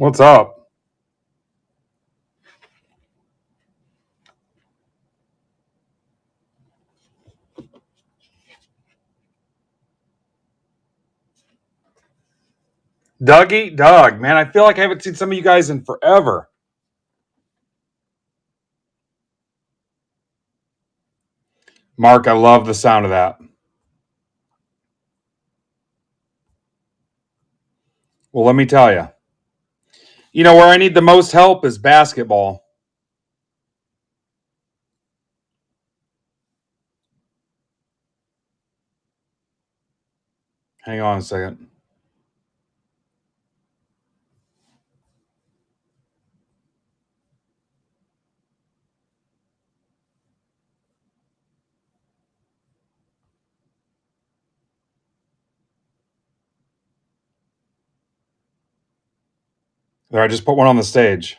What's up? Doug, man, I feel like I haven't seen some of you guys in forever. Mark, I love the sound of that. Well, let me tell you. You know where I need the most help is basketball. Hang on a second. There, I just put one on the stage.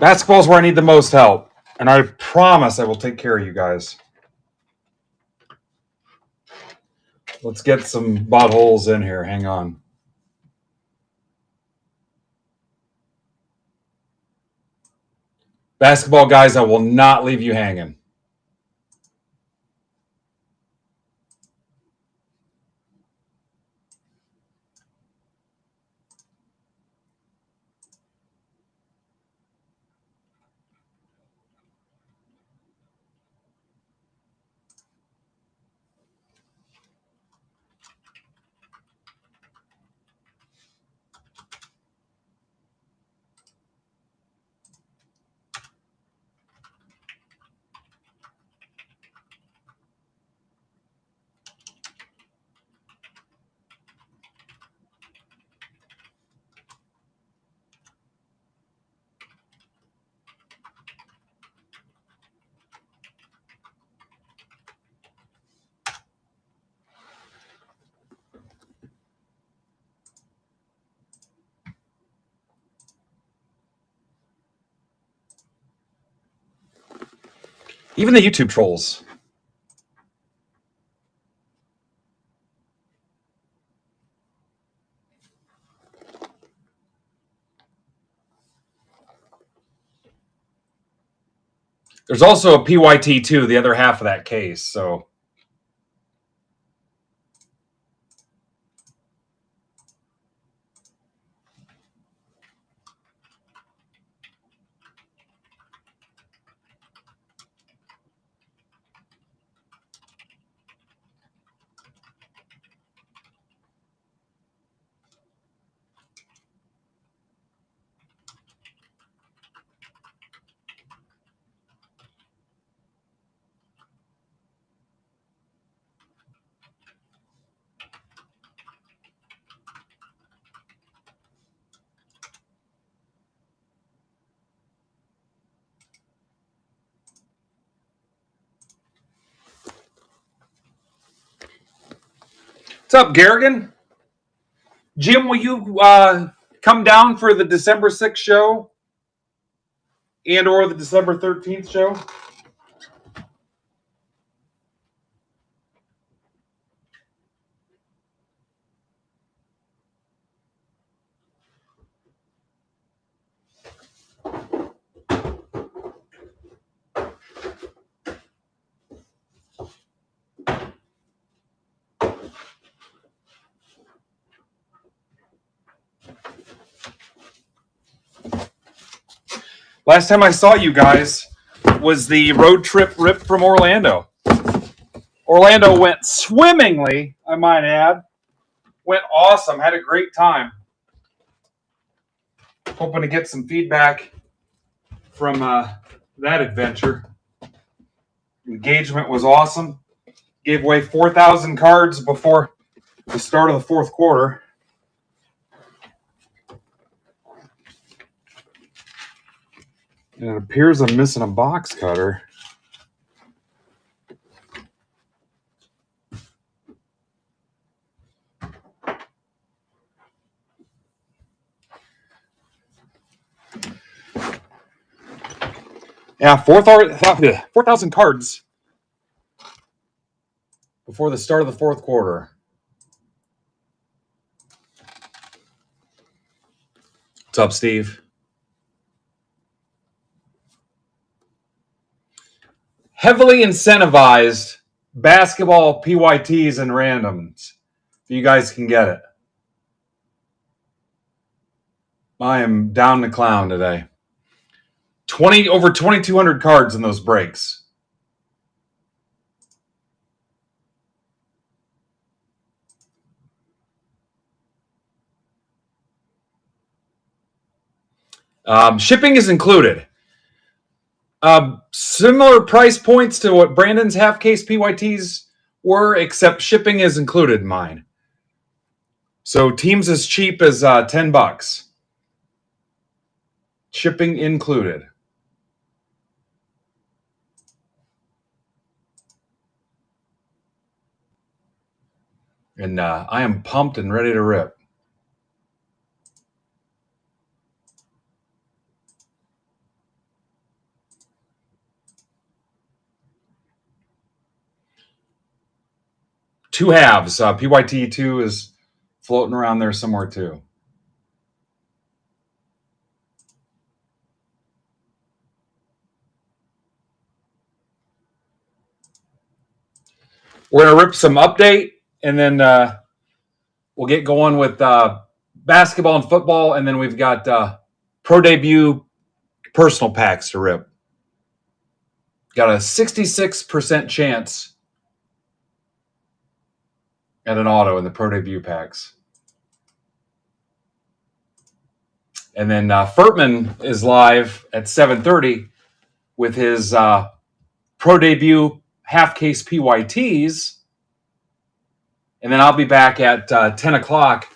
Basketball's where I need the most help. And I promise I will take care of you guys. Let's get some buttholes in here. Hang on. Basketball guys, I will not leave you hanging. Even the YouTube trolls. There's also a PYT too, the other half of that case. So what's up, Garrigan? Jim, will you come down for the December 6th show and or the December 13th show? Last time I saw you guys was the road trip rip from Orlando. Orlando went swimmingly, I might add. Went awesome. Had a great time. Hoping to get some feedback from that adventure. Engagement was awesome. Gave away 4,000 cards before the start of the fourth quarter. And it appears I'm missing a box cutter. Yeah, 4,000 cards before the start of the fourth quarter. What's up, Steve? Heavily incentivized basketball PYTs and randoms. If you guys can get it. I am down to clown today. Over 2,200 cards in those breaks. Shipping is included. Similar price points to what Brandon's half case PYTs were, except shipping is included in mine. So teams as cheap as $10. Shipping included. And I am pumped and ready to rip. Two halves. PYT2 is floating around there somewhere too. We're going to rip some update, and then we'll get going with basketball and football, and then we've got pro debut personal packs to rip. Got a 66% chance at an auto in the pro debut packs. And then Furtman is live at 7:30 with his pro debut half case PYTs. And then I'll be back at 10 o'clock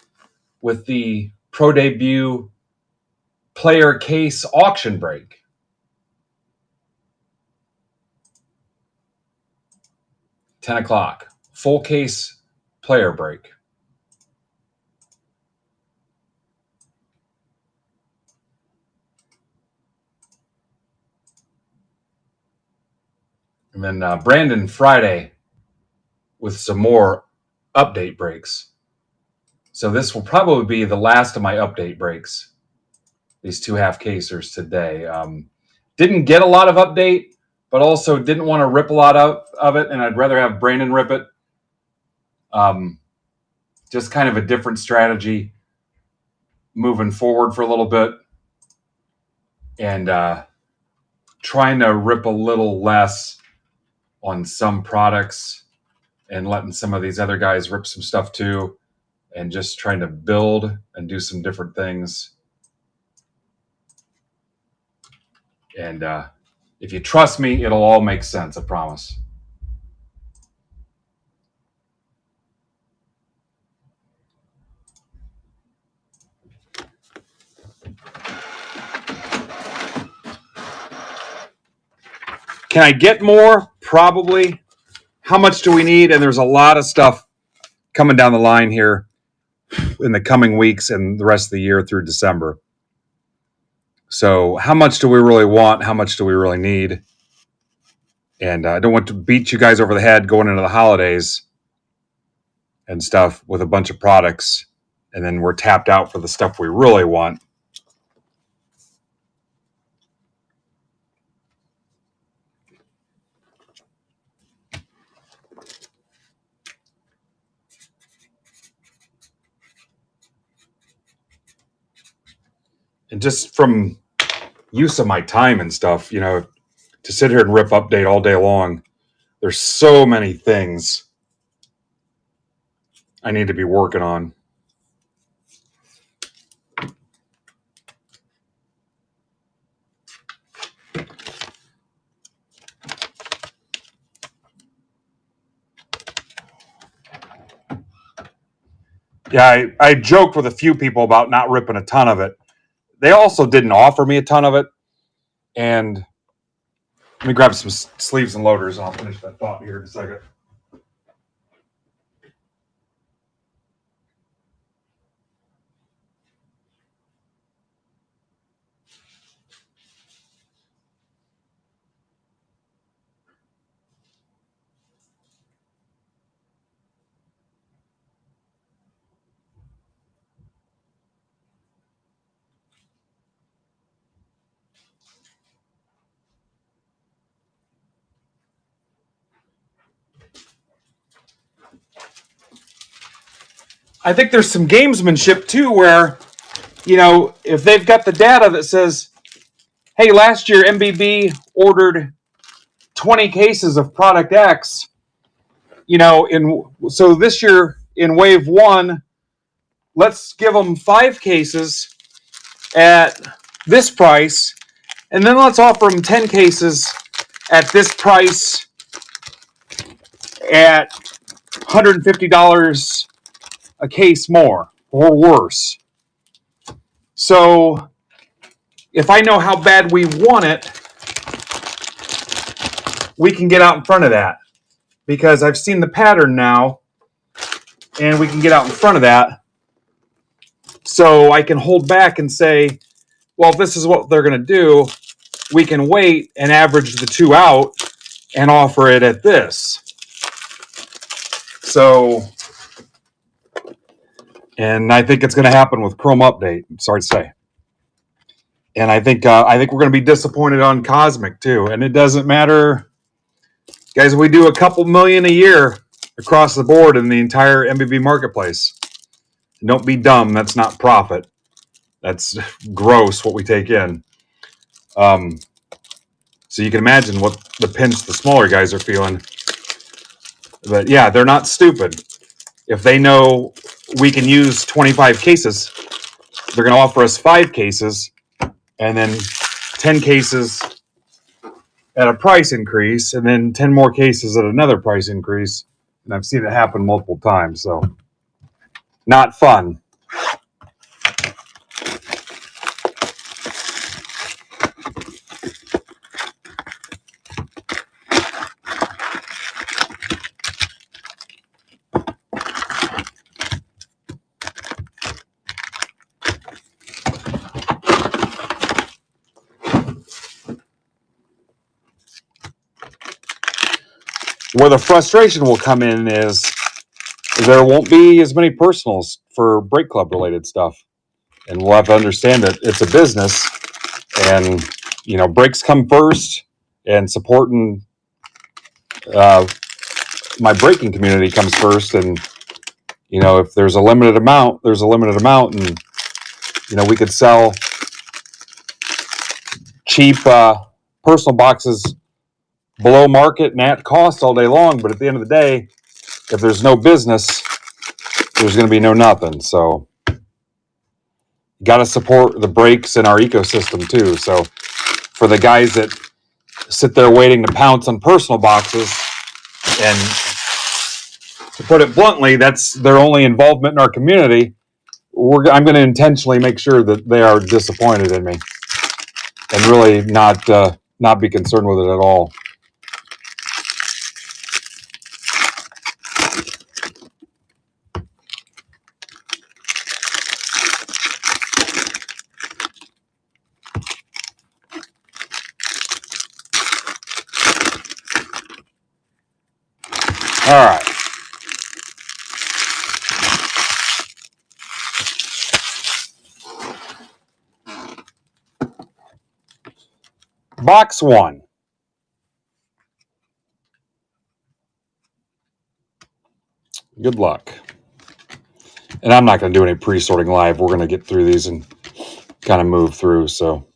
with the pro debut player case auction break. $10, full case player break. And then Brandon Friday with some more update breaks. So this will probably be the last of my update breaks. These two half casers today. Didn't get a lot of update, but also didn't want to rip a lot of it, and I'd rather have Brandon rip it. Just kind of a different strategy moving forward for a little bit, and trying to rip a little less on some products and letting some of these other guys rip some stuff too, and just trying to build and do some different things. And if you trust me, it'll all make sense, I promise. Can I get more? Probably. How much do we need? And there's a lot of stuff coming down the line here in the coming weeks and the rest of the year through December. So how much do we really want? How much do we really need? And I don't want to beat you guys over the head going into the holidays and stuff with a bunch of products, and then we're tapped out for the stuff we really want. And just from use of my time and stuff, you know, to sit here and rip update all day long, there's so many things I need to be working on. Yeah, I joked with a few people about not ripping a ton of it. They also didn't offer me a ton of it. And let me grab some sleeves and loaders and I'll finish that thought here in a second. I think there's some gamesmanship too where, if they've got the data that says, hey, last year MBB ordered 20 cases of product X, so this year in wave one, let's give them 5 cases at this price, and then let's offer them 10 cases at this price at $150 a case more or worse. So if I know how bad we want it, we can get out in front of that because I've seen the pattern now and we can get out in front of that. So I can hold back and say, well, if this is what they're going to do, we can wait and average the 2 out and offer it at this. So, and I think it's going to happen with Chrome Update. I'm sorry to say. And I think we're going to be disappointed on Cosmic too. And it doesn't matter, guys. We do a couple million a year across the board in the entire MBB marketplace. Don't be dumb. That's not profit. That's gross what we take in. So you can imagine what the pinch the smaller guys are feeling. But yeah, they're not stupid. If they know we can use 25 cases, they're going to offer us 5 cases and then 10 cases at a price increase and then 10 more cases at another price increase. And I've seen it happen multiple times. So not fun. Where the frustration will come in is there won't be as many personals for Break Club related stuff. And we'll have to understand that it's a business and, breaks come first and supporting my breaking community comes first. And, if there's a limited amount, there's a limited amount. And, we could sell cheap personal boxes below market and at cost all day long. But at the end of the day, if there's no business, there's going to be no nothing. So got to support the breaks in our ecosystem too. So for the guys that sit there waiting to pounce on personal boxes, and to put it bluntly, that's their only involvement in our community, I'm going to intentionally make sure that they are disappointed in me and really not be concerned with it at all. All right. Box 1. Good luck. And I'm not going to do any pre-sorting live. We're going to get through these and kind of move through. So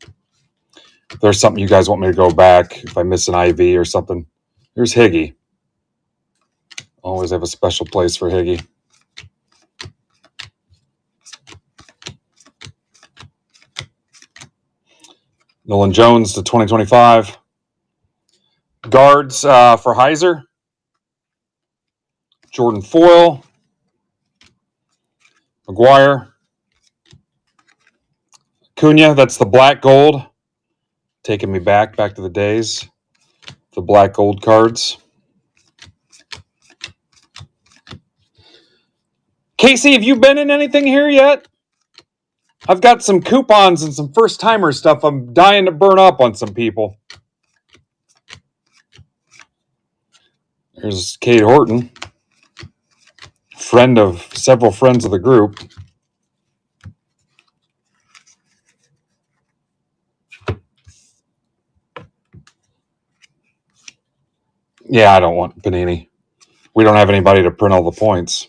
if there's something you guys want me to go back, if I miss an IV or something, here's Higgy. Always have a special place for Higgy. Nolan Jones to 2025. Guards for Heiser. Jordan Foyle. McGuire. Cunha, that's the black gold. Taking me back to the days. The black gold cards. Casey, have you been in anything here yet? I've got some coupons and some first-timer stuff I'm dying to burn up on some people. There's Cade Horton, friend of several friends of the group. Yeah, I don't want Panini. We don't have anybody to print all the points.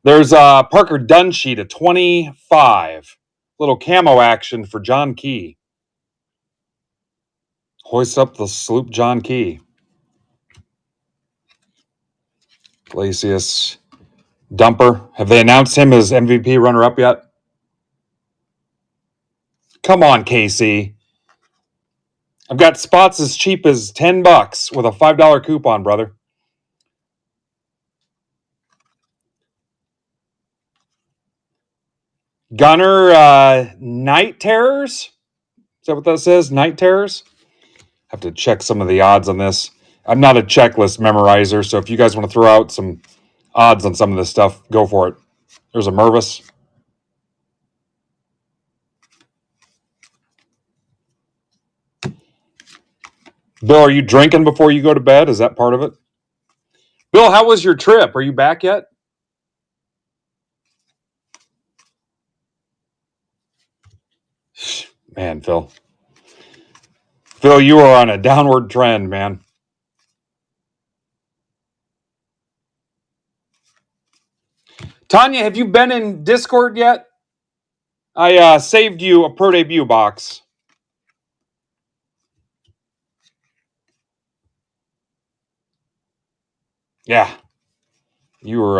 There's Parker Dunsheet at 25. Little camo action for John Key. Hoist up the sloop, John Key. Glacius Dumper. Have they announced him as MVP runner-up yet? Come on, KC. I've got spots as cheap as $10 with a $5 coupon, brother. Gunner Night Terrors? Is that what that says? Night Terrors? Have to check some of the odds on this. I'm not a checklist memorizer, so if you guys want to throw out some odds on some of this stuff, go for it. There's a Mervis. Bill, are you drinking before you go to bed? Is that part of it? Bill, how was your trip? Are you back yet? Man, Phil. Phil, you are on a downward trend, man. Tanya, have you been in Discord yet? I saved you a pro debut box. Yeah. You're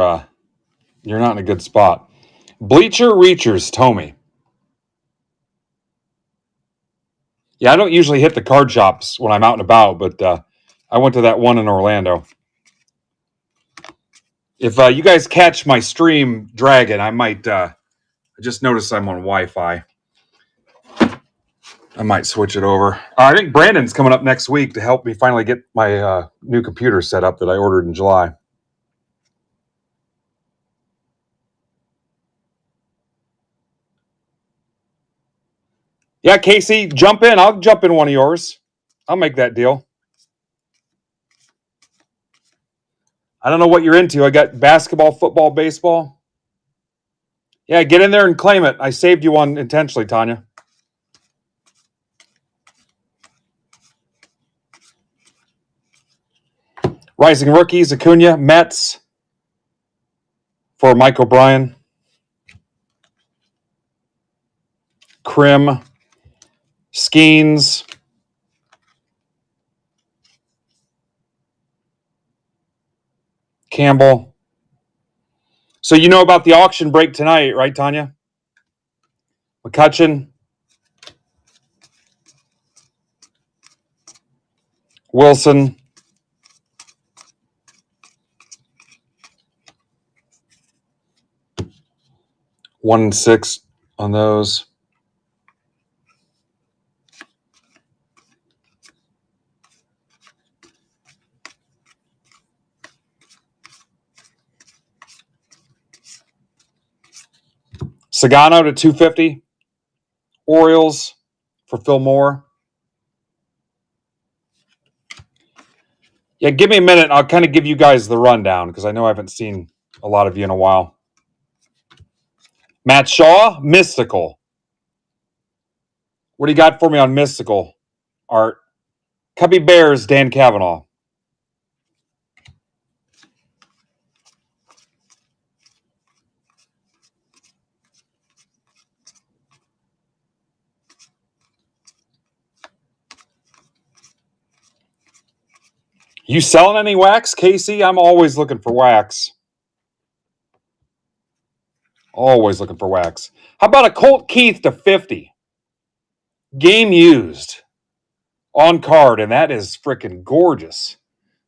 not in a good spot. Bleacher Reachers, Tommy. Yeah, I don't usually hit the card shops when I'm out and about, but I went to that one in Orlando. If you guys catch my stream dragging, I might... I just noticed I'm on Wi-Fi. I might switch it over. I think Brandon's coming up next week to help me finally get my new computer set up that I ordered in July. Yeah, Casey, jump in. I'll jump in one of yours. I'll make that deal. I don't know what you're into. I got basketball, football, baseball. Yeah, get in there and claim it. I saved you one intentionally, Tanya. Rising rookies, Acuna, Mets for Mike O'Brien. Krim, Skeens. Campbell. So you know about the auction break tonight, right, Tanya? McCutchen. Wilson. One and 6 on those. Sagano to 250. Orioles for Phil Moore. Yeah, give me a minute. I'll kind of give you guys the rundown because I know I haven't seen a lot of you in a while. Matt Shaw, Mystical. What do you got for me on Mystical, Art? Cubby Bears, Dan Cavanaugh. You selling any wax, Casey? I'm always looking for wax. Always looking for wax. How about a Colt Keith to 50? Game used. On card, and that is freaking gorgeous.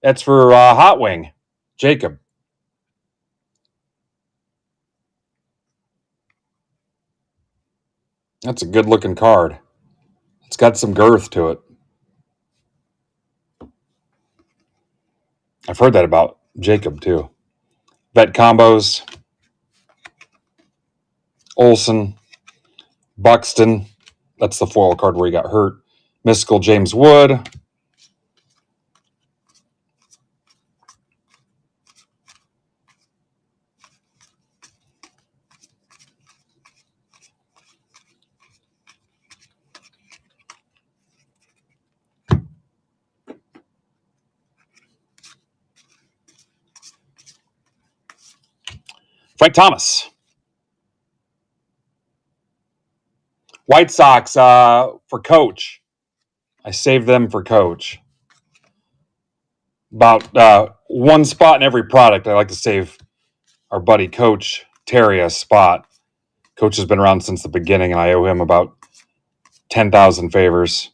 That's for Hot Wing. Jacob. That's a good looking card. It's got some girth to it. I've heard that about Jacob too. Vet combos. Olsen. Buxton. That's the foil card where he got hurt. Mystical James Wood. Frank Thomas. White Sox for Coach. I saved them for Coach. About one spot in every product. I like to save our buddy Coach Terry a spot. Coach has been around since the beginning, and I owe him about 10,000 favors.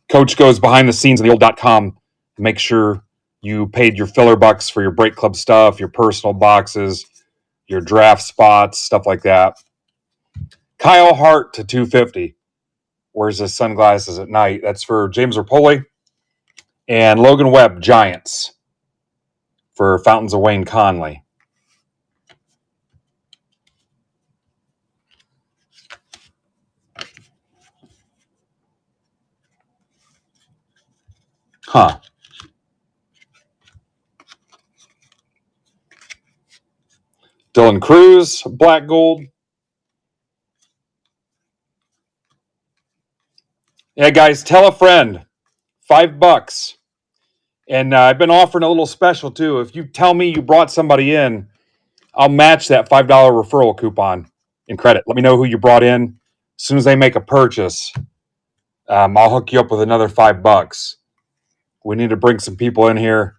Coach goes behind the scenes of the old.com to make sure you paid your filler bucks for your break club stuff, your personal boxes, your draft spots, stuff like that. Kyle Hart to 250. Wears his sunglasses at night. That's for James Rapoli. And Logan Webb, Giants, for Fountains of Wayne Conley. Huh. Dylan Cruz, black gold. Yeah, guys, tell a friend. $5. And I've been offering a little special too. If you tell me you brought somebody in, I'll match that $5 referral coupon in credit. Let me know who you brought in. As soon as they make a purchase, I'll hook you up with another $5. We need to bring some people in here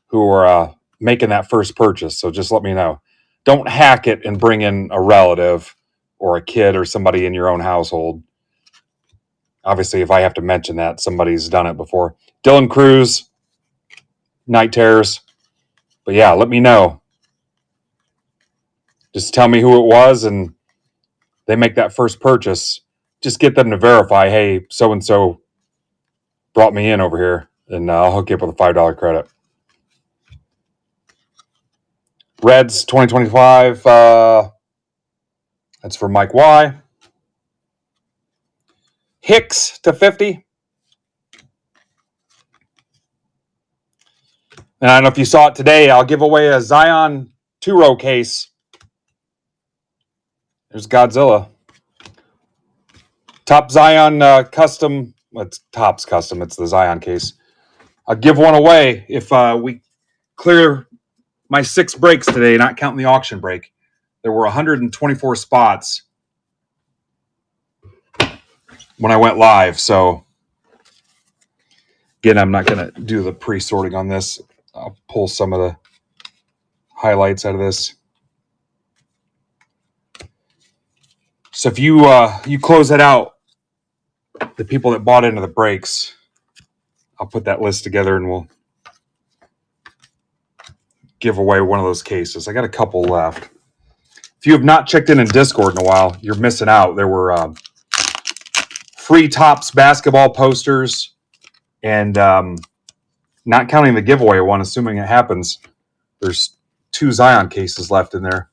who are making that first purchase. So just let me know. Don't hack it and bring in a relative or a kid or somebody in your own household. Obviously, if I have to mention that, somebody's done it before. Dylan Cruz, Night Terrors. But yeah, let me know. Just tell me who it was and they make that first purchase. Just get them to verify, hey, so-and-so brought me in over here, and I'll hook you up with a $5 credit. Reds 2025. That's for Mike Y. Hicks to 50. And I don't know if you saw it today. I'll give away a Zion 2-row case. There's Godzilla. Top Zion custom. Well, it's Topps custom. It's the Zion case. I'll give one away if we clear my 6 breaks today, not counting the auction break. There were 124 spots when I went live. So, again, I'm not going to do the pre-sorting on this. I'll pull some of the highlights out of this. So if you close it out, the people that bought into the breaks, I'll put that list together and we'll give away one of those cases. I got a couple left. If you have not checked in Discord in a while, you're missing out. There were free Topps basketball posters, and not counting the giveaway one, assuming it happens, there's 2 Zion cases left in there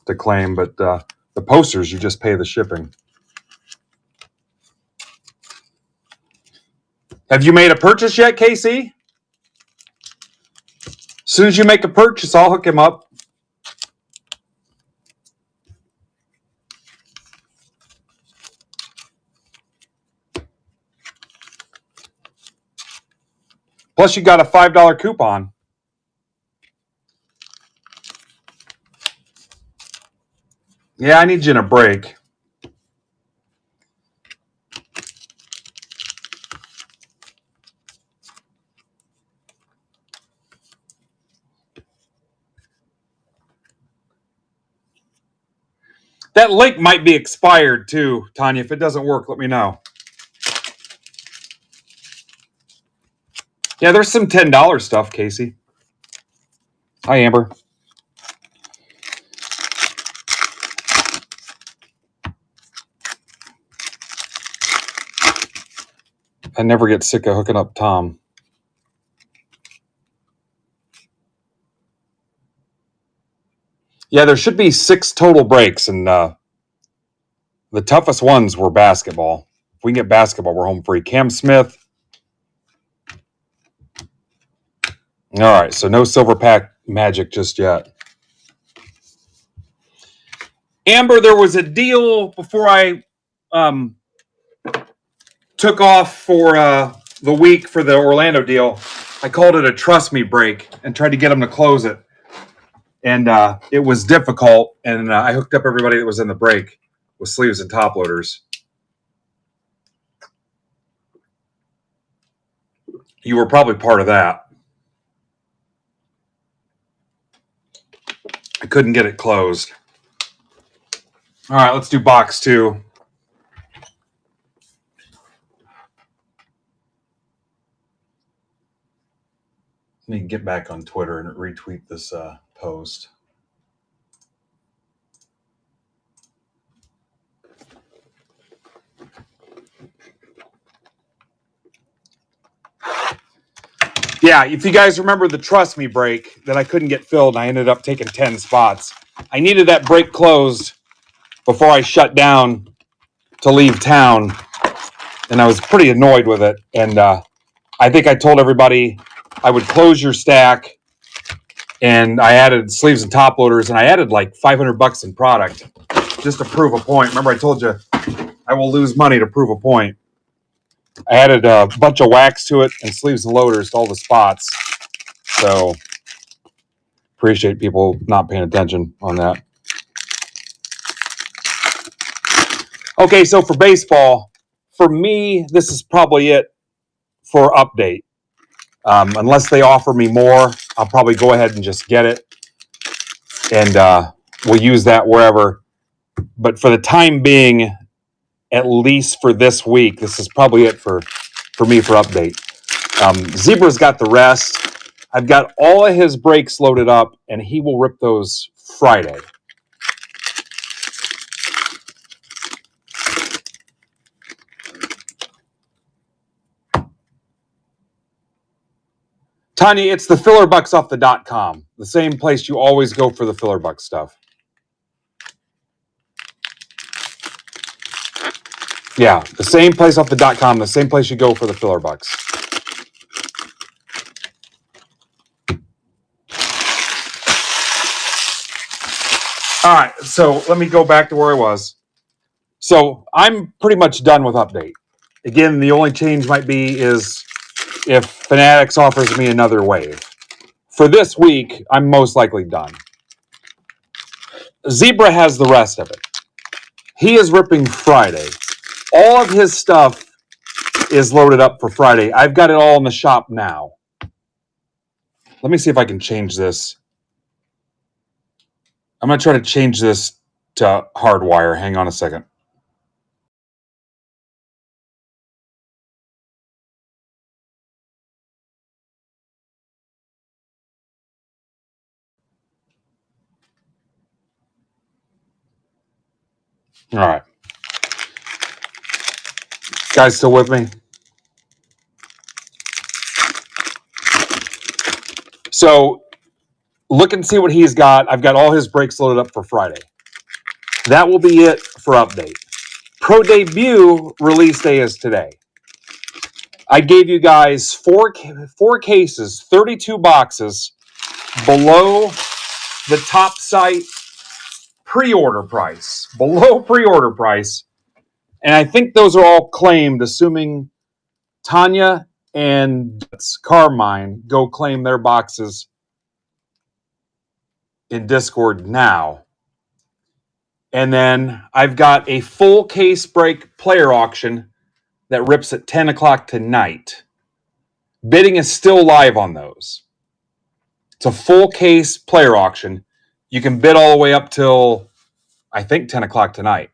to claim, but the posters, you just pay the shipping. Have you made a purchase yet, KC? As soon as you make a purchase, I'll hook him up. Plus, you got a $5 coupon. Yeah, I need you in a break. That link might be expired too, Tanya. If it doesn't work, let me know. Yeah, there's some $10 stuff, Casey. Hi, Amber. I never get sick of hooking up Tom. Yeah, there should be 6 total breaks, and the toughest ones were basketball. If we can get basketball, we're home free. Cam Smith. All right, so no silver pack magic just yet. Amber, there was a deal before I took off for the week for the Orlando deal. I called it a trust me break and tried to get them to close it. And it was difficult, and I hooked up everybody that was in the break with sleeves and top loaders. You were probably part of that. I couldn't get it closed. All right, let's do box 2. Let me get back on Twitter and retweet this post. Yeah, if you guys remember the Trust Me break that I couldn't get filled, I ended up taking 10 spots. I needed that break closed before I shut down to leave town, and I was pretty annoyed with it. And I think I told everybody I would close your stack, and I added sleeves and top loaders, and I added like $500 in product just to prove a point. Remember I told you I will lose money to prove a point. I added a bunch of wax to it and sleeves and loaders to all the spots. So appreciate people not paying attention on that. Okay, so for baseball, for me, this is probably it for update. Unless they offer me more, I'll probably go ahead and just get it. And we'll use that wherever. But for the time being, at least for this week, this is probably it for me for update. Zebra's got the rest. I've got all of his breaks loaded up, and he will rip those Friday. Tanya, it's the fillerbucksoff.com, the same place you always go for the Fillerbuck stuff. Yeah, the same place off the .com, the same place you go for the Fillerbucks. All right, so let me go back to where I was. So I'm pretty much done with update. Again, the only change might be is if Fanatics offers me another wave. For this week, I'm most likely done. Zebra has the rest of it. He is ripping Friday. All of his stuff is loaded up for Friday. I've got it all in the shop now. Let me see if I can change this. I'm going to try to change this to hardwire. Hang on a second. All right. Guys still with me? So look and see what he's got. I've got all his breaks loaded up for Friday. That will be it for update. Pro Debut release day is today. I gave you guys four cases, 32 boxes below the top site pre-order price. Below pre-order price. And I think those are all claimed, assuming Tanya and Carmine go claim their boxes in Discord now. And then I've got a full case break player auction that rips at 10 o'clock tonight. Bidding is still live on those. It's a full case player auction. You can bid all the way up till, I think, 10 o'clock tonight.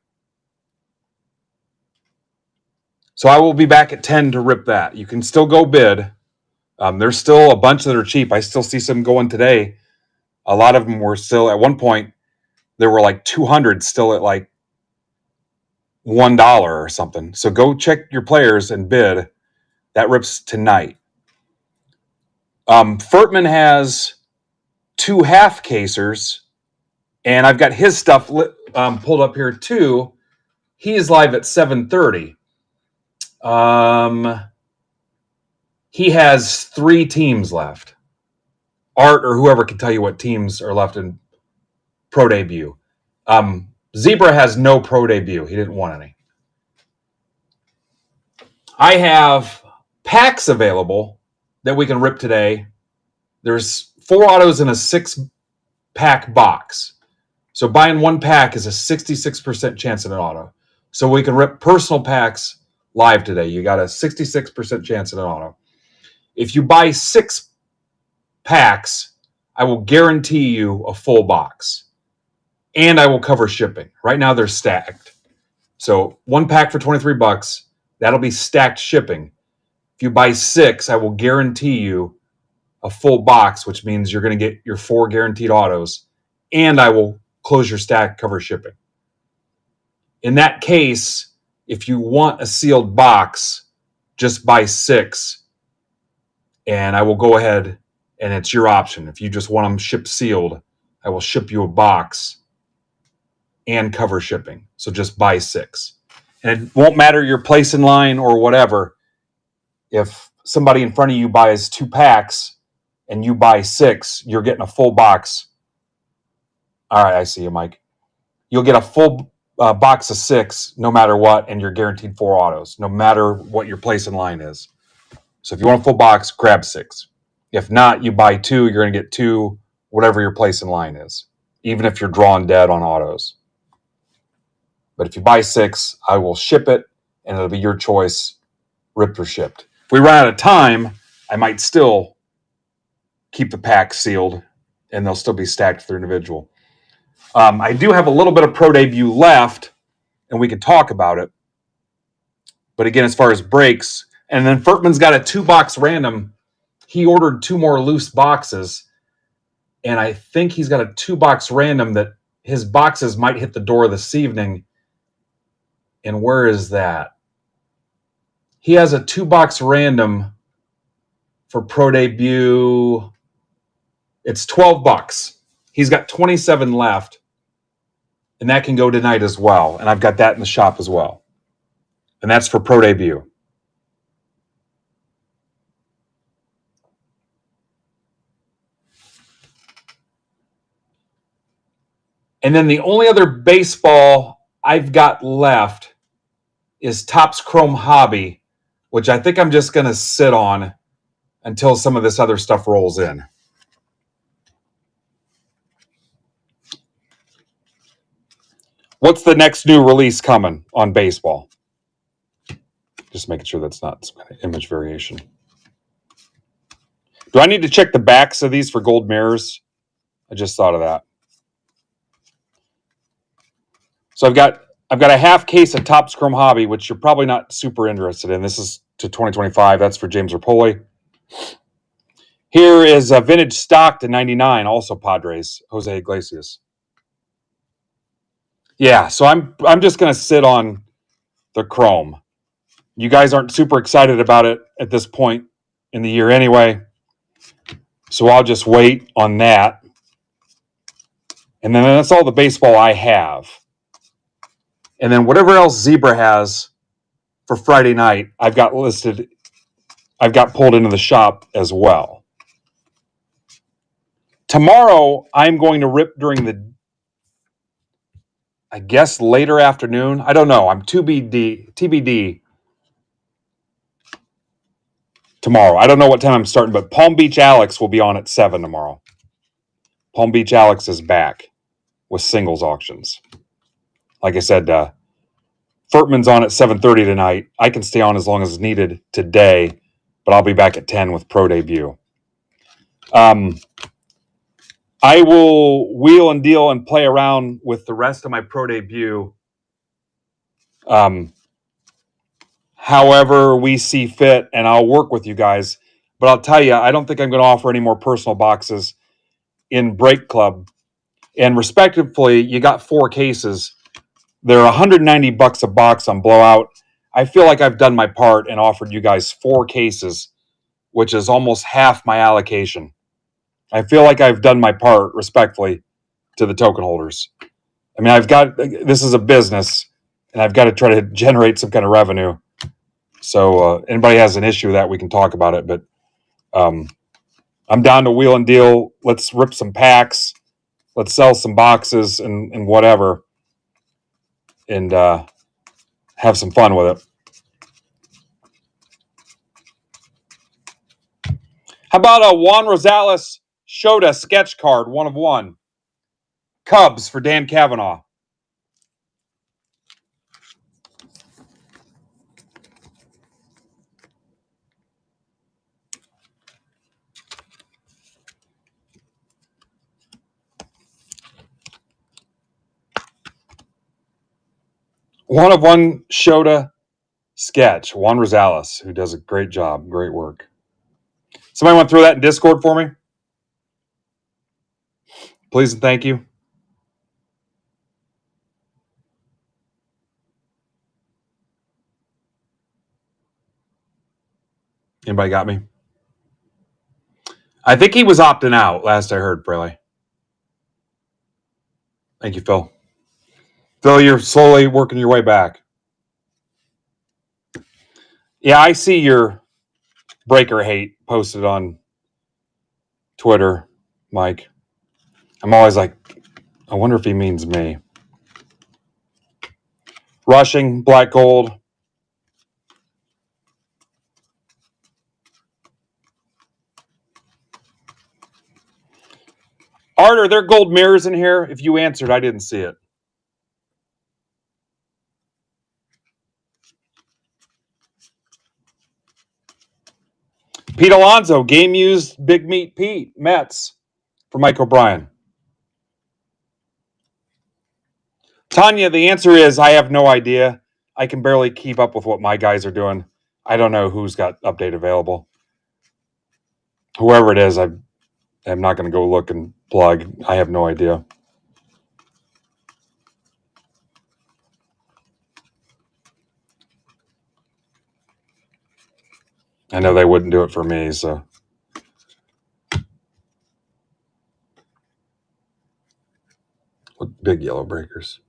So I will be back at 10 to rip that. You can still go bid. There's still a bunch that are cheap. I still see some going today. A lot of them were still, at one point, there were like 200 still at like $1 or something. So go check your players and bid. That rips tonight. Furtman has 2 half casers, and I've got his stuff pulled up here too. He is live at 7:30. He has 3 teams left. Art or whoever can tell you what teams are left in pro debut. Zebra has no pro debut. He didn't want any. I have packs available that we can rip today. There's 4 autos in a 6-pack box. So buying 1 pack is a 66% chance at an auto. So we can rip personal packs live today. You got a 66% chance at an auto. If you buy 6 packs, I will guarantee you a full box. And I will cover shipping. Right now they're stacked. So 1 pack for $23, that'll be stacked shipping. If you buy 6, I will guarantee you a full box, which means you're going to get your 4 guaranteed autos, and I will close your stack, cover shipping. In that case, if you want a sealed box, just buy 6, and I will go ahead, and it's your option. If you just want them shipped sealed, I will ship you a box and cover shipping. So just buy 6. And it won't matter your place in line or whatever. If somebody in front of you buys 2 packs and you buy 6, you're getting a full box. All right, I see you, Mike. You'll get a full box of 6 no matter what, and you're guaranteed 4 autos, no matter what your place in line is. So if you want a full box, grab 6. If not, you buy 2, you're going to get 2, whatever your place in line is, even if you're drawing dead on autos. But if you buy 6, I will ship it, and it'll be your choice, ripped or shipped. If we run out of time, I might still keep the pack sealed, and they'll still be stacked for individual. I do have a little bit of pro debut left, and we can talk about it. But again, as far as breaks, and then Furtman's got a 2-box random. He ordered 2 more loose boxes, and I think he's got a 2-box random that his boxes might hit the door this evening. And where is that? He has a 2-box random for pro debut. It's $12. He's got 27 left, and that can go tonight as well. And I've got that in the shop as well. And that's for pro debut. And then the only other baseball I've got left is Topps Chrome Hobby, which I think I'm just going to sit on until some of this other stuff rolls in. What's the next new release coming on baseball? Just making sure that's not some kind of image variation. Do I need to check the backs of these for gold mirrors? I just thought of that. So I've got a half case of Topps Chrome Hobby, which you're probably not super interested in. This is to 2025. That's for James Rapoli. Here is a vintage stock to 99, also Padres, Jose Iglesias. Yeah, so I'm just going to sit on the Chrome. You guys aren't super excited about it at this point in the year anyway, so I'll just wait on that. And then that's all the baseball I have. And then whatever else Zebra has for Friday night, I've got pulled into the shop as well. Tomorrow, I'm going to rip during the, I guess, later afternoon. I don't know. I'm TBD tomorrow. I don't know what time I'm starting, but Palm Beach Alex will be on at 7 tomorrow. Palm Beach Alex is back with singles auctions. Like I said, Furtman's on at 7:30 tonight. I can stay on as long as needed today, but I'll be back at 10 with pro debut. I will wheel and deal and play around with the rest of my pro debut however we see fit, and I'll work with you guys. But I'll tell you, I don't think I'm going to offer any more personal boxes in Break Club. And respectively, you got 4 cases. They're $190 a box on Blowout. I feel like I've done my part and offered you guys 4 cases, which is almost half my allocation. I feel like I've done my part respectfully to the token holders. I mean, this is a business, and I've got to try to generate some kind of revenue. So anybody has an issue with that, we can talk about it. But I'm down to wheel and deal. Let's rip some packs. Let's sell some boxes and whatever, and have some fun with it. How about a Juan Rosales Shota sketch card, 1 of 1? Cubs for Dan Kavanaugh. One of 1 Shota sketch, Juan Rosales, who does a great job, great work. Somebody want to throw that in Discord for me? Please and thank you. Anybody got me? I think he was opting out, last I heard, Fraley. Thank you, Phil. Phil, you're slowly working your way back. Yeah, I see your breaker hate posted on Twitter, Mike. I'm always like, I wonder if he means me. Rushing, black gold. Art, are there gold mirrors in here? If you answered, I didn't see it. Pete Alonso, game used Big Meat Pete, Mets, for Mike O'Brien. Tanya, the answer is I have no idea. I can barely keep up with what my guys are doing. I don't know who's got update available. Whoever it is, I'm not going to go look and plug. I have no idea. I know they wouldn't do it for me, so. What big yellow breakers?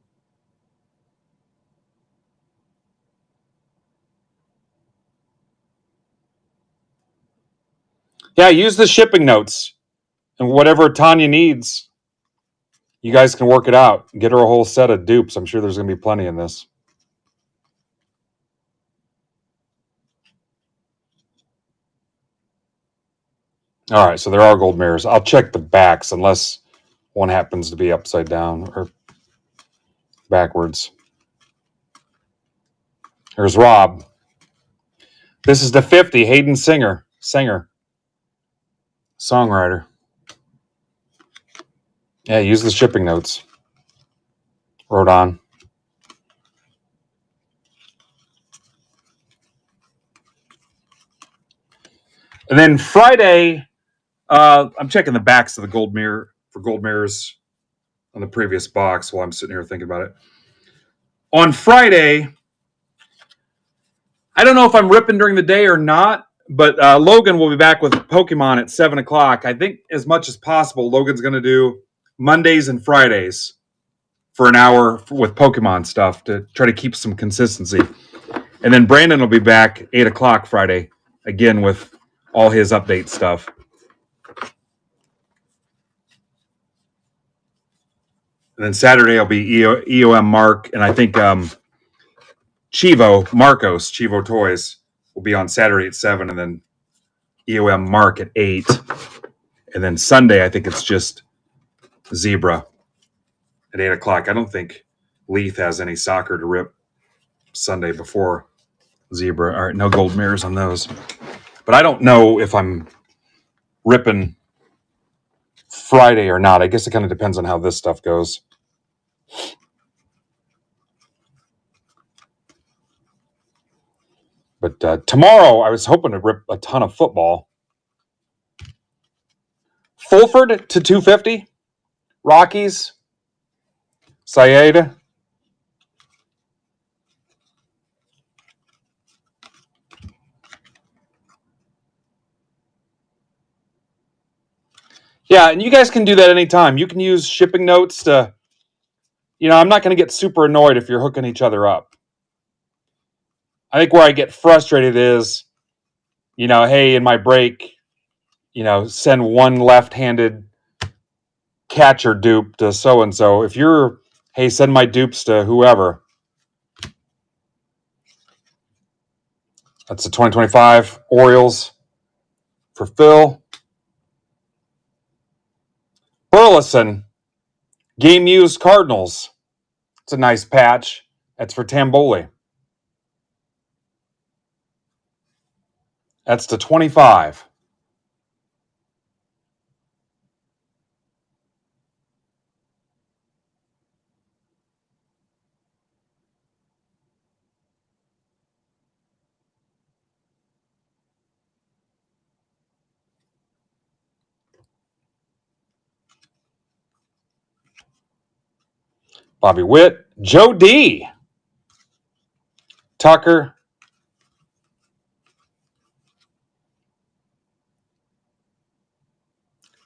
Yeah, use the shipping notes. And whatever Tanya needs, you guys can work it out. Get her a whole set of dupes. I'm sure there's going to be plenty in this. All right, so there are gold mirrors. I'll check the backs unless one happens to be upside down or backwards. Here's Rob. This is the 50, Hayden Singer, songwriter. Yeah, use the shipping notes. Wrote on. And then Friday, I'm checking the backs of the gold mirrors on the previous box while I'm sitting here thinking about it. On Friday, I don't know if I'm ripping during the day or not, but Logan will be back with Pokemon at 7 o'clock. I think as much as possible, Logan's going to do Mondays and Fridays for an hour with Pokemon stuff to try to keep some consistency. And then Brandon will be back 8 o'clock Friday, again with all his update stuff. And then Saturday will be EOM Mark, and I think Chivo Toys will be on Saturday at 7, and then EOM Mark at 8. And then Sunday, I think it's just Zebra at 8 o'clock. I don't think Leith has any soccer to rip Sunday before Zebra. All right, no gold mirrors on those. But I don't know if I'm ripping Friday or not. I guess it kind of depends on how this stuff goes. But tomorrow, I was hoping to rip a ton of football. Fulford to 250. Rockies. Sayeda. Yeah, and you guys can do that anytime. You can use shipping notes to, I'm not going to get super annoyed if you're hooking each other up. I think where I get frustrated is, hey, in my break, send one left-handed catcher dupe to so-and-so. If you're, hey, send my dupes to whoever. That's the 2025 Orioles for Phil. Burleson, game used Cardinals. It's a nice patch. That's for Tamboli. That's to 25. Bobby Witt, Joe D. Tucker.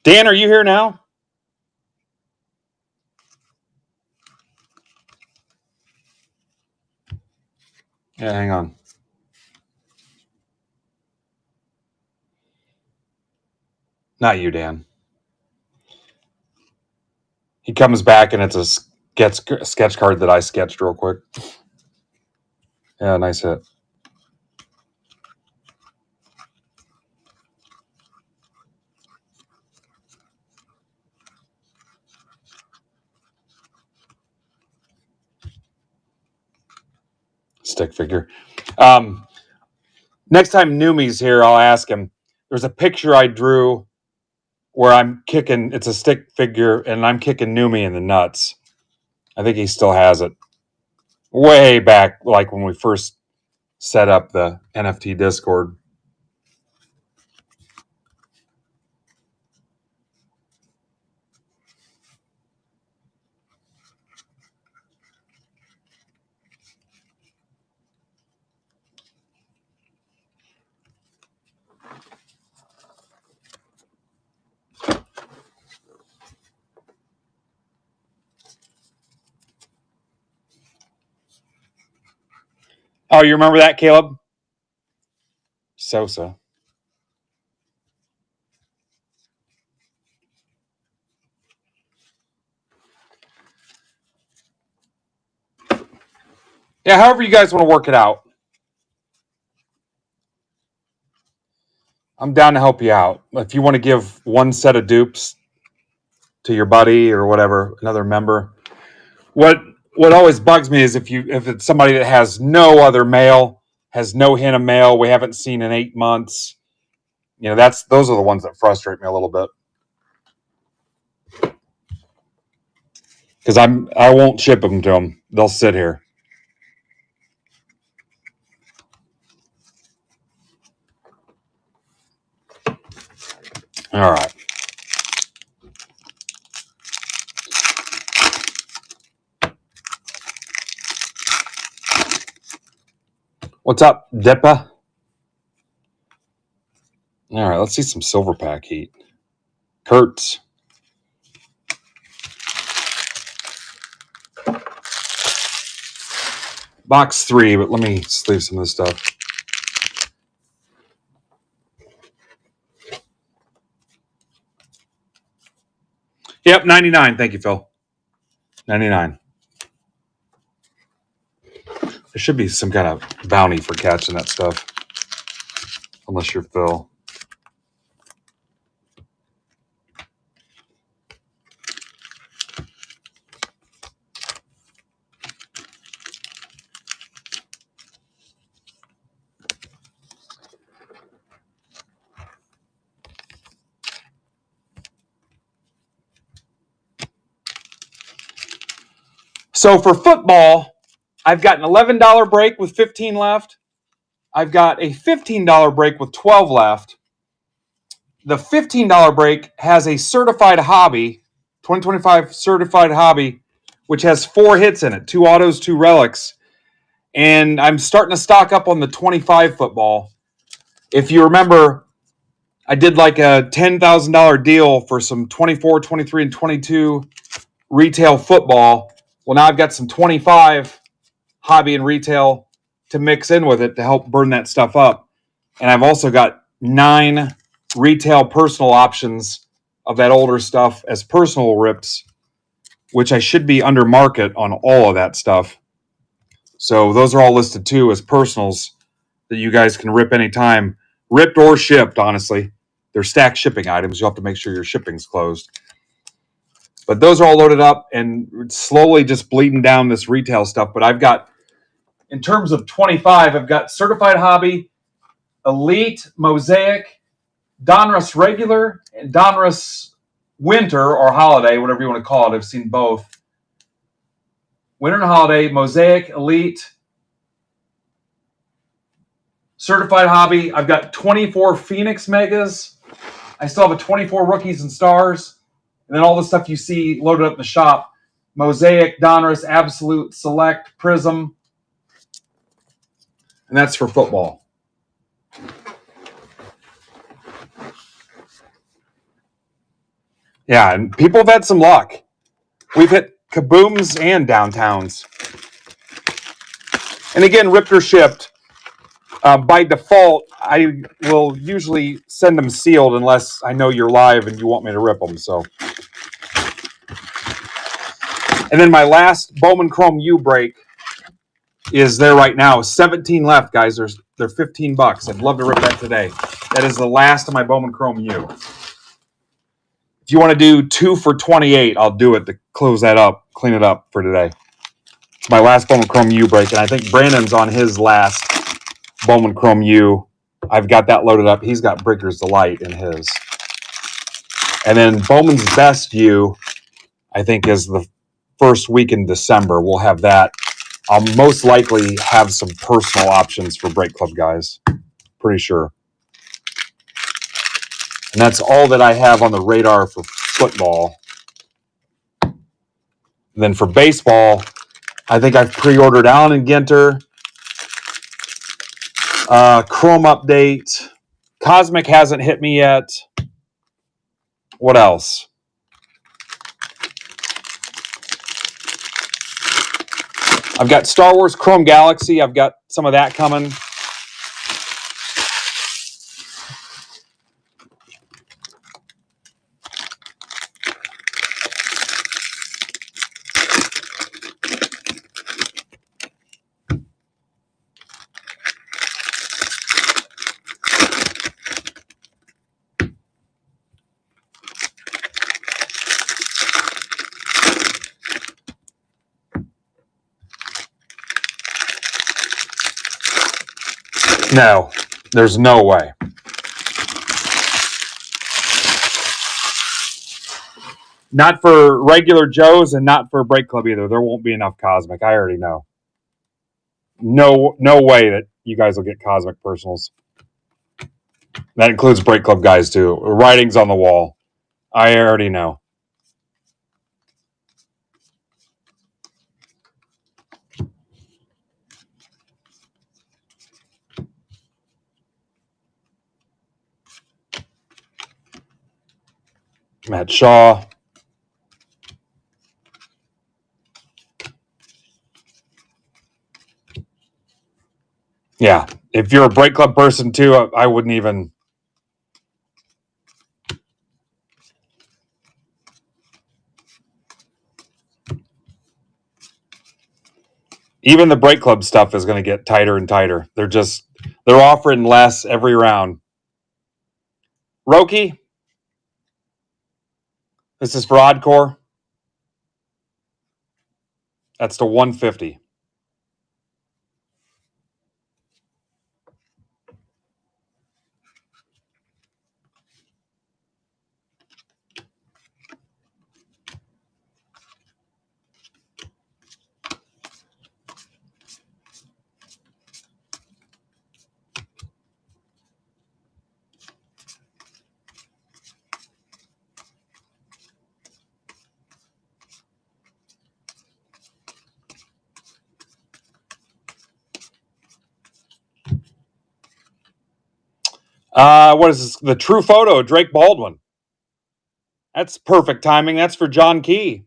Dan, are you here now? Yeah, hang on. Not you, Dan. He comes back and it's a sketch card that I sketched real quick. Yeah, nice hit. Stick figure. Next time Numi's here, I'll ask him. There's a picture I drew where I'm kicking. It's a stick figure, and I'm kicking Numi in the nuts. I think he still has it. Way back, like when we first set up the NFT Discord. Oh, you remember that, Caleb? Sosa. Yeah, however you guys want to work it out. I'm down to help you out. If you want to give one set of dupes to your buddy or whatever, another member. What always bugs me is if it's somebody that has no other mail, has no hint of mail, we haven't seen in 8 months. Those are the ones that frustrate me a little bit. Because I won't ship them to them. They'll sit here. All right. What's up, Depa? All right, let's see some silver pack heat. Kurtz. Box 3, but let me sleeve some of this stuff. Yep, 99. Thank you, Phil. 99. There should be some kind of bounty for catching that stuff. Unless you're Phil. So for football, I've got an $11 break with 15 left. I've got a $15 break with 12 left. The $15 break has a certified hobby, 2025 certified hobby, which has 4 hits in it, 2 autos, 2 relics. And I'm starting to stock up on the 25 football. If you remember, I did like a $10,000 deal for some 24, 23, and 22 retail football. Well, now I've got some 25 hobby and retail to mix in with it to help burn that stuff up. And I've also got 9 retail personal options of that older stuff as personal rips, which I should be under market on all of that stuff. So those are all listed too as personals that you guys can rip anytime, ripped or shipped, honestly. They're stacked shipping items. You'll have to make sure your shipping's closed. But those are all loaded up and slowly just bleeding down this retail stuff. But I've got, in terms of 25, I've got Certified Hobby, Elite, Mosaic, Donruss Regular, and Donruss Winter or Holiday, whatever you want to call it. I've seen both. Winter and Holiday, Mosaic, Elite, Certified Hobby. I've got 24 Phoenix Megas. I still have a 24 Rookies and Stars. And then all the stuff you see loaded up in the shop. Mosaic, Donruss, Absolute, Select, Prism. And that's for football. Yeah, and people have had some luck. We've hit kabooms and downtowns. And again, ripped or shipped. By default, I will usually send them sealed unless I know you're live and you want me to rip them. So, and then my last Bowman Chrome U break is there right now. 17 left, guys. They're $15. I'd love to rip that today. That is the last of my Bowman Chrome U. If you want to do 2 for 28, I'll do it to close that up, clean it up for today. It's my last Bowman Chrome U break, and I think Brandon's on his last Bowman Chrome U. I've got that loaded up. He's got Breaker's Delight in his. And then Bowman's Best U, I think, is the first week in December. We'll have that. I'll most likely have some personal options for Break Club guys. Pretty sure. And that's all that I have on the radar for football. And then for baseball, I think I've pre-ordered Allen and Ginter. Chrome update. Cosmic hasn't hit me yet. What else? I've got Star Wars Chrome Galaxy. I've got some of that coming. No, there's no way. Not for regular Joes and not for Break Club either. There won't be enough Cosmic. I already know. No way that you guys will get Cosmic personals. That includes Break Club guys too. Writing's on the wall. I already know. Matt Shaw. Yeah, if you're a Break Club person too, I wouldn't even. Even the Break Club stuff is going to get tighter and tighter. They're offering less every round. Roki, this is for Oddcore. That's to 150. What is this? The True Photo, Drake Baldwin. That's perfect timing. That's for John Key.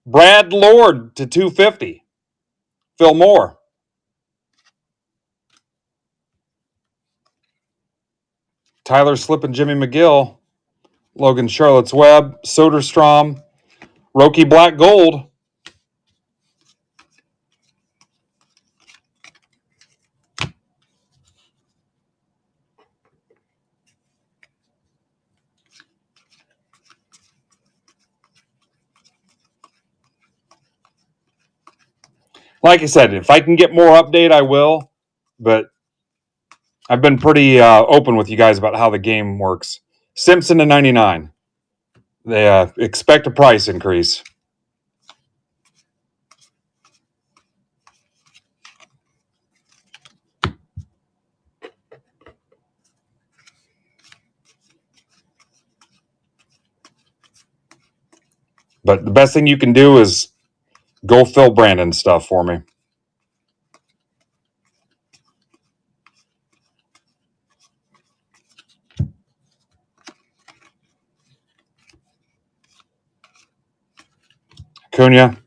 Brad Lord to 250. Phil Moore. Tyler Slip and Jimmy McGill. Logan Charlotte's Web. Soderstrom. Roki Black Gold. Like I said, if I can get more update, I will. But I've been pretty open with you guys about how the game works. Simpson to 99. They expect a price increase. But the best thing you can do is go Phil Brandon stuff for me. Cunha.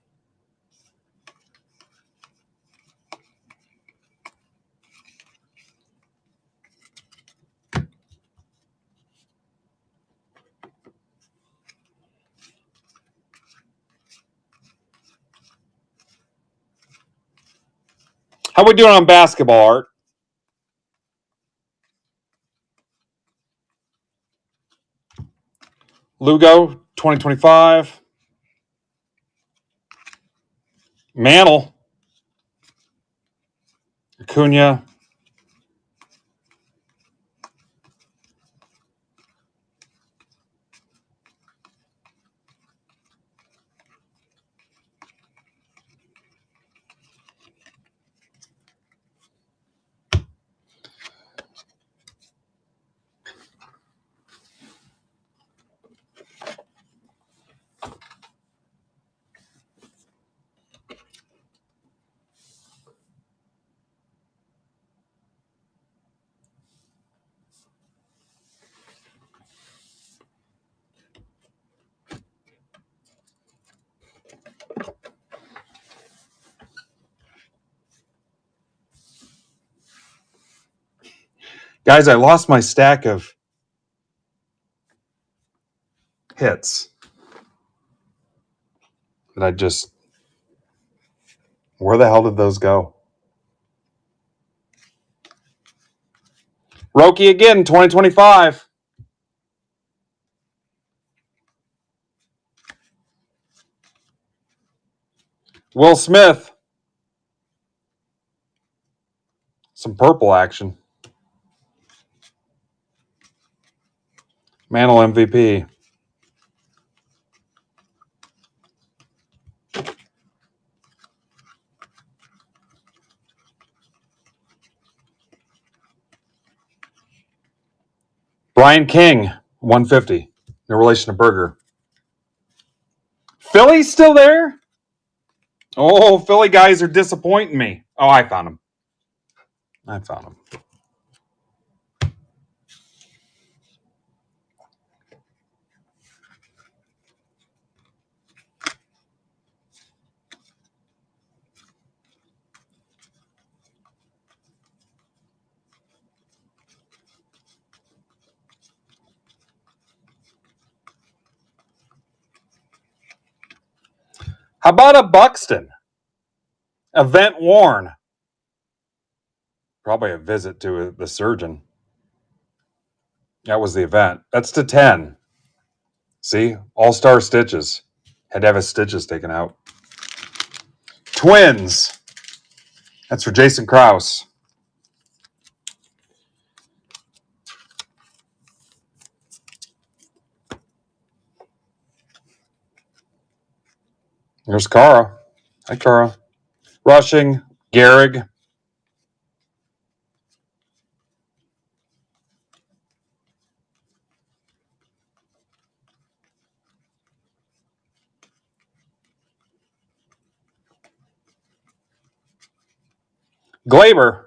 How we doing on basketball, Art? Lugo, 2025. Mantle. Acuna. Guys, I lost my stack of hits. And I just... Where the hell did those go? Roki again, 2025. Will Smith. Some purple action. Mantle MVP. Brian King, 150. No relation to Berger. Philly's still there? Oh, Philly guys are disappointing me. Oh, I found him. How about a Buxton? Event worn. Probably a visit to the surgeon. That was the event. That's to 10. See? All-star stitches. Had to have his stitches taken out. Twins. That's for Jason Krause. There's Kara. Hi, Kara. Rushing. Gehrig. Glaber,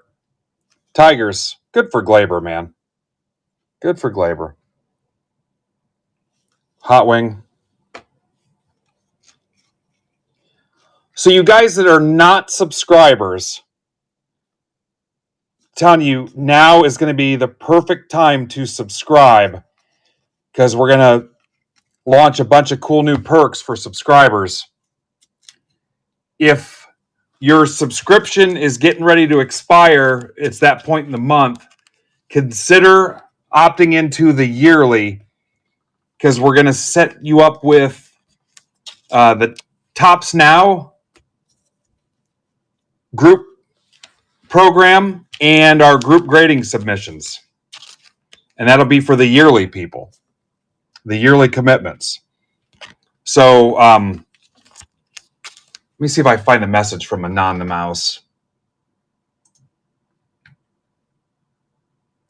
Tigers. Good for Glaber, man. Good for Glaber. Hot Wing. So you guys that are not subscribers, I'm telling you, now is going to be the perfect time to subscribe because we're going to launch a bunch of cool new perks for subscribers. If your subscription is getting ready to expire, it's that point in the month, consider opting into the yearly because we're going to set you up with the Tops Now group program and our group grading submissions. And that'll be for the yearly people, the yearly commitments. So let me see if I find a message from Anon the Mouse.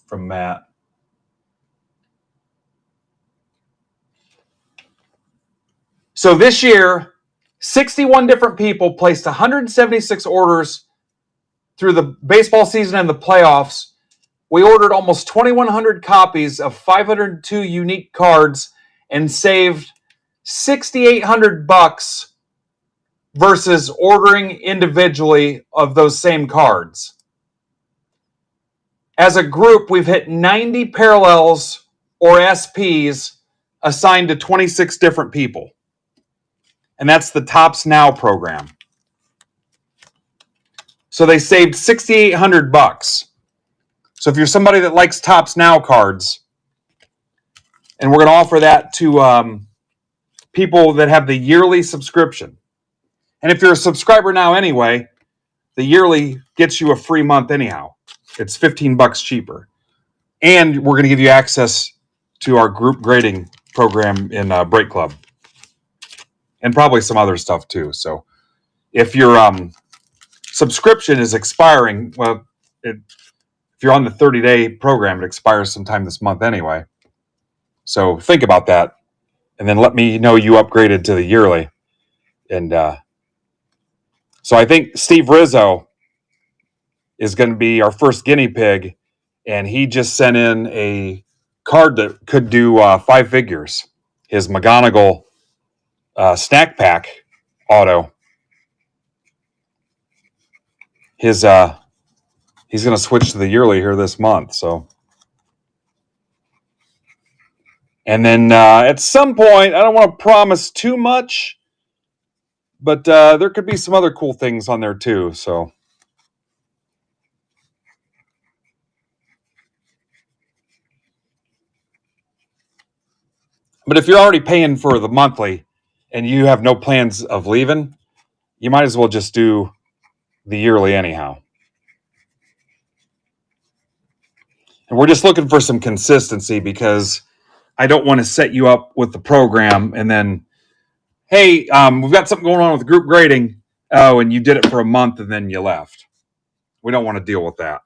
From Matt. So this year, 61 different people placed 176 orders through the baseball season and the playoffs. We ordered almost 2,100 copies of 502 unique cards and saved $6,800 versus ordering individually of those same cards. As a group, we've hit 90 parallels or SPs assigned to 26 different people. And that's the Tops Now program. So they saved $6,800. So if you're somebody that likes Tops Now cards, and we're going to offer that to people that have the yearly subscription. And if you're a subscriber now anyway, the yearly gets you a free month anyhow. It's $15 cheaper. And we're going to give you access to our group grading program in Break Club. And probably some other stuff too. So if your subscription is expiring, well, if you're on the 30-day program, it expires sometime this month anyway. So think about that. And then let me know you upgraded to the yearly. And so I think Steve Rizzo is going to be our first guinea pig. And he just sent in a card that could do 5 figures. His McGonagall snack pack auto. He's going to switch to the yearly here this month. So, and then at some point, I don't want to promise too much, but there could be some other cool things on there too. So, but if you're already paying for the monthly and you have no plans of leaving, you might as well just do the yearly anyhow. And we're just looking for some consistency because I don't want to set you up with the program and then, hey, we've got something going on with group grading. Oh, and you did it for a month and then you left. We don't want to deal with that.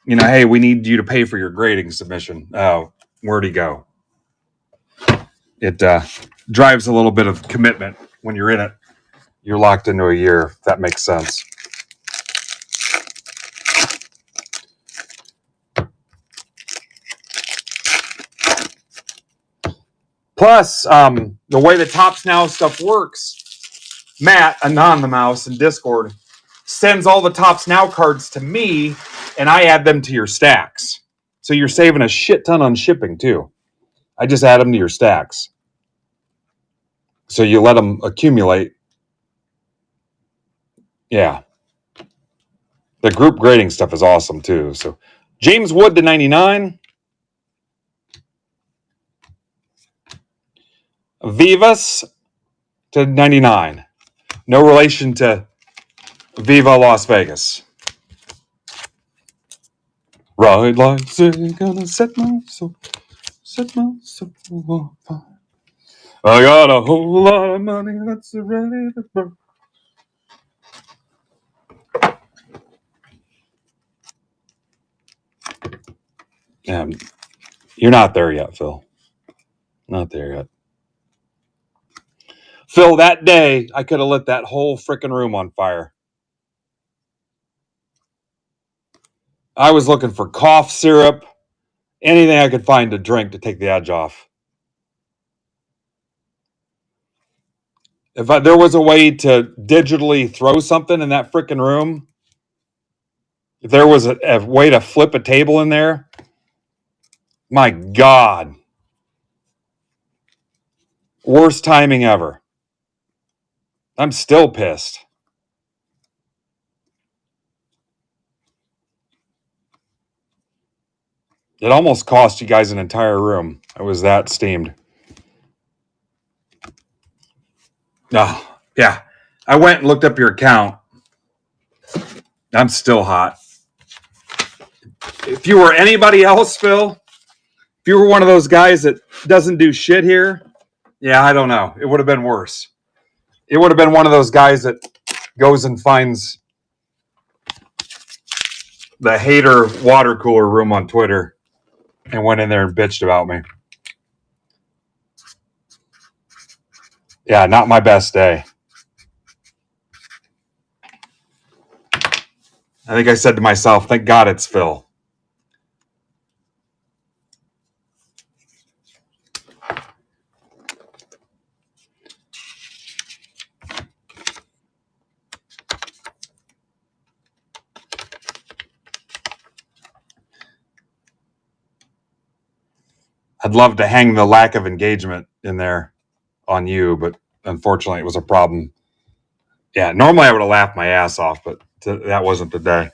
You know, hey, we need you to pay for your grading submission. Oh, where'd he go? It drives a little bit of commitment when you're in it. You're locked into a year, if that makes sense. Plus, the way the Tops Now stuff works, Matt, Anon the Mouse in Discord, sends all the Tops Now cards to me, and I add them to your stacks. So you're saving a shit ton on shipping, too. I just add them to your stacks. So you let them accumulate. Yeah. The group grading stuff is awesome, too. So James Wood to 99. Vivas to 99. No relation to Viva Las Vegas. Ride like say gonna set my soul on fire. I got a whole lot of money that's ready to burn. You're not there yet, Phil. Not there yet. Phil, that day, I could have lit that whole freaking room on fire. I was looking for cough syrup, anything I could find to drink to take the edge off. If there was a way to digitally throw something in that freaking room, if there was a way to flip a table in there, my God. Worst timing ever. I'm still pissed. It almost cost you guys an entire room. I was that steamed. Oh, yeah. I went and looked up your account. I'm still hot. If you were anybody else, Phil, if you were one of those guys that doesn't do shit here, yeah, I don't know. It would have been worse. It would have been one of those guys that goes and finds the hater water cooler room on Twitter and went in there and bitched about me. Yeah, not my best day. I think I said to myself, thank God it's Phil. I'd love to hang the lack of engagement in there on you, but unfortunately it was a problem. Yeah, normally I would have laughed my ass off, but that wasn't the day.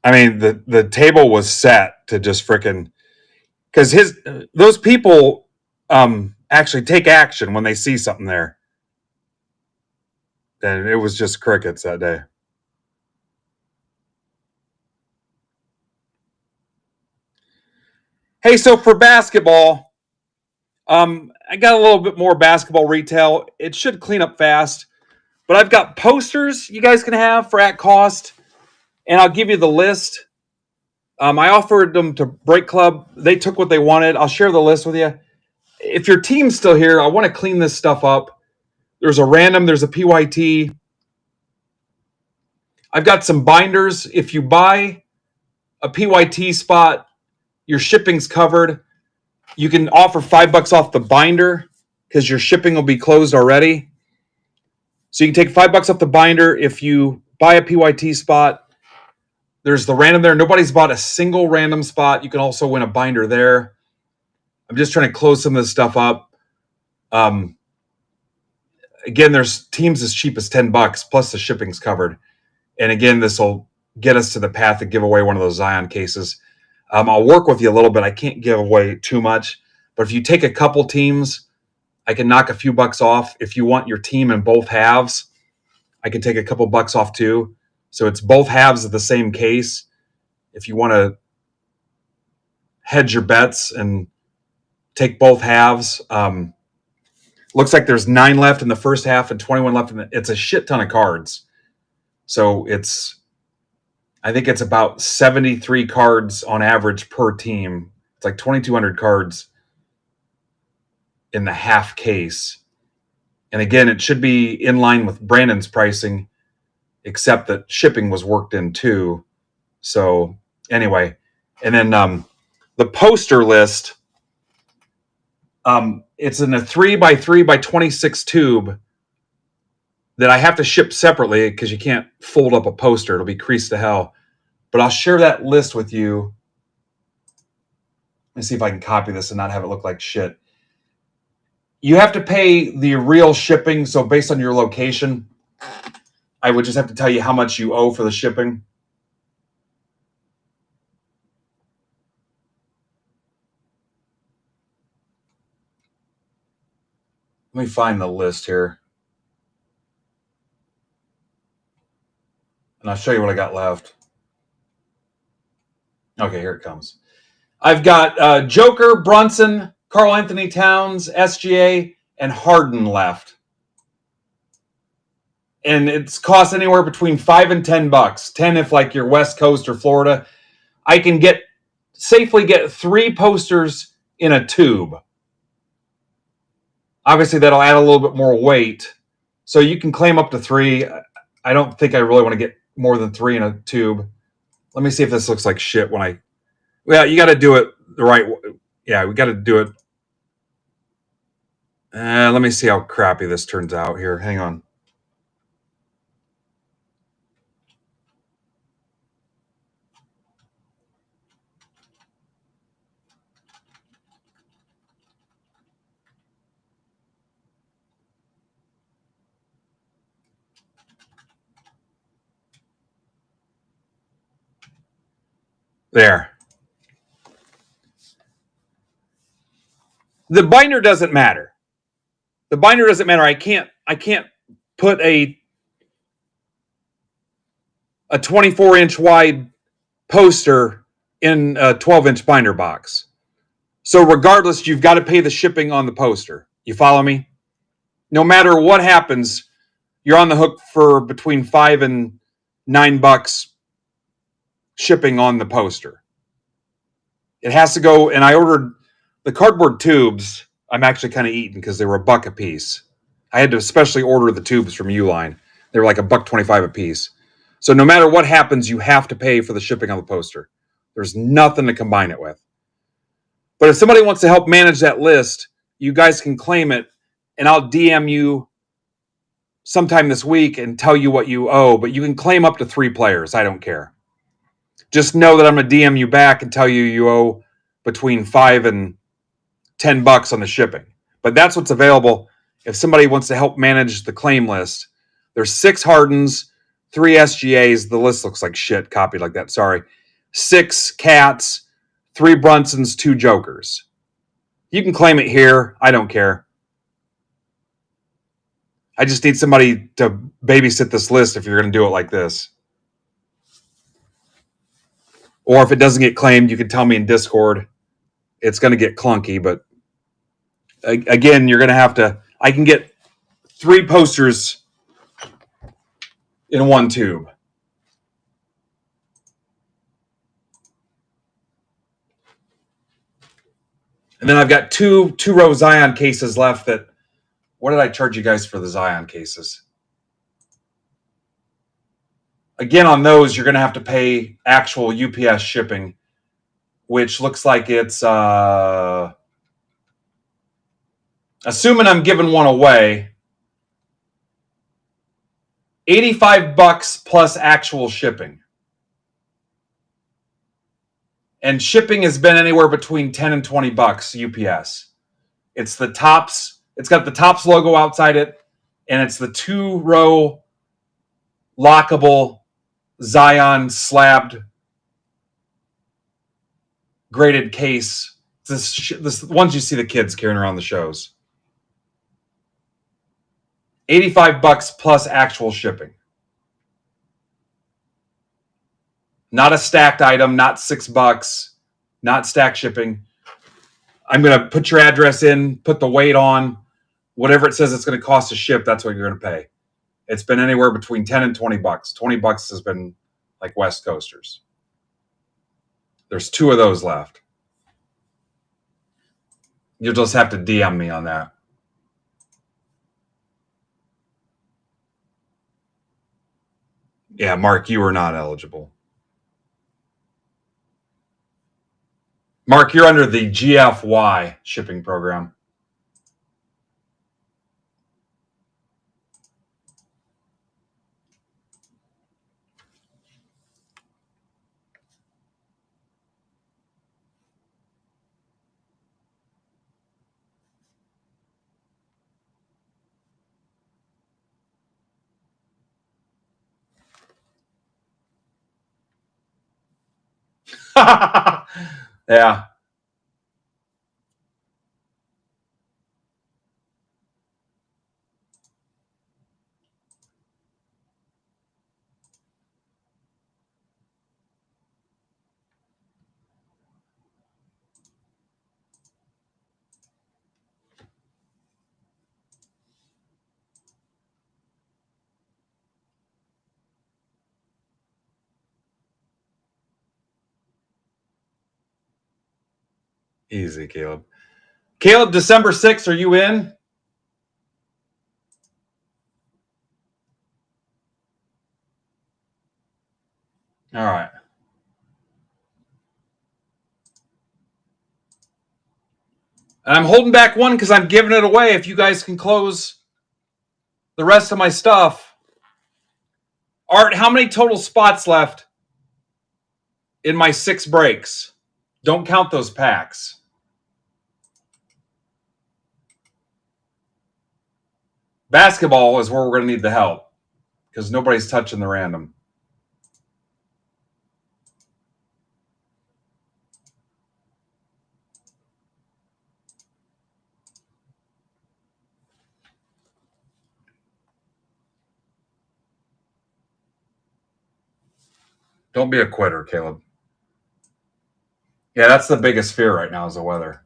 I mean, the table was set to just freaking, because those people actually take action when they see something there. And it was just crickets that day. Hey, so for basketball, I got a little bit more basketball retail. It should clean up fast, but I've got posters you guys can have for at cost, and I'll give you the list. I offered them to Break Club. They took what they wanted. I'll share the list with you. If your team's still here, I want to clean this stuff up. There's a random, there's a PYT. I've got some binders. If you buy a PYT spot, your shipping's covered. You can offer $5 off the binder because your shipping will be closed already. So you can take $5 off the binder if you buy a PYT spot. There's the random there. Nobody's bought a single random spot. You can also win a binder there. I'm just trying to close some of this stuff up. Again, there's teams as cheap as $10 plus the shipping's covered. And again, this will get us to the path to give away one of those Zion cases. I'll work with you a little bit. I can't give away too much, but if you take a couple teams, I can knock a few bucks off. If you want your team in both halves, I can take a couple bucks off too. So it's both halves of the same case. If you want to hedge your bets and take both halves, looks like there's 9 left in the first half and 21 left it's a shit ton of cards. So I think it's about 73 cards on average per team. It's like 2,200 cards in the half case. And again, it should be in line with Brandon's pricing, except that shipping was worked in too. So anyway, and then the poster list, it's in a 3x3x26 tube that I have to ship separately because you can't fold up a poster. It'll be creased to hell. But I'll share that list with you. Let me see if I can copy this and not have it look like shit. You have to pay the real shipping. So based on your location, I would just have to tell you how much you owe for the shipping. Let me find the list here. And I'll show you what I got left. Okay, here it comes. I've got Joker, Brunson, Karl Anthony Towns, SGA, and Harden left. And it's cost anywhere between $5 and $10. 10 if like you're West Coast or Florida. I can safely get 3 posters in a tube. Obviously, that'll add a little bit more weight. So you can claim up to 3. I don't think I really want to get more than 3 in a tube. Let me see if this looks like shit when I... Well, you got to do it the right way. Yeah, we got to do it. Let me see how crappy this turns out here. Hang on. There. The binder doesn't matter. The binder doesn't matter. I can't put a 24-inch wide poster in a 12-inch binder box. So regardless, you've got to pay the shipping on the poster. You follow me? No matter what happens, you're on the hook for between $5 and $9 shipping on the poster. It has to go, and I ordered the cardboard tubes. I'm actually kind of eating because they were $1 a piece. I had to especially order the tubes from Uline. They were like $1.25 a piece. So no matter what happens, you have to pay for the shipping on the poster. There's nothing to combine it with. But if somebody wants to help manage that list, you guys can claim it, and I'll DM you sometime this week and tell you what you owe. But you can claim up to 3 players. I don't care. Just know that I'm going to DM you back and tell you you owe between $5 and $10 on the shipping. But that's what's available if somebody wants to help manage the claim list. There's 6 Hardens, 3 SGAs. The list looks like shit copied like that. Sorry. 6 Cats, 3 Brunsons, 2 Jokers. You can claim it here. I don't care. I just need somebody to babysit this list if you're going to do it like this. Or if it doesn't get claimed, you can tell me in Discord. It's going to get clunky, but again, you're going to have to... I can get 3 posters in 1 tube. And then I've got two row Zion cases left that... What did I charge you guys for the Zion cases? Again, on those, you're going to have to pay actual UPS shipping, which looks like it's... assuming I'm giving one away, $85 plus actual shipping. And shipping has been anywhere between $10 and $20 UPS. It's the Topps. It's got the Topps logo outside it, and it's the 2-row lockable Zion slabbed graded case. This ones you see the kids carrying around the shows. $85 plus actual shipping. Not a stacked item, not $6, not stacked shipping. I'm going to put your address in, put the weight on, whatever it says it's going to cost to ship, that's what you're going to pay. It's been anywhere between $10 and $20. $20 has been like West Coasters. There's 2 of those left. You'll just have to DM me on that. Yeah, Mark, you are not eligible. Mark, you're under the GFY shipping program. Yeah. Easy, Caleb. Caleb, December 6th, are you in? All right. And I'm holding back one because I'm giving it away. If you guys can close the rest of my stuff. Art, how many total spots left in my 6 breaks? Don't count those packs. Basketball is where we're going to need the help because nobody's touching the random. Don't be a quitter, Caleb. Yeah, that's the biggest fear right now is the weather.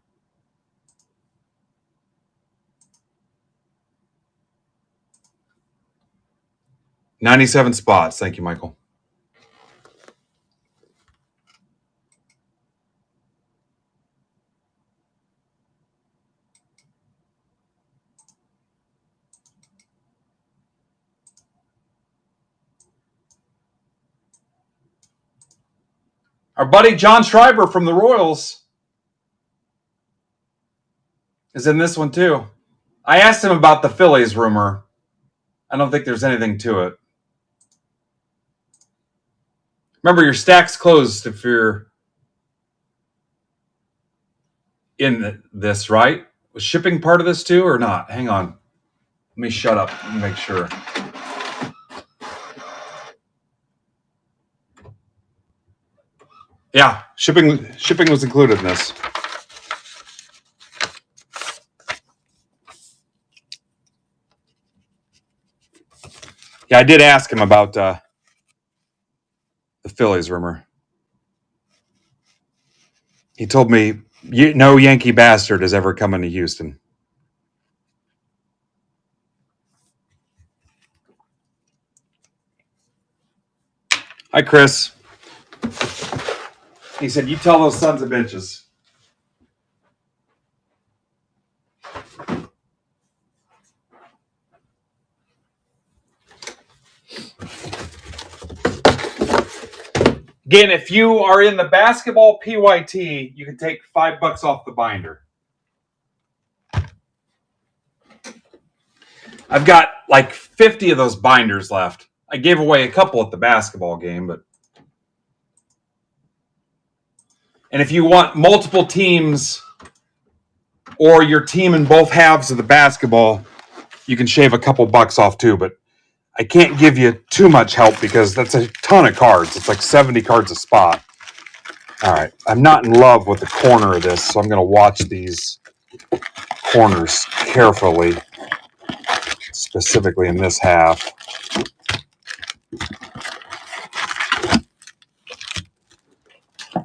$97 spots. Thank you, Michael. Our buddy John Schreiber from the Royals is in this one too. I asked him about the Phillies rumor. I don't think there's anything to it. Remember, your stack's closed if you're in this, right? Was shipping part of this too or not? Hang on. Let me shut up and make sure. Yeah, shipping was included in this. Yeah, I did ask him about the Phillies rumor. He told me no Yankee bastard is ever coming to Houston. Hi, Chris. He said, you tell those sons of bitches. Again, if you are in the basketball PYT, you can take $5 off the binder. I've got like 50 of those binders left. I gave away a couple at the basketball game, but. And if you want multiple teams or your team in both halves of the basketball, you can shave a couple bucks off too, but I can't give you too much help because that's a ton of cards. It's like 70 cards a spot. All right. I'm not in love with the corner of this, so I'm going to watch these corners carefully, specifically in this half.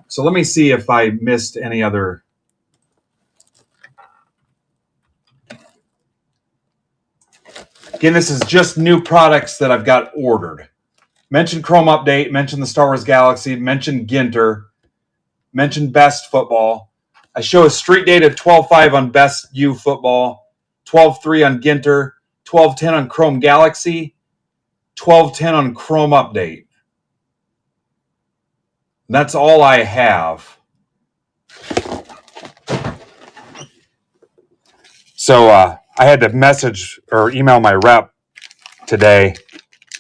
So let me see if I missed any other. Again, this is just new products that I've got ordered. Mention Chrome Update, mention the Star Wars Galaxy, mention Ginter, mention Best Football. I show a street date of 12.5 on Best U Football, 12.3 on Ginter, 12.10 on Chrome Galaxy, 12.10 on Chrome Update. That's all I have. So I had to message or email my rep today,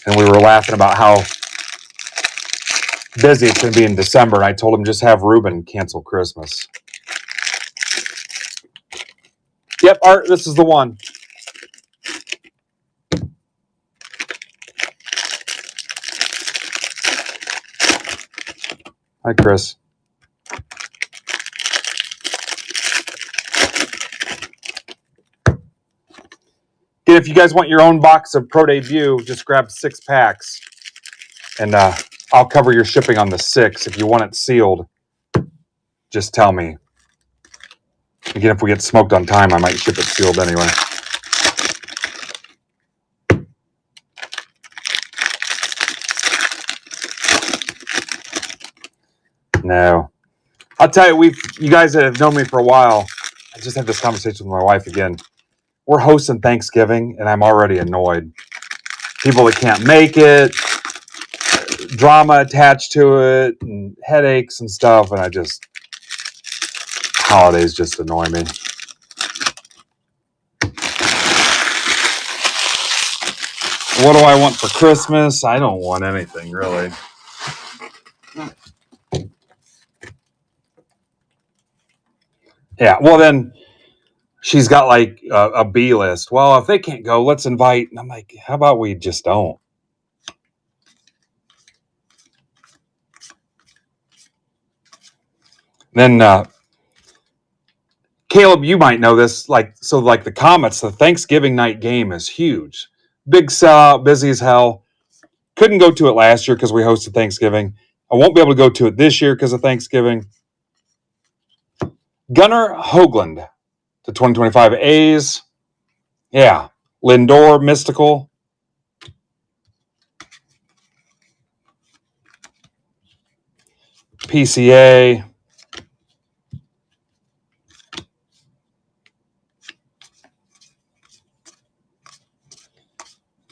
and we were laughing about how busy it's going to be in December. And I told him just have Ruben cancel Christmas. Yep, Art, this is the one. Hi, Chris. Again, if you guys want your own box of Pro Debut, just grab 6 packs, and I'll cover your shipping on the 6. If you want it sealed, just tell me. Again, if we get smoked on time, I might ship it sealed anyway. No. I'll tell you, you guys that have known me for a while, I just had this conversation with my wife again. We're hosting Thanksgiving, and I'm already annoyed. People that can't make it, drama attached to it and headaches and stuff, and holidays just annoy me. What do I want for Christmas? I don't want anything, really. Yeah, well then she's got like a B list. Well, if they can't go, let's invite. And I'm like, how about we just don't? Then Caleb, you might know this. Like the Comets, the Thanksgiving night game is huge. Big sellout, busy as hell. Couldn't go to it last year because we hosted Thanksgiving. I won't be able to go to it this year because of Thanksgiving. Gunnar Hoagland, the 2025 A's. Yeah. Lindor, Mystical. PCA.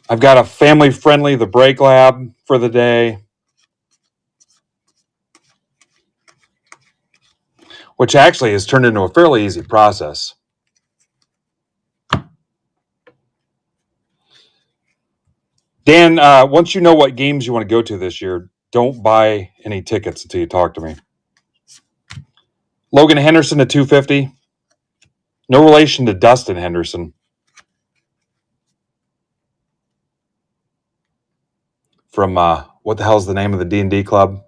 I've got a family-friendly, the Break Lab for the day, which actually has turned into a fairly easy process. Dan, once you know what games you want to go to this year, don't buy any tickets until you talk to me. Logan Henderson at 250. No relation to Dustin Henderson. From, what the hell is the name of the D&D club?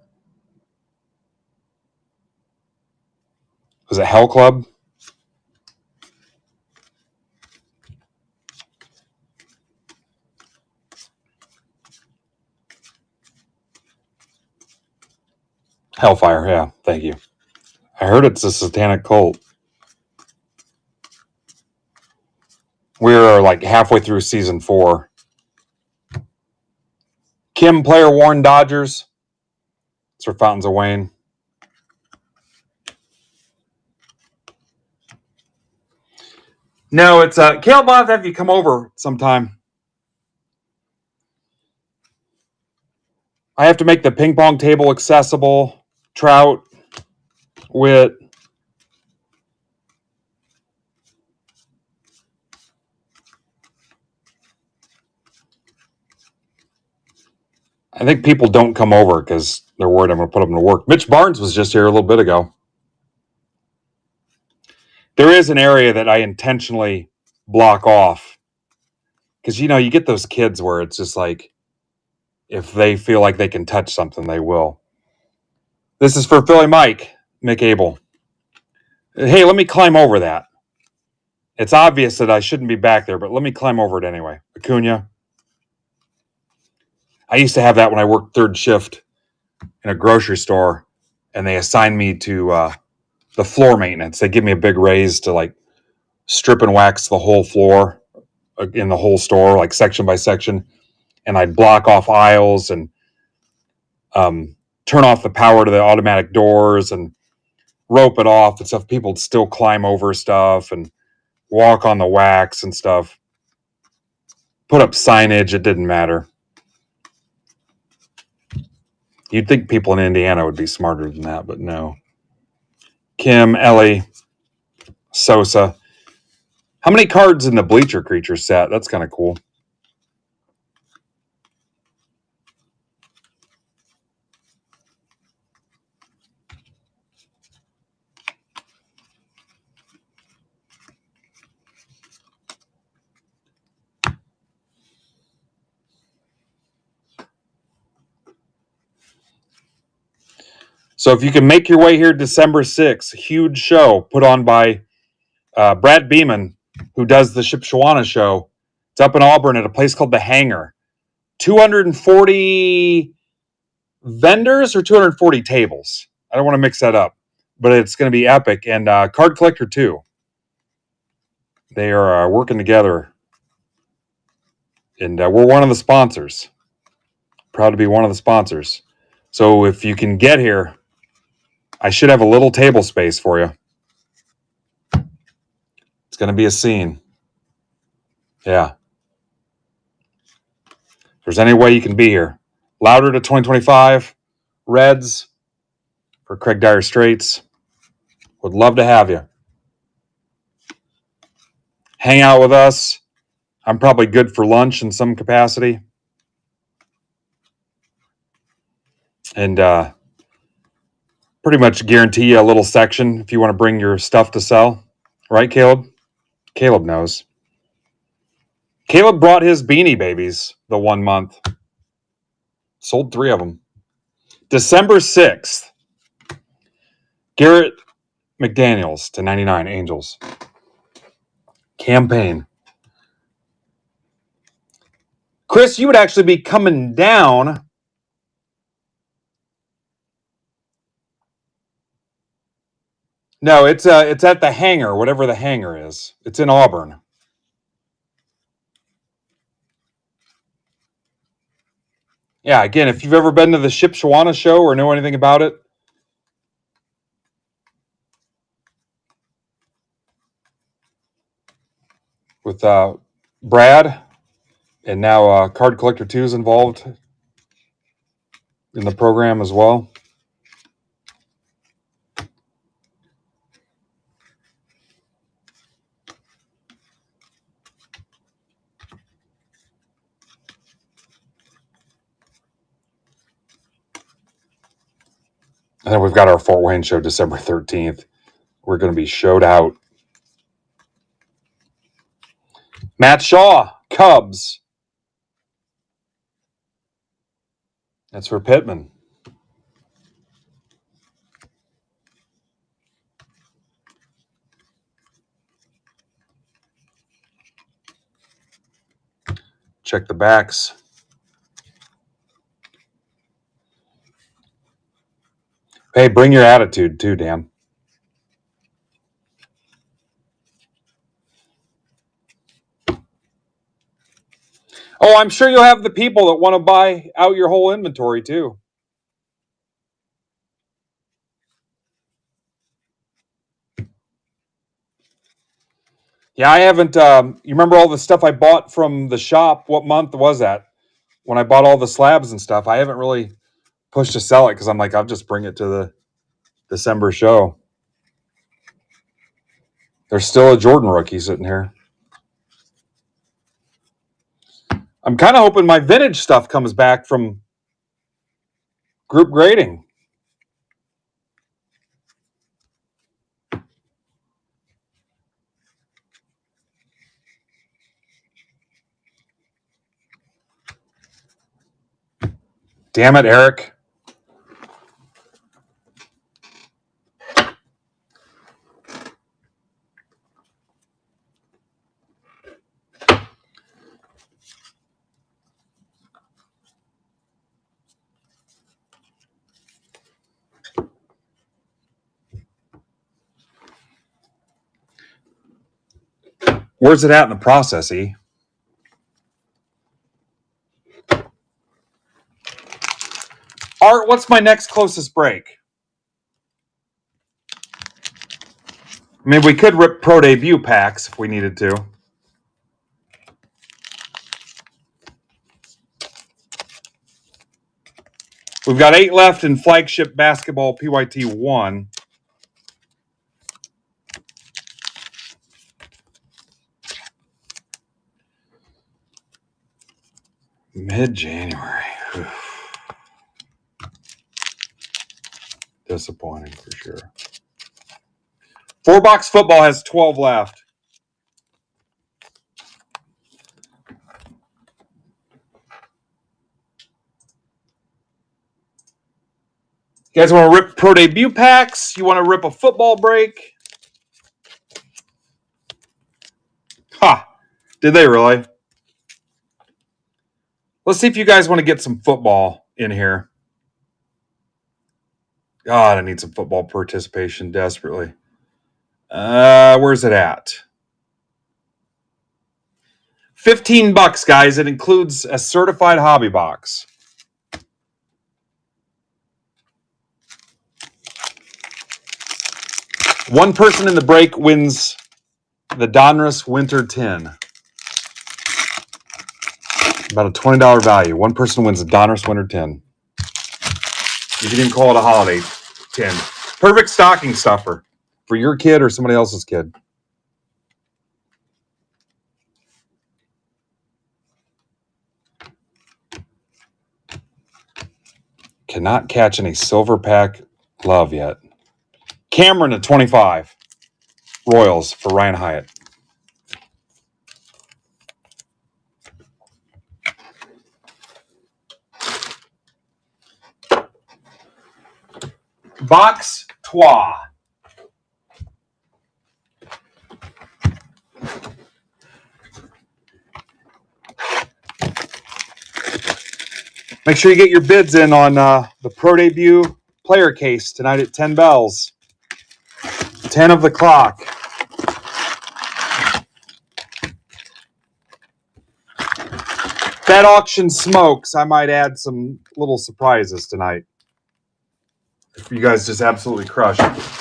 Was it Hell Club? Hellfire, yeah, thank you. I heard it's a satanic cult. We're like halfway through season 4. Kim player Warren Dodgers. It's for Fountains of Wayne. No, it's Caleb, I'll have you come over sometime. I have to make the ping pong table accessible. Trout, Witt. I think people don't come over because they're worried I'm going to put them to work. Mitch Barnes was just here a little bit ago. There is an area that I intentionally block off because, you know, you get those kids where it's just like, if they feel like they can touch something, they will. This is for Philly Mike, Mick Abel. Hey, let me climb over that. It's obvious that I shouldn't be back there, but let me climb over it anyway. Acuna. I used to have that when I worked third shift in a grocery store, and they assigned me to the floor maintenance. They give me a big raise to like strip and wax the whole floor in the whole store, like section by section. And I'd block off aisles and turn off the power to the automatic doors and rope it off and stuff. People would still climb over stuff and walk on the wax and stuff. Put up signage. It didn't matter. You'd think people in Indiana would be smarter than that, but no. Kim, Ellie, Sosa. How many cards in the Bleacher Creature set? That's kind of cool. So if you can make your way here December 6th, huge show put on by Brad Beeman, who does the Shipshawana show. It's up in Auburn at a place called The Hangar. 240 vendors or 240 tables. I don't want to mix that up, but it's going to be epic. And Card Collector too. They are working together. And we're one of the sponsors. Proud to be one of the sponsors. So if you can get here, I should have a little table space for you. It's going to be a scene. Yeah. If there's any way you can be here, Louder to 2025. Reds for Craig Dire Straits. Would love to have you. Hang out with us. I'm probably good for lunch in some capacity. And pretty much guarantee you a little section if you want to bring your stuff to sell. Right, Caleb? Caleb knows. Caleb brought his Beanie Babies the 1 month. Sold 3 of them. December 6th. Garrett McDaniels to 99 Angels. Campaign. Chris, you would actually be coming down. No, it's at the hangar, whatever the hangar is. It's in Auburn. Yeah, again, if you've ever been to the Shipshawana show or know anything about it, with Brad, and now Card Collector 2 is involved in the program as well. And then we've got our Fort Wayne show December 13th. We're going to be showed out. Matt Shaw, Cubs. That's for Pittman. Check the backs. Hey, bring your attitude too, Dan. Oh, I'm sure you'll have the people that want to buy out your whole inventory too. Yeah, I haven't. You remember all the stuff I bought from the shop? What month was that? When I bought all the slabs and stuff, I haven't really pushed to sell it because I'm like, I'll just bring it to the December show. There's still a Jordan rookie sitting here. I'm kind of hoping my vintage stuff comes back from group grading. Damn it, Eric. Where's it at in the process, E? Art, what's my next closest break? I mean, we could rip Pro Debut packs if we needed to. We've got 8 left in Flagship Basketball PYT 1. Mid-January. Disappointing for sure. 4-box football has 12 left. You guys want to rip Pro Debut packs? You want to rip a football break? Ha! Did they really? Let's see if you guys want to get some football in here. God, I need some football participation desperately. Where's it at? $15, guys. It includes a certified hobby box. One person in the break wins the Donruss Winter Tin. About a $20 value. One person wins a Donruss Winter tin. You can even call it a holiday tin. Perfect stocking stuffer for your kid or somebody else's kid. Cannot catch any silver pack love yet. Cameron at 25. Royals for Ryan Hyatt. Box Trois. Make sure you get your bids in on the Pro Debut player case tonight at 10 bells. 10 of the clock. If that auction smokes, I might add some little surprises tonight. If you guys just absolutely crush it.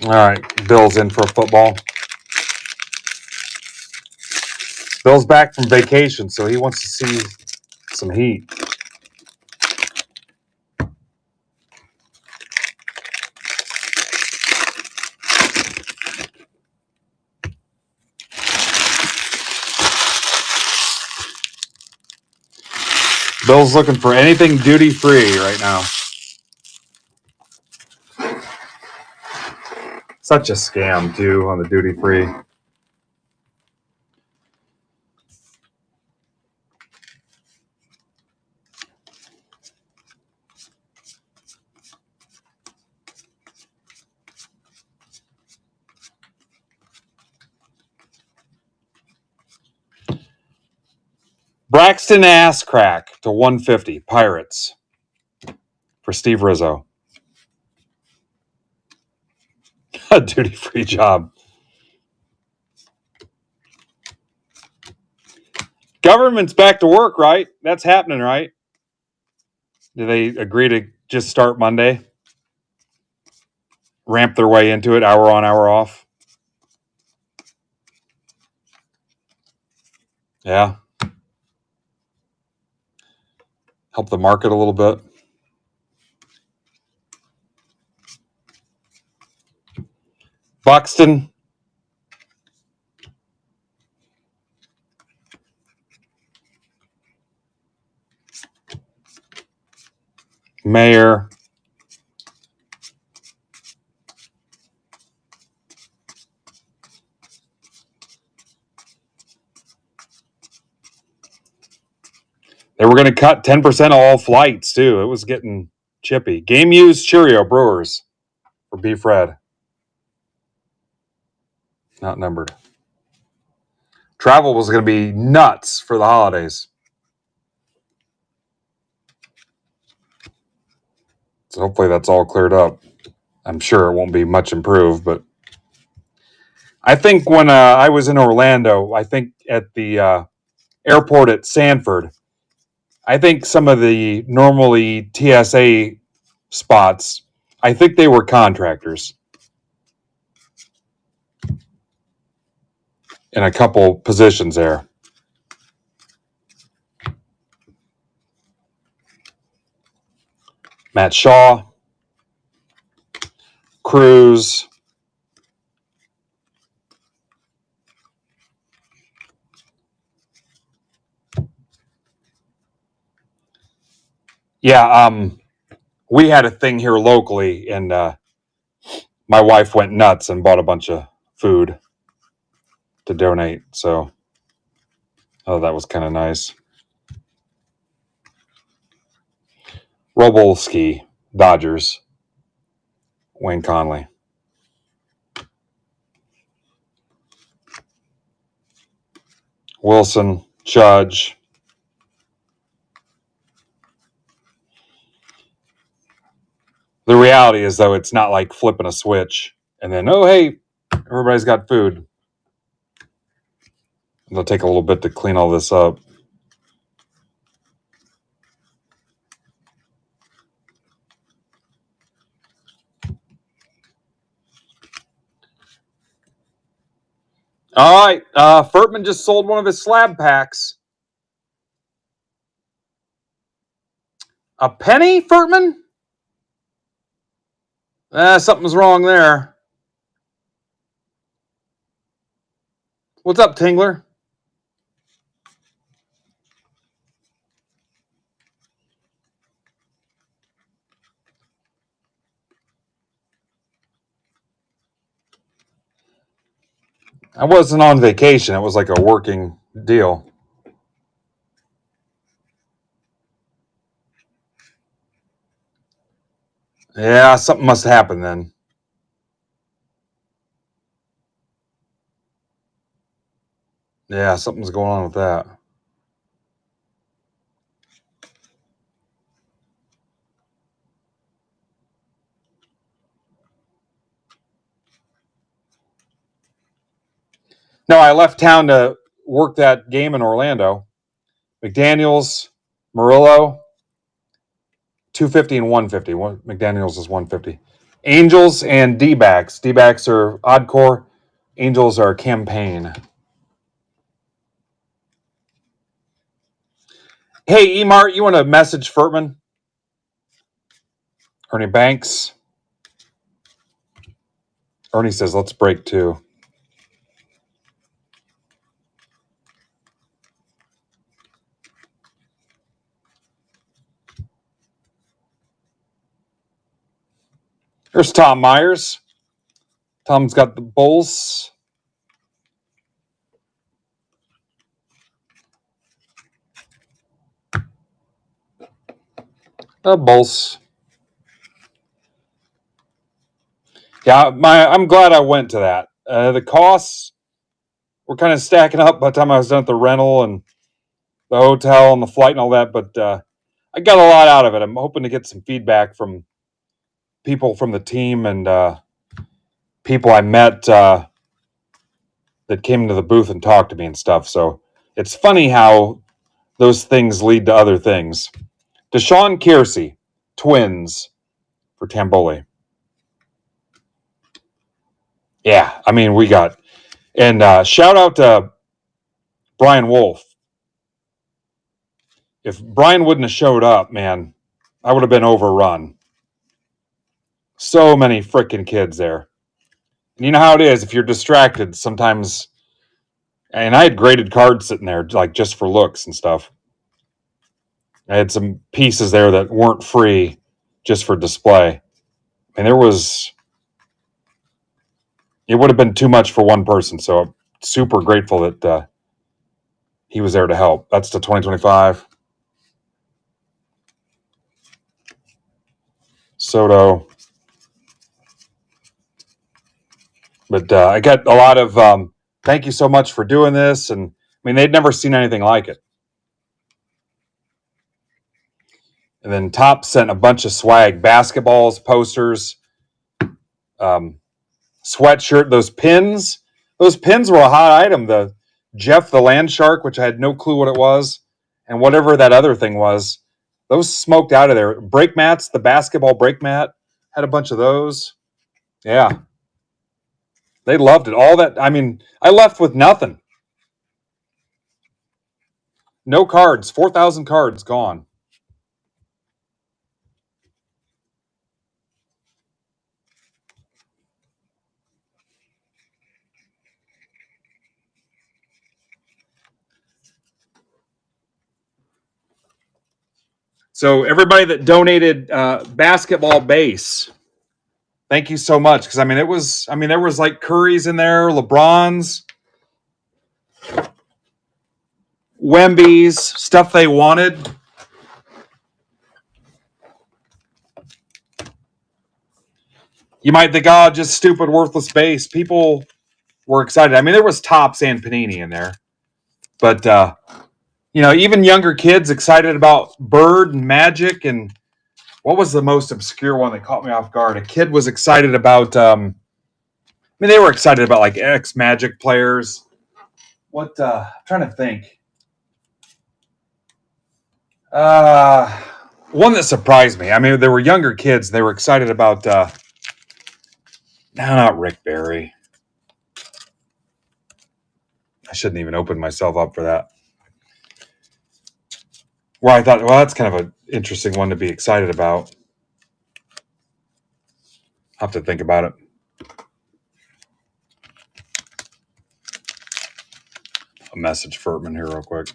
All right, Bill's in for football. Bill's back from vacation, so he wants to see some heat. Bill's looking for anything duty-free right now. Such a scam, too, on the duty-free. Braxton ass crack to 150. Pirates for Steve Rizzo. A duty-free job. Government's back to work, right? That's happening, right? Do they agree to just start Monday? Ramp their way into it, hour on, hour off? Yeah. Help the market a little bit. Buxton. Mayor. They were going to cut 10% of all flights, too. It was getting chippy. Game used Cheerio Brewers for Beef Red. Not numbered. Travel was going to be nuts for the holidays. So hopefully that's all cleared up. I'm sure it won't be much improved, but I think when I was in Orlando, I think at the airport at Sanford, I think some of the normally TSA spots, I think they were contractors in a couple positions there. Matt Shaw, Cruz, yeah, we had a thing here locally, and my wife went nuts and bought a bunch of food to donate. So, that was kind of nice. Robolski, Dodgers, Wayne Conley. Wilson, Judge. The reality is, though, it's not like flipping a switch and then, oh, hey, everybody's got food. It'll take a little bit to clean all this up. All right. Furtman just sold one of his slab packs. A penny, Furtman? Something's wrong there. What's up, Tingler? I wasn't on vacation. It was like a working deal. Yeah, something must happen then. Yeah, something's going on with that. No, I left town to work that game in Orlando. McDaniels, Murillo, 250 and 150. McDaniels is 150. Angels and D-backs. D-backs are odd core. Angels are campaign. Hey, Emart, you want to message Furtman? Ernie Banks. Ernie says, let's break too. There's Tom Myers. Tom's got the Bulls. The Bulls. Yeah, I'm glad I went to that. The costs were kind of stacking up by the time I was done at the rental and the hotel and the flight and all that, but I got a lot out of it. I'm hoping to get some feedback from people from the team and people I met that came to the booth and talked to me and stuff. So it's funny how those things lead to other things. Deshaun Kiersey, Twins for Tamboli. Yeah, I mean, we got... And shout out to Brian Wolf. If Brian wouldn't have showed up, man, I would have been overrun. So many freaking kids there. And you know how it is. If you're distracted, sometimes... And I had graded cards sitting there, like just for looks and stuff. I had some pieces there that weren't free just for display. And there was... It would have been too much for one person. So I'm super grateful that he was there to help. That's the 2025. Soto. But I got a lot of thank you so much for doing this. And I mean, they'd never seen anything like it. And then Top sent a bunch of swag, basketballs, posters, sweatshirt, those pins. Those pins were a hot item. The Jeff the Land Shark, which I had no clue what it was, and whatever that other thing was, those smoked out of there. Break mats, the basketball break mat, had a bunch of those. Yeah. They loved it. All that, I mean, I left with nothing. No cards, 4,000 cards gone. So everybody that donated basketball base, thank you so much. Because there was like Curry's in there, LeBron's, Wemby's, stuff they wanted. You might think, oh, just stupid, worthless base. People were excited. There was Topps and Panini in there. But, even younger kids excited about Bird and Magic. And what was the most obscure one that caught me off guard? A kid was excited about, they were excited about like ex-Magic players. I'm trying to think. One that surprised me. There were younger kids. They were excited about, not Rick Barry. I shouldn't even open myself up for that. Where I thought, well, that's kind of an interesting one to be excited about. I'll have to think about it. A message Furtman here real quick.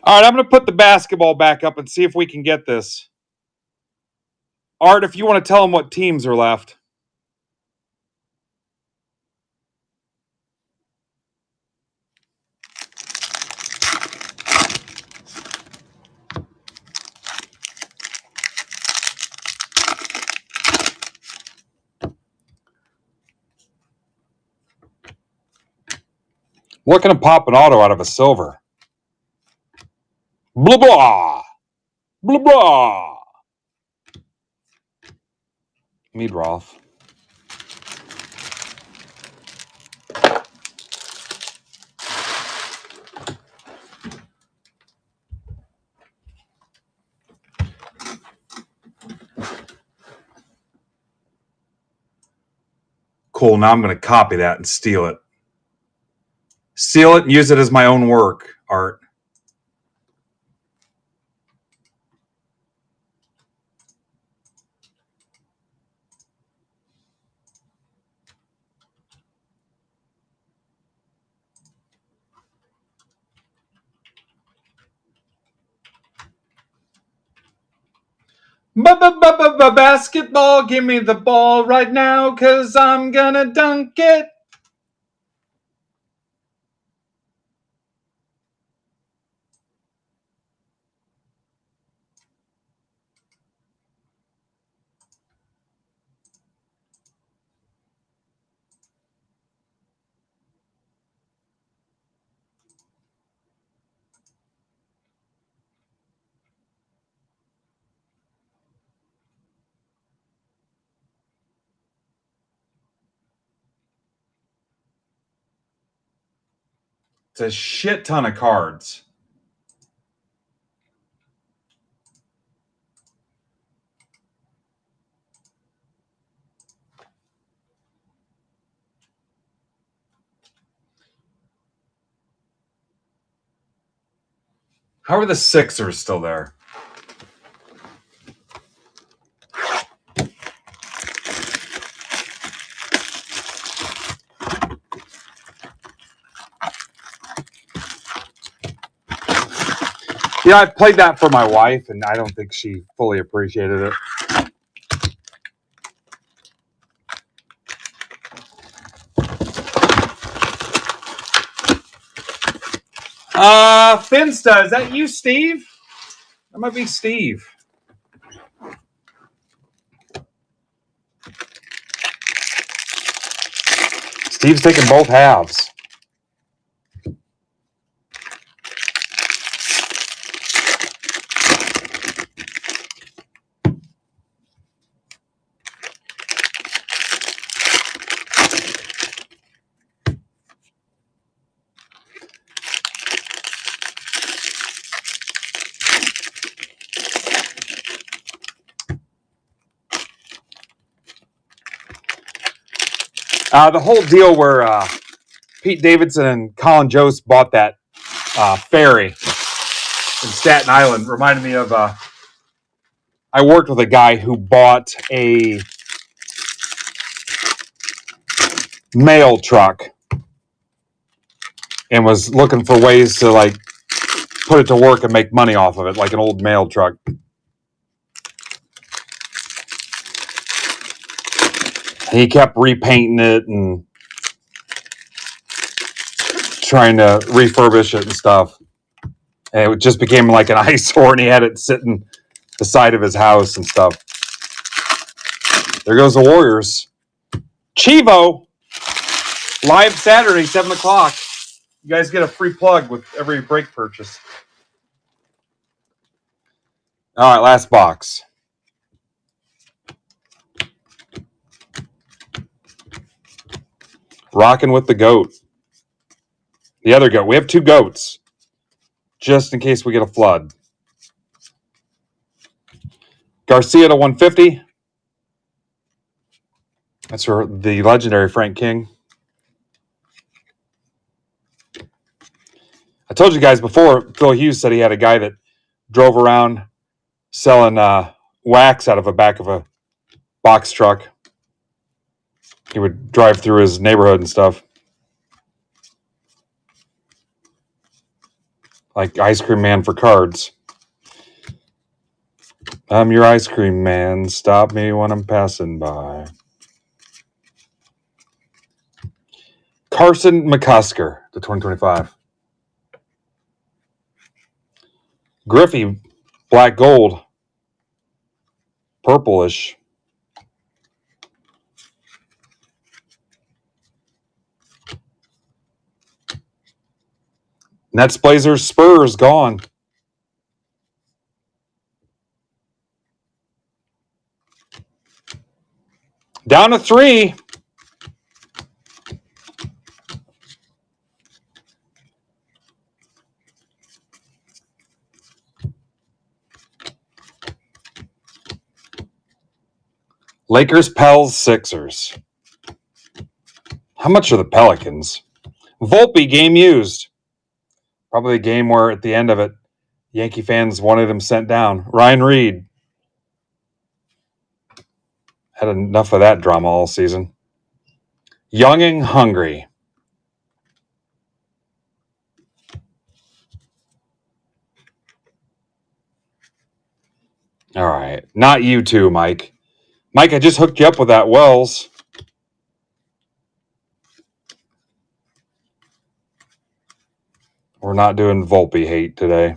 All right, I'm going to put the basketball back up and see if we can get this. Art, if you want to tell them what teams are left. What can pop an auto out of a silver? Blah, blah. Blah, blah. Meadroth. Cool, now I'm going to copy that and steal it. Steal it and use it as my own work, Art. Basketball, give me the ball right now, 'cause I'm gonna dunk it. It's a shit ton of cards. How are the Sixers still there? Yeah, I played that for my wife, and I don't think she fully appreciated it. Finsta, is that you, Steve? That might be Steve. Steve's taking both halves. The whole deal where Pete Davidson and Colin Jost bought that ferry in Staten Island reminded me of I worked with a guy who bought a mail truck and was looking for ways to like put it to work and make money off of it, like an old mail truck. He kept repainting it and trying to refurbish it and stuff. And it just became like an eyesore, and he had it sitting the side of his house and stuff. There goes the Warriors. Chivo, live Saturday, 7 o'clock. You guys get a free plug with every break purchase. All right, last box. Rocking with the GOAT. The other GOAT. We have two GOATs, just in case we get a flood. Garcia to 150. That's for the legendary Frank King. I told you guys before, Phil Hughes said he had a guy that drove around selling wax out of the back of a box truck. He would drive through his neighborhood and stuff. Like Ice Cream Man for cards. I'm your ice cream man. Stop me when I'm passing by. Carson McCusker to 2025. Griffey, black gold. Purplish. Nets, Blazers, Spurs, gone. Down to 3. Lakers, Pels, Sixers. How much are the Pelicans? Volpe, game used. Probably a game where at the end of it, Yankee fans wanted him sent down. Ryan Reed. Had enough of that drama all season. Younging hungry. All right. Not you too, Mike. Mike, I just hooked you up with that Wells. We're not doing Volpe hate today.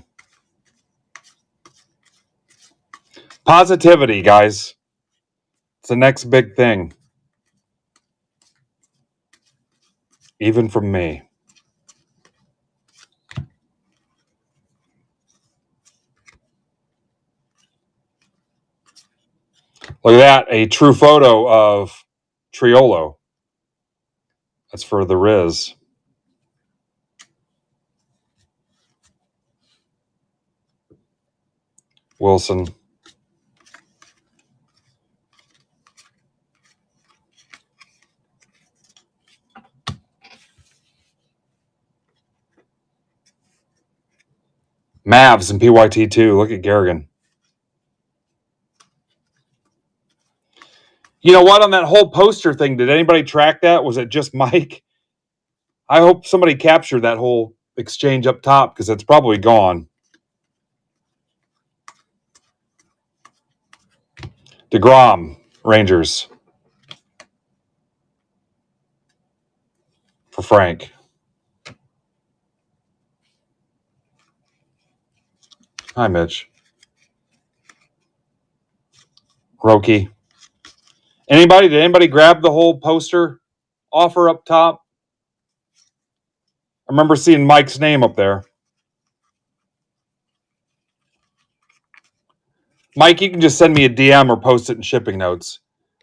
Positivity, guys. It's the next big thing. Even from me. Look at that. A true photo of Triolo. That's for the Riz. Wilson. Mavs and PYT2. Look at Garrigan. You know what? On that whole poster thing, did anybody track that? Was it just Mike? I hope somebody captured that whole exchange up top because it's probably gone. DeGrom, Rangers. For Frank. Hi, Mitch. Roki. Did anybody grab the whole poster offer up top? I remember seeing Mike's name up there. Mike, you can just send me a DM or post it in shipping notes.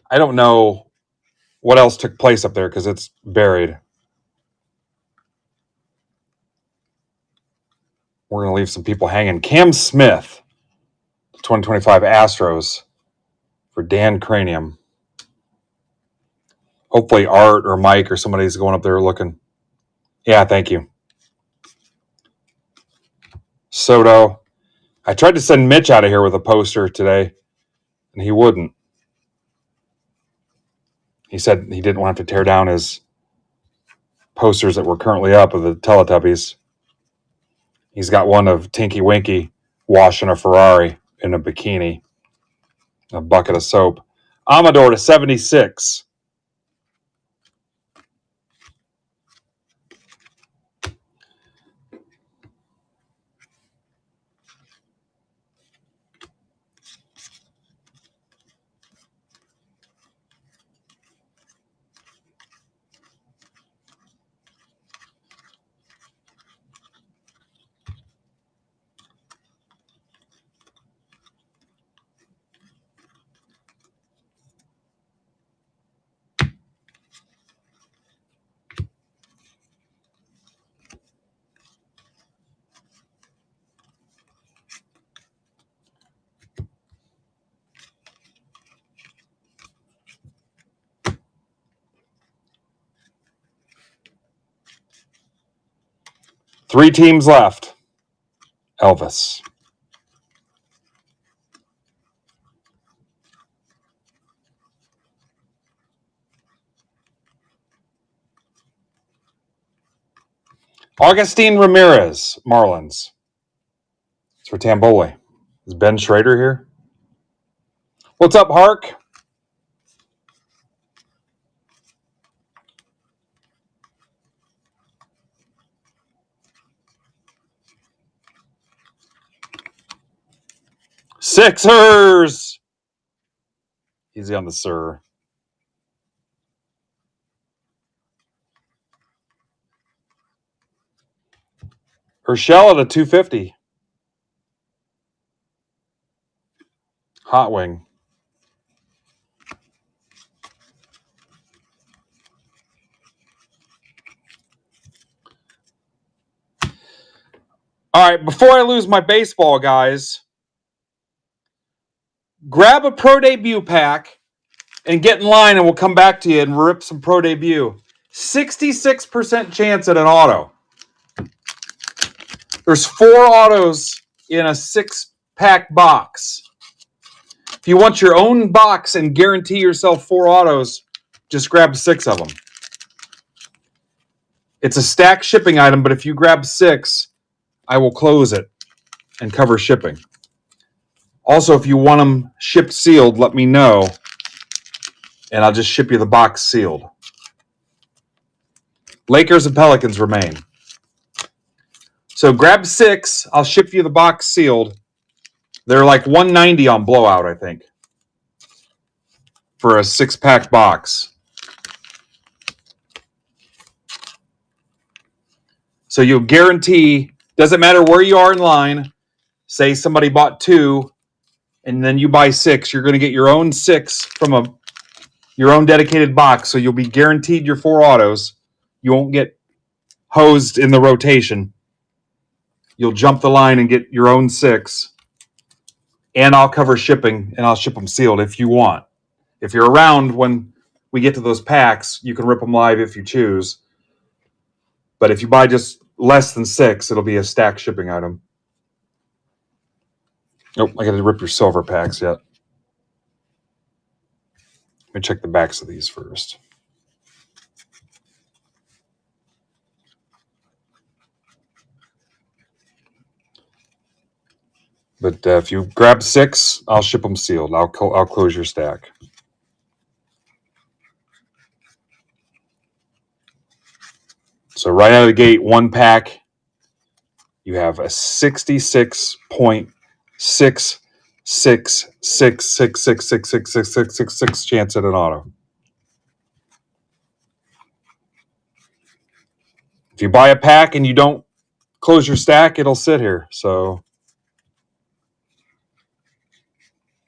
I don't know what else took place up there because it's buried. We're going to leave some people hanging. Cam Smith, 2025 Astros for Dan Cranium. Hopefully Art or Mike or somebody's going up there looking. Yeah, thank you. Soto. I tried to send Mitch out of here with a poster today, and he wouldn't. He said he didn't want to tear down his posters that were currently up of the Teletubbies. He's got one of Tinky Winky washing a Ferrari in a bikini, a bucket of soap. Amador to 76. Three teams left. Elvis. Augustine Ramirez, Marlins. It's for Tamboli. Is Ben Schrader here? What's up, Hark? Sixers! Easy on the sir. Urshela at a 250. Hot wing. All right, before I lose my baseball, guys, grab a Pro Debut pack and get in line, and we'll come back to you and rip some Pro Debut. 66% chance at an auto. There's 4 autos in a 6-pack box. If you want your own box and guarantee yourself 4 autos, just grab 6 of them. It's a stack shipping item, but if you grab 6, I will close it and cover shipping. Also, if you want them shipped sealed, let me know, and I'll just ship you the box sealed. Lakers and Pelicans remain. So grab 6. I'll ship you the box sealed. They're like $190 on Blowout, I think, for a 6-pack box. So you'll guarantee, doesn't matter where you are in line, say somebody bought 2, and then you buy 6, you're going to get your own 6 from your own dedicated box, so you'll be guaranteed your 4 autos. You won't get hosed in the rotation. You'll jump the line and get your own 6, and I'll cover shipping, and I'll ship them sealed if you want. If you're around when we get to those packs, you can rip them live if you choose. But if you buy just less than 6, it'll be a stack shipping item. Nope, I got to rip your silver packs yet. Let me check the backs of these first. But if you grab 6, I'll ship them sealed. I'll close your stack. So right out of the gate, 1 pack, you have a 66.666666666 chance at an auto. If you buy a pack and you don't close your stack, it'll sit here. So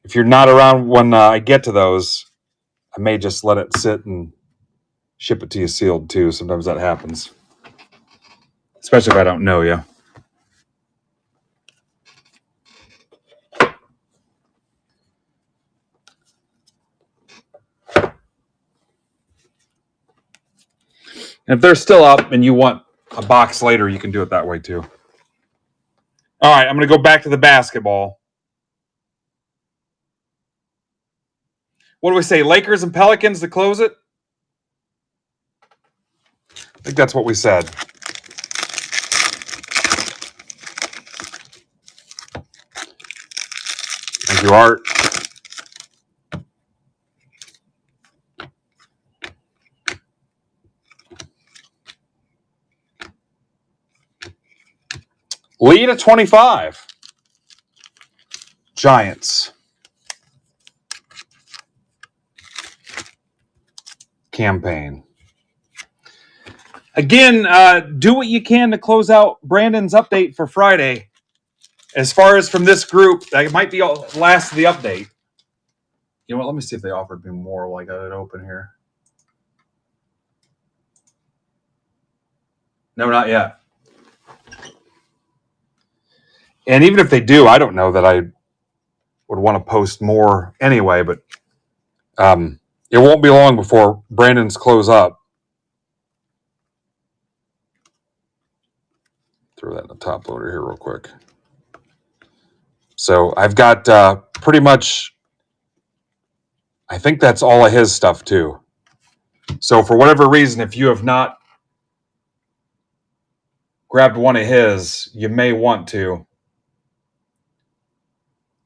if you're not around when I get to those, I may just let it sit and ship it to you sealed too. Sometimes that happens, especially if I don't know you. And if they're still up and you want a box later, you can do it that way too. All right, I'm going to go back to the basketball. What do we say? Lakers and Pelicans to close it? I think that's what we said. Thank you, Art. Lead at 25. Giants. Campaign. Again, do what you can to close out Brandon's update for Friday. As far as from this group, that might be all last of the update. You know what? Let me see if they offered me more while I got it open here. No, not yet. And even if they do, I don't know that I would want to post more anyway, but it won't be long before Brandon's close up. Throw that in the top loader here real quick. So I've got pretty much, I think that's all of his stuff too. So for whatever reason, if you have not grabbed one of his, you may want to.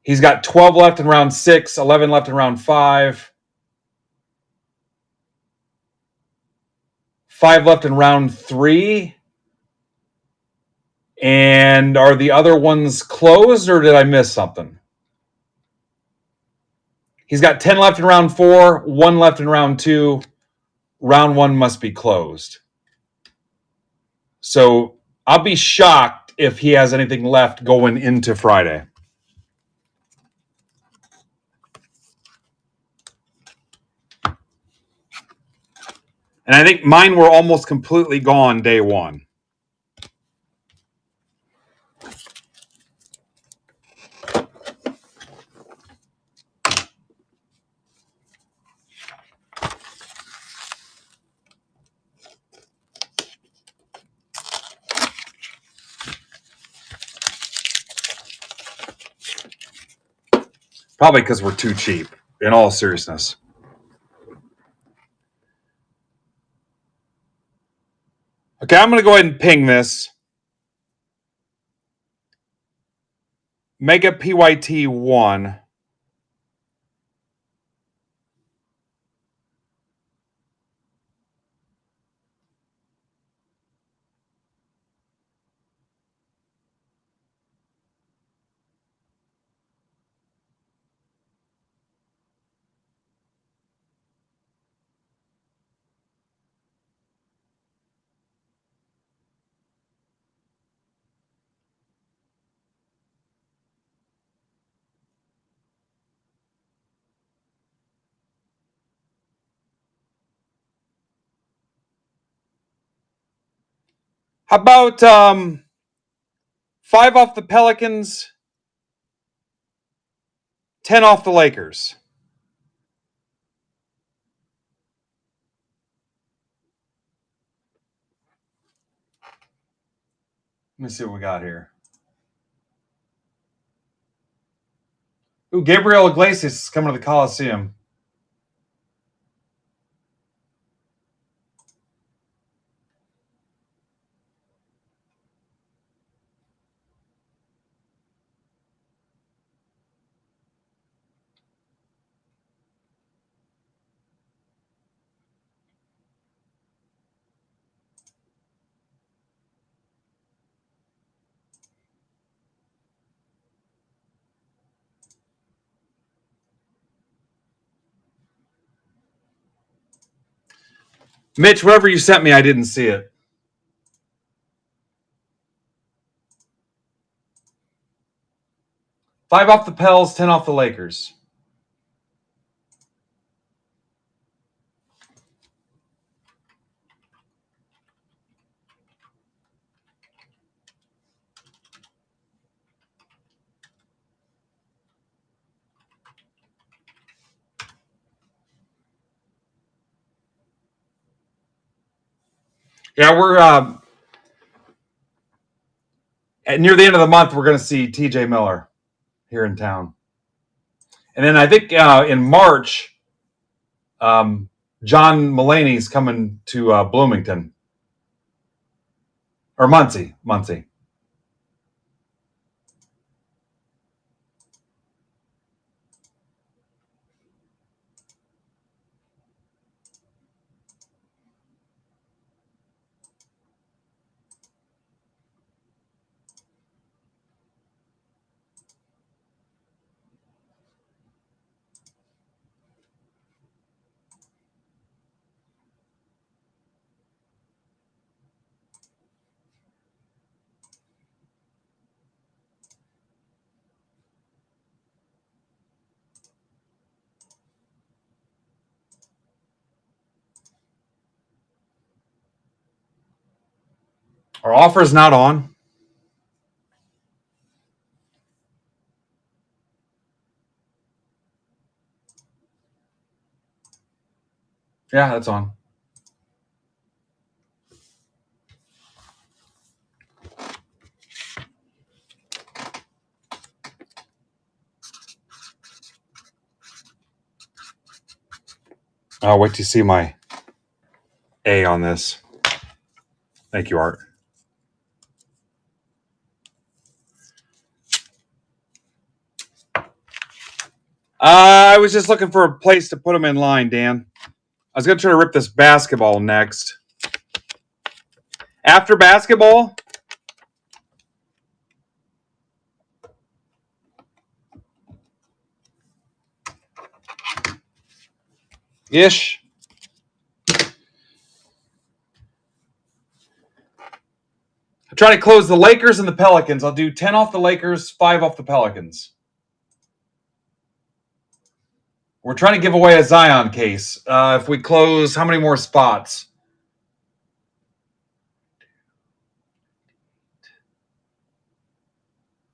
He's got 12 left in round 6, 11 left in round 5, 5 left in round 3. And are the other ones closed, or did I miss something? He's got 10 left in round 4, 1 left in round 2. Round 1 must be closed. So I'll be shocked if he has anything left going into Friday. And I think mine were almost completely gone day 1. Probably because we're too cheap, in all seriousness. Okay, I'm going to go ahead and ping this. Mega PYT 1. How about 5 off the Pelicans, 10 off the Lakers? Let me see what we got here. Ooh, Gabriel Iglesias is coming to the Coliseum. Mitch, whatever you sent me, I didn't see it. 5 off the Pels, 10 off the Lakers. Yeah, we're near the end of the month. We're going to see TJ Miller here in town. And then I think in March, John Mulaney's coming to Bloomington. Or Muncie. Our offer is not on. Yeah, that's on. I'll wait to see my A on this. Thank you, Art. I was just looking for a place to put them in line, Dan. I was going to try to rip this basketball next. After basketball, ish. I'm trying to close the Lakers and the Pelicans. I'll do 10 off the Lakers, 5 off the Pelicans. We're trying to give away a Zion case. If we close, how many more spots?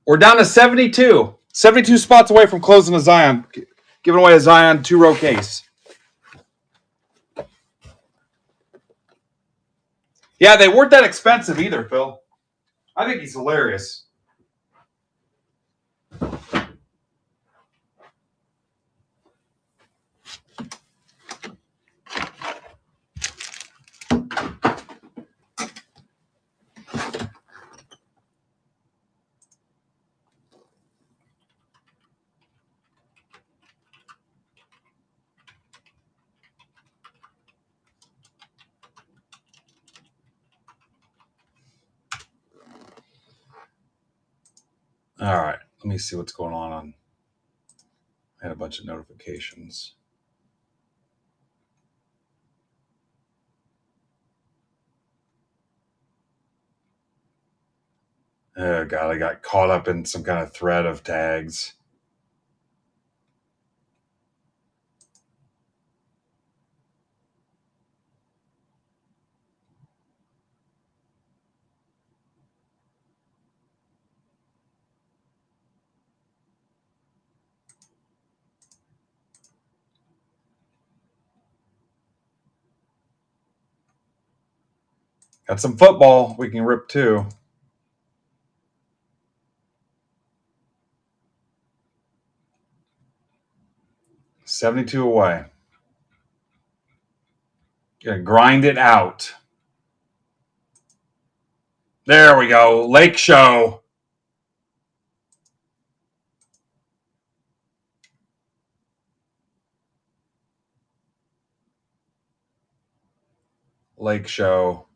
We're down to 72. 72 spots away from closing a Zion. Giving away a Zion 2-row case. Yeah, they weren't that expensive either, Phil. I think he's hilarious. All right, let me see what's going on. I had a bunch of notifications. Oh, God, I got caught up in some kind of thread of tags. Got some football we can rip too. $72 away. Gonna grind it out. There we go. Lake Show. Lake Show.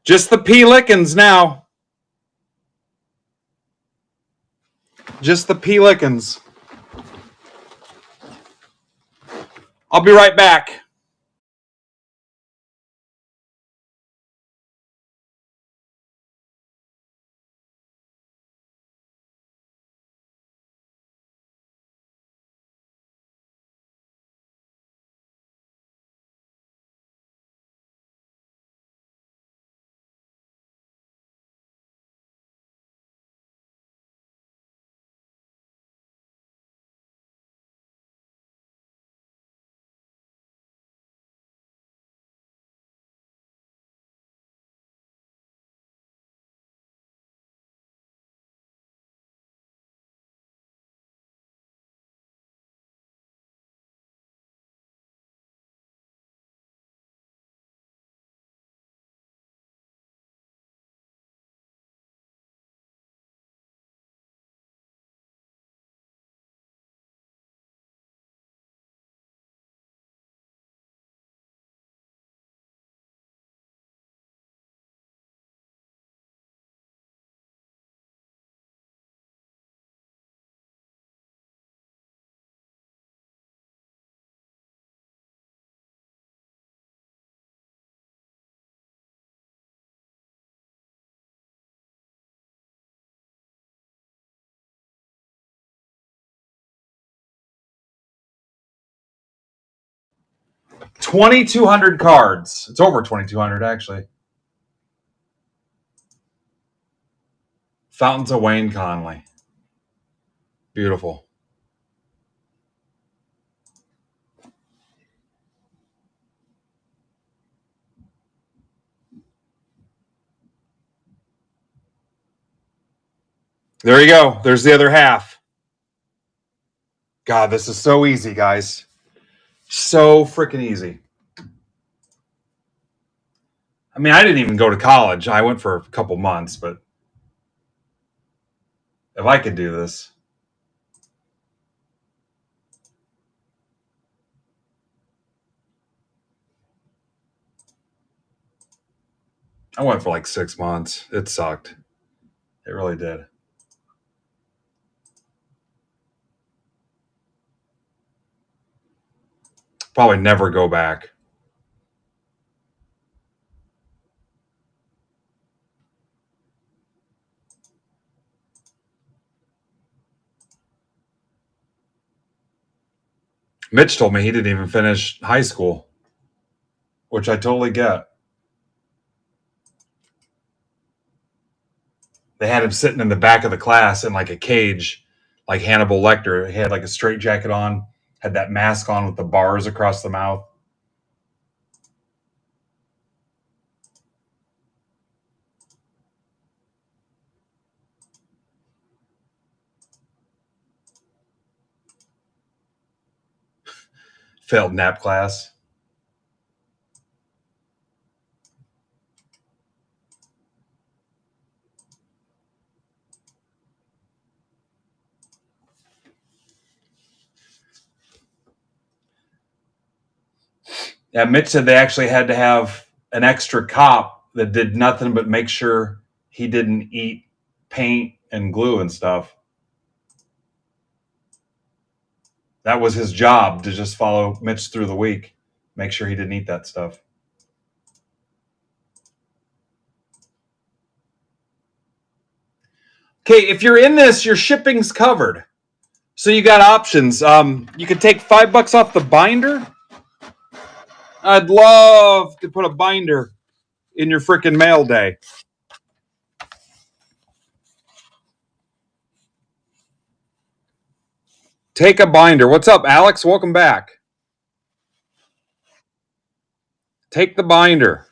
Just the Pelicans now. Just the Pelicans. I'll be right back. 2,200 cards. It's over 2,200, actually. Fountains of Wayne Conley. Beautiful. There you go. There's the other half. God, this is so easy, guys. So freaking easy. I mean, I didn't even go to college. I went for a couple months, but if I could do this. I went for like 6 months. It sucked. It really did. Probably never go back. Mitch told me he didn't even finish high school, which I totally get. They had him sitting in the back of the class in like a cage, like Hannibal Lecter. He had like a straight jacket on, had that mask on with the bars across the mouth. Failed nap class. Yeah, Mitch said they actually had to have an extra cop that did nothing but make sure he didn't eat paint and glue and stuff. That was his job, to just follow Mitch through the week, make sure he didn't eat that stuff. Okay, if you're in this, your shipping's covered. So you got options. You could take $5 off the binder. I'd love to put a binder in your freaking mail day. Take a binder. What's up, Alex? Welcome back. Take the binder.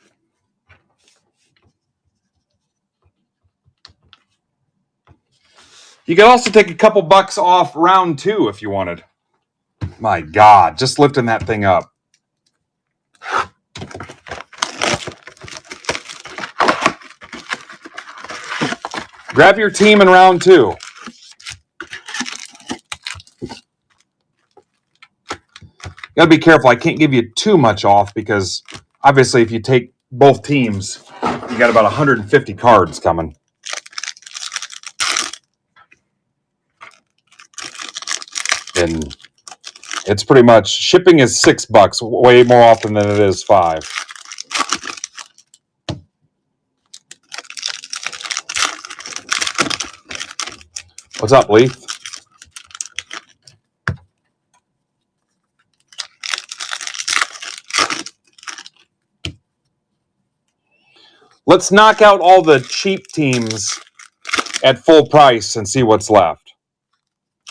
You could also take a couple bucks off round 2 if you wanted. My God, just lifting that thing up. Grab your team in round 2. Gotta be careful. I can't give you too much off because obviously if you take both teams, you got about 150 cards coming. And it's pretty much, shipping is $6, way more often than it is $5. What's up, Leith? Let's knock out all the cheap teams at full price and see what's left.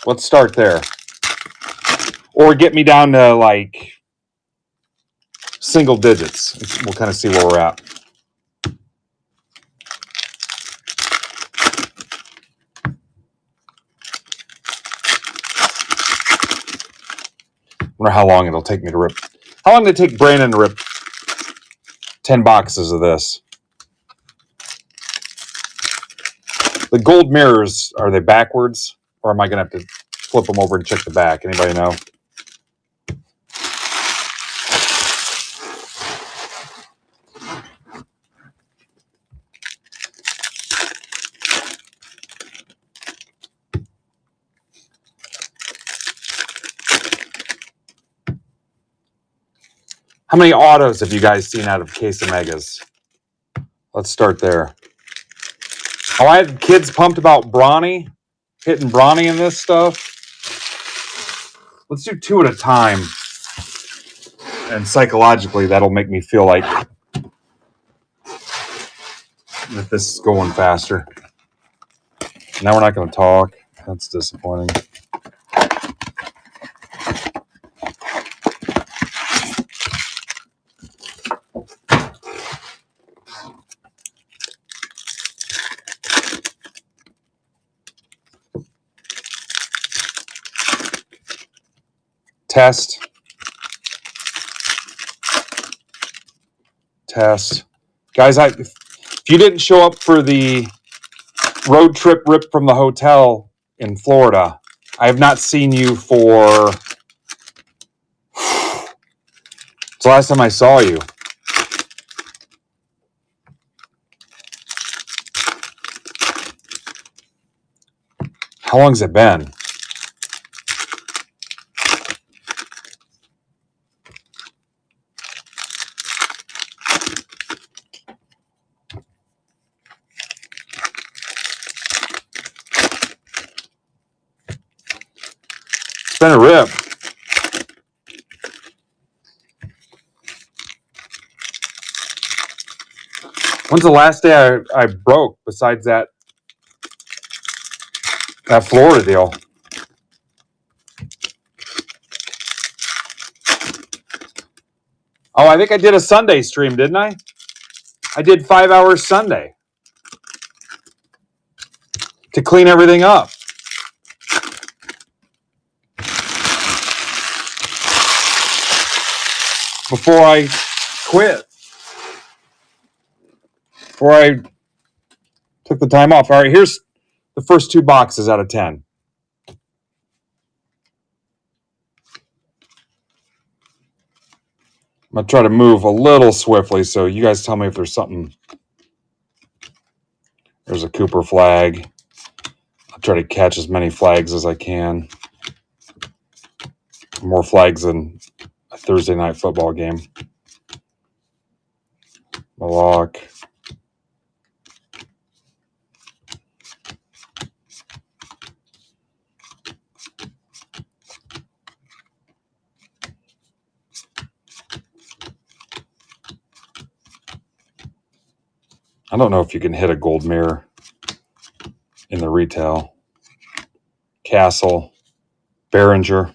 Let's start there. Or get me down to like single digits. We'll kind of see where we're at. I wonder how long it'll take me to rip. How long did it take Brandon to rip 10 boxes of this? The gold mirrors, are they backwards? Or am I going to have to flip them over and check the back? Anybody know? How many autos have you guys seen out of Case Omegas? Let's start there. Oh, I had kids pumped about Bronny, hitting Bronny in this stuff. Let's do 2 at a time. And psychologically, that'll make me feel like that this is going faster. Now we're not going to talk. That's disappointing. Test. Guys, if you didn't show up for the road trip rip from the hotel in Florida, I have not seen you for... It's the last time I saw you. How long has it been? It's been a rip. When's the last day I broke besides that Florida deal? Oh, I think I did a Sunday stream, didn't I? I did 5 hours Sunday to clean everything up. Before I quit. Before I took the time off. All right, here's the first 2 boxes out of 10. I'm going to try to move a little swiftly, so you guys tell me if there's something. There's a Cooper flag. I'll try to catch as many flags as I can. More flags than a Thursday night football game. Malak. I don't know if you can hit a gold mirror in the retail. Castle. Behringer.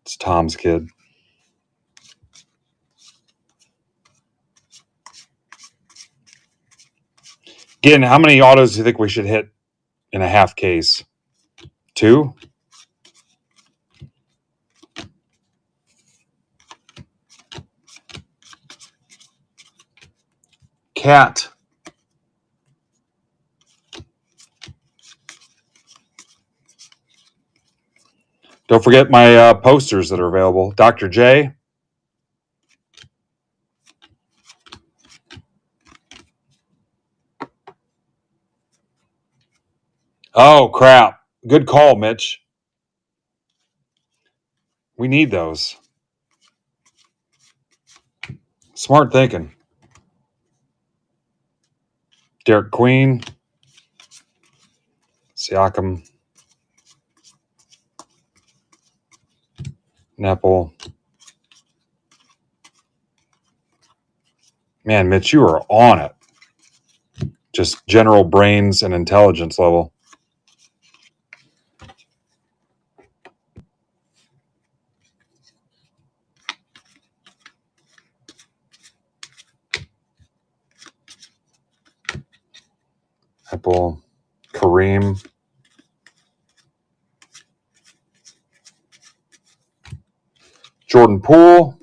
It's Tom's kid. Again, how many autos do you think we should hit in a half case? 2? Cat. Don't forget my posters that are available. Dr. J. Oh, crap. Good call, Mitch. We need those. Smart thinking. Derek Queen. Siakam. Nepal. Man, Mitch, you are on it. Just general brains and intelligence level. Nepal. Kareem. Jordan Poole.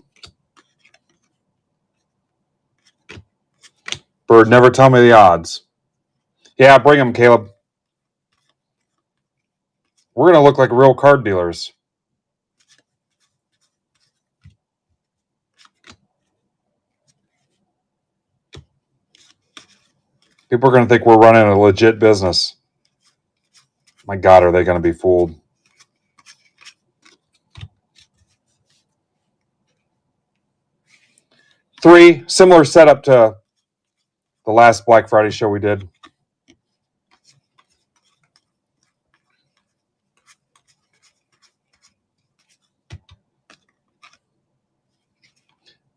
Bird, never tell me the odds. Yeah, bring them, Caleb. We're going to look like real card dealers. People are going to think we're running a legit business. My God, are they going to be fooled? Three, similar setup to the last Black Friday show we did.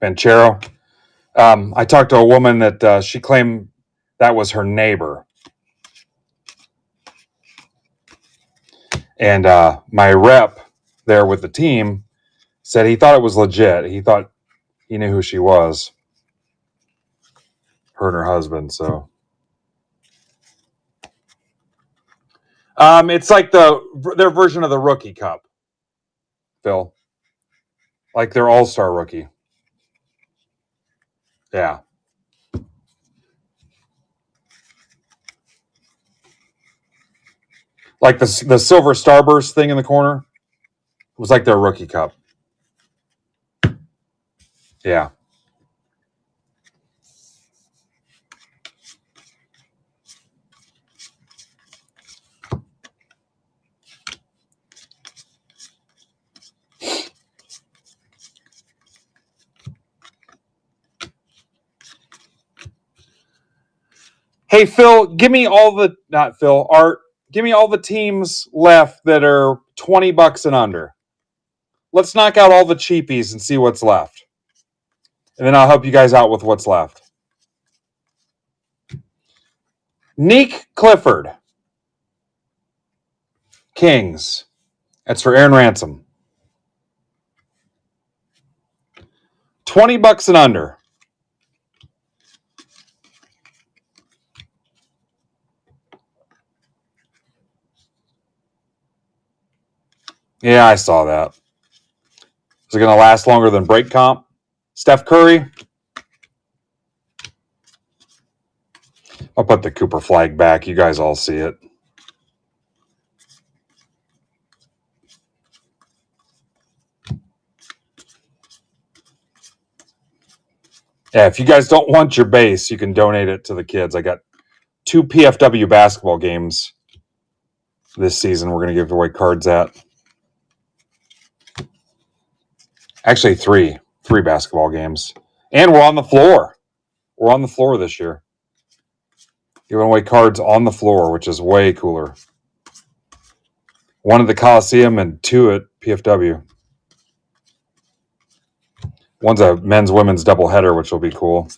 Banchero. I talked to a woman that she claimed that was her neighbor. And my rep there with the team said he thought it was legit. He thought he knew who she was. Her and her husband, so. It's like their version of the Rookie Cup, Phil. Like their All-Star Rookie. Yeah. Like the silver starburst thing in the corner was like their Rookie Cup. Yeah. Hey, Phil, give me all the, not Phil, Art, give me all the teams left that are $20 and under. Let's knock out all the cheapies and see what's left. And then I'll help you guys out with what's left. Nick Clifford. Kings. That's for Aaron Ransom. $20 and under. Yeah, I saw that. Is it going to last longer than break comp? Steph Curry. I'll put the Cooper flag back. You guys all see it. Yeah, if you guys don't want your base, you can donate it to the kids. I got 2 PFW basketball games this season we're going to give away cards at. Actually, 3 basketball games. And we're on the floor. We're on the floor this year. Giving away cards on the floor, which is way cooler. 1 at the Coliseum and 2 at PFW. One's a men's women's doubleheader, which will be cool.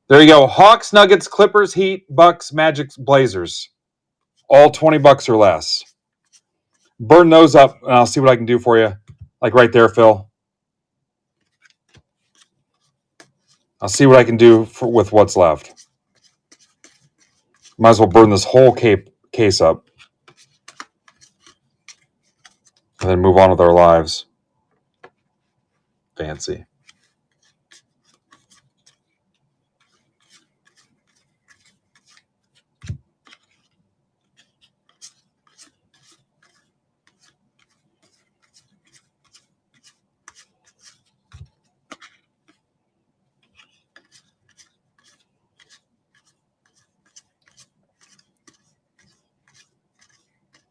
There you go. Hawks, Nuggets, Clippers, Heat, Bucks, Magic, Blazers. All $20 or less. Burn those up, and I'll see what I can do for you. Like right there, Phil. I'll see what I can do with what's left. Might as well burn this whole case up. And then move on with our lives. Fancy.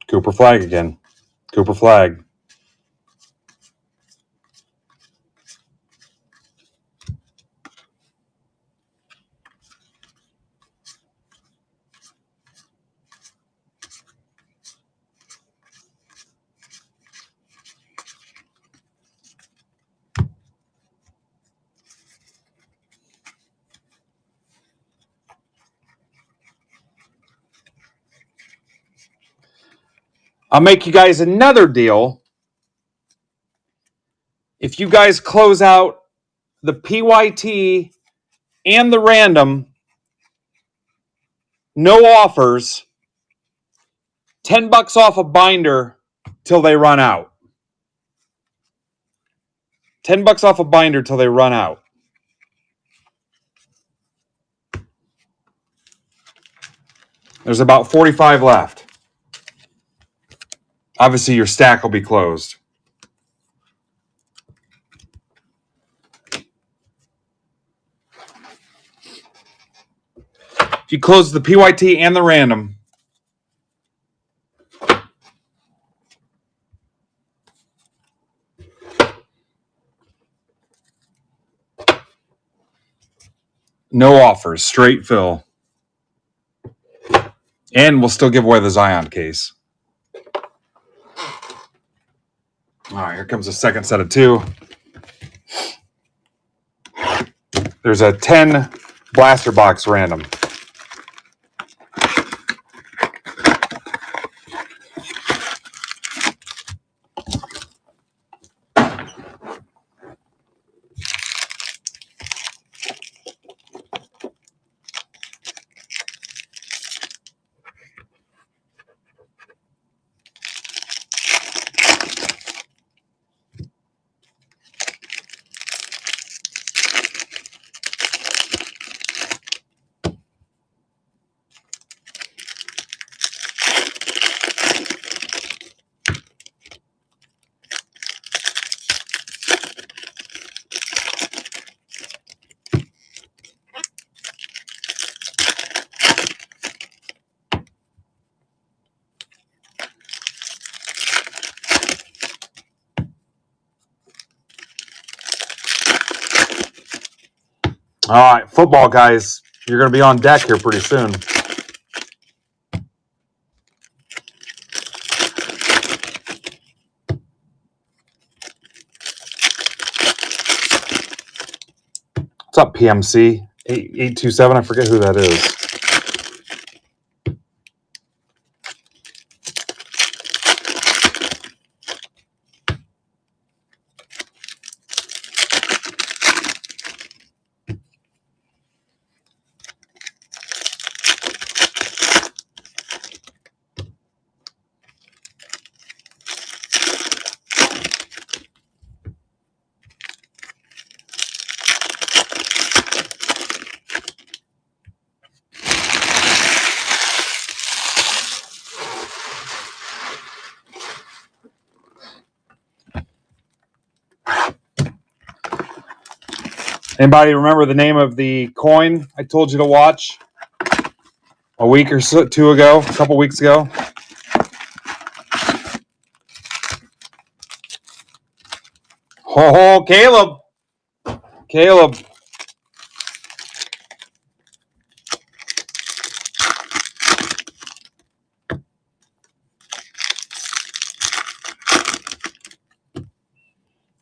Cooper flag again. Cooper flag. I'll make you guys another deal. If you guys close out the PYT and the random, no offers, $10 off a binder till they run out. $10 off a binder till they run out. There's about 45 left. Obviously, your stack will be closed. If you close the PYT and the random, no offers, straight fill. And we'll still give away the Zion case. All right, here comes the second set of 2. There's a 10 blaster box random. All right, football guys, you're going to be on deck here pretty soon. What's up, PMC 8827? I forget who that is. Anybody remember the name of the coin I told you to watch a week or so, 2 ago, a couple weeks ago? Oh, Caleb.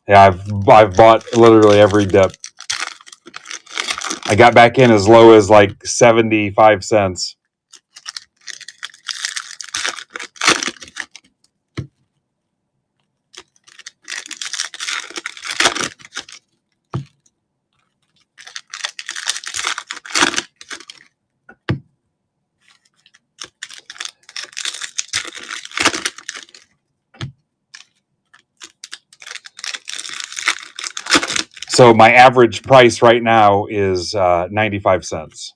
Yeah, I've bought literally every dip. I got back in as low as like 75 cents. So my average price right now is 95 cents.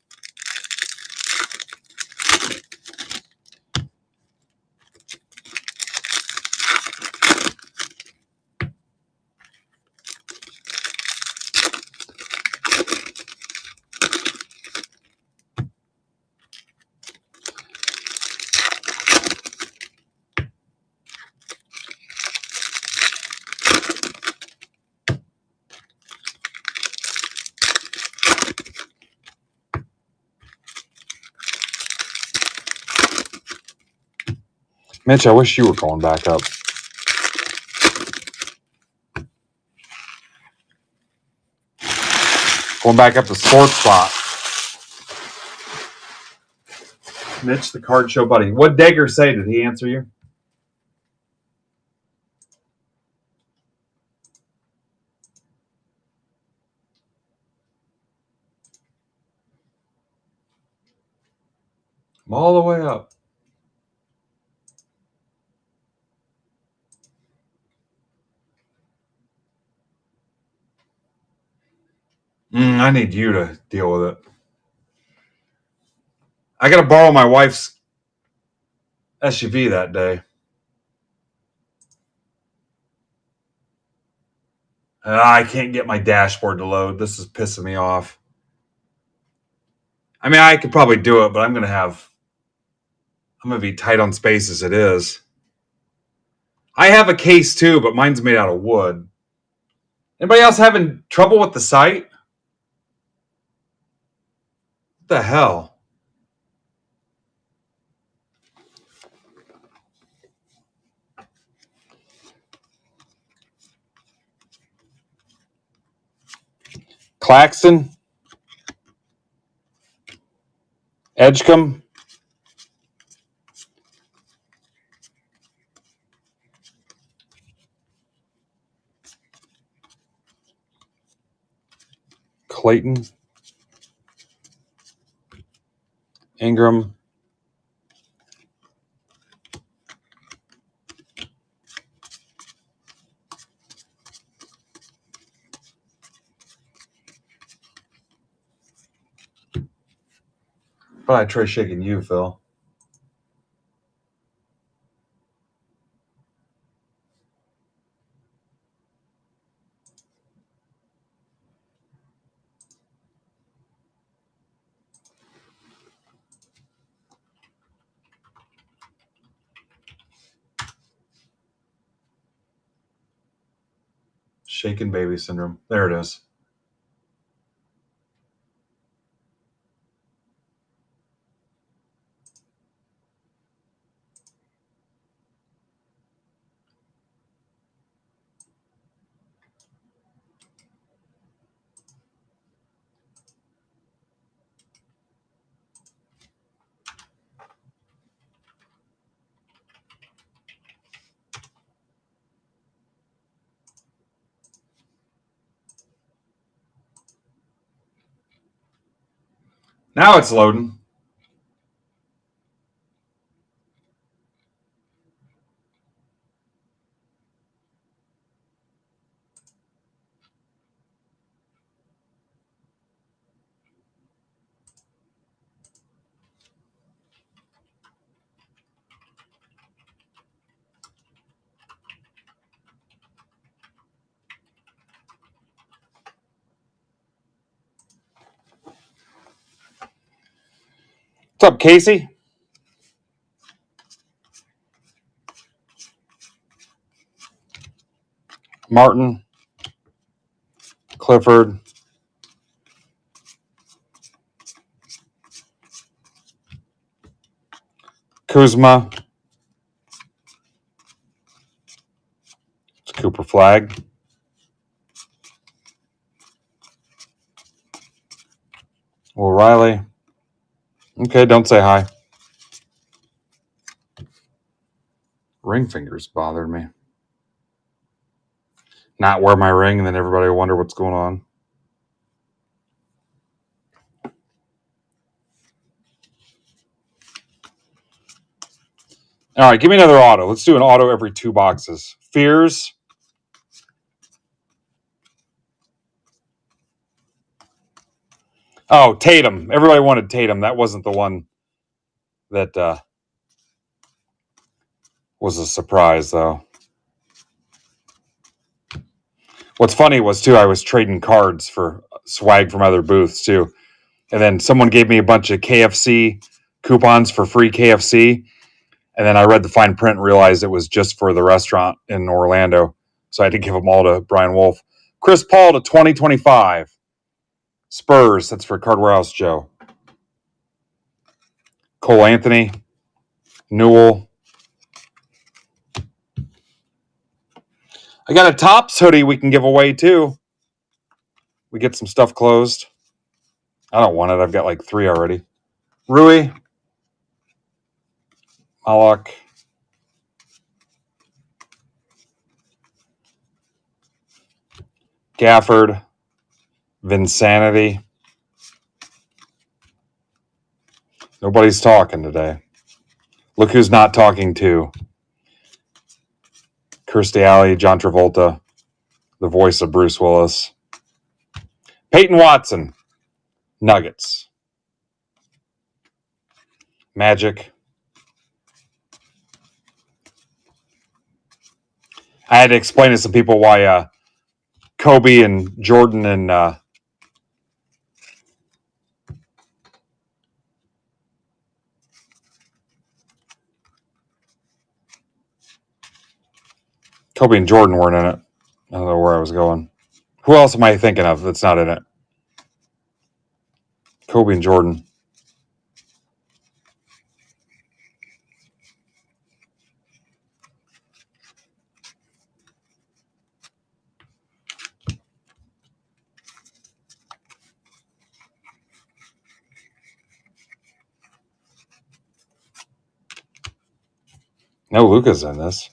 Mitch, I wish you were calling back up. Going back up to Sports Spot. Mitch, the card show buddy. What'd Dagger say? Did he answer you? I'm all the way up. I need you to deal with it. I got to borrow my wife's SUV that day. I can't get my dashboard to load. This is pissing me off. I mean, I could probably do it, but I'm going to be tight on space as it is. I have a case too, but mine's made out of wood. Anybody else having trouble with the site? What the hell? Claxton, Edgecombe, Clayton, Ingram, but I try shaking you, Phil. Shaken baby syndrome. There it is. Now it's loading. What's up, Casey? Martin, Clifford, Kuzma. It's Cooper Flag. O'Reilly. Okay, don't say hi. Ring fingers bothered me. Not wear my ring, and then everybody will wonder what's going on. All right, give me another auto. Let's do an auto every 2 boxes. Fears. Oh, Tatum. Everybody wanted Tatum. That wasn't the one that was a surprise, though. What's funny was, too, I was trading cards for swag from other booths, too. And then someone gave me a bunch of KFC coupons for free KFC. And then I read the fine print and realized it was just for the restaurant in Orlando. So I had to give them all to Brian Wolf. Chris Paul to 2025. Spurs. That's for Card Warehouse Joe. Cole Anthony. Newell. I got a Topps hoodie we can give away, too. We get some stuff closed. I don't want it. I've got like 3 already. Rui. Malak. Gafford. Vinsanity. Nobody's talking today. Look who's not talking to. Kirstie Alley, John Travolta, the voice of Bruce Willis. Peyton Watson, Nuggets. Magic. I had to explain to some people why Kobe and Jordan and Kobe and Jordan weren't in it. I don't know where I was going. Who else am I thinking of that's not in it? Kobe and Jordan. No Luka's in this.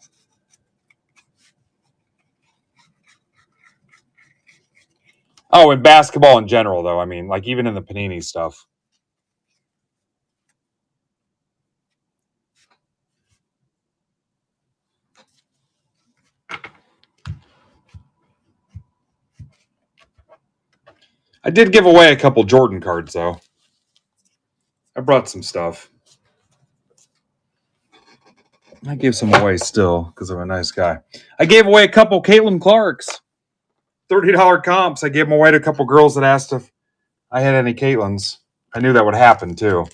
Oh, in basketball in general, though. I mean, like even in the Panini stuff. I did give away a couple Jordan cards, though. I brought some stuff. I gave some away still because I'm a nice guy. I gave away a couple Caitlin Clarks. $30 comps. I gave them away to a couple girls that asked if I had any Caitlins. I knew that would happen, too.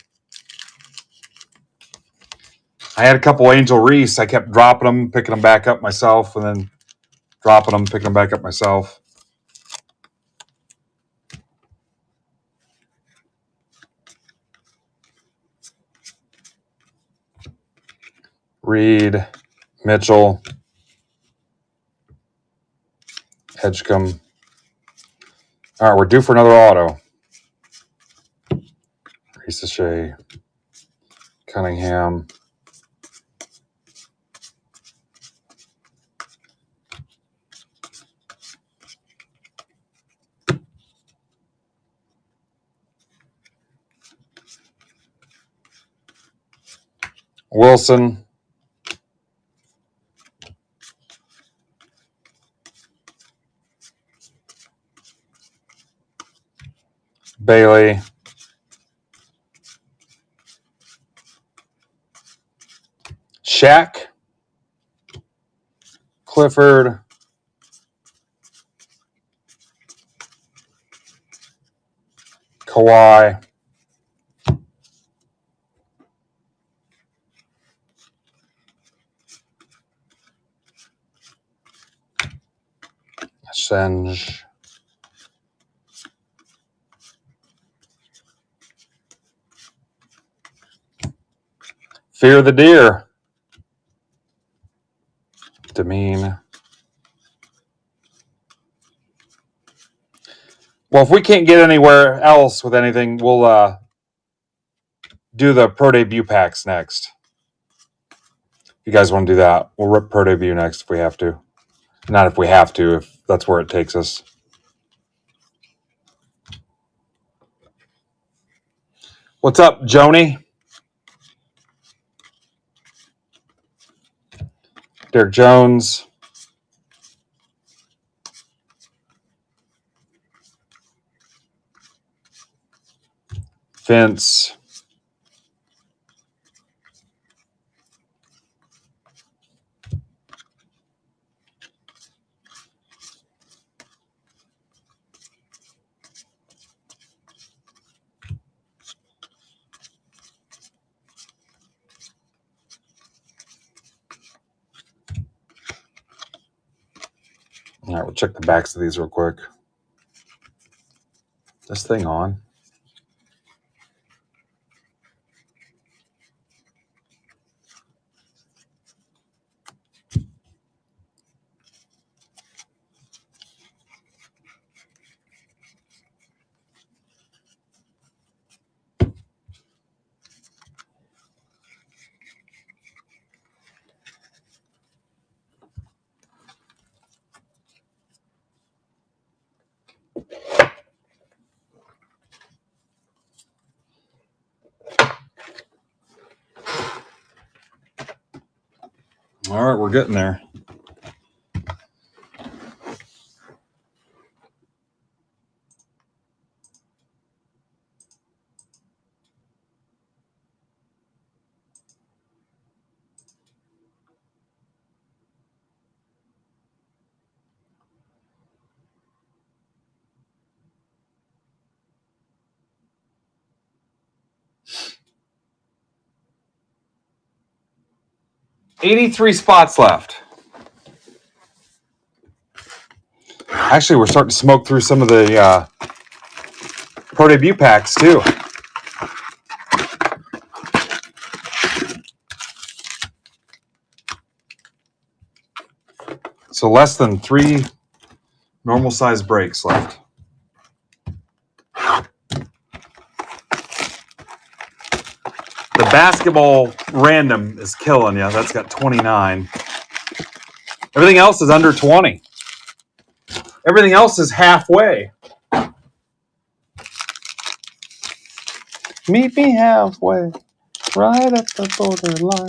I had a couple Angel Reese. I kept dropping them, picking them back up myself, and then dropping them, picking them back up myself. Reed, Mitchell, Edgecombe. All right, we're due for another auto. Risa Shea, Cunningham. Wilson. Bailey. Shaq. Clifford. Kawhi. Senge. Fear the Deer. Demean. Well, if we can't get anywhere else with anything, we'll do the Pro Debut packs next. If you guys want to do that, we'll rip Pro Debut next if we have to. Not if we have to, if that's where it takes us. What's up, Joni? Derek Jones. Vince. All right, we'll check the backs of these real quick. This thing on? All right, we're getting there. $83 spots left. Actually, we're starting to smoke through some of the Pro Debut packs, too. So less than 3 normal size breaks left. The basketball random is killing you. That's got 29. Everything else is under 20. Everything else is halfway. Meet me halfway, right at the borderline.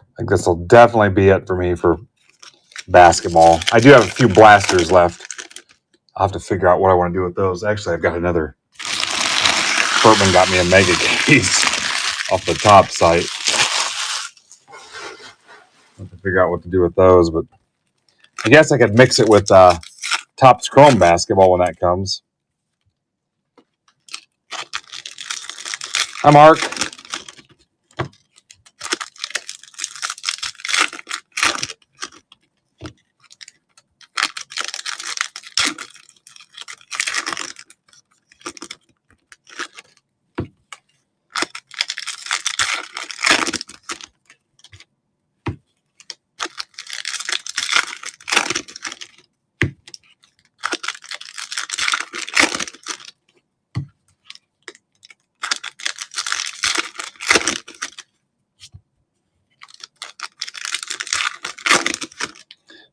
I think this will definitely be it for me for basketball. I do have a few blasters left. I'll have to figure out what I want to do with those. Actually, I've got another. Furtman got me a mega case off the top site. I'll have to figure out what to do with those, but I guess I could mix it with Topps Chrome basketball when that comes. Hi, Mark.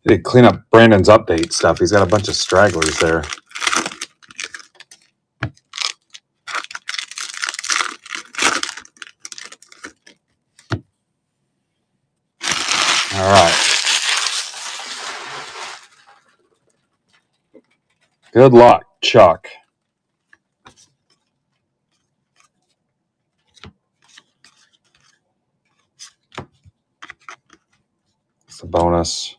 They clean up Brandon's update stuff. He's got a bunch of stragglers there. All right. Good luck, Chuck. It's a bonus.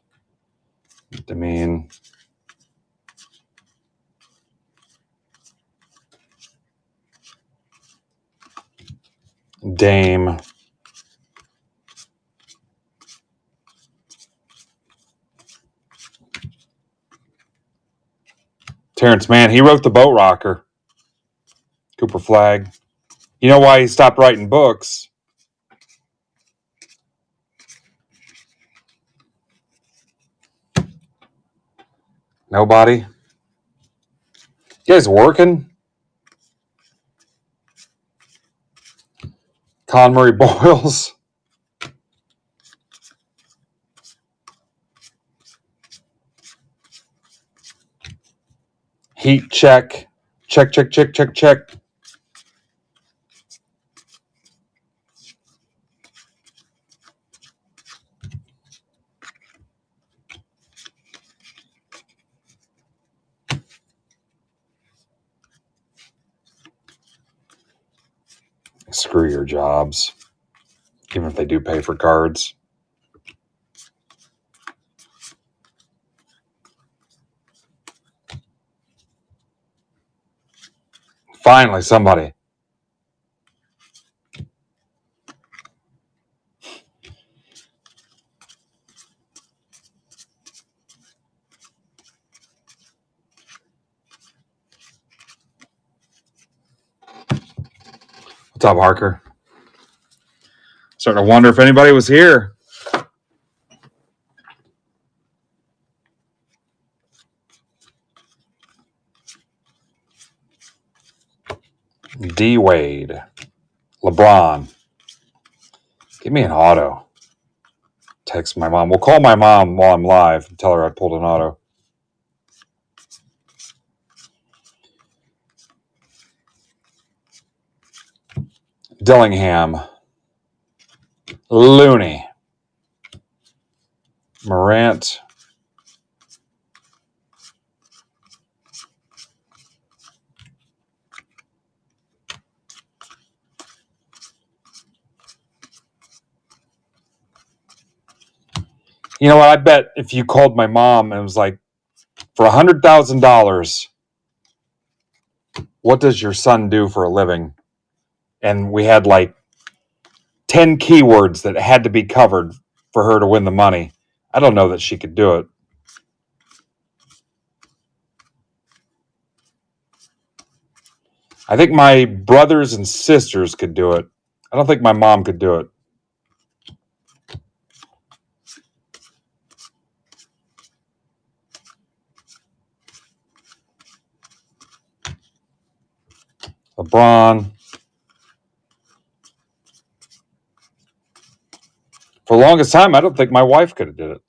Demean. Dame. Terrence Mann. He wrote The Boat Rocker. Cooper Flagg. You know why he stopped writing books? Nobody? You guys working? Conmurray Boyles. Heat check. Check, check, check, check, check. Screw your jobs. Even if they do pay for cards. Finally, somebody. What's up, Harker? Starting to wonder if anybody was here. D Wade, LeBron. Give me an auto. Text my mom. We'll call my mom while I'm live and tell her I pulled an auto. Dillingham, Looney, Morant, you know what? I bet if you called my mom and it was like, for $100,000, what does your son do for a living? And we had like 10 keywords that had to be covered for her to win the money. I don't know that she could do it. I think my brothers and sisters could do it. I don't think my mom could do it. LeBron. For the longest time, I don't think my wife could have did it.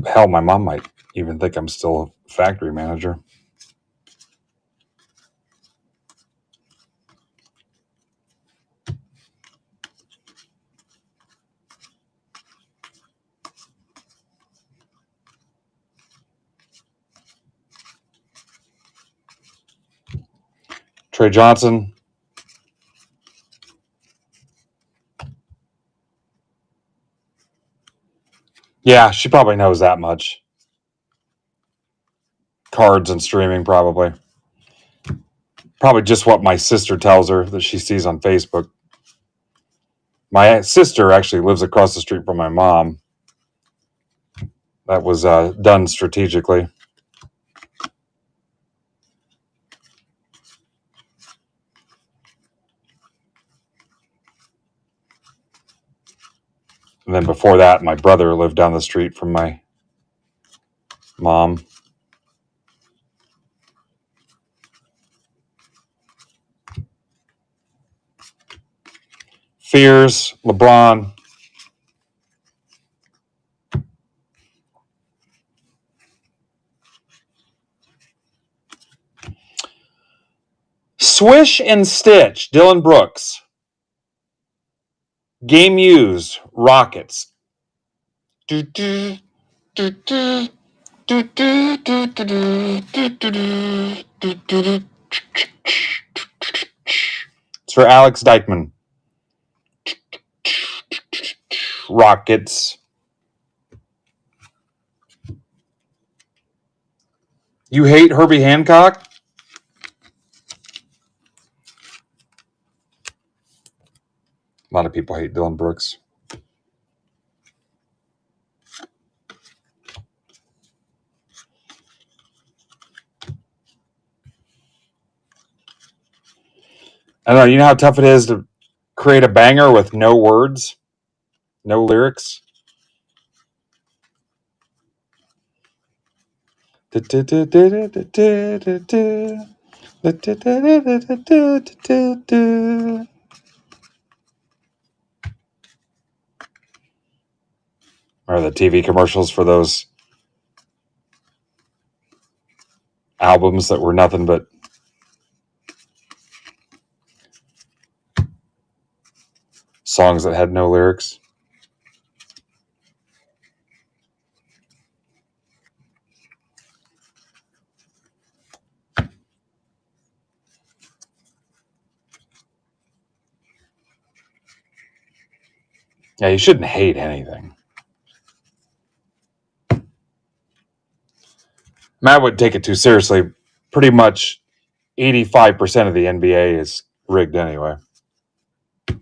Hell, my mom might even think I'm still a factory manager. Trey Johnson. Yeah, she probably knows that much. Cards and streaming, probably. Probably just what my sister tells her that she sees on Facebook. My sister actually lives across the street from my mom. That was done strategically. And then before that, my brother lived down the street from my mom. Fears, LeBron. Swish and Stitch, Dylan Brooks. Game used, Rockets. It's for Alex Dykeman. Rockets. You hate Herbie Hancock? A lot of people hate Dylan Brooks. I don't know. You know how tough it is to create a banger with no words, no lyrics? Or the TV commercials for those albums that were nothing but songs that had no lyrics. Yeah, you shouldn't hate anything. Matt would take it too seriously. Pretty much 85% of the NBA is rigged anyway.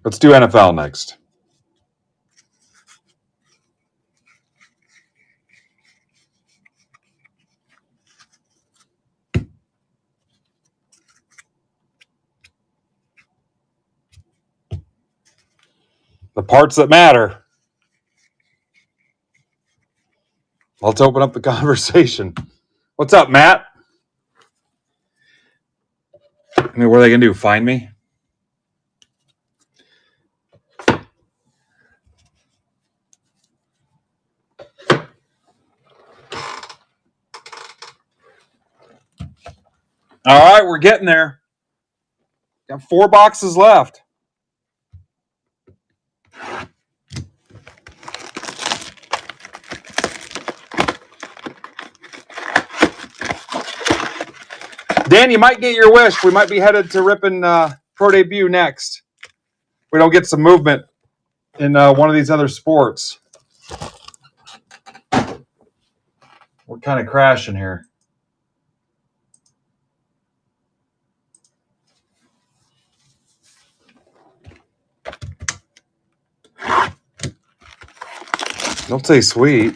Let's do NFL next. The parts that matter. Let's open up the conversation. What's up, Matt? I mean, what are they going to do? Find me? All right, we're getting there. Got 4 boxes left. Dan, you might get your wish. We might be headed to Ripon Pro Debut next. We don't get some movement in one of these other sports. We're kind of crashing here. Don't say sweet.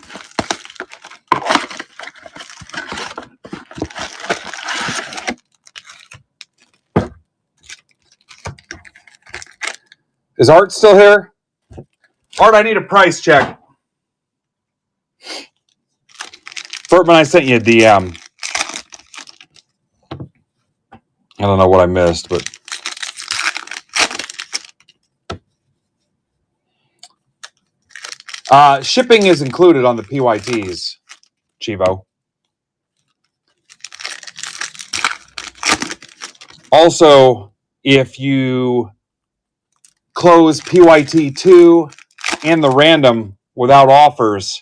Is Art still here? Art, I need a price check. Furtman, I sent you a DM. I don't know what I missed, but shipping is included on the PYTs, Chivo. Also, if you close PYT 2 and the random without offers,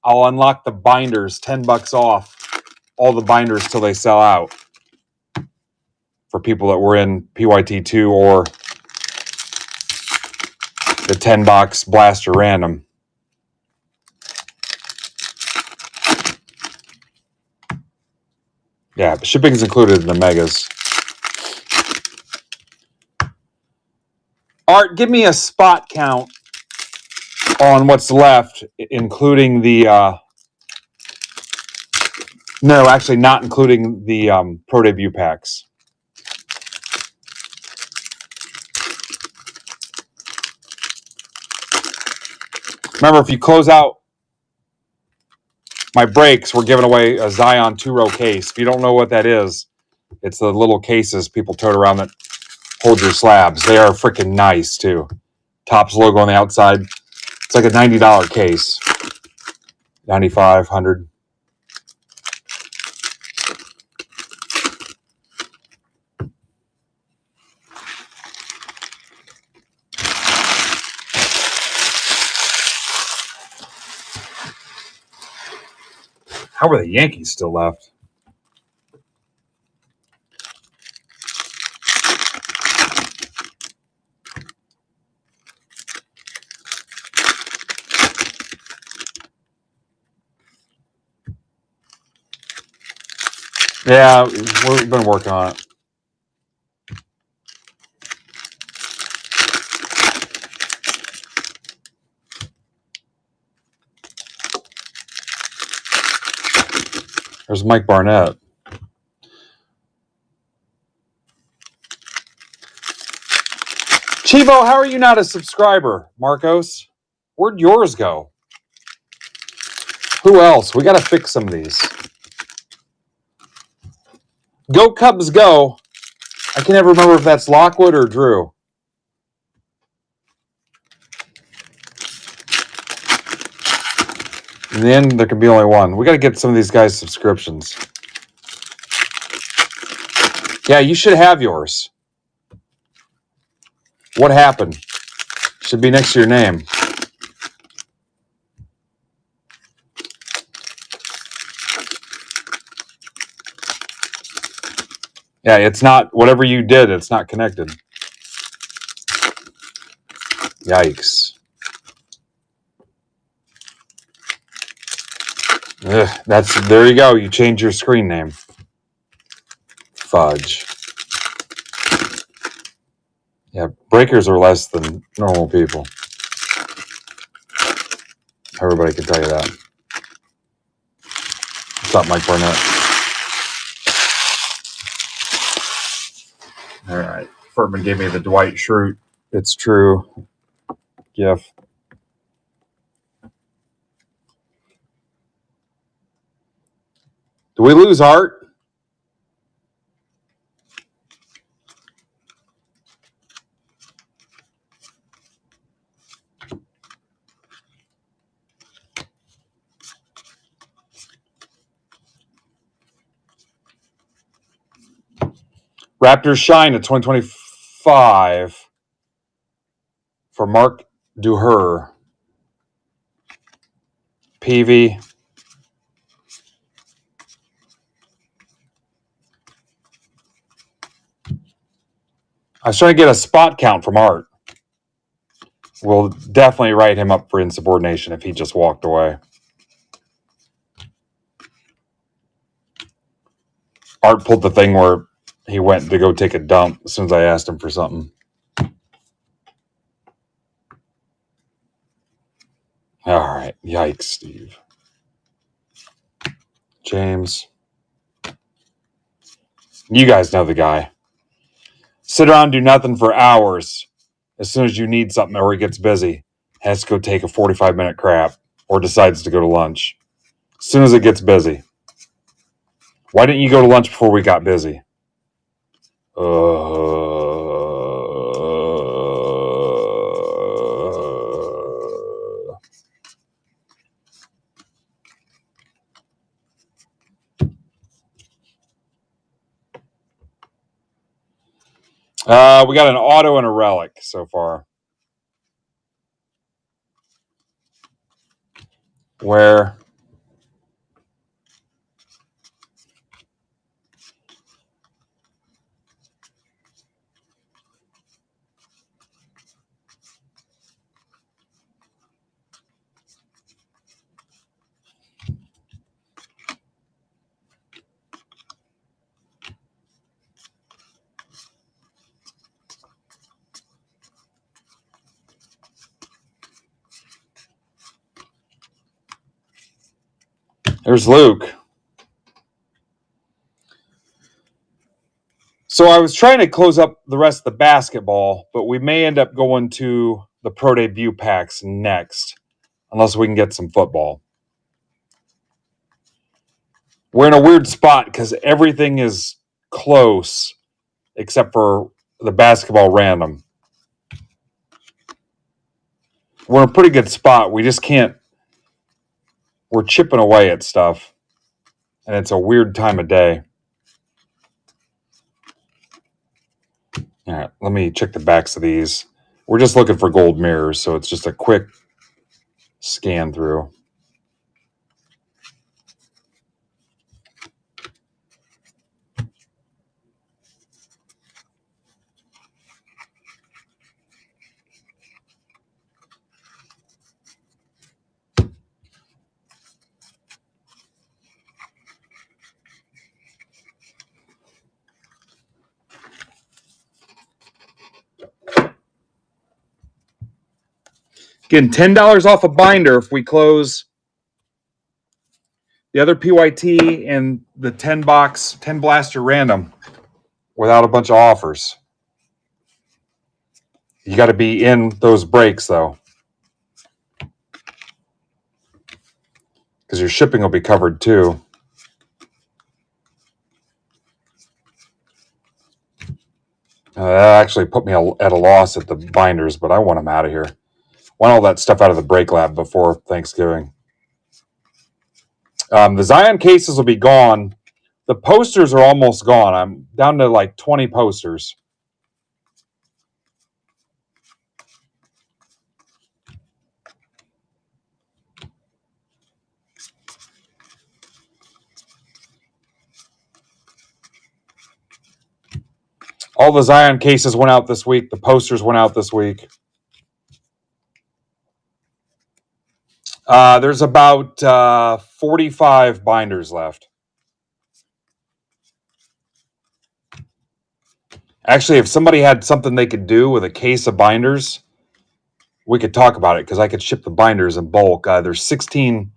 I'll unlock the binders, $10 off all the binders till they sell out for people that were in PYT 2 or the 10-box blaster random. Yeah, but shipping is included in the megas. Art, give me a spot count on what's left, including the... no, actually not including the Pro Debut packs. Remember, if you close out my breaks, we're giving away a Zion 2-row case. If you don't know what that is, it's the little cases people tote around that hold your slabs. They are freaking nice, too. Topps logo on the outside. It's like a $90 case. $95, $100. How are the Yankees still left? Yeah, we've been working on it. There's Mike Barnett. Chivo, how are you not a subscriber, Marcos? Where'd yours go? Who else? We got to fix some of these. Go Cubs go. I can never remember if that's Lockwood or Drew. In the end, there can be only one. We got to get some of these guys subscriptions. Yeah, you should have yours. What happened? Should be next to your name. Yeah, it's not, whatever you did, it's not connected. Yikes. And There you go. You change your screen name. Fudge. Yeah, breakers are less than normal people. Everybody can tell you that. What's up, Mike Barnett? All right. Furman gave me the Dwight Schrute. It's true. GIF. Do we lose Art? Raptors shine at 2025 for Mark Duher. Peavy. I was trying to get a spot count from Art. We'll definitely write him up for insubordination if he just walked away. Art pulled the thing where he went to go take a dump as soon as I asked him for something. All right. Yikes, Steve. James. You guys know the guy. Sit around and do nothing for hours. As soon as you need something or he gets busy, has to go take a 45-minute crap or decides to go to lunch. As soon as it gets busy. Why didn't you go to lunch before we got busy? We got an auto and a relic so far. Where? There's Luke. So I was trying to close up the rest of the basketball, but we may end up going to the pro debut packs next, unless we can get some football. We're in a weird spot because everything is close except for the basketball random. We're in a pretty good spot. We just can't. We're chipping away at stuff, and it's a weird time of day. All right, let me check the backs of these. We're just looking for gold mirrors, so it's just a quick scan through. Getting $10 off a binder if we close the other PYT and the 10 blaster random without a bunch of offers. You got to be in those breaks though, because your shipping will be covered too. That actually put me at a loss at the binders, but I want them out of here. Want all that stuff out of the break lab before Thanksgiving. The Zion cases will be gone. The posters are almost gone. I'm down to like 20 posters. All the Zion cases went out this week. The posters went out this week. There's about 45 binders left. Actually, if somebody had something they could do with a case of binders, we could talk about it because I could ship the binders in bulk. There's 16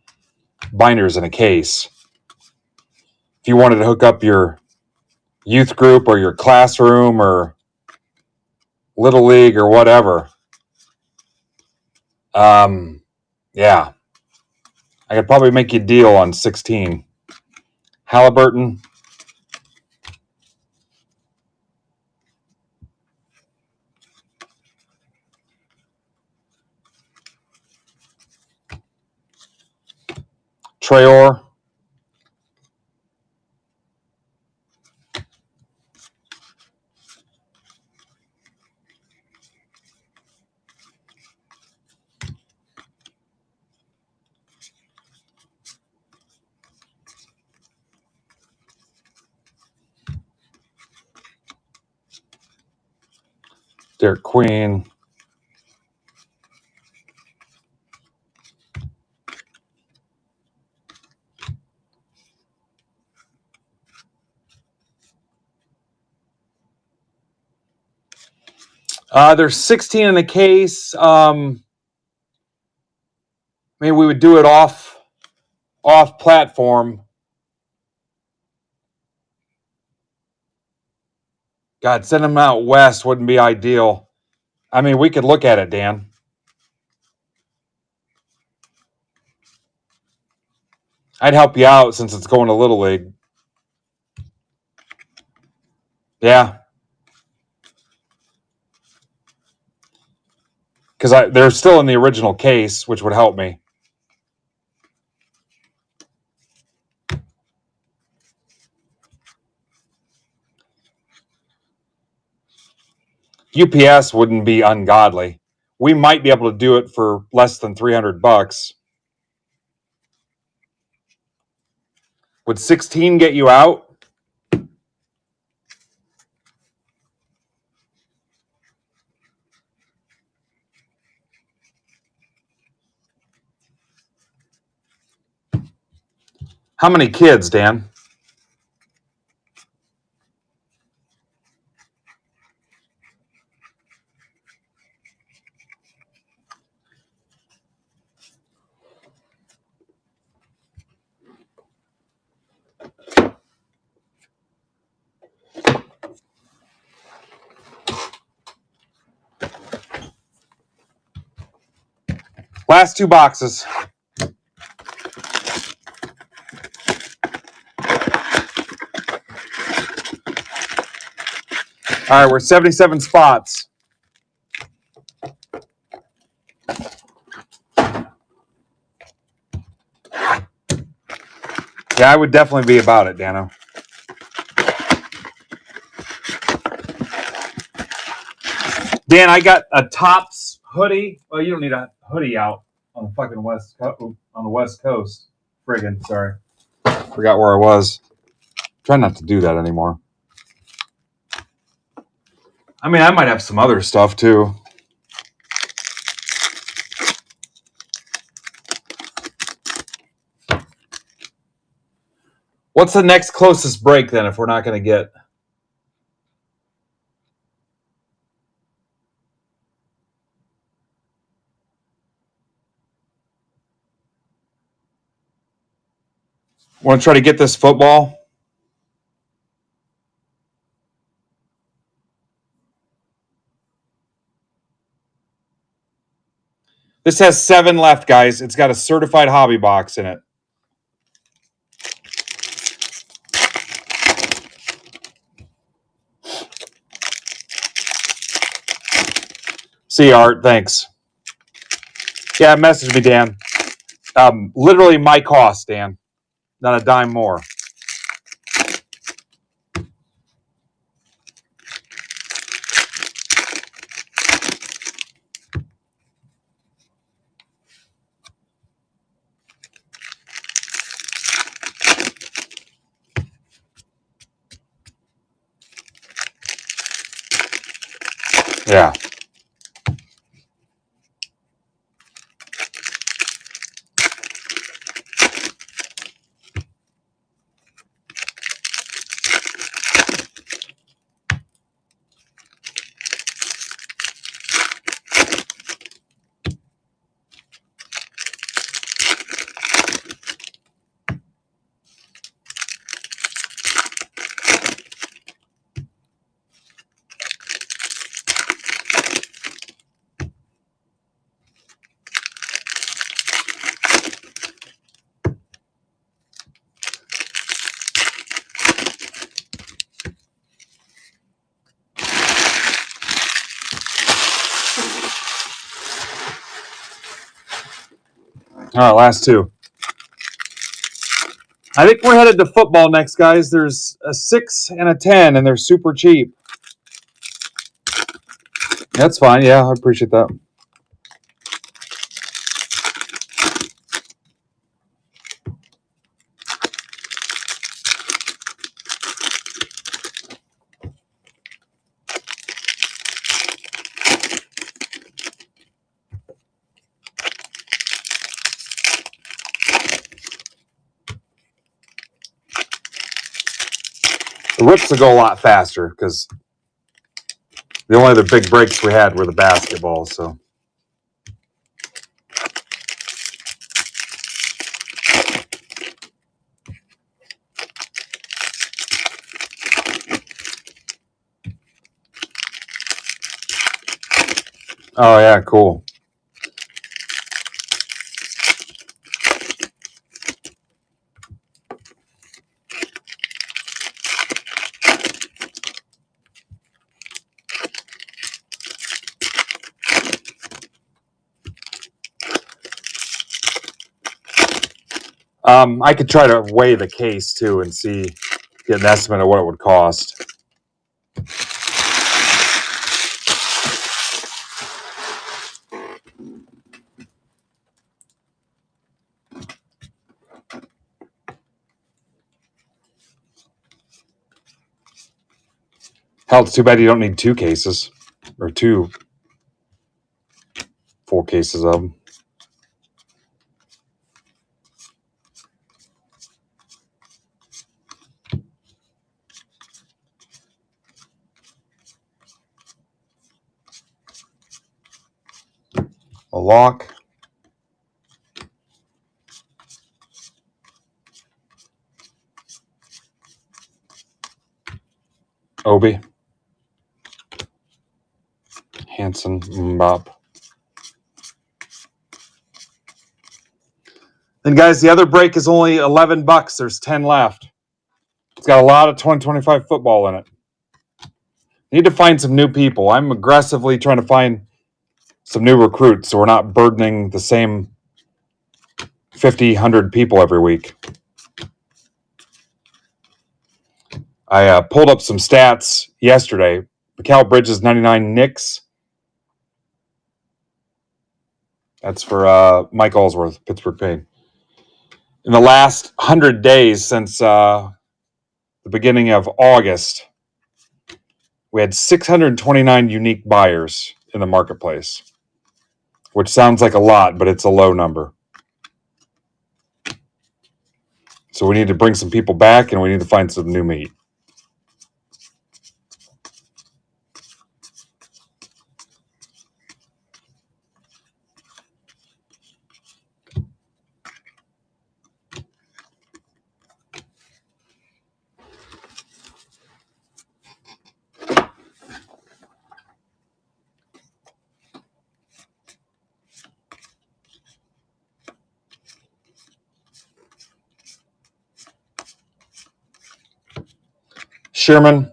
binders in a case. If you wanted to hook up your youth group or your classroom or little league or whatever, yeah, I could probably make you a deal on 16. Halliburton. Trayor. Derek Queen. There's 16 in the case. Maybe we would do it off platform. God, send them out west wouldn't be ideal. I mean, we could look at it, Dan. I'd help you out since it's going to Little League. Yeah. Because they're still in the original case, which would help me. UPS wouldn't be ungodly. We might be able to do it for less than $300. Would 16 get you out? How many kids, Dan? Last 2 boxes. All right, we're 77 spots. Yeah, I would definitely be about it, Dano. Dan, I got a Tops hoodie. Well, you don't need a hoodie out on the fucking West Coast. Friggin', sorry. Forgot where I was. Try not to do that anymore. I mean, I might have some other stuff too. What's the next closest break then if we're not going to get? Want to try to get this football? This has 7 left, guys. It's got a certified hobby box in it. See, Art, thanks. Yeah, message me, Dan. Literally my cost, Dan. Not a dime more. Yeah. All right, last two. I think we're headed to football next, guys. There's a 6 and a 10, and they're super cheap. That's fine. Yeah, I appreciate that. The rips will go a lot faster because the only other big breaks we had were the basketball. So, oh yeah, cool. I could try to weigh the case too and see, get an estimate of what it would cost. Hell, it's too bad you don't need 2 cases or 2 full cases of them. A lock. Obi. Hanson. Mbop. And guys, the other break is only $11. There's 10 left. It's got a lot of 2025 football in it. Need to find some new people. I'm aggressively trying to find some new recruits so we're not burdening the same 50, 100 people every week. I pulled up some stats yesterday. Mikal Bridges, 99 Knicks. That's for Mike Allsworth, Pittsburgh Pain. In the last 100 days since the beginning of August, we had 629 unique buyers in the marketplace, which sounds like a lot, but it's a low number. So we need to bring some people back, and we need to find some new meat. Sherman.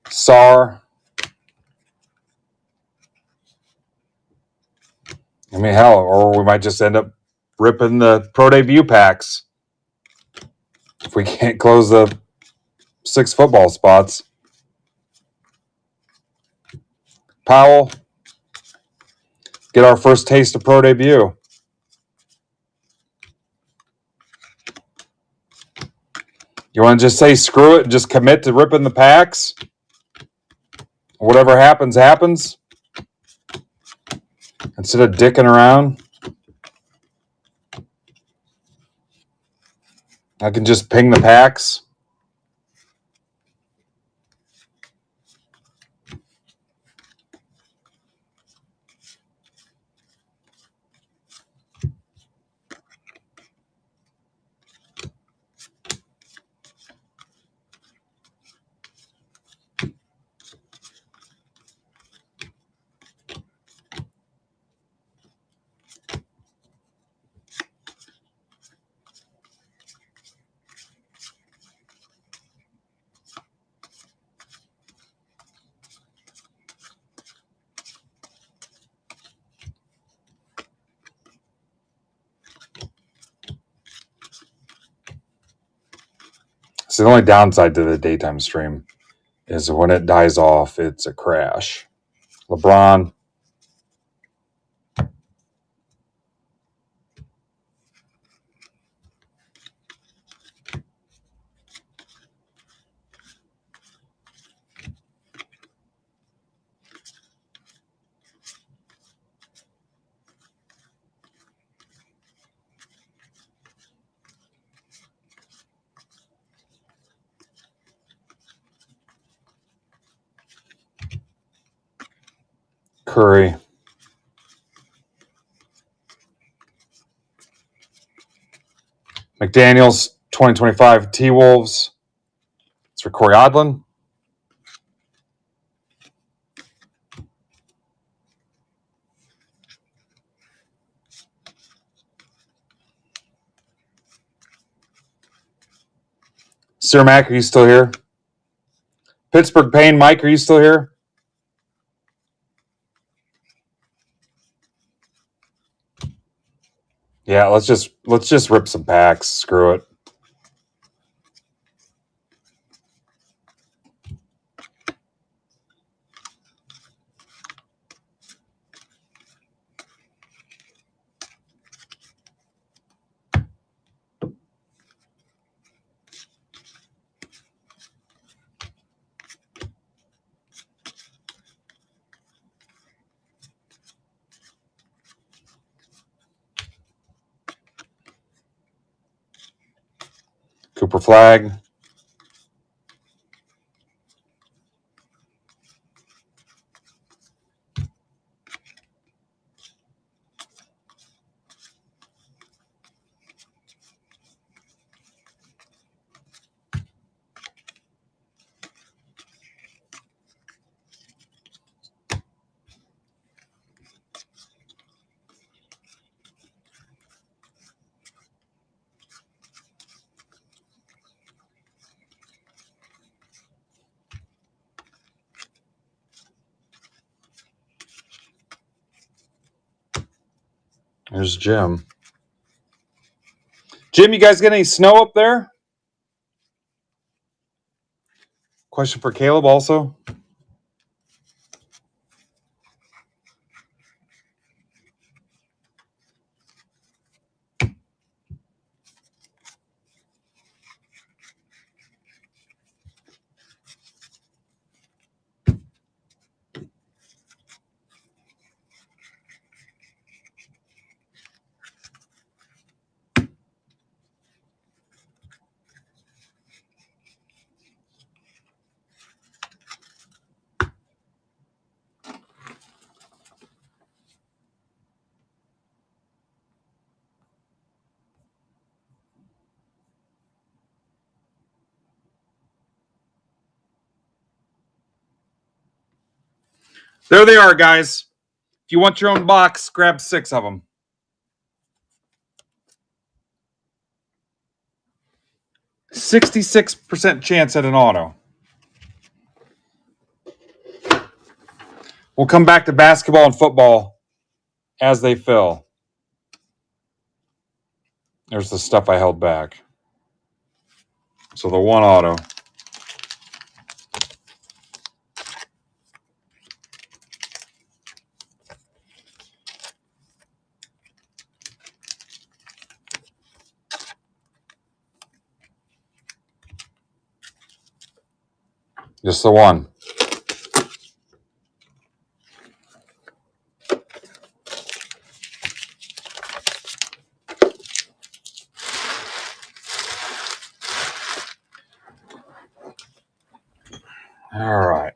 Sar. I mean, hell, or we might just end up ripping the pro debut packs if we can't close the 6 football spots. Powell. Get our first taste of pro debut. You want to just say screw it and just commit to ripping the packs? Whatever happens, happens. Instead of dicking around. I can just ping the packs. So the only downside to the daytime stream is when it dies off, it's a crash. LeBron. Curry. McDaniels, 2025 T-Wolves. It's for Corey Odlin. Sir Mac, are you still here? Pittsburgh Payne, Mike, are you still here? Yeah, let's just rip some packs. Screw it. Cooper Flag. There's Jim. Jim, you guys get any snow up there? Question for Caleb also. There they are, guys. If you want your own box, grab 6 of them. 66% chance at an auto. We'll come back to basketball and football as they fill. There's the stuff I held back. So the one auto. Just the one. All right.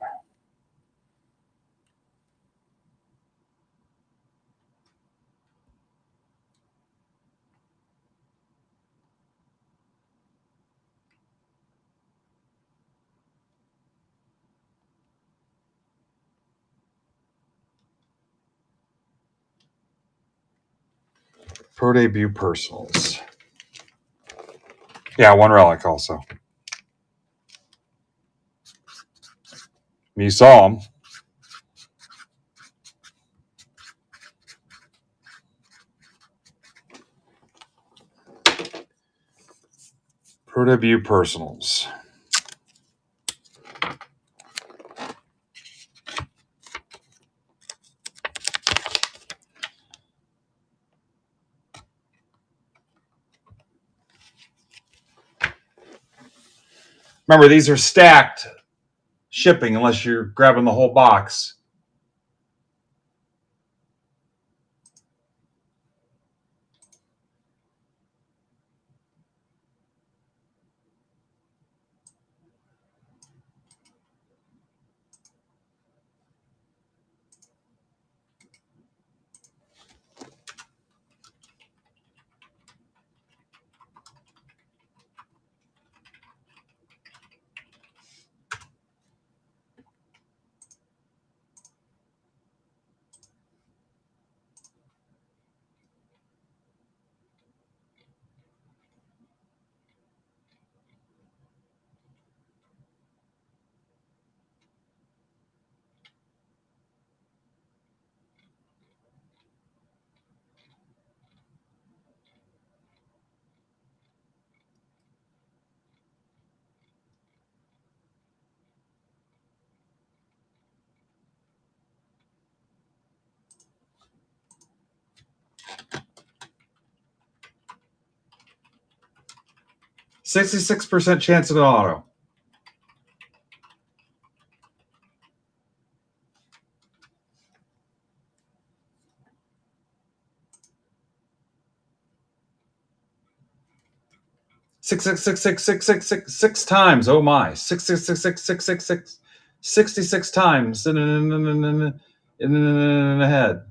Pro debut personals. Yeah, one relic also. You saw them. ProDebut Personals. Remember, these are stacked shipping unless you're grabbing the whole box. %66 chance of an auto. Six times. Oh my. 66 times in the head.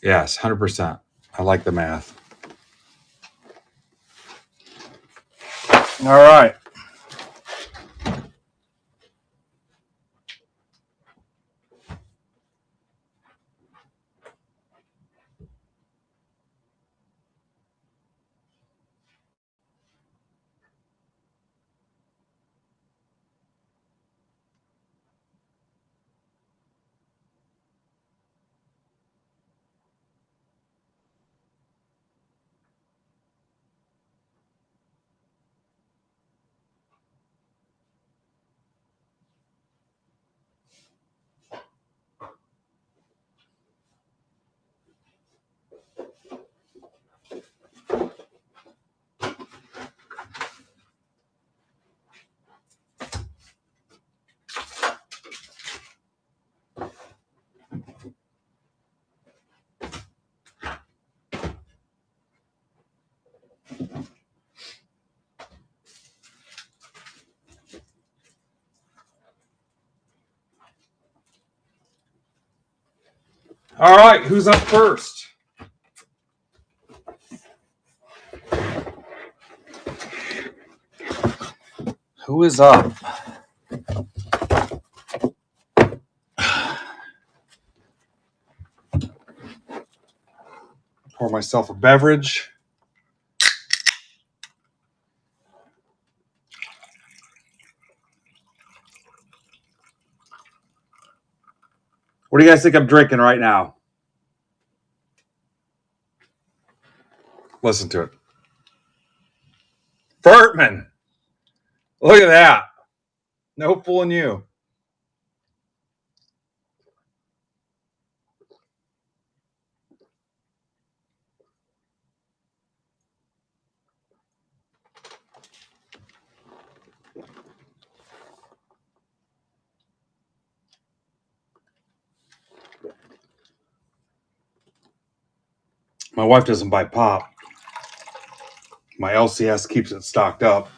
Yes, 100%. I like the math. All right. All right, who's up first? Who is up? Pour myself a beverage. What do you guys think I'm drinking right now? Listen to it. Bertman. Look at that. No fooling you. My wife doesn't buy pop. My LCS keeps it stocked up.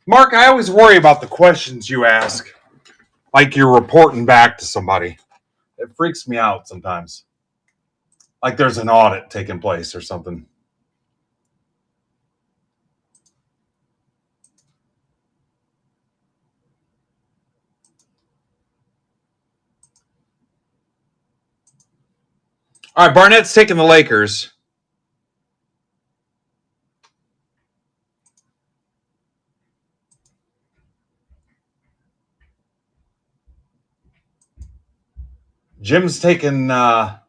Mark, I always worry about the questions you ask. Like you're reporting back to somebody. It freaks me out sometimes. Like there's an audit taking place or something. All right, Barnett's taking the Lakers. Jim's taking a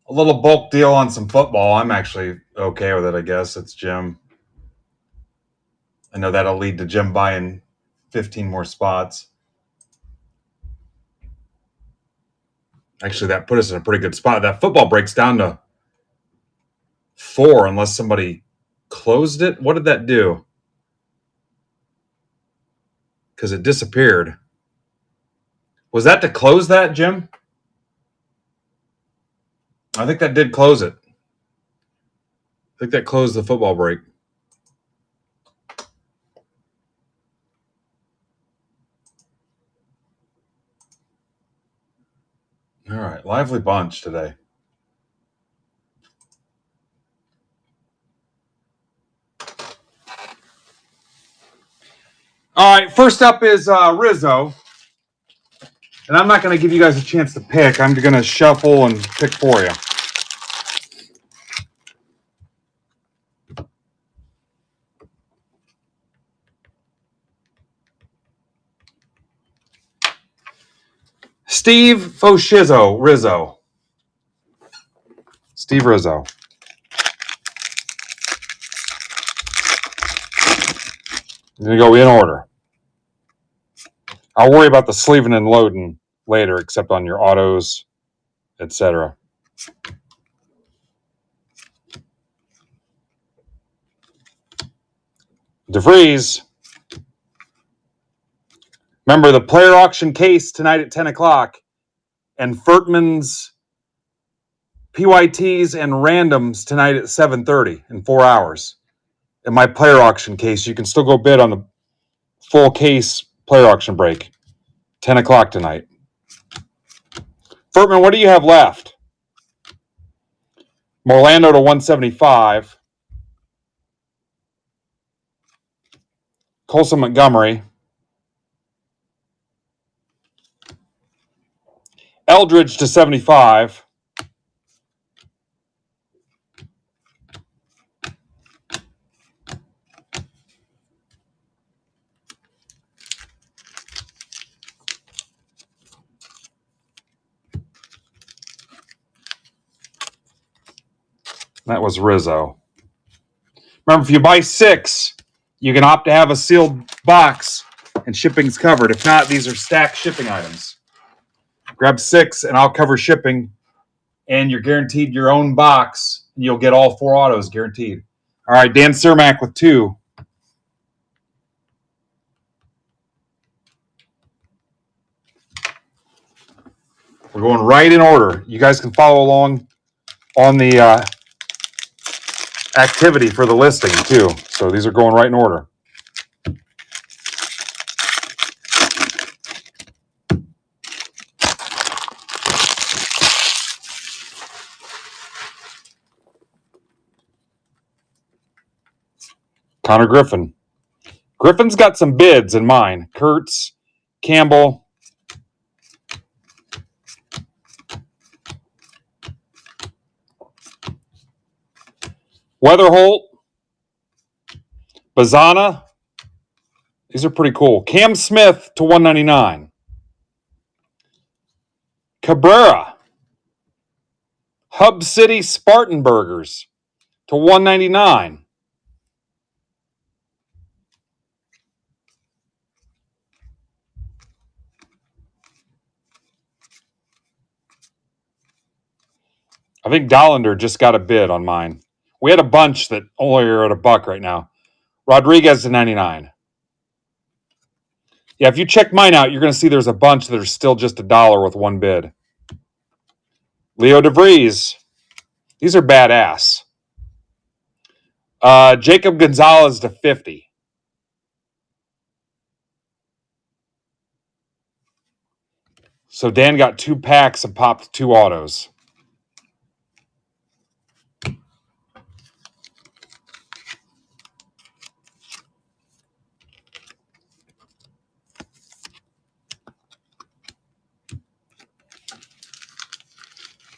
little bulk deal on some football. I'm actually okay with it, I guess. It's Jim. I know that'll lead to Jim buying 15 more spots. Actually, that put us in a pretty good spot. That football breaks down to 4 unless somebody closed it. What did that do? Because it disappeared. Was that to close that, Jim? I think that did close it. I think that closed the football break. All right, lively bunch today. All right, first up is Rizzo. And I'm not going to give you guys a chance to pick. I'm going to shuffle and pick for you. Steve Foshizzo, Rizzo. Steve Rizzo. I'm going to go in order. I'll worry about the sleeving and loading later, except on your autos, etc. DeVries. Remember the player auction case tonight at 10 o'clock and Furtman's PYTs and randoms tonight at 7:30 in 4 hours. In my player auction case, you can still go bid on the full case player auction break. 10 o'clock tonight. Furtman, what do you have left? Morlando to 175. Colson Montgomery. Eldridge to 75. That was Rizzo. Remember, if you buy 6, you can opt to have a sealed box and shipping's covered. If not, these are stacked shipping items. Grab 6 and I'll cover shipping, and you're guaranteed your own box, and you'll get all 4 autos guaranteed. All right, Dan Cermak with 2. We're going right in order. You guys can follow along on the activity for the listing too. So these are going right in order. Connor Griffin. Griffin's got some bids in mind. Kurtz, Campbell. Weatherholt. Bazana. These are pretty cool. Cam Smith to 199. Cabrera. Hub City Spartan Burgers to 199. I think Dollander just got a bid on mine. We had a bunch that only are at $1 right now. Rodriguez to 99. Yeah, if you check mine out, you're going to see there's a bunch that are still just $1 with one bid. Leo DeVries. These are badass. Jacob Gonzalez to 50. So Dan got 2 packs and popped 2 autos.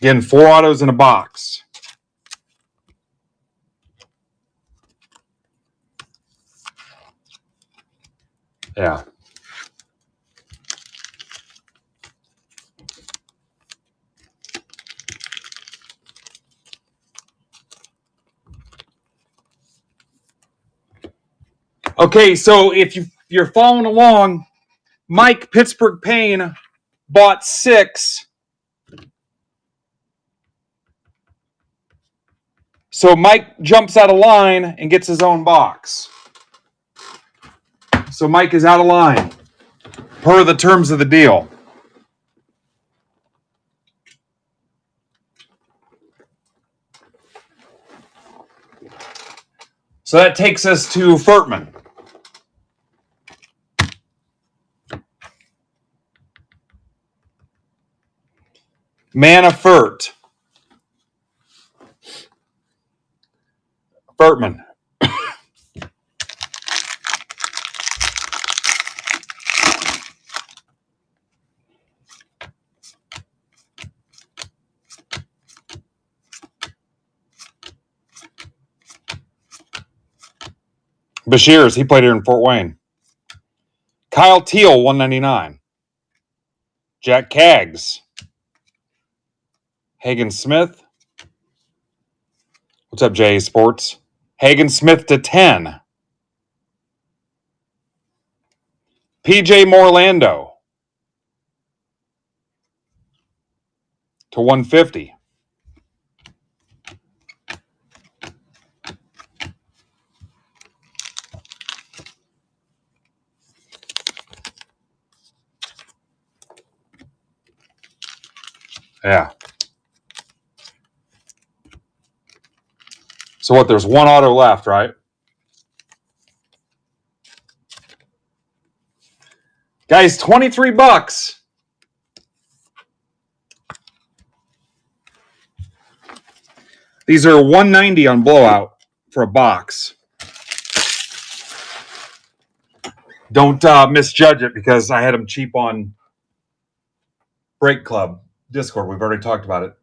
Again, 4 autos in a box. Yeah. Okay, so if you're following along, Mike Pittsburgh Payne bought 6. So Mike jumps out of line and gets his own box. So Mike is out of line per the terms of the deal. So that takes us to Furtman. Manafort. Furtman. Bashirs, he played here in Fort Wayne. Kyle Teal, 199. Jack Kaggs. Hagen Smith. What's up, Jay Sports? Hagen Smith to 10. PJ Morlando to 150. Yeah. So what, there's 1 auto left, right? Guys, $23. These are $190 on blowout for a box. Don't misjudge it because I had them cheap on Break Club Discord. We've already talked about it.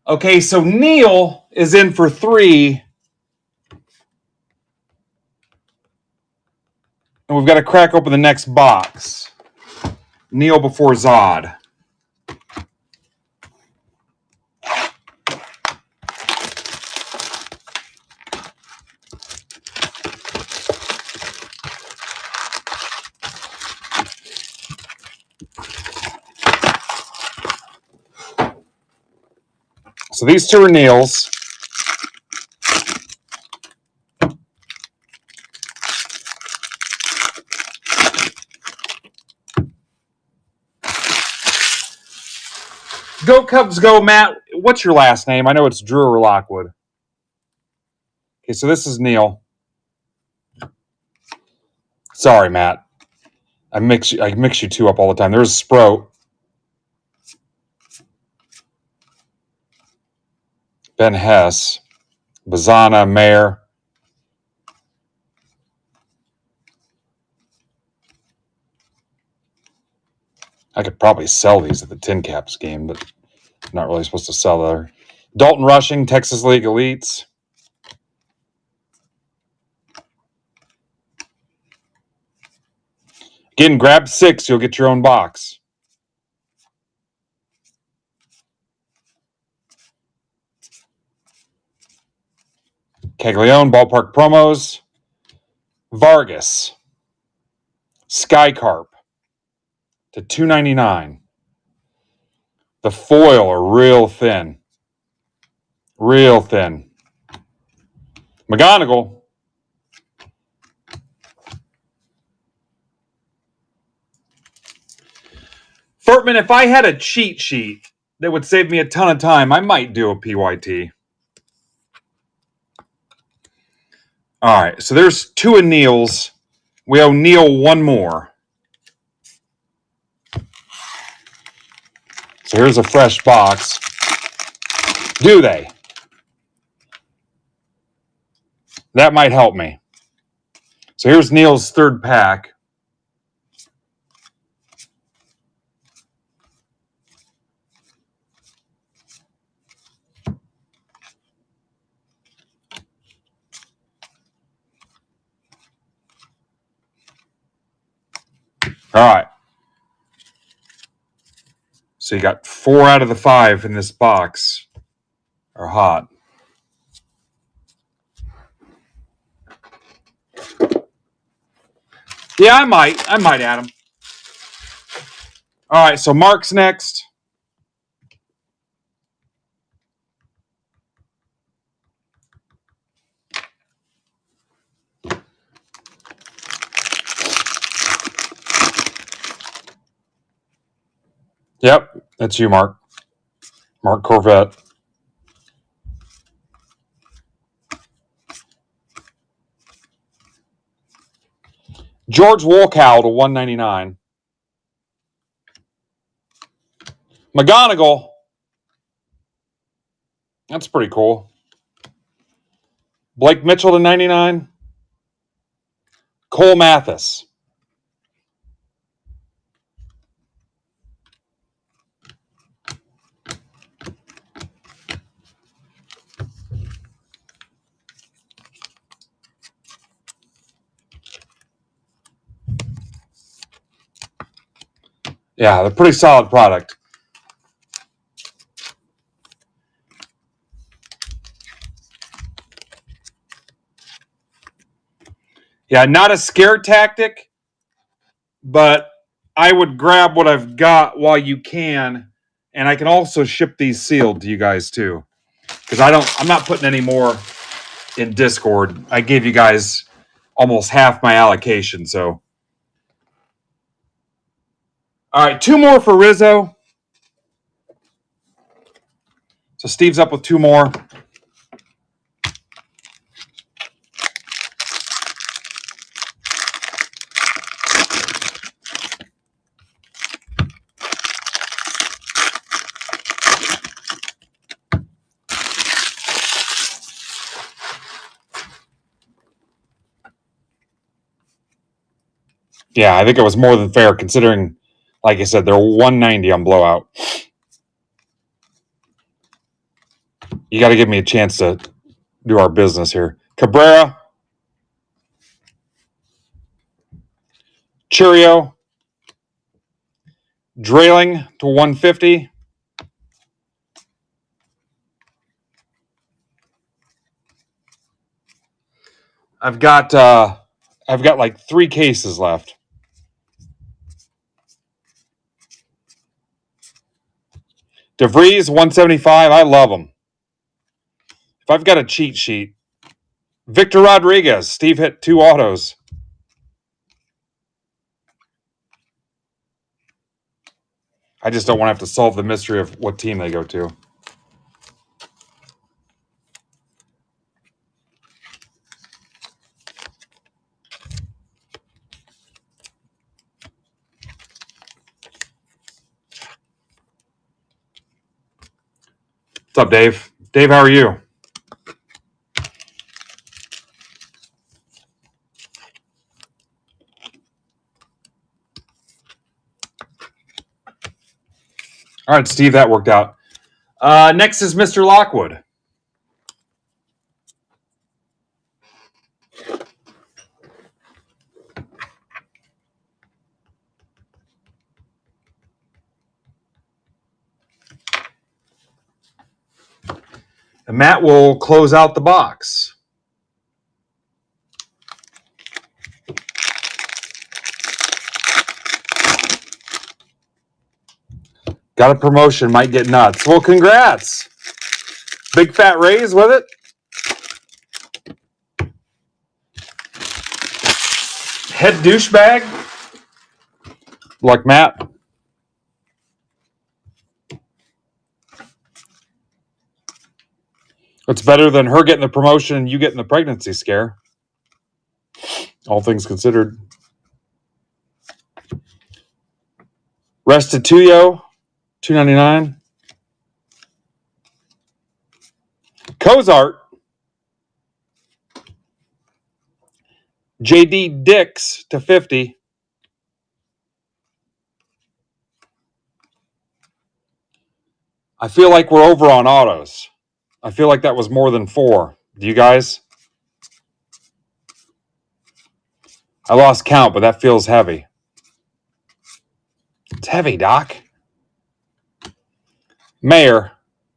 Okay, so Neil is in for 3. And we've got to crack open the next box. Neil before Zod. So these 2 are Neil's. Go Cubs, go, Matt. What's your last name? I know it's Drew or Lockwood. Okay, so this is Neil. Sorry, Matt. I mix you 2 up all the time. There's Sproat. Ben Hess. Bazana, Mayer. I could probably sell these at the Tin Caps game, but I'm not really supposed to sell there. Dalton Rushing, Texas League Elites. Again, grab 6. You'll get your own box. Caglione, Ballpark Promos. Vargas. Skycarp to $299. The foil are real thin. Real thin. McGonigal. Furtman, if I had a cheat sheet that would save me a ton of time, I might do a PYT. All right, so there's 2 of Neil's. We owe Neil 1 more. So here's a fresh box. Do they? That might help me. So here's Neil's 3rd pack. All right. So you got 4 out of the 5 in this box are hot. Yeah, I might add them. All right, so Mark's next. Yep, that's you, Mark. Mark Corvette. George Wolkow to 199. McGonigal. That's pretty cool. Blake Mitchell to 99. Cole Mathis. Yeah, they're pretty solid product. Yeah, not a scare tactic, but I would grab what I've got while you can, and I can also ship these sealed to you guys too. Because I'm not putting any more in Discord. I gave you guys almost half my allocation, so. All right, 2 more for Rizzo. So Steve's up with 2 more. Yeah, I think it was more than fair considering, like I said, they're 190 on blowout. You got to give me a chance to do our business here. Cabrera. Churio. Drailing to 150. I've got like 3 cases left. DeVries 175. I love him. If I've got a cheat sheet, Victor Rodriguez. Steve hit 2 autos. I just don't want to have to solve the mystery of what team they go to. What's up, Dave? Dave, how are you? All right, Steve, that worked out. Next is Mr. Lockwood. And Matt will close out the box. Got a promotion, might get nuts. Well, congrats. Big fat raise with it. Head douchebag. Like Matt. It's better than her getting the promotion and you getting the pregnancy scare. All things considered. Restituyo, $2.99. Cozart. JD Dix to 50. I feel like we're over on autos. I feel like that was more than 4. Do you guys? I lost count, but that feels heavy. It's heavy, Doc. Mayor,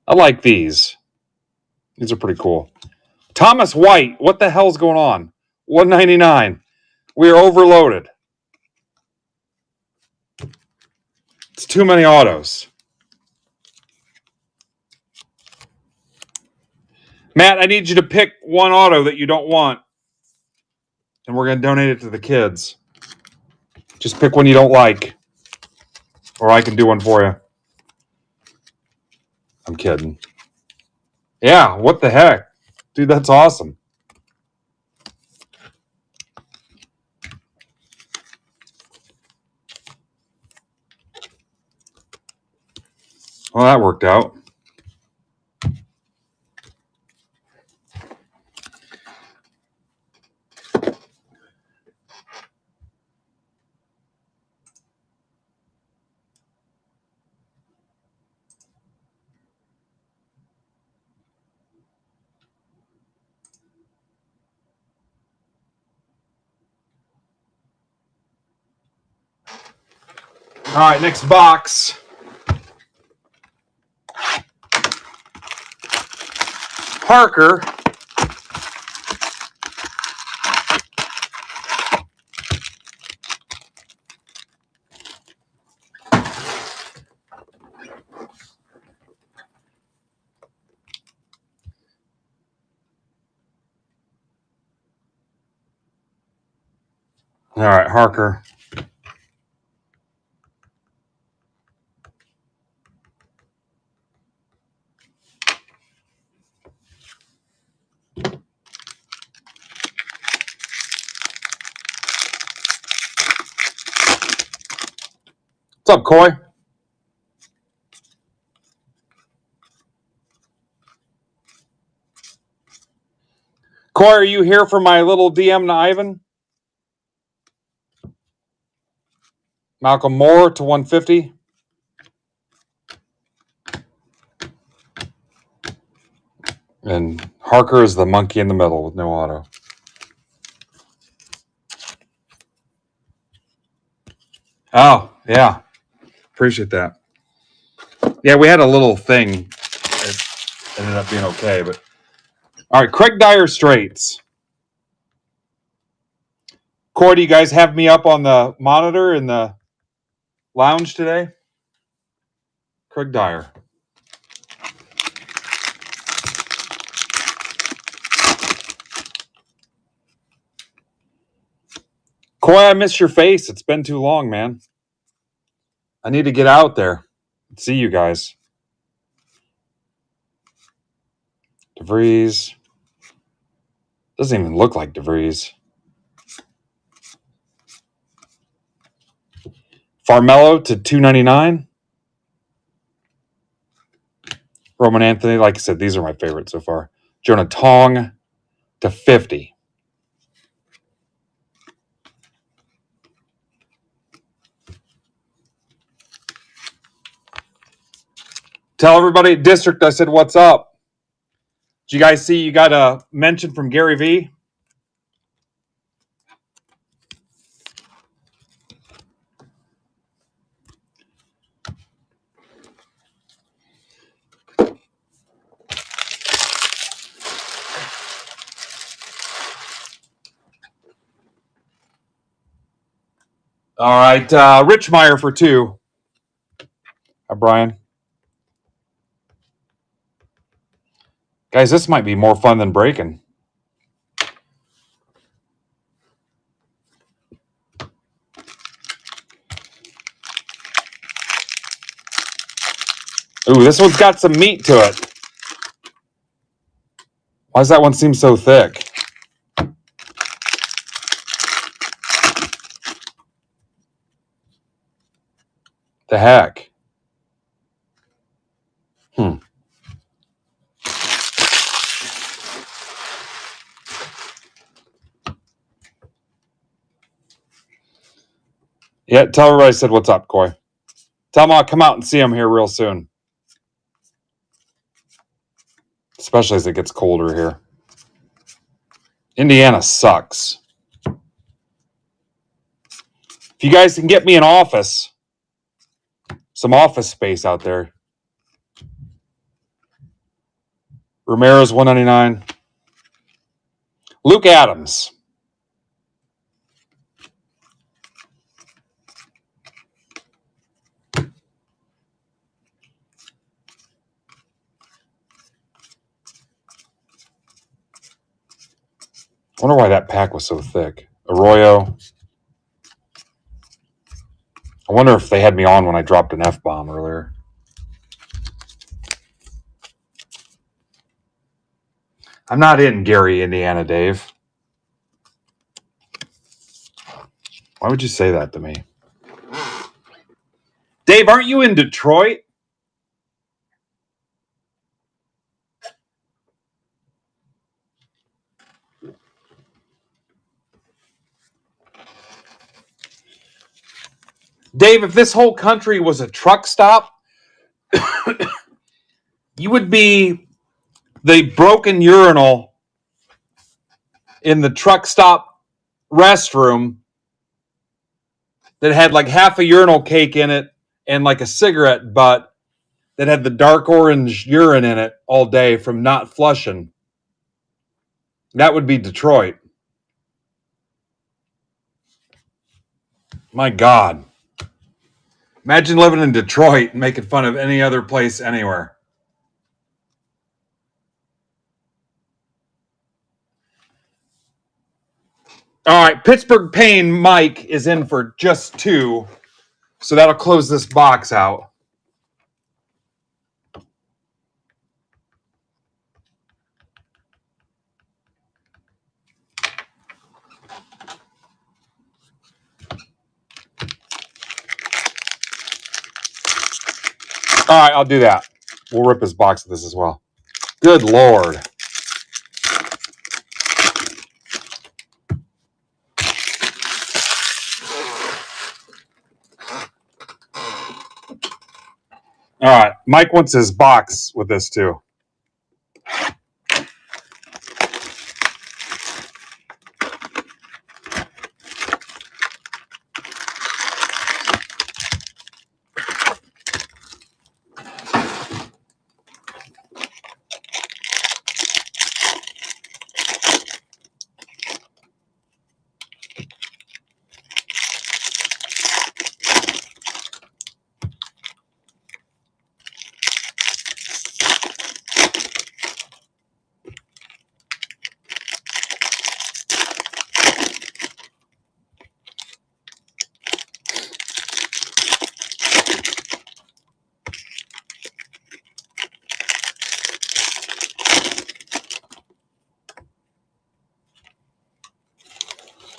I like these. These are pretty cool. Thomas White, what the hell's going on? $199. We are overloaded. It's too many autos. Matt, I need you to pick one auto that you don't want, and we're going to donate it to the kids. Just pick one you don't like, or I can do one for you. I'm kidding. Yeah, what the heck? Dude, that's awesome. Well, that worked out. All right, next box. Parker. All right, Harker. What's up, Coy? Coy, are you here for my little DM to Ivan? Malcolm Moore to 150. And Harker is the monkey in the middle with no auto. Oh, yeah. Appreciate that. Yeah, we had a little thing. It ended up being okay, but all right, Craig Dyer Straits. Corey, do you guys have me up on the monitor in the lounge today? Craig Dyer. Coy, I miss your face. It's been too long, man. I need to get out there and see you guys. DeVries. Doesn't even look like DeVries. Farmello to 299. Roman Anthony, like I said, these are my favorites so far. Jonah Tong to 50. Tell everybody at District I said, what's up? Did you guys see you got a mention from Gary V? All right, Rich Meyer for 2. Hi, Brian. Guys, this might be more fun than breaking. Ooh, this one's got some meat to it. Why does that one seem so thick? The heck? Yeah, tell everybody I said what's up, Coy. Tell them I'll come out and see them here real soon. Especially as it gets colder here. Indiana sucks. If you guys can get me an office, some office space out there. Ramirez, 199. Luke Adams. I wonder why that pack was so thick. Arroyo. I wonder if they had me on when I dropped an F-bomb earlier. I'm not in Gary, Indiana, Dave. Why would you say that to me? Dave, aren't you in Detroit? Dave, if this whole country was a truck stop, you would be the broken urinal in the truck stop restroom that had like half a urinal cake in it and like a cigarette butt that had the dark orange urine in it all day from not flushing. That would be Detroit. My God. Imagine living in Detroit and making fun of any other place anywhere. All right, Pittsburgh Payne Mike is in for just 2, so that'll close this box out. All right, I'll do that. We'll rip his box of this as well. Good Lord. All right, Mike wants his box with this too.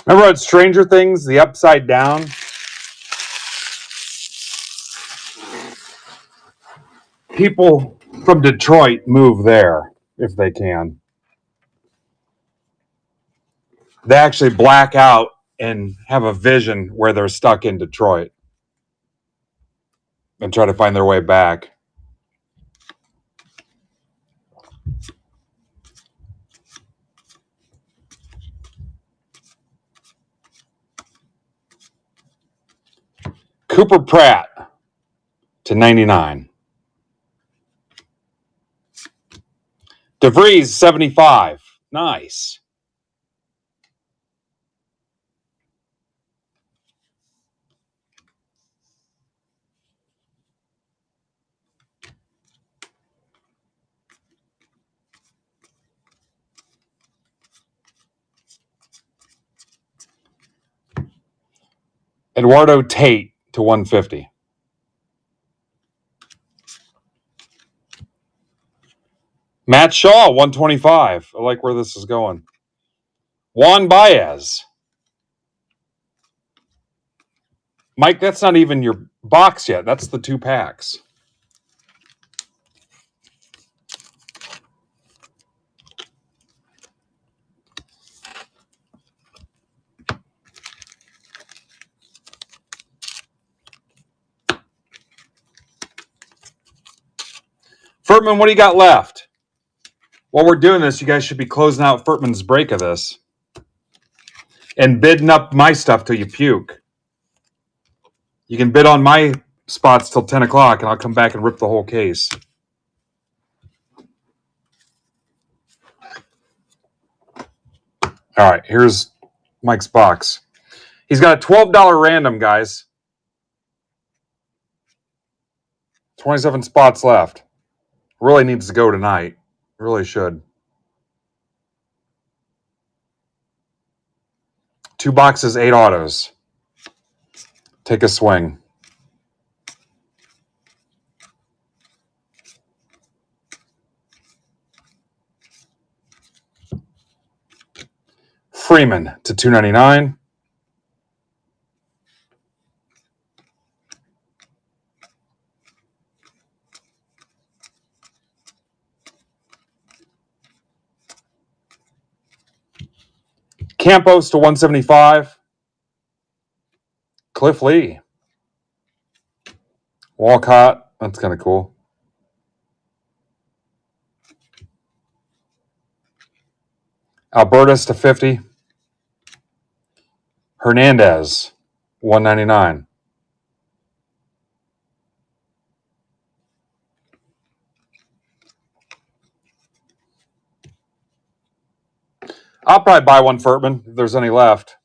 Remember on Stranger Things, the Upside Down? People from Detroit move there if they can. They actually black out and have a vision where they're stuck in Detroit and try to find their way back. Cooper Pratt to 99. DeVries, 75. Nice. Eduardo Tate to 150. Matt Shaw, 125. I like where this is going. Juan Baez. Mike, that's not even your box yet. That's the 2 packs. Furtman, what do you got left? While we're doing this, you guys should be closing out Furtman's break of this and bidding up my stuff till you puke. You can bid on my spots till 10 o'clock, and I'll come back and rip the whole case. All right, here's Mike's box. He's got a $12 random, guys. 27 spots left. Really needs to go tonight. Really should. 2 boxes, 8 autos. Take a swing. Freeman to 299. Campos to 175. Cliff Lee. Walcott. That's kind of cool. Albertus to 50. Hernandez, 199. I'll probably buy one Furtman if there's any left.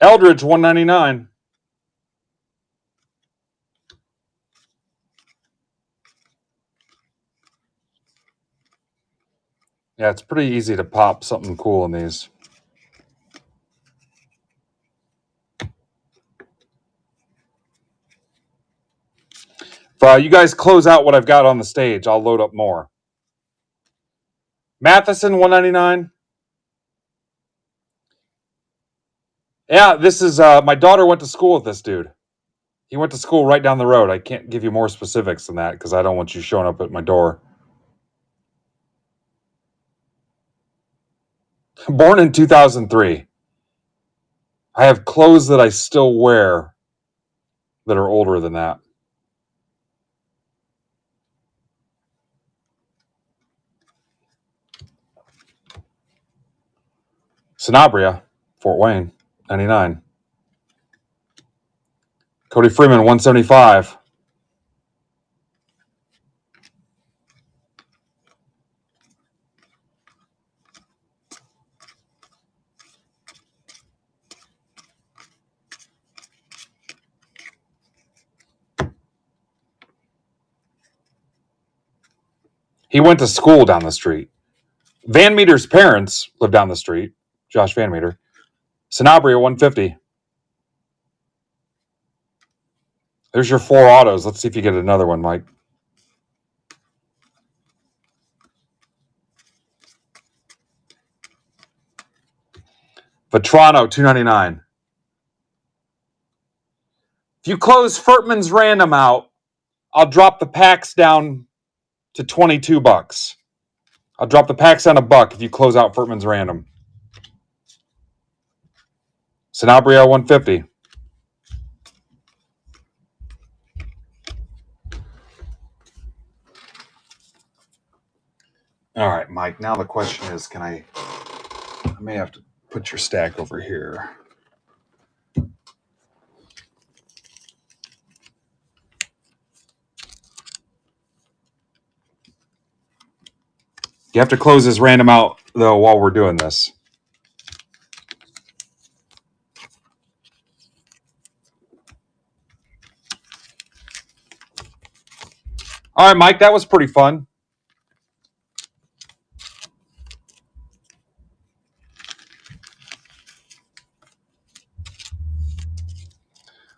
Eldridge, 199. Yeah, it's pretty easy to pop something cool in these. If you guys close out what I've got on the stage, I'll load up more. Matheson, 199. Yeah, this is, my daughter went to school with this dude. He went to school right down the road. I can't give you more specifics than that because I don't want you showing up at my door. Born in 2003. I have clothes that I still wear that are older than that. Sanabria, Fort Wayne, 99. Cody Freeman, 175. He went to school down the street. Van Meter's parents live down the street. Josh Van Meter. Sanabria, 150. There's your 4 autos. Let's see if you get another one, Mike. Vetrano, 299. If you close Furtman's random out, I'll drop the packs down to $22. I'll drop the packs down $1 if you close out Furtman's random. Sanabria, 150. All right, Mike. Now the question is, I may have to put your stack over here. You have to close this random out, though, while we're doing this. All right, Mike, that was pretty fun.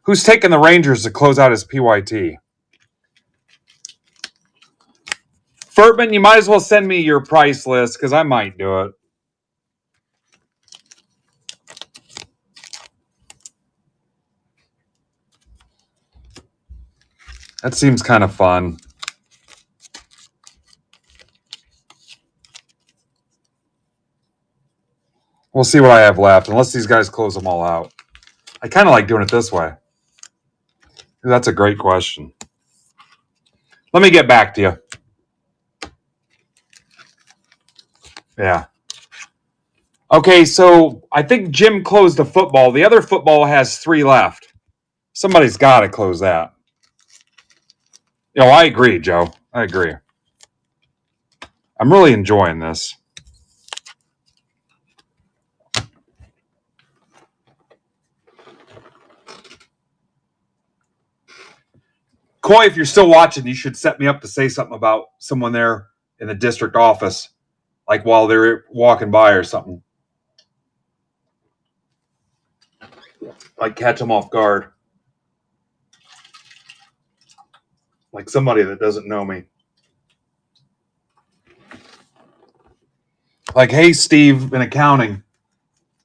Who's taking the Rangers to close out his PYT? Furtman, you might as well send me your price list because I might do it. That seems kind of fun. We'll see what I have left, unless these guys close them all out. I kind of like doing it this way. That's a great question. Let me get back to you. Yeah. Okay, so I think Jim closed the football. The other football has 3 left. Somebody's got to close that. I agree, Joe. I agree. I'm really enjoying this. Coy, if you're still watching, you should set me up to say something about someone there in the district office, like while they're walking by or something. Like catch them off guard. Like somebody that doesn't know me. Like, hey, Steve in accounting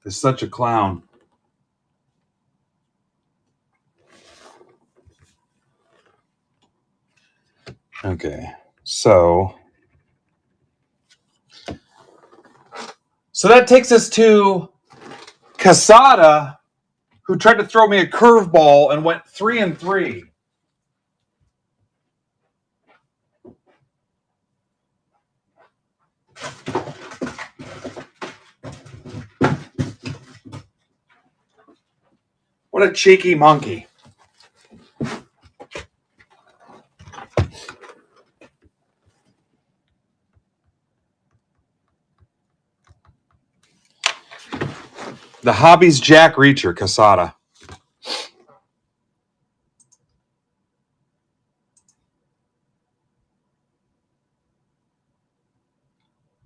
is such a clown. Okay, so that takes us to Casada, who tried to throw me a curveball and went 3-3. What a cheeky monkey. The hobby's Jack Reacher, Casada.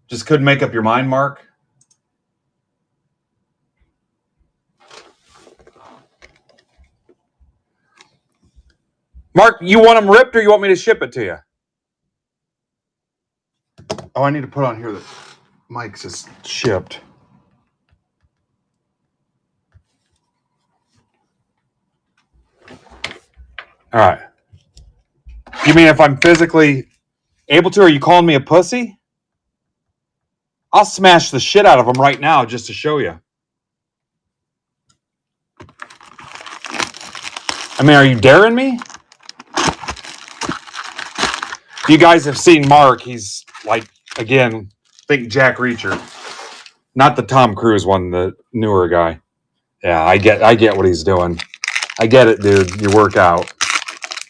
Just couldn't make up your mind, Mark? Mark, you want them ripped or you want me to ship it to you? Oh, I need to put on here that Mike's is shipped. All right. You mean if I'm physically able to? Are you calling me a pussy? I'll smash the shit out of them right now just to show you. I mean, are you daring me? You guys have seen Mark. He's like, again, think Jack Reacher. Not the Tom Cruise one, the newer guy. Yeah, I get what he's doing. I get it, dude. You work out.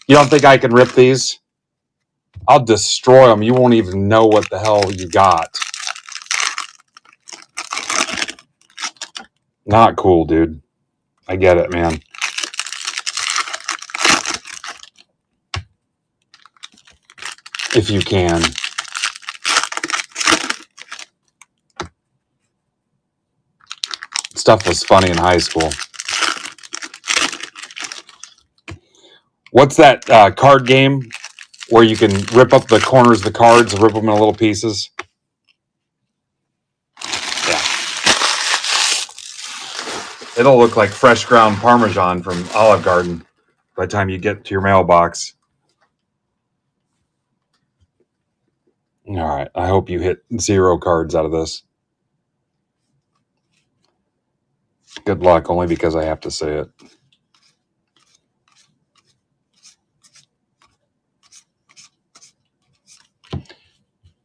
You don't think I can rip these? I'll destroy them. You won't even know what the hell you got. Not cool, dude. I get it, man. If you can. Stuff was funny in high school. What's that card game where you can rip up the corners of the cards and rip them in little pieces? Yeah. It'll look like fresh ground Parmesan from Olive Garden by the time you get to your mailbox. All right. I hope you hit 0 cards out of this. Good luck, only because I have to say it.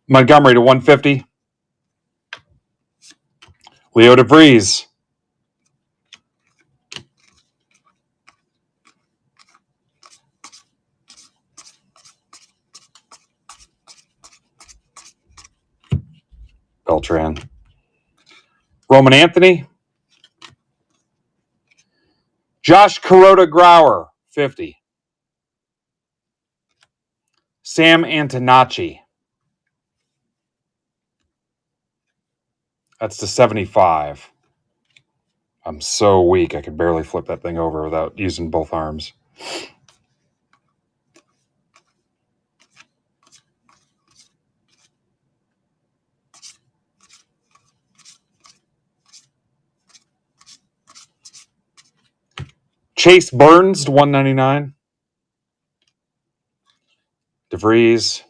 Montgomery to 150. Leo DeVries. Beltran. Roman Anthony. Josh Kuroda Grauer, 50. Sam Antonacci. That's the 75. I'm so weak, I could barely flip that thing over without using both arms. Chase Burns to 199. DeVries.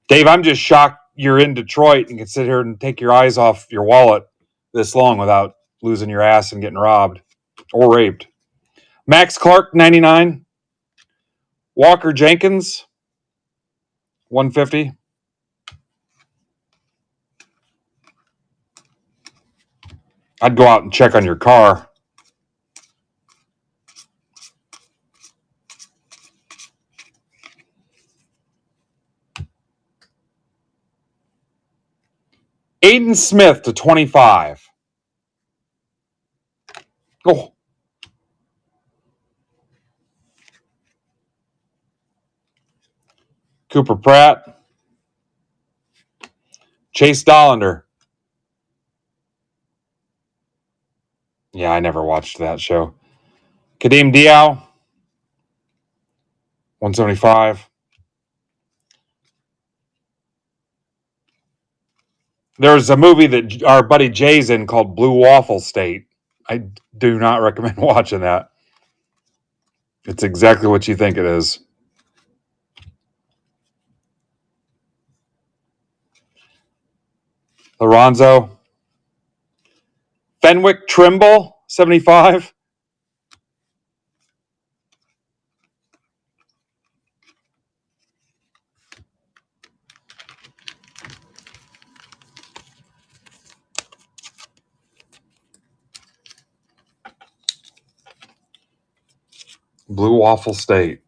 Dave, I'm just shocked you're in Detroit and can sit here and take your eyes off your wallet this long without losing your ass and getting robbed or raped. Max Clark, 99. Walker Jenkins, 150. I'd go out and check on your car. Aiden Smith to 25. Oh. Cooper Pratt. Chase Dollander. Yeah, I never watched that show. Kadeem Diaw, 175. There's a movie that our buddy Jay's in called Blue Waffle State. I do not recommend watching that. It's exactly what you think it is. Lorenzo. Fenwick Trimble, 75. Blue Waffle State.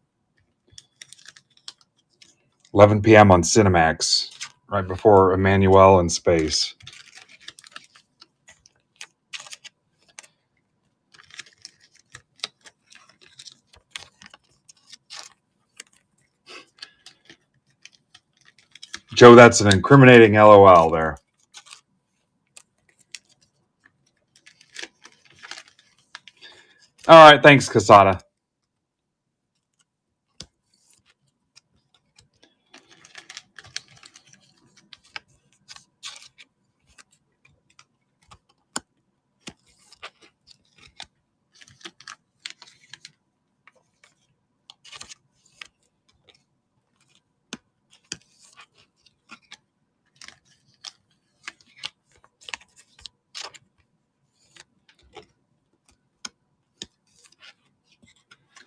11 p.m. on Cinemax, right before Emmanuel in Space. Joe, that's an incriminating LOL there. All right, thanks, Casada.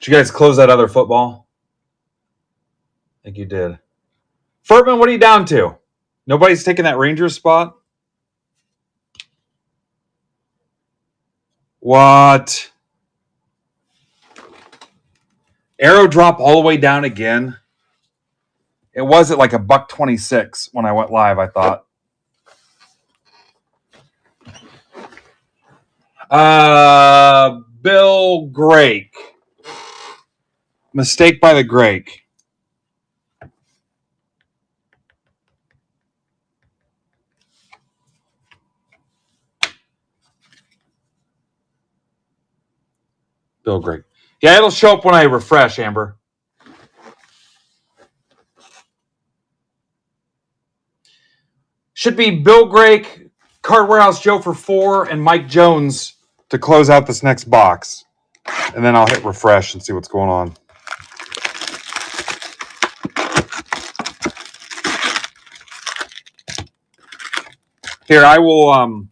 Did you guys close that other football? I think you did. Furtman, what are you down to? Nobody's taking that Rangers spot? What? Arrow drop all the way down again? It was at like $1.26 when I went live, I thought. Bill Grake. Mistake by the Grake. Bill Grake. Yeah, it'll show up when I refresh, Amber. Should be Bill Grake, Cart Warehouse Joe for 4, and Mike Jones to close out this next box. And then I'll hit refresh and see what's going on. Here, I will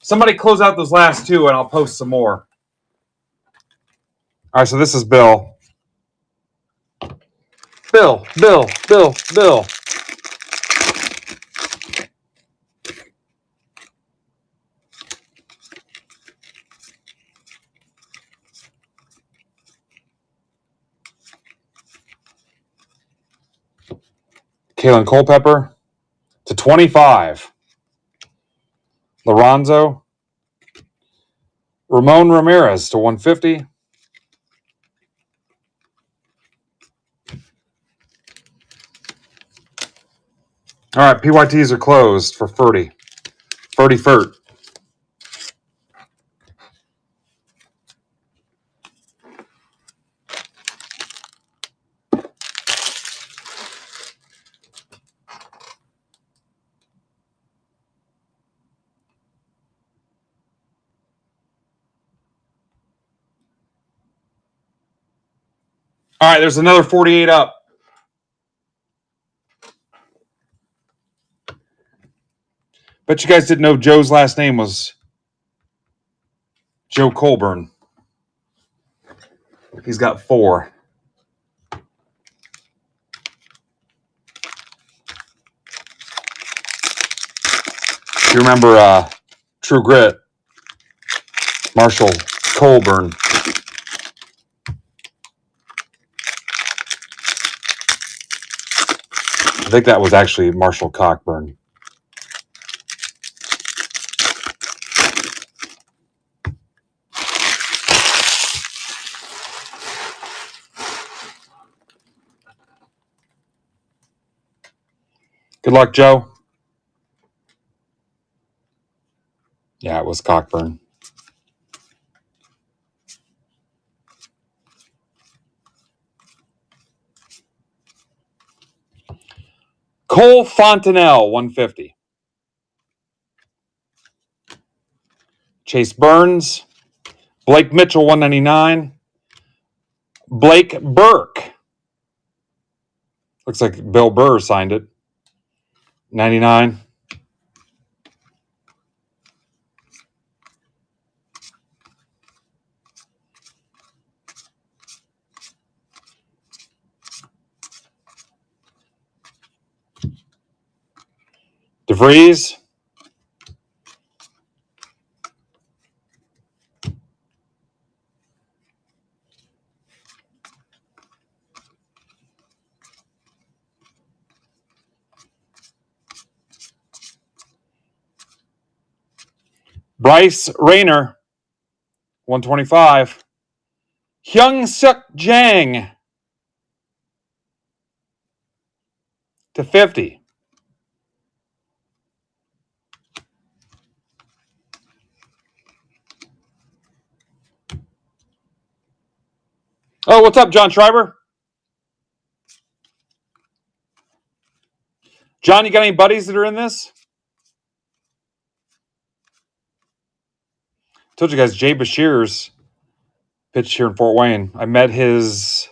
somebody close out those last two and I'll post some more. All right, so this is Bill. Bill. Kalen Culpepper to 25. Lorenzo. Ramon Ramirez to 150. All right, PYTs are closed for Ferdy. Ferdy Furt. All right, there's another 48 up. Bet you guys didn't know Joe's last name was Joe Colburn. He's got 4. If you remember True Grit, Marshall Colburn. I think that was actually Marshall Cockburn. Good luck, Joe. Yeah, it was Cockburn. Cole Fontenelle, 150. Chase Burns. Blake Mitchell, 199. Blake Burke. Looks like Bill Burr signed it. 99. DeVries. Bryce Rayner, 125. Hyung Suk Jang to 50. Oh, what's up, John Schreiber? John, you got any buddies that are in this? Told you guys, Jay Bashir's pitched here in Fort Wayne. I met his...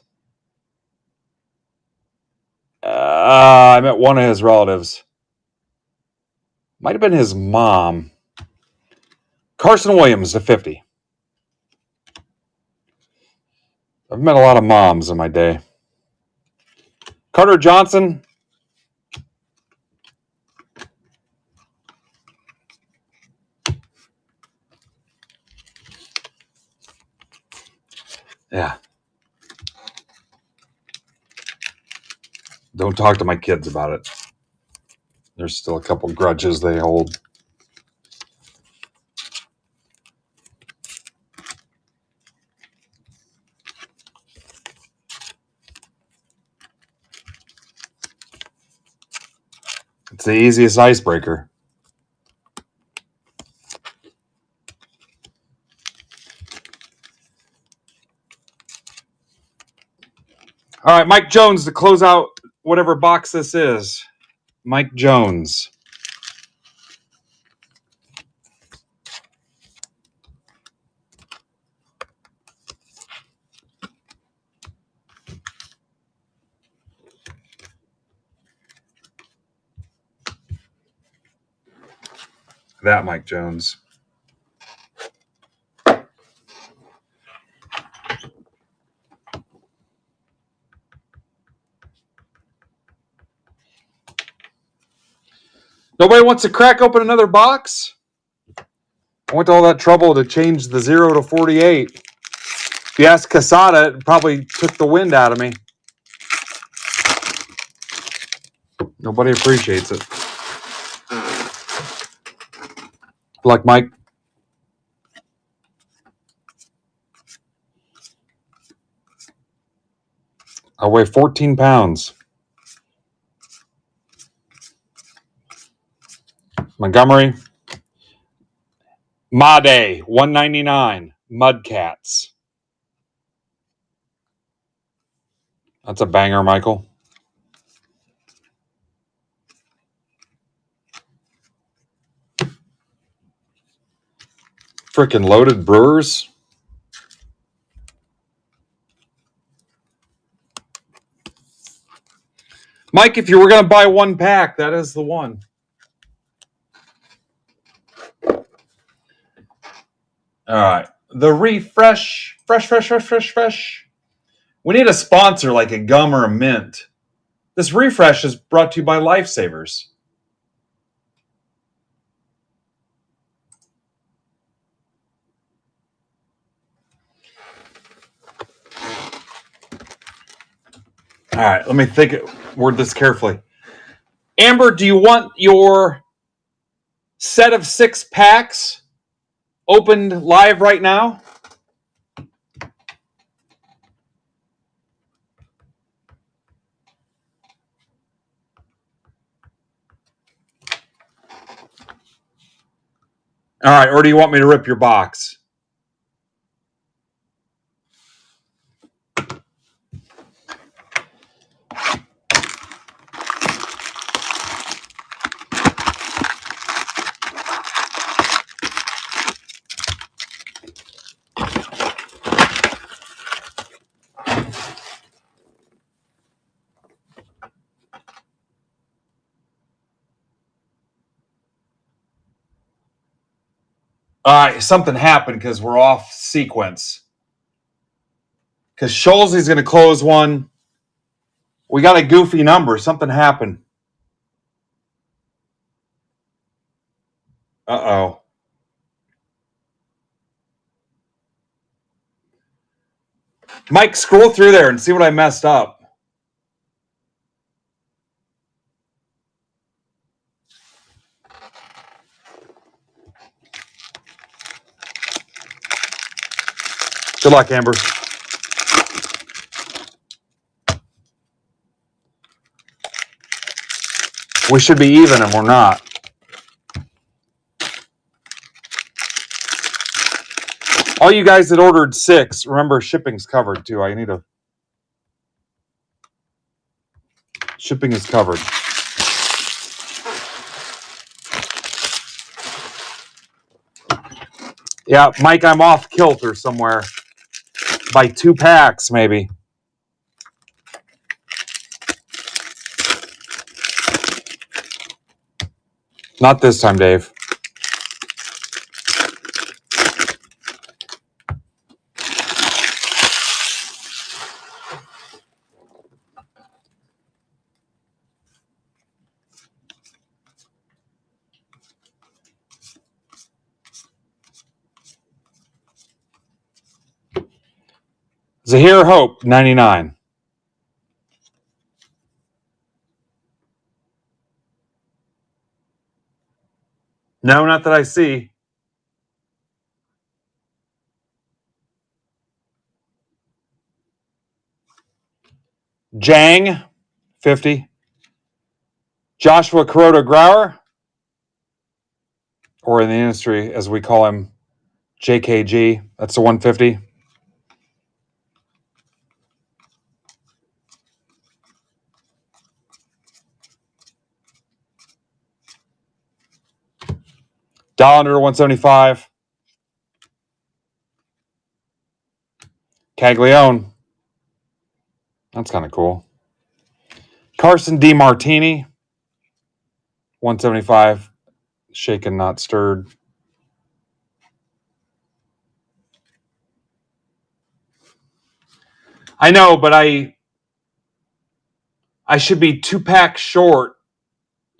I met one of his relatives. Might have been his mom. Carson Williams to 50. I've met a lot of moms in my day. Carter Johnson. Yeah. Don't talk to my kids about it. There's still a couple grudges they hold. It's the easiest icebreaker. All right, Mike Jones to close out whatever box this is. Mike Jones. That Mike Jones. Nobody wants to crack open another box? I went to all that trouble to change the 0 to 48. If you ask Casada, it probably took the wind out of me. Nobody appreciates it. Good luck, Mike. I weigh 14 pounds. Montgomery. Made, 199. Mudcats. That's a banger, Michael. Freaking loaded Brewers. Mike, if you were going to buy one pack, that is the one. All right. The refresh. Fresh. We need a sponsor like a gum or a mint. This refresh is brought to you by Lifesavers. All right, let me word this carefully. Amber, do you want your set of 6 packs opened live right now? All right, or do you want me to rip your box? All right, something happened because we're off sequence. Because Scholz's going to close one. We got a goofy number. Something happened. Uh-oh. Mike, scroll through there and see what I messed up. Good luck, Amber. We should be even, and we're not. All you guys that ordered 6, remember shipping's covered too. Shipping is covered. Yeah, Mike, I'm off kilter somewhere. By 2 packs, maybe. Not this time, Dave. Zahir Hope, 99. No, not that I see. Jang, 50. Joshua Kuroda Grauer, or in the industry, as we call him, JKG. That's the 150. Dollander, 175. Caglione. That's kind of cool. Carson DiMartini, 175. Shaken, not stirred. I know, but I should be 2 packs short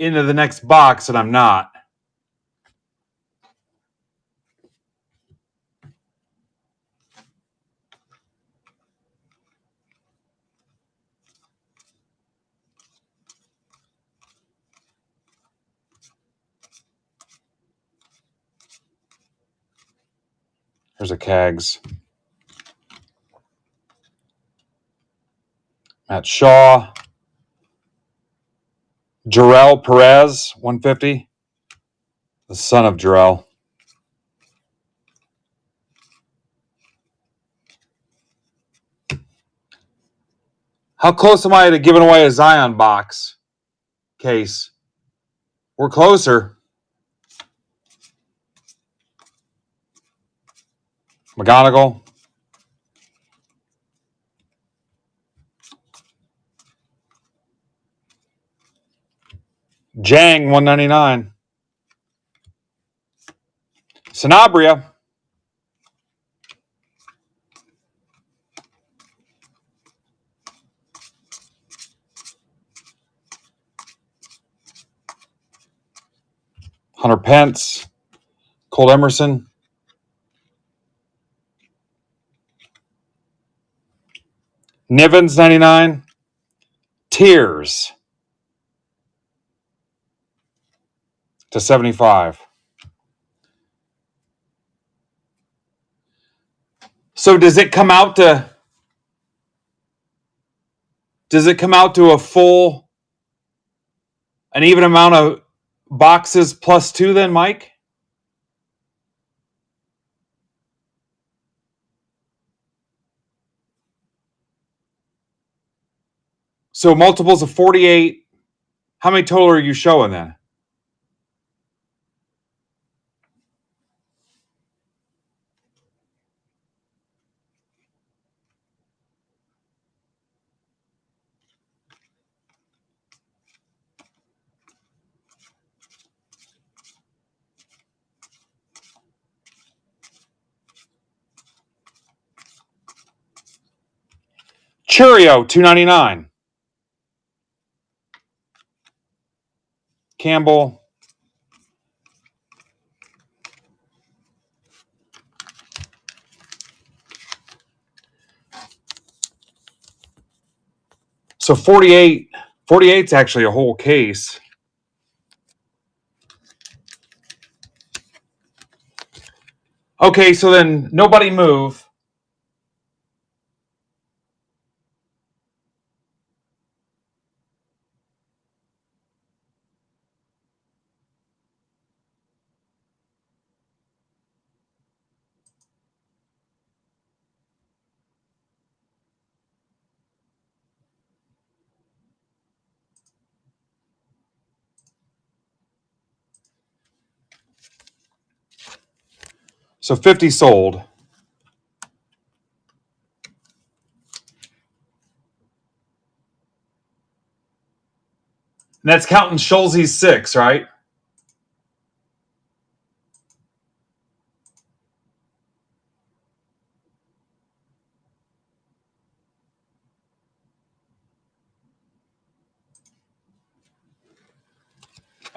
into the next box, and I'm not. There's a Cags. Matt Shaw. Jarrell Perez, 150. The son of Jarrell. How close am I to giving away a Zion box case? We're closer. McGonigal. Jang, 199. Sanabria. Hunter Pence, Cole Emerson. Nivens, 99. Tears to 75. So does it come out to a full, an even amount of boxes plus 2 then, Mike? So multiples of 48. How many total are you showing then? Churio, 299. Campbell. So 48. 48's actually a whole case. Okay, so then nobody move. So 50 sold. And that's counting Schulze's 6, right?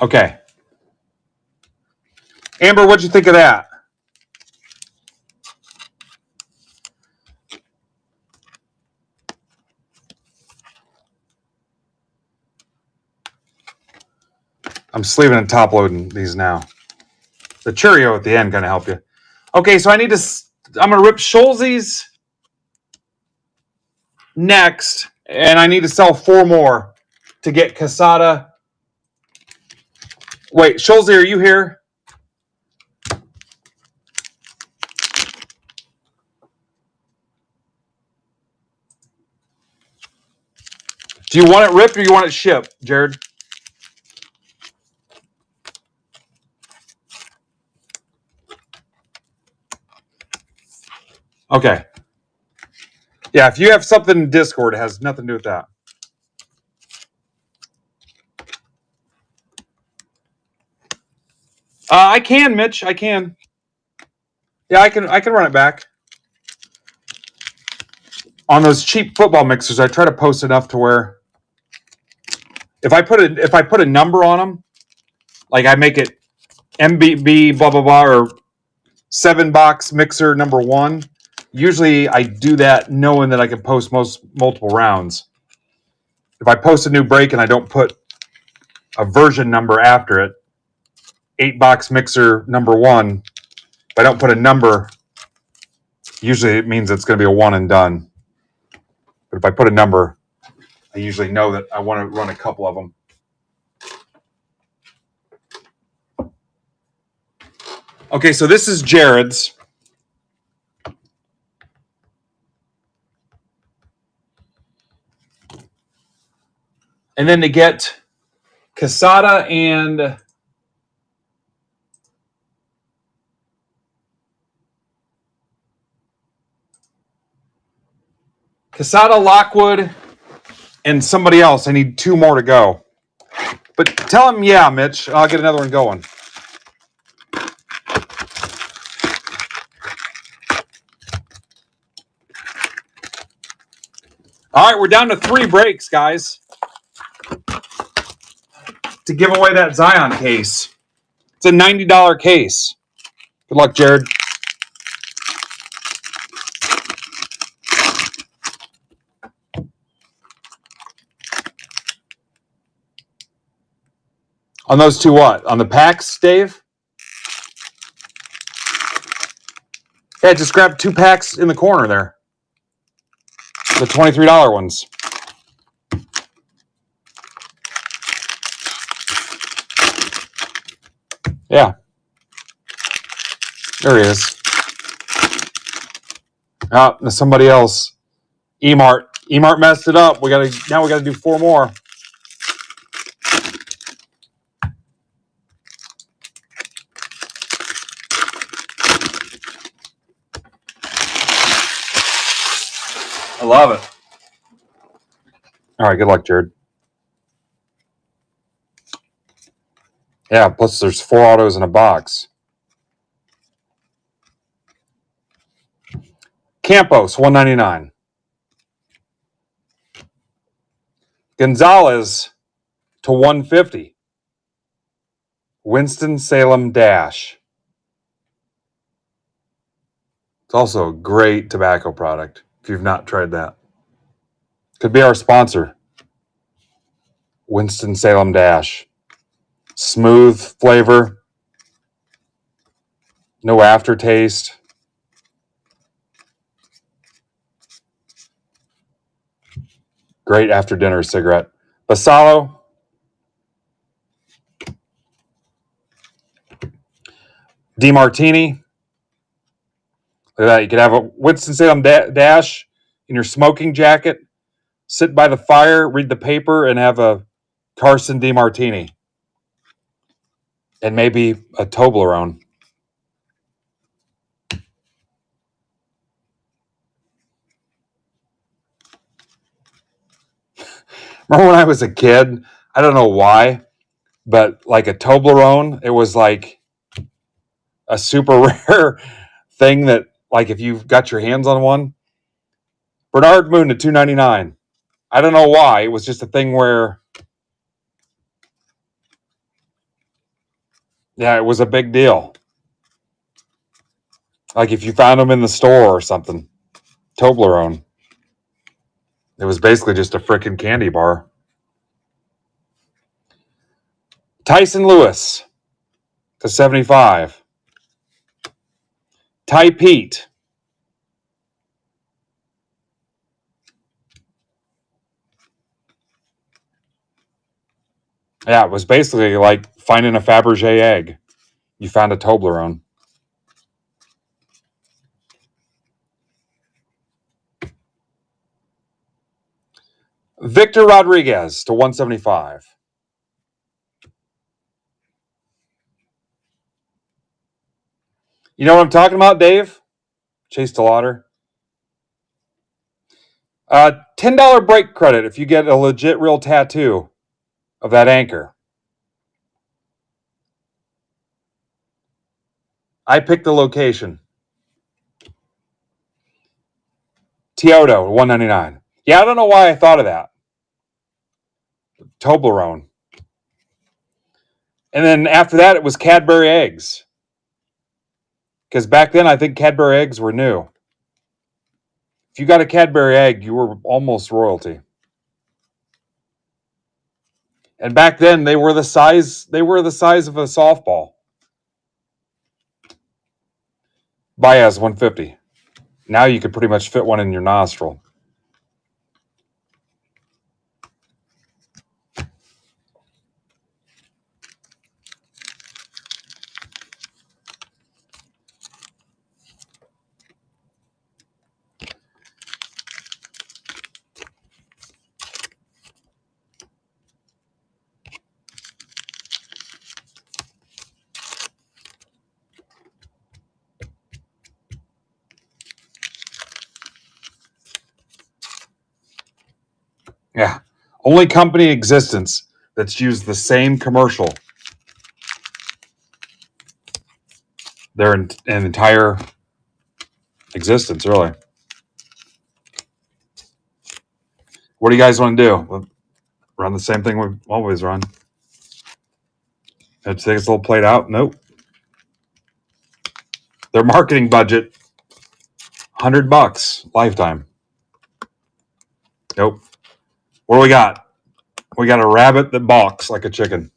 Okay. Amber, what'd you think of that? I'm sleeving and top loading these now. The Churio at the end going to help you. Okay, so I'm going to rip Schulze's next, and I need to sell 4 more to get Casada. Wait, Schulze, are you here? Do you want it ripped or you want it shipped, Jared? Okay. Yeah, if you have something in Discord, it has nothing to do with that. I can, Mitch. I can. Yeah, I can run it back. On those cheap football mixers, I try to post enough to where if I put a number on them, like I make it MBB blah blah blah or 7-box mixer number 1. Usually I do that knowing that I can post multiple rounds. If I post a new break and I don't put a version number after it, 8-box mixer number 1, if I don't put a number, usually it means it's going to be a one and done. But if I put a number, I usually know that I want to run a couple of them. Okay, so this is Jared's. And then to get Casada and Lockwood and somebody else. I need 2 more to go. But tell him, yeah, Mitch, I'll get another one going. All right, we're down to 3 breaks, guys, to give away that Zion case. It's a $90 case. Good luck, Jared. On those two what? On the packs, Dave? Yeah, just grab 2 packs in the corner there. The $23 ones. Yeah. There he is. Oh, somebody else. Emart. Emart messed it up. Now we gotta do 4 more. I love it. All right, good luck, Jared. Yeah, plus there's 4 autos in a box. Campos, $199. Gonzalez to $150. Winston-Salem Dash. It's also a great tobacco product if you've not tried that. Could be our sponsor. Winston-Salem Dash. Smooth flavor. No aftertaste. Great after dinner cigarette. Basalo. DiMartini. Look at that. You could have a Winston-Salem Dash in your smoking jacket, sit by the fire, read the paper, and have a Carson DiMartini. And maybe a Toblerone. Remember when I was a kid? I don't know why, but like a Toblerone, it was like a super rare thing that, like, if you've got your hands on one. Bernard Moon to $2.99. I don't know why. It was just a thing where, yeah, it was a big deal. Like if you found them in the store or something. Toblerone. It was basically just a frickin' candy bar. Tyson Lewis to $75. Ty Pete. Yeah, it was basically like finding a Fabergé egg. You found a Toblerone. Victor Rodriguez to $175. You know what I'm talking about, Dave? Chase DeLauder. $10 break credit if you get a legit real tattoo of that anchor. I picked the location. Teodo, $199. Yeah, I don't know why I thought of that. Toblerone. And then after that, it was Cadbury eggs. Because back then, I think Cadbury eggs were new. If you got a Cadbury egg, you were almost royalty. And back then, they were the size of a softball. Baez, $150. Now you could pretty much fit one in your nostril. Yeah. Only company in existence that's used the same commercial their entire existence, really. What do you guys want to do? Run the same thing we've always run. I think it's a little played out. Nope. Their marketing budget, $100 lifetime. Nope. What do we got? We got a rabbit that balks like a chicken.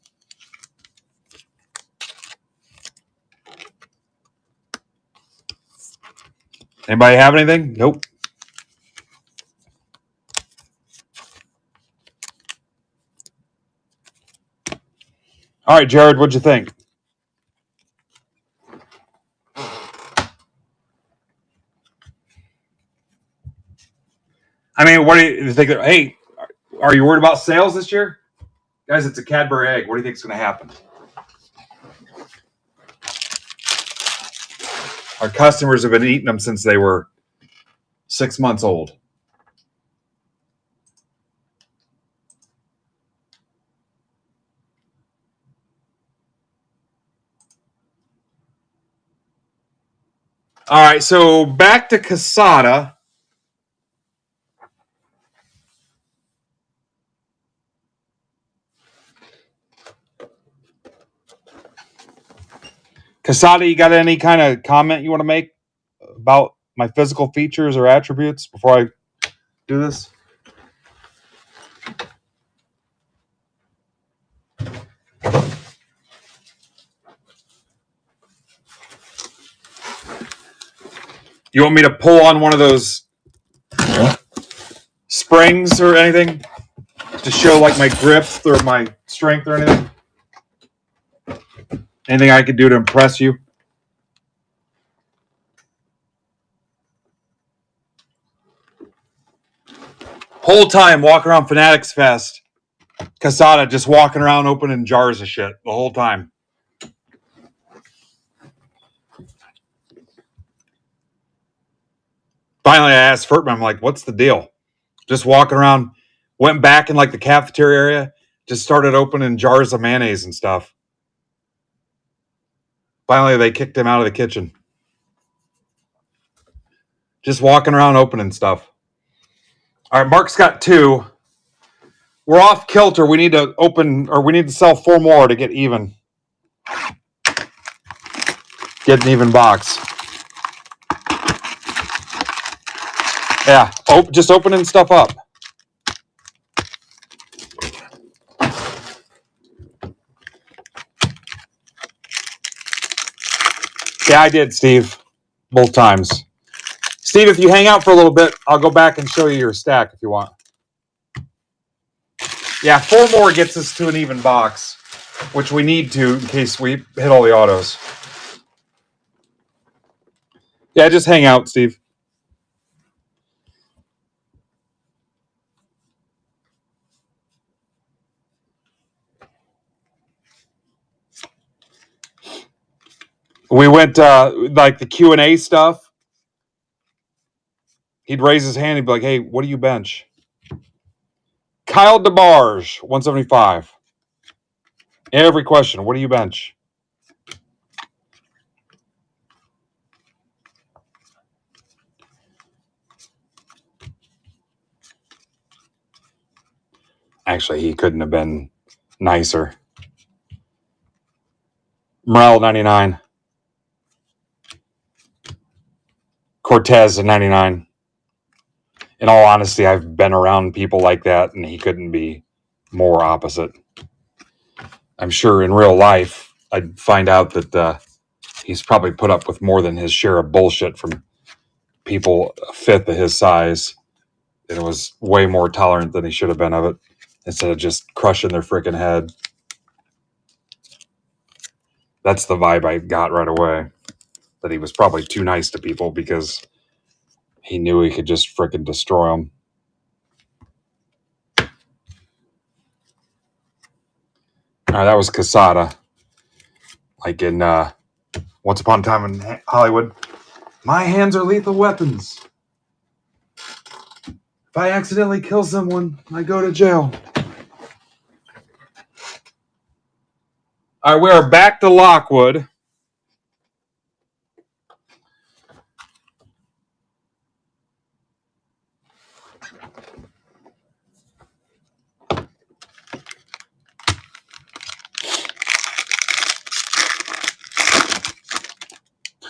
Anybody have anything? Nope. All right, Jared, what'd you think? I mean, what do you think? Hey, are you worried about sales this year? Guys, it's a Cadbury egg. What do you think is going to happen? Our customers have been eating them since they were 6 months old. All right, so back to Casada. Casada, you got any kind of comment you want to make about my physical features or attributes before I do this? You want me to pull on one of those springs or anything to show like my grip or my strength or anything? Anything I could do to impress you? Whole time walking around Fanatics Fest, Casada just walking around opening jars of shit the whole time. Finally, I asked Furtman, I'm like, what's the deal? Just walking around, went back in like the cafeteria area, just started opening jars of mayonnaise and stuff. Finally, they kicked him out of the kitchen. Just walking around opening stuff. All right, Mark's got 2. We're off kilter. We need to open, or we need to sell 4 more to get even. Get an even box. Yeah, just opening stuff up. Yeah, I did, Steve. Both times. Steve, if you hang out for a little bit, I'll go back and show you your stack if you want. Yeah, 4 more gets us to an even box, which we need to in case we hit all the autos. Yeah, just hang out, Steve. We went like the Q&A stuff. He'd raise his hand. He'd be like, hey, what do you bench? Kyle DeBarge, 175. Every question, what do you bench? Actually, he couldn't have been nicer. Morel, 99. Cortez, 99. In all honesty, I've been around people like that, and he couldn't be more opposite. I'm sure in real life, I'd find out that he's probably put up with more than his share of bullshit from people a fifth of his size. It was way more tolerant than he should have been of it, instead of just crushing their freaking head. That's the vibe I got right away, that he was probably too nice to people because he knew he could just freaking destroy them. All right, that was Casada. Like in Once Upon a Time in Hollywood. My hands are lethal weapons. If I accidentally kill someone, I go to jail. All right, we are back to Lockwood.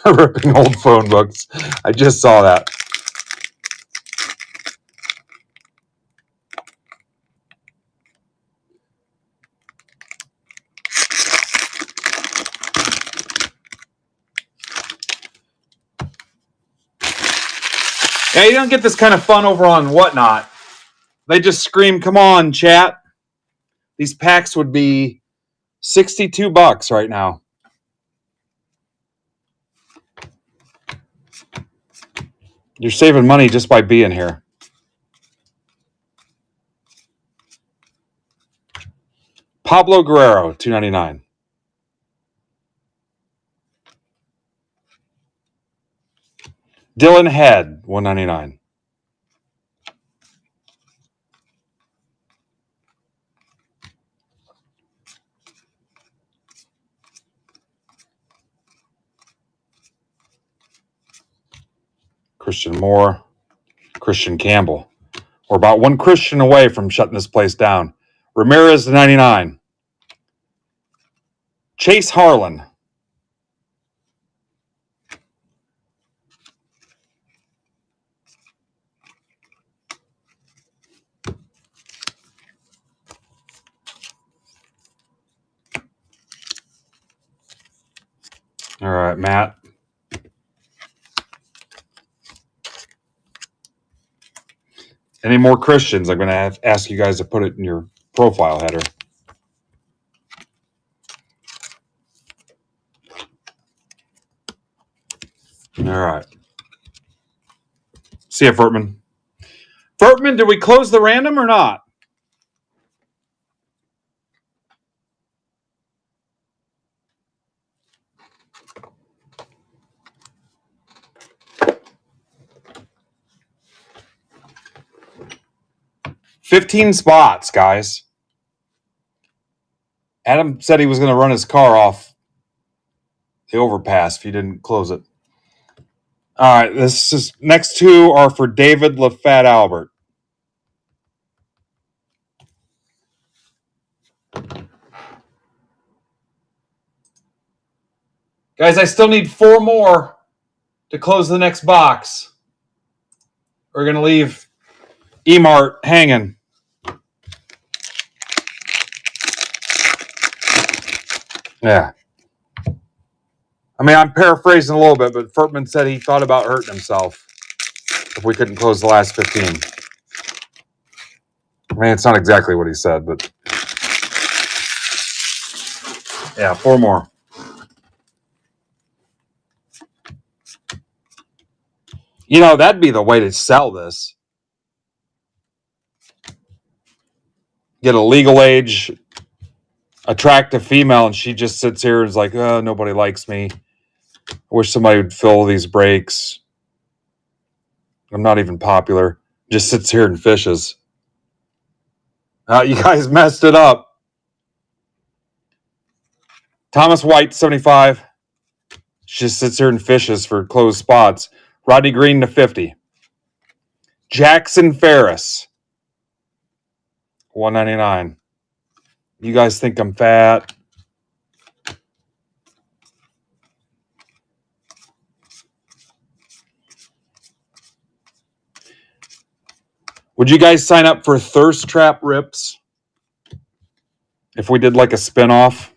Ripping old phone books. I just saw that. Yeah, you don't get this kind of fun over on Whatnot. They just scream, "Come on, chat." These packs would be $62 right now. You're saving money just by being here. Pablo Guerrero, $2.99. Dylan Head, $1.99. Christian Moore, Christian Campbell. We're about one Christian away from shutting this place down. Ramirez, $99. Chase Harlan. All right, Matt. Any more Christians? I'm going to ask you guys to put it in your profile header. All right. See ya, Furtman. Furtman, did we close the random or not? $15 spots, guys. Adam said he was going to run his car off the overpass if you didn't close it. All right, this is next two are for David LaFat Albert. Guys, I still need 4 more to close the next box. We're going to leave Emart hanging. Yeah. I mean, I'm paraphrasing a little bit, but Furtman said he thought about hurting himself if we couldn't close the last 15. I mean, it's not exactly what he said, but yeah, 4 more. You know, that'd be the way to sell this. Get a legal age, attractive female, and she just sits here and is like, "Oh, nobody likes me. I wish somebody would fill these breaks. I'm not even popular." Just sits here and fishes. You guys messed it up. Thomas White, 75. She just sits here and fishes for closed spots. Rodney Green to 50. Jackson Ferris, $1.99. You guys think I'm fat? Would you guys sign up for Thirst Trap Rips if we did like a spinoff?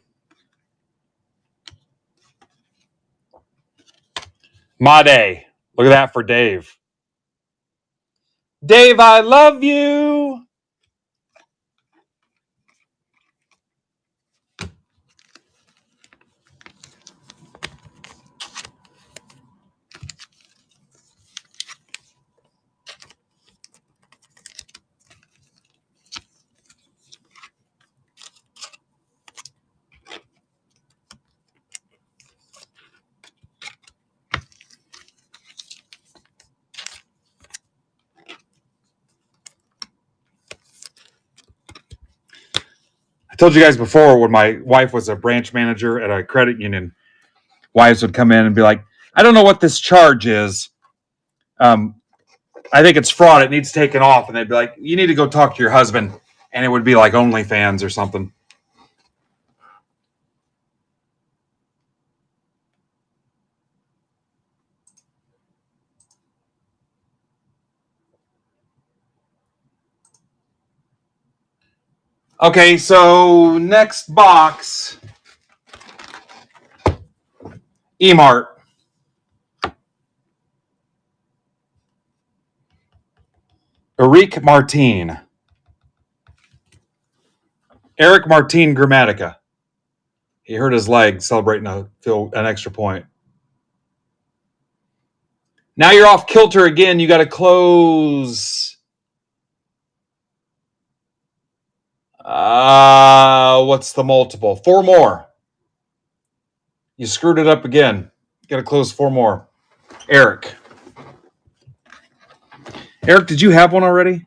Made. Look at that for Dave. Dave, I love you. I told you guys before when my wife was a branch manager at a credit union, wives would come in and be like, "I don't know what this charge is. I think it's fraud. It needs taken off." And they'd be like, "You need to go talk to your husband." And it would be like OnlyFans or something. Okay, so next box, Emart. Eric Martin. Eric Martin Grammatica. He hurt his leg celebrating an extra point. Now you're off kilter again. You got to close. What's the multiple? 4 more. You screwed it up again. You got to close 4 more. Eric. Eric, did you have one already?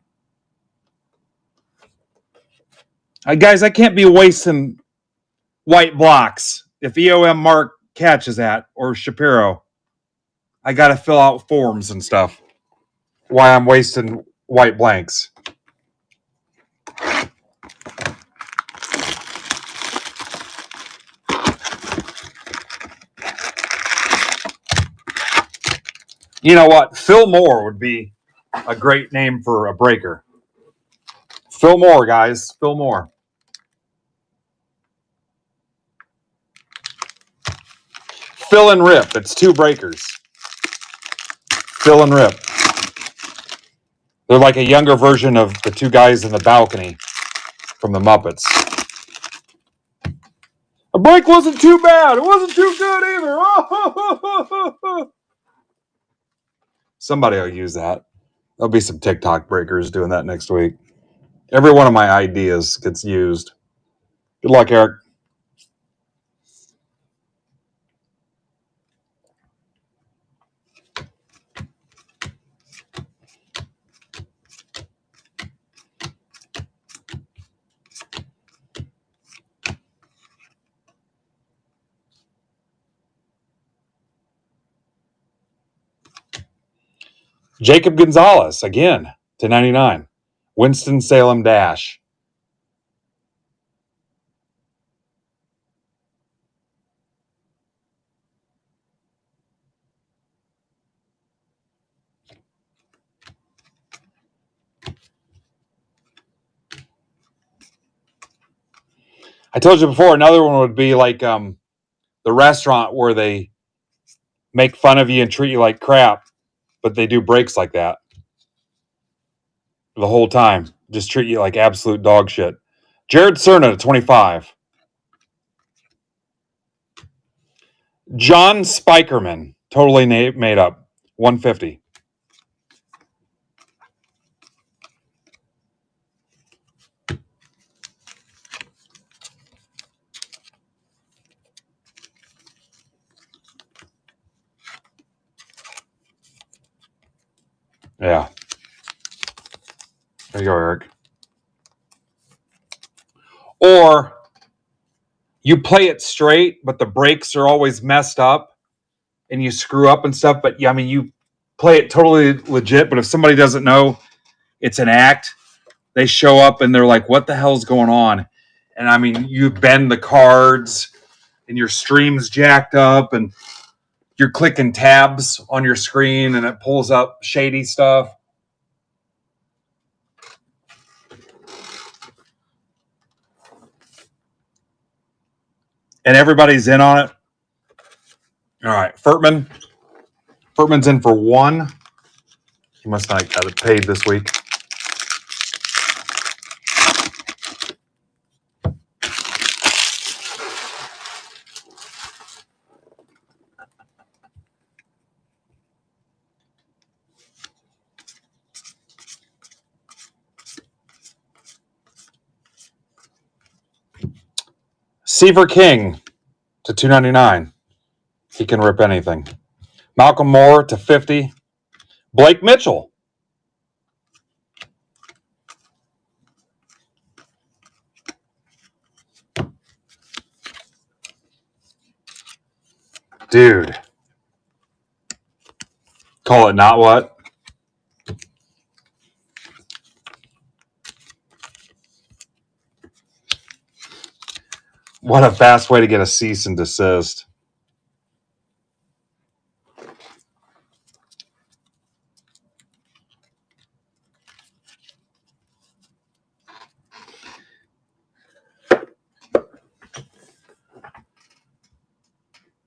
Guys, I can't be wasting white blocks if EOM Mark catches that or Shapiro. I got to fill out forms and stuff. Why I'm wasting white blanks. You know what? Phil Moore would be a great name for a breaker. Phil Moore, guys. Phil Moore. Fill and Rip. It's 2 breakers. Fill and Rip. They're like a younger version of the 2 guys in the balcony from the Muppets. A break wasn't too bad. It wasn't too good either. Somebody will use that. There'll be some TikTok breakers doing that next week. Every one of my ideas gets used. Good luck, Eric. Jacob Gonzalez, again, to 99. Winston-Salem Dash. I told you before, another one would be like the restaurant where they make fun of you and treat you like crap, but they do breaks like that the whole time. Just treat you like absolute dog shit. Jared Cerna to 25. John Spikerman, totally made up, 150. Yeah. There you go, Eric. Or you play it straight, but the breaks are always messed up and you screw up and stuff. But yeah, I mean, you play it totally legit. But if somebody doesn't know it's an act, they show up and they're like, what the hell's going on? And I mean, you bend the cards and your stream's jacked up and you're clicking tabs on your screen and it pulls up shady stuff. And everybody's in on it. All right, Furtman. Furtman's in for 1. He must not have it paid this week. Seaver King to 299. He can rip anything. Malcolm Moore to 50. Blake Mitchell. Dude. Call it not what? What a fast way to get a cease and desist.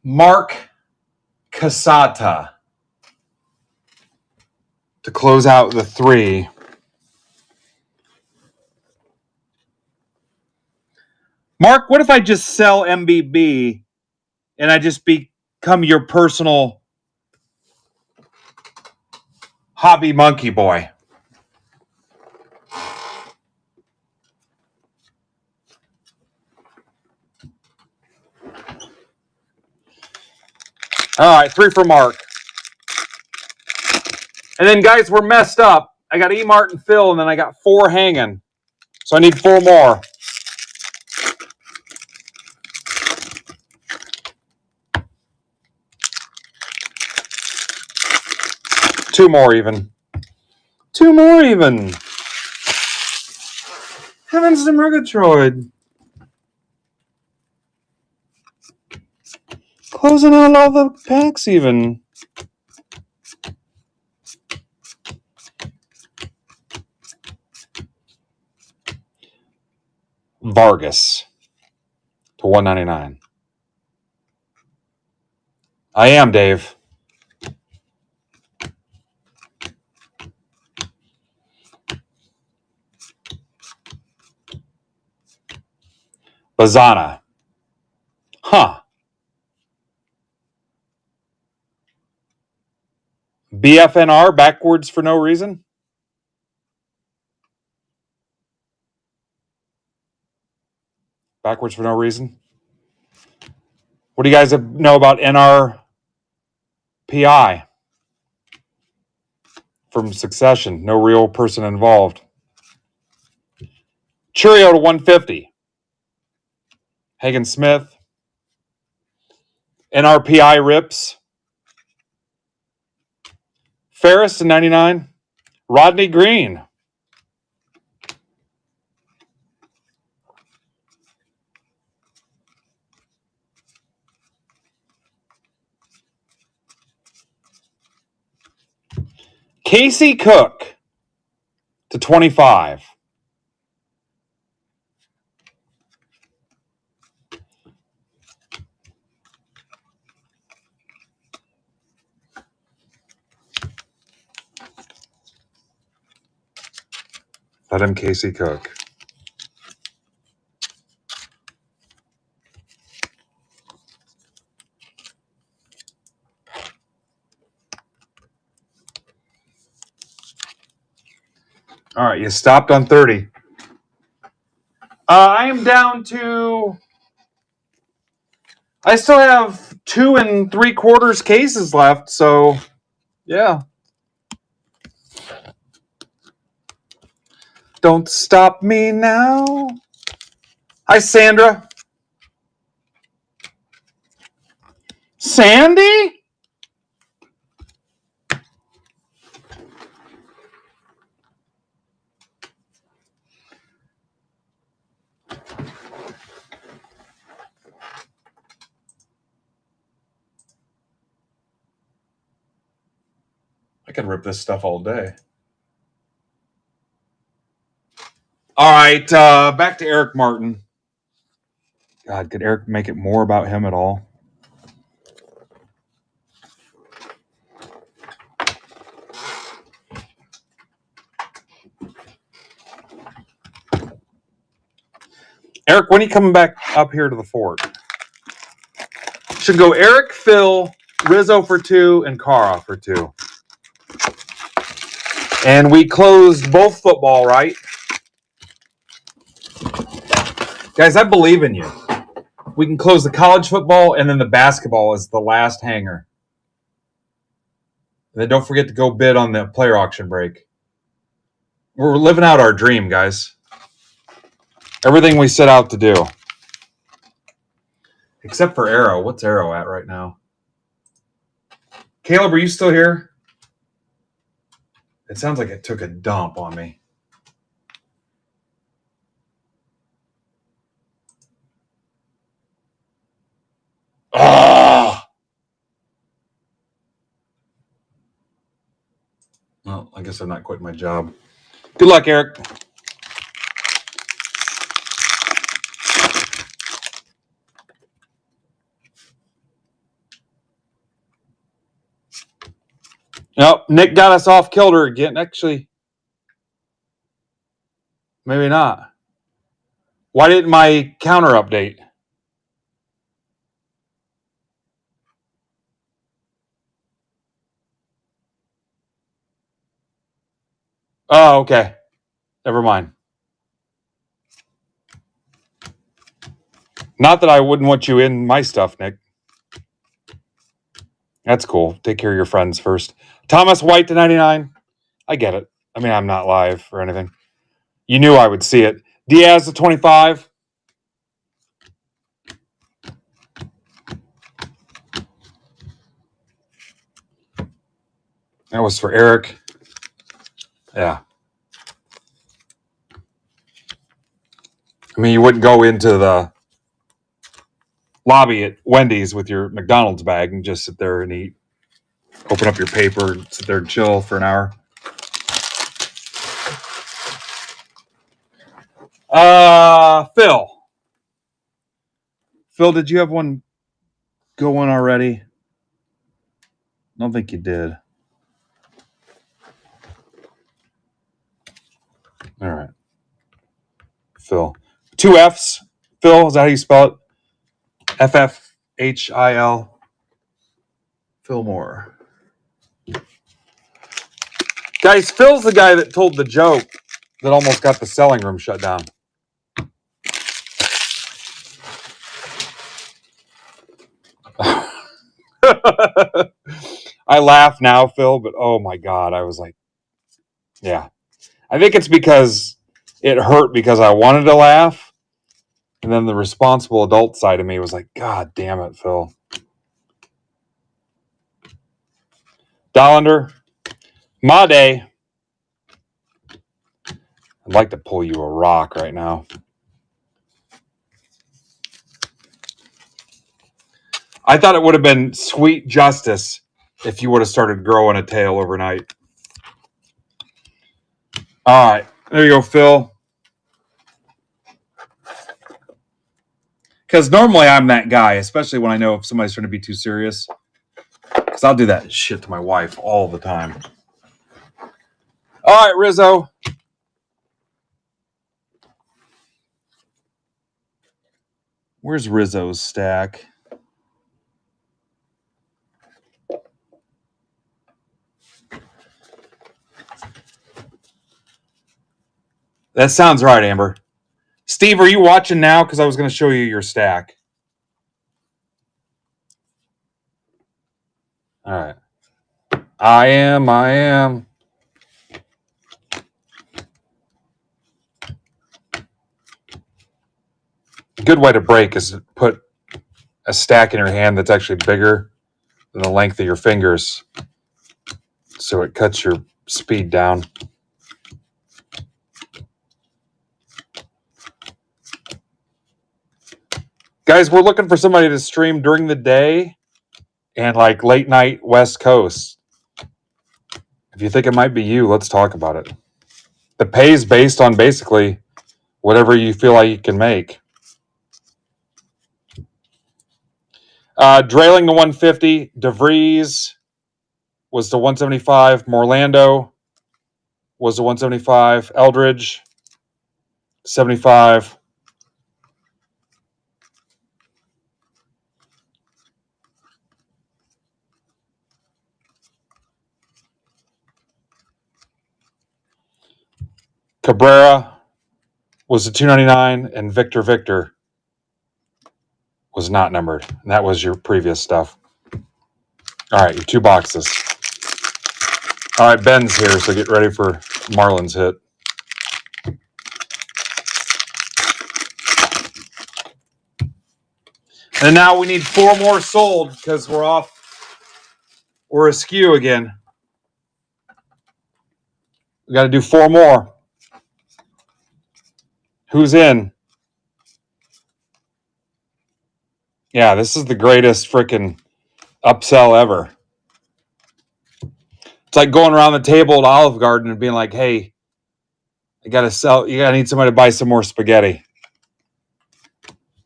Mark Casata to close out the 3. Mark, what if I just sell MBB and I just become your personal hobby monkey boy? All right, 3 for Mark. And then, guys, we're messed up. I got E. Martin Phil, and then I got 4 hanging. So I need 4 more. Two more even. Heavens to Murgatroyd. Closing out all the packs even. Vargas to 199. I am, Dave. Bazana. Huh. BFNR backwards for no reason? Backwards for no reason? What do you guys know about NRPI? From Succession. No real person involved. Churio to 150. Hagen Smith. NRPI rips. Ferris to 99. Rodney Green. Casey Cook to 25. Let him Casey Cook. All right, you stopped on 30. I am down to... I still have 2 3/4 cases left, so yeah. Don't stop me now. Hi, Sandra. Sandy? I can rip this stuff all day. All right, back to Eric Martin. God, could Eric make it more about him at all? Eric, when are you coming back up here to the fort? Should go Eric, Phil, Rizzo for 2, and Cara for 2. And we closed both football, right? Guys, I believe in you. We can close the college football, and then the basketball is the last hanger. And then don't forget to go bid on the player auction break. We're living out our dream, guys. Everything we set out to do. Except for Arrow. What's Arrow at right now? Caleb, are you still here? It sounds like it took a dump on me. Ah! Well, I guess I'm not quitting my job. Good luck, Eric. Nope, Nick got us off kilter again. Actually, maybe not. Why didn't my counter update? Oh, okay. Never mind. Not that I wouldn't want you in my stuff, Nick. That's cool. Take care of your friends first. Thomas White to 99. I get it. I mean, I'm not live or anything. You knew I would see it. Diaz to 25. That was for Eric. Yeah. I mean, you wouldn't go into the lobby at Wendy's with your McDonald's bag and just sit there and eat. Open up your paper and sit there and chill for an hour. Phil. Phil, did you have one going already? I don't think you did. All right. Phil. 2 F's. Phil, is that how you spell it? F-F-H-I-L. Fillmore. Guys, Phil's the guy that told the joke that almost got the selling room shut down. I laugh now, Phil, but oh my God, I was like, yeah. I think it's because it hurt because I wanted to laugh. And then the responsible adult side of me was like, God damn it, Phil. Dollander, my day. I'd like to pull you a rock right now. I thought it would have been sweet justice if you would have started growing a tail overnight. All right. There you go, Phil. Because normally I'm that guy, especially when I know if somebody's trying to be too serious. Because I'll do that shit to my wife all the time. All right, Rizzo. Where's Rizzo's stack? That sounds right, Amber. Steve, are you watching now? Because I was going to show you your stack. All right. I am. A good way to break is to put a stack in your hand that's actually bigger than the length of your fingers. So it cuts your speed down. Guys, we're looking for somebody to stream during the day and like late night West Coast. If you think it might be you, let's talk about it. The pay is based on basically whatever you feel like you can make. Drailing to 150. DeVries was to 175. Morlando was to 175. Eldridge, 75. Cabrera was to 299, and Victor was not numbered. And that was your previous stuff. All right, your 2 boxes. All right, Ben's here, so get ready for Marlon's hit. And now we need 4 more sold because we're off. We're askew again. We got to do 4 more. Who's in? Yeah, this is the greatest freaking upsell ever. It's like going around the table at Olive Garden and being like, hey, I got to sell. You got to need somebody to buy some more spaghetti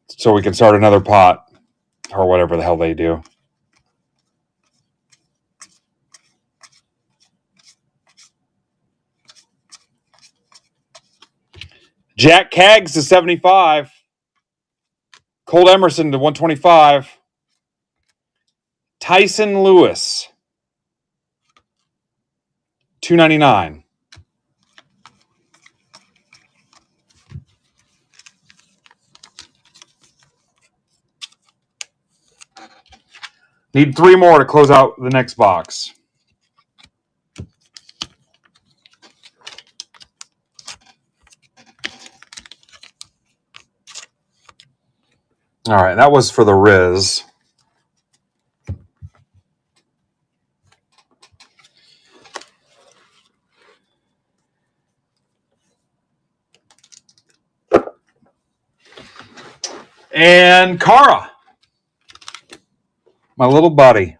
so we can start another pot or whatever the hell they do. Jack Kaggs to 75. Colt Emerson to 125. Tyson Lewis, 299. Need 3 more to close out the next box. All right, that was for the Riz. And Kara, my little buddy.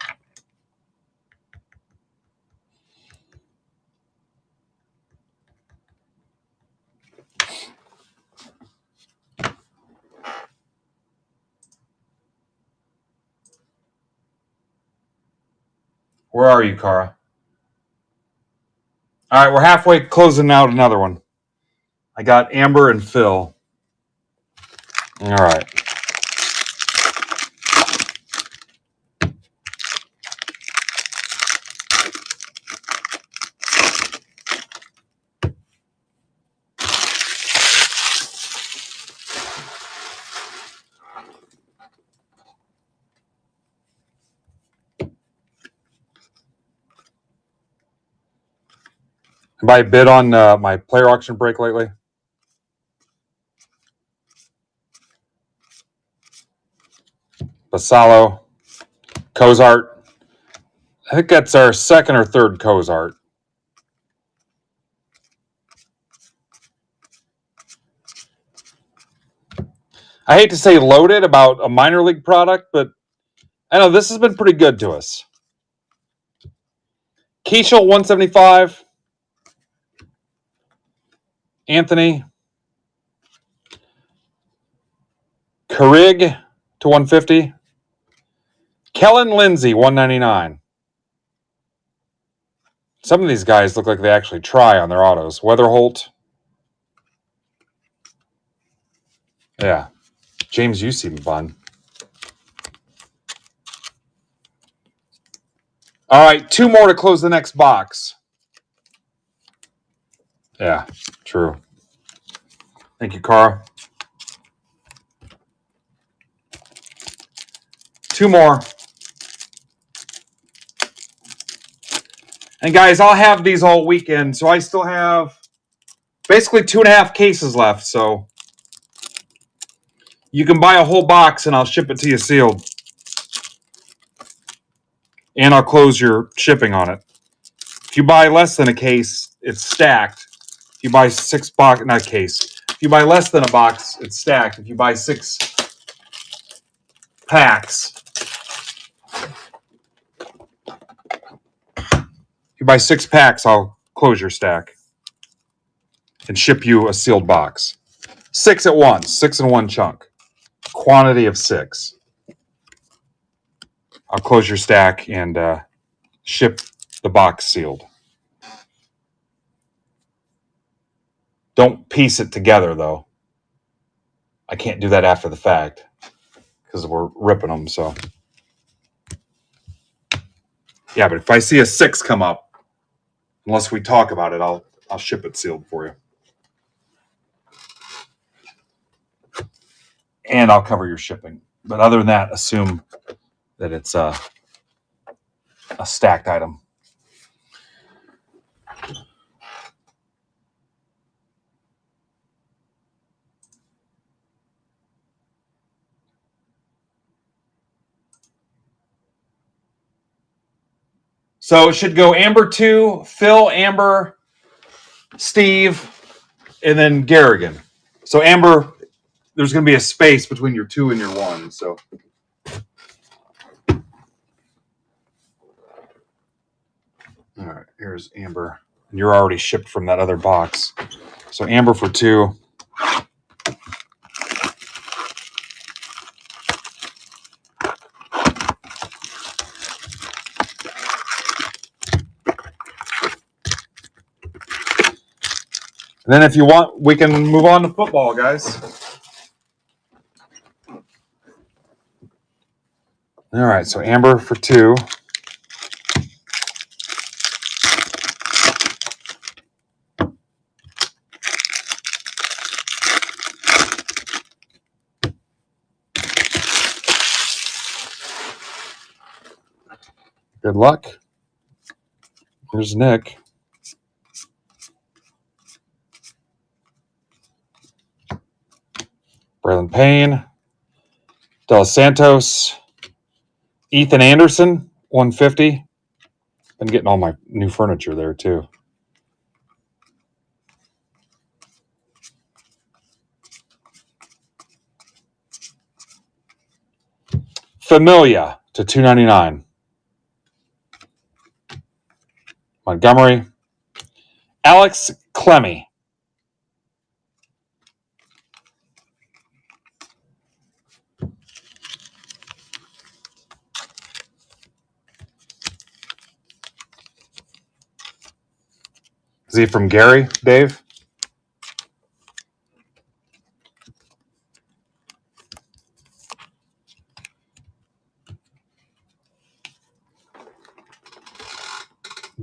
Where are you, Kara? All right, we're halfway closing out another one. I got Amber and Phil. All right. Anybody bid on my player auction break lately? Basalo, Cozart. I think that's our second or third Cozart. I hate to say loaded about a minor league product, but I know this has been pretty good to us. Keishel, 175. Anthony. Carrig to 150. Kellen Lindsay, 199. Some of these guys look like they actually try on their autos. Weatherholt. Yeah. James, you seem fun. All right, 2 more to close the next box. Yeah, true. Thank you, Cara. 2 more. And guys, I'll have these all weekend, so I still have basically 2.5 cases left. So you can buy a whole box, and I'll ship it to you sealed. And I'll close your shipping on it. If you buy less than a case, it's stacked. If you buy 6 box, not case. If you buy less than a box, it's stacked. If you buy 6 packs, I'll close your stack and ship you a sealed box. 6 at once, 6 in one chunk. Quantity of 6. I'll close your stack and ship the box sealed. Don't piece it together, though. I can't do that after the fact because we're ripping them. So, yeah, but if I see a 6 come up, unless we talk about it, I'll ship it sealed for you. And I'll cover your shipping. But other than that, assume that it's a stacked item. So it should go Amber 2, Phil, Amber, Steve, and then Garrigan. So Amber, there's going to be a space between your 2 and your 1. So all right, here's Amber. And you're already shipped from that other box. So Amber for 2. And then if you want, we can move on to football, guys. All right, so Amber for 2. Good luck. Here's Nick. Braylon Payne. De Los Santos. Ethan Anderson, 150. Been getting all my new furniture there, too. Familia to 299. Montgomery. Alex Clemmy. Is he from Gary, Dave?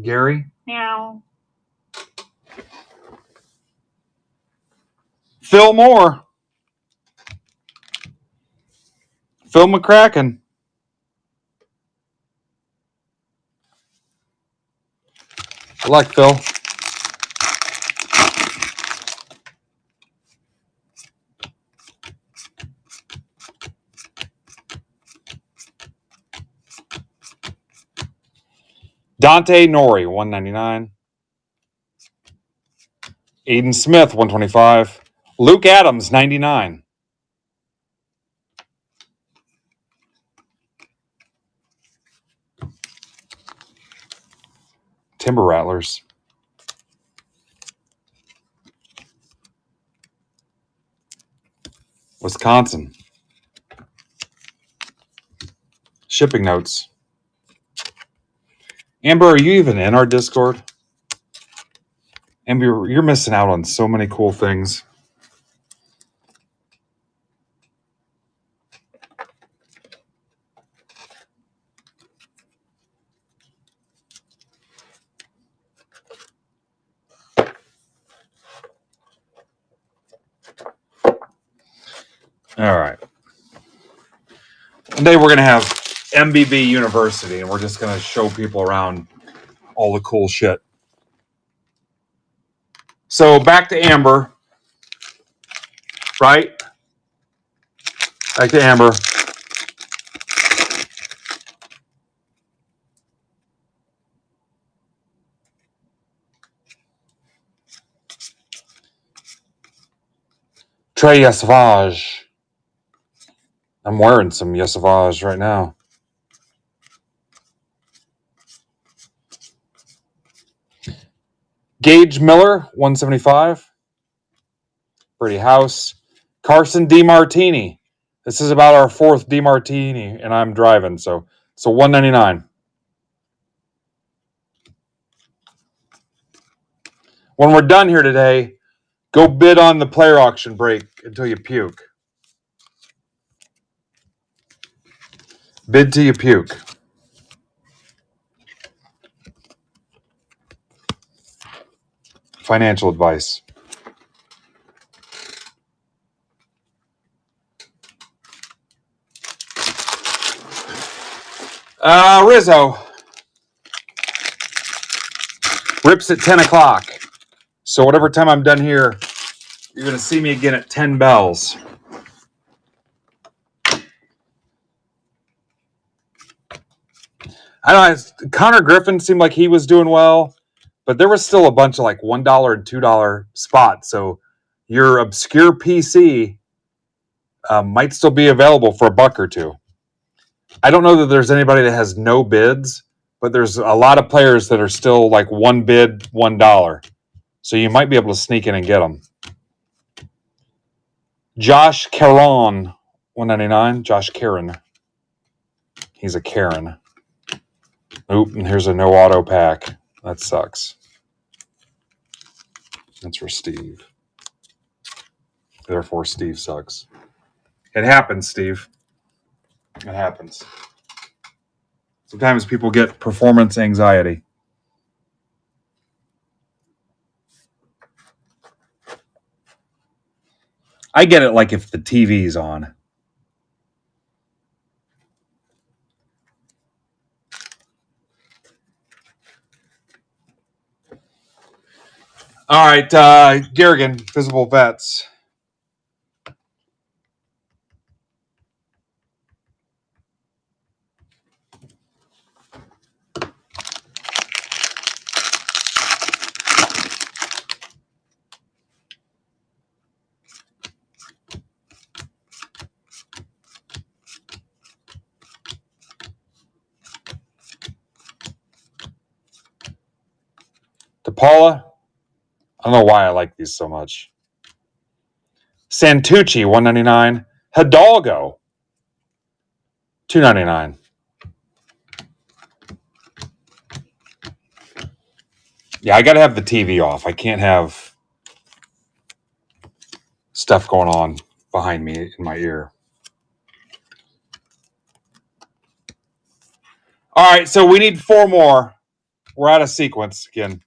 Gary? Meow. Phil Moore. Phil McCracken. I like Phil. Dante Nori, 199. Aiden Smith, 125. Luke Adams, 99. Timber Rattlers. Wisconsin. Shipping notes. Amber, are you even in our Discord? Amber, you're missing out on so many cool things. All right. Today we're going to have MBB University, and we're just going to show people around all the cool shit. So back to Amber. Right? Back to Amber. Trey Yesavage. I'm wearing some Yesavage right now. Gage Miller, 175. Pretty House. Carson DiMartini. This is about our 4th DiMartini, and I'm driving, so 199. When we're done here today, go bid on the player auction break until you puke. Bid till you puke. Financial advice. Rizzo. Rips at 10 o'clock. So whatever time I'm done here, you're going to see me again at 10 bells. I don't know. Connor Griffin seemed like he was doing well, but there was still a bunch of like $1 and $2 spots. So your obscure PC might still be available for $1 or $2. I don't know that there's anybody that has no bids, but there's a lot of players that are still like one bid, $1. So you might be able to sneak in and get them. Josh Caron, 199. Josh Caron. He's a Karen. Oop, and here's a no auto pack. That sucks. That's for Steve. Therefore, Steve sucks. It happens, Steve. It happens. Sometimes people get performance anxiety. I get it like if the TV's on. All right, Garrigan, Visible Vets. DePaula. I don't know why I like these so much. Santucci, $199. Hidalgo, $299. Yeah, I got to have the TV off. I can't have stuff going on behind me in my ear. All right, so we need 4 more. We're out of sequence again.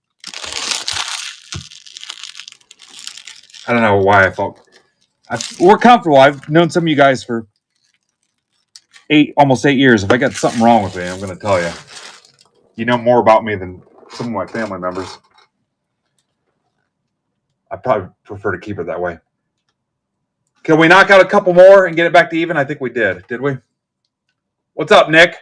I don't know why I felt... we're comfortable. I've known some of you guys for almost 8 years. If I got something wrong with me, I'm going to tell you. You know more about me than some of my family members. I probably prefer to keep it that way. Can we knock out a couple more and get it back to even? I think we did. Did we? What's up, Nick?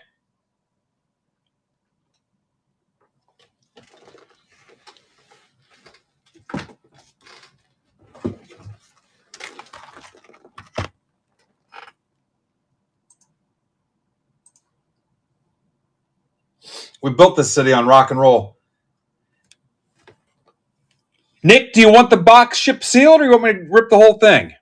We built this city on rock and roll. Nick, do you want the box ship sealed or you want me to rip the whole thing?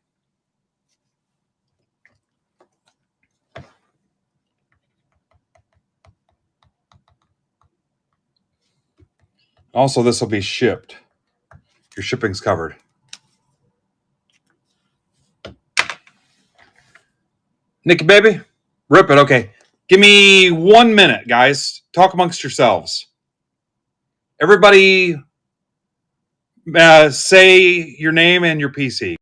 Also, this will be shipped. Your shipping's covered. Nicky, baby, rip it. Okay. Give me 1 minute, guys. Talk amongst yourselves. Everybody say your name and your PC.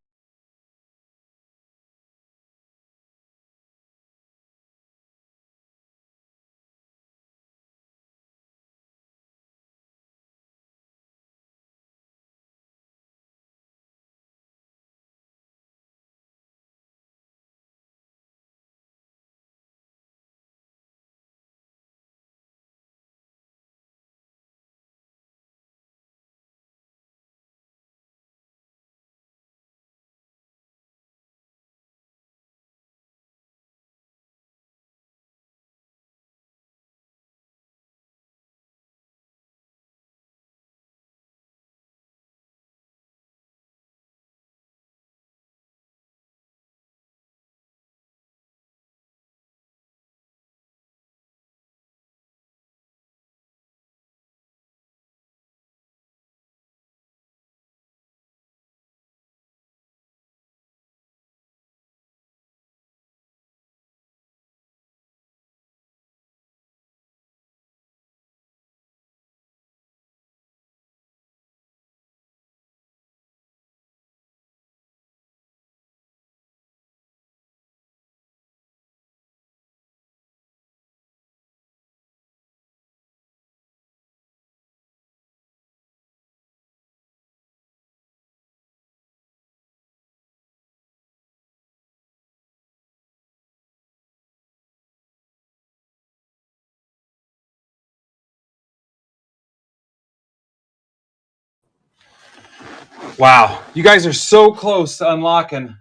Wow. You guys are so close to unlocking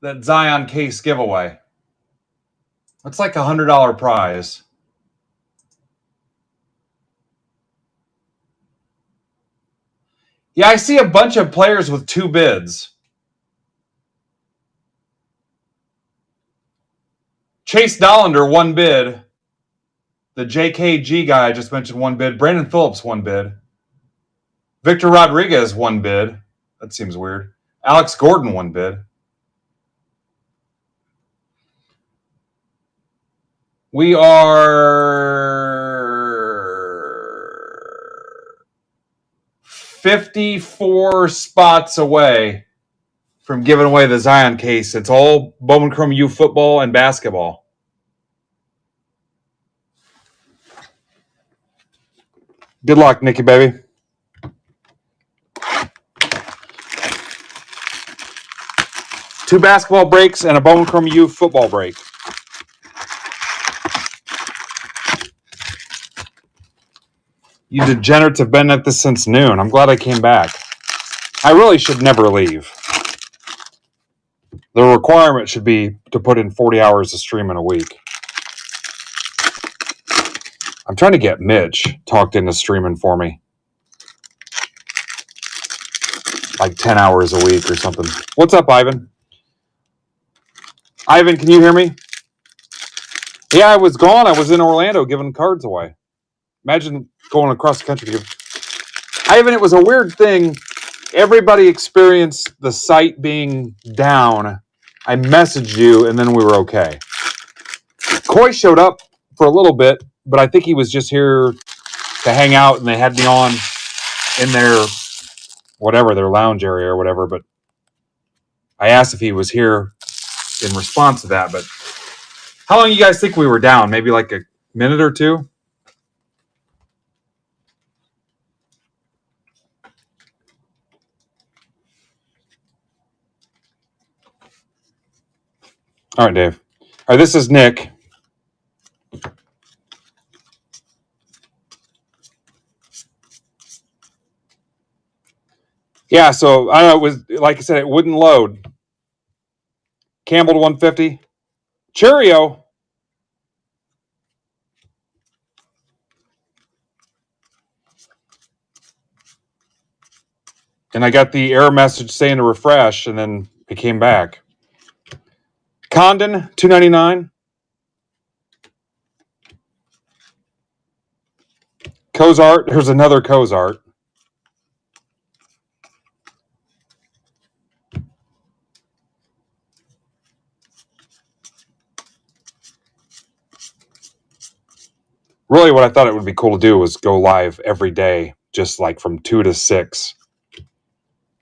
that Zion case giveaway. It's like $100 prize. Yeah, I see a bunch of players with 2 bids. Chase Dollander, 1 bid. The JKG guy I just mentioned, one bid. Brandon Phillips, one bid. Victor Rodriguez, one bid. That seems weird. Alex Gordon, one bid. We are 54 spots away from giving away the Zion case. It's all Bowman Chrome U football and basketball. Good luck, Nikki, baby. Two basketball breaks and a Bowman Chrome U football break. You degenerates have been at this since noon. I'm glad I came back. I really should never leave. The requirement should be to put in 40 hours of stream in a week. I'm trying to get Mitch talked into streaming for me. Like 10 hours a week or something. What's up, Ivan? Ivan, can you hear me? Yeah, I was gone. I was in Orlando giving cards away. Imagine going across the country to give. Ivan, it was a weird thing. Everybody experienced the site being down. I messaged you, and then we were okay. Coy showed up for a little bit, but I think he was just here to hang out, and they had me on in their whatever, their lounge area or whatever. But I asked if he was here in response to that. But how long do you guys think we were down? Maybe like a minute or two? All right, Dave. All right, this is Nick. Yeah, so I don't know. It was, like I said, it wouldn't load. Campbell to 150. Cheerio. And I got the error message saying to refresh, and then it came back. Condon, $2.99. Cozart, here's another Cozart. Really, what I thought it would be cool to do was go live every day, just like from 2 to 6.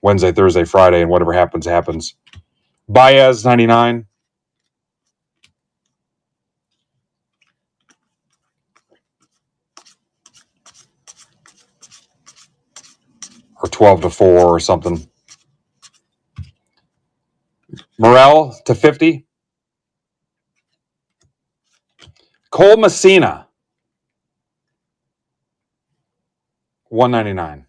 Wednesday, Thursday, Friday, and whatever happens, happens. Baez, 99. Or 12 to 4 or something. Morel to 50. Cole Messina, 199.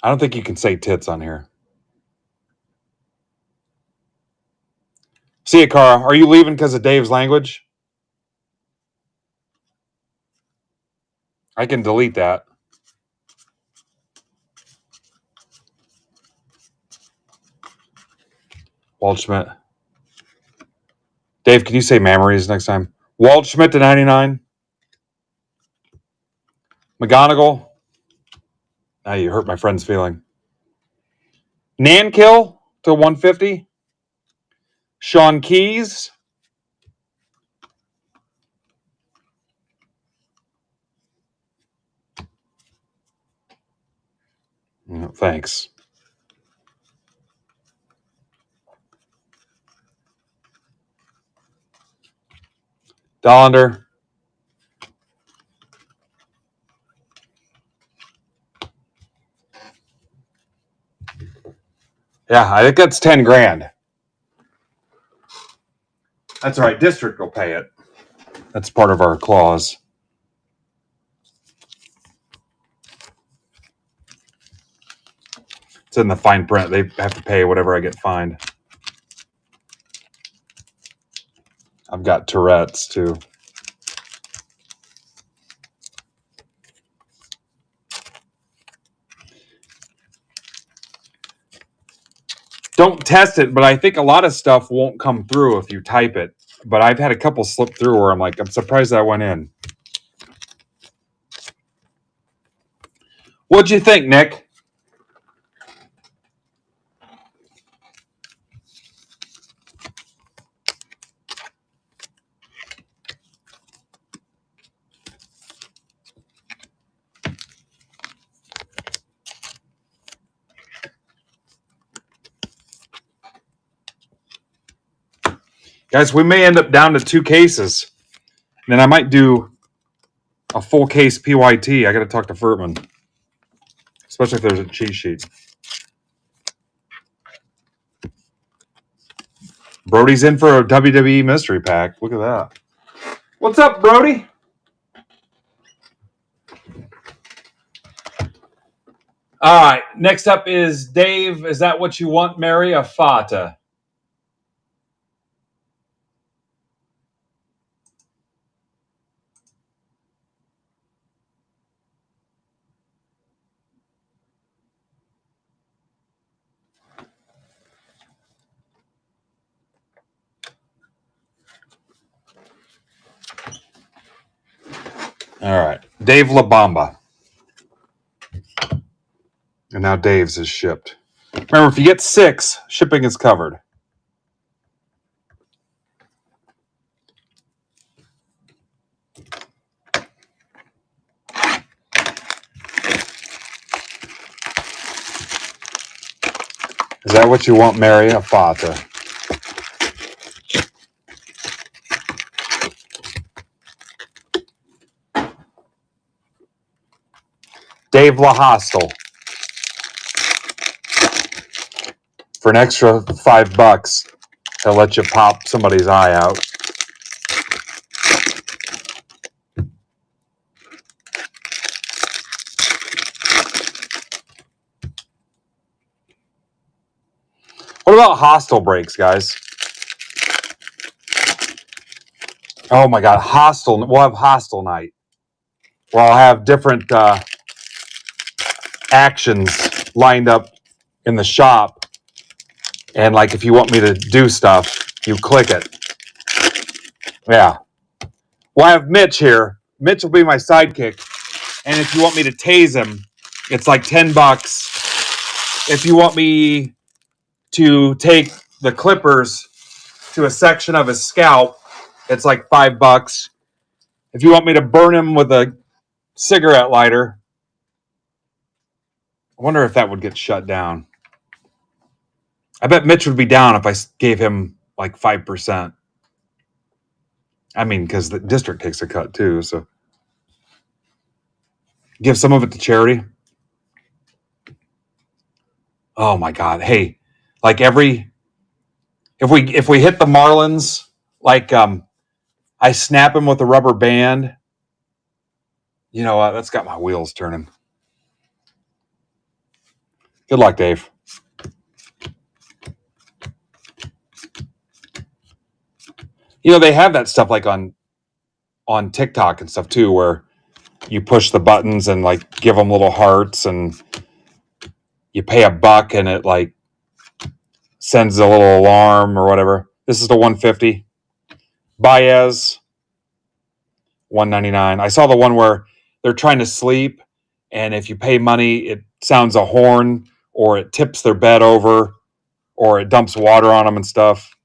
I don't think you can say tits on here. See you, Cara. Are you leaving because of Dave's language? I can delete that. Waldschmidt. Dave, can you say memories next time? Waldschmidt to 99. McGonigal. Now you hurt my friend's feeling. Nankill to 150. Sean Keys. No, thanks. Dollander. Yeah, I think that's 10 grand. That's all right. District will pay it. That's part of our clause. It's in the fine print. They have to pay whatever I get fined. I've got Tourette's too. Don't test it, but I think a lot of stuff won't come through if you type it. But I've had a couple slip through where I'm like, I'm surprised that went in. What'd you think, Nick? Guys, we may end up down to 2 cases. And then I might do a full case PYT. I got to talk to Furtman, especially if there's a cheat sheet. Brody's in for a WWE mystery pack. Look at that. What's up, Brody? All right. Next up is Dave. Is that what you want, Mary? A Fata. All right. Dave LaBamba. And now Dave's is shipped. Remember, if you get 6, shipping is covered. Is that what you want, Mary? A Fata. Dave LaHostel. For an extra $5, he'll let you pop somebody's eye out. What about hostile breaks, guys? Oh my God, hostile. We'll have hostile night. Where I'll have different actions lined up in the shop. And like if you want me to do stuff, you click it. Yeah. Well, I have Mitch here. Mitch will be my sidekick. And if you want me to tase him, it's like $10. If you want me to take the clippers to a section of his scalp, it's like $5. If you want me to burn him with a cigarette lighter, I wonder if that would get shut down. I bet Mitch would be down if I gave him like 5%. I mean, because the district takes a cut too, so give some of it to charity. Oh my God! Hey, like if we hit the Marlins, like I snap him with a rubber band. You know what? That's got my wheels turning. Good luck, Dave. You know, they have that stuff like on TikTok and stuff too, where you push the buttons and like give them little hearts, and you pay $1 and it like sends a little alarm or whatever. This is the 150. Baez, 199. I saw the one where they're trying to sleep, and if you pay money, it sounds a horn, or it tips their bed over, or it dumps water on them and stuff.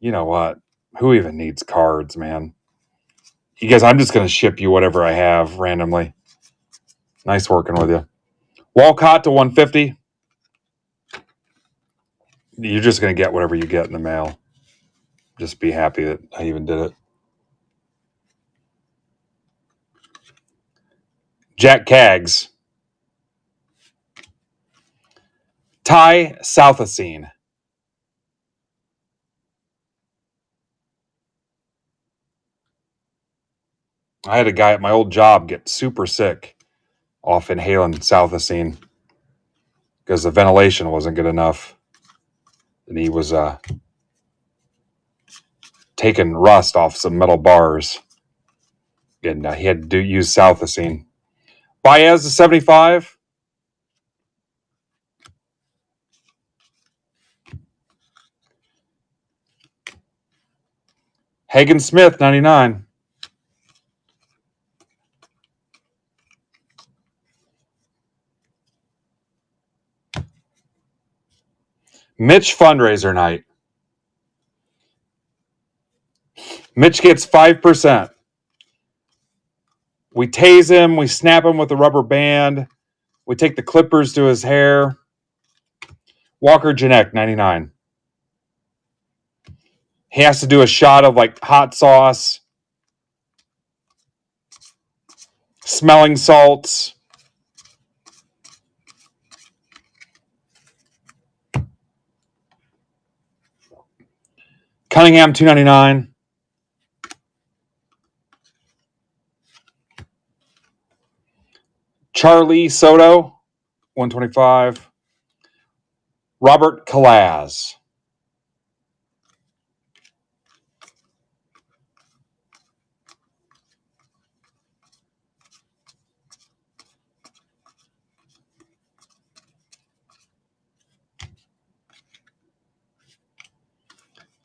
You know what? Who even needs cards, man? You guys, I'm just going to ship you whatever I have randomly. Nice working with you. Walcott to 150. You're just going to get whatever you get in the mail. Just be happy that I even did it. Jack Kaggs. Ty Southacene. I had a guy at my old job get super sick off inhaling Southacene because the ventilation wasn't good enough. And he was taking rust off some metal bars. And he had to use Southacene. Baez to 75. Hagen Smith, 99. Mitch fundraiser night. Mitch gets 5%. We tase him. We snap him with a rubber band. We take the clippers to his hair. Walker Janek, 99. He has to do a shot of like hot sauce, smelling salts. Cunningham, 299. Charlie Soto, 125. Robert Kalaz.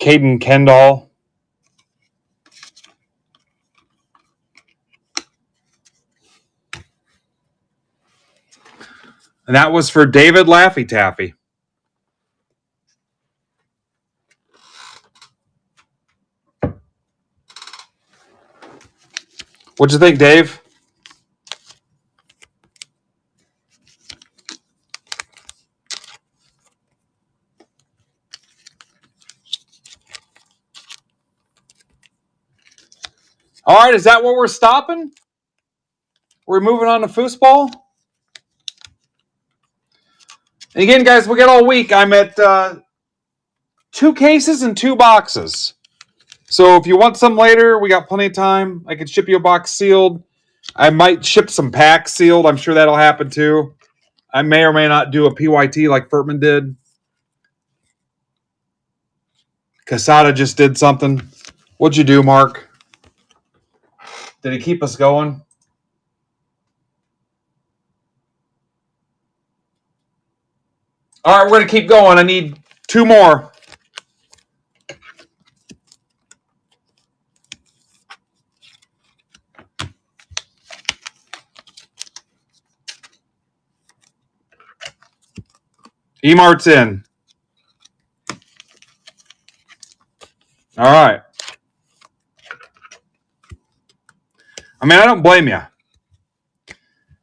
Caden Kendall. And that was for David Laffy Taffy. What'd you think, Dave? All right, is that where we're stopping? We're moving on to foosball? And again, guys, we got all week. I'm at 2 cases and 2 boxes. So if you want some later, we got plenty of time. I could ship you a box sealed. I might ship some packs sealed. I'm sure that'll happen too. I may or may not do a PYT like Furtman did. Casada just did something. What'd you do, Mark? Did he keep us going? All right, we're going to keep going. I need 2 more. E-Mart's in. All right. I mean, I don't blame you. I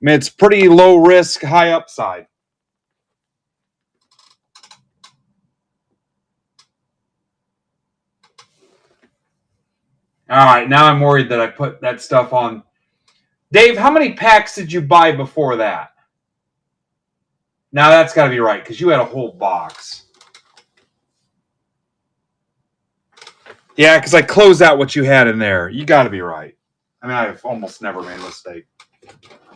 mean, it's pretty low risk, high upside. All right, now I'm worried that I put that stuff on. Dave, how many packs did you buy before that? Now that's got to be right, because you had a whole box. Yeah, because I closed out what you had in there. You got to be right. I mean, I've almost never made a mistake.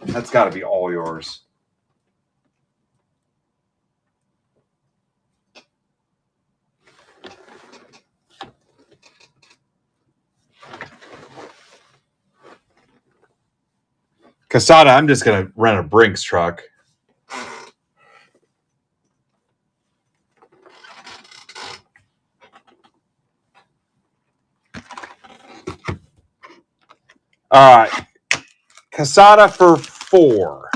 That's got to be all yours. Casada, I'm just going to rent a Brinks truck. All right. Casada for 4.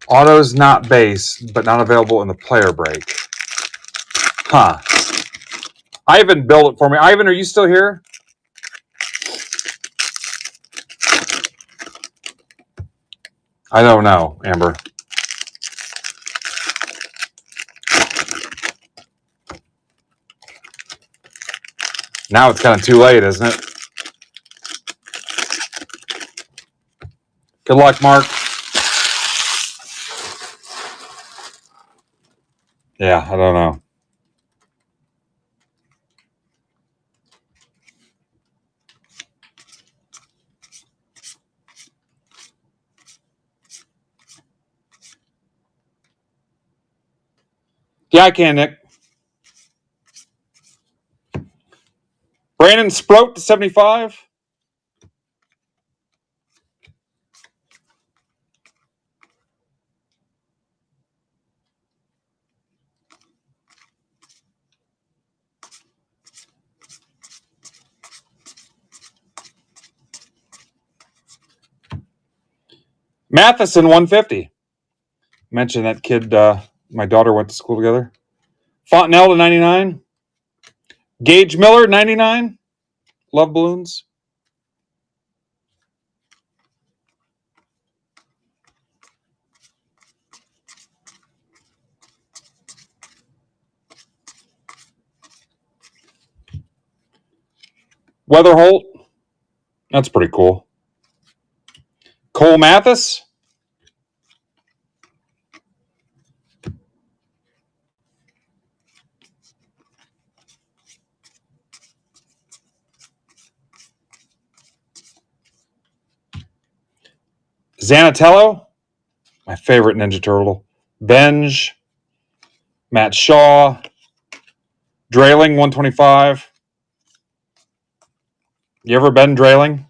Autos not base, but not available in the player break. Huh. Ivan built it for me. Ivan, are you still here? I don't know, Amber. Now it's kind of too late, isn't it? Good luck, Mark. Yeah, I don't know. Yeah, I can, Nick. Brandon Sproat to 75. Matheson 150. Mentioned that kid. My daughter went to school together. Fontenelle to 99. Gage Miller 99. Love balloons. Weatherholt. That's pretty cool. Cole Mathis. Zanatello. My favorite Ninja Turtle. Benj. Matt Shaw. Drailing 125. You ever been Drailing?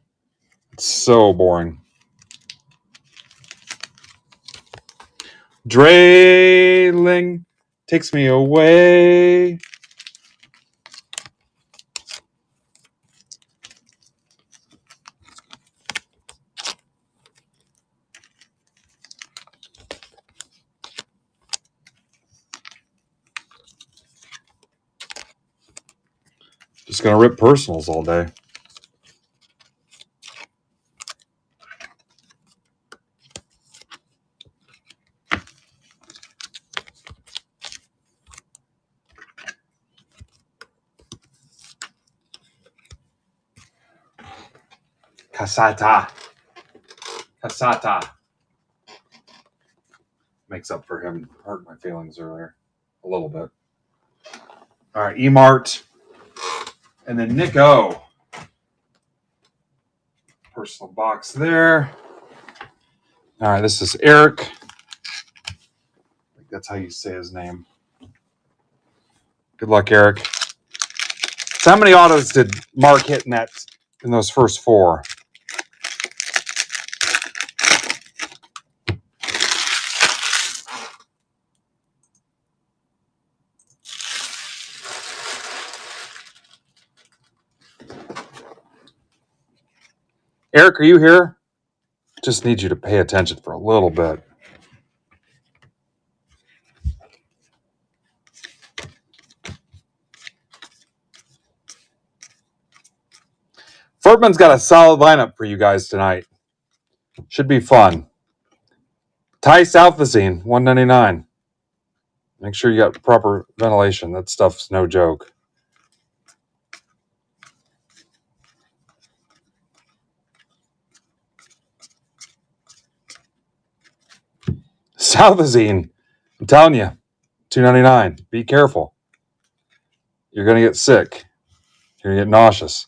It's so boring. Drailing takes me away. Just gonna rip personals all day. Casata. Makes up for him hurt my feelings earlier. A little bit. All right, Emart. And then Nick O. Personal box there. All right, this is Eric. I think that's how you say his name. Good luck, Eric. So how many autos did Mark hit in those first four? Eric, are you here? Just need you to pay attention for a little bit. Furtman's got a solid lineup for you guys tonight. Should be fun. Ty Southazine, 199. Make sure you got proper ventilation. That stuff's no joke. Southazine, I'm telling you, $2.99. Be careful. You're going to get sick. You're going to get nauseous.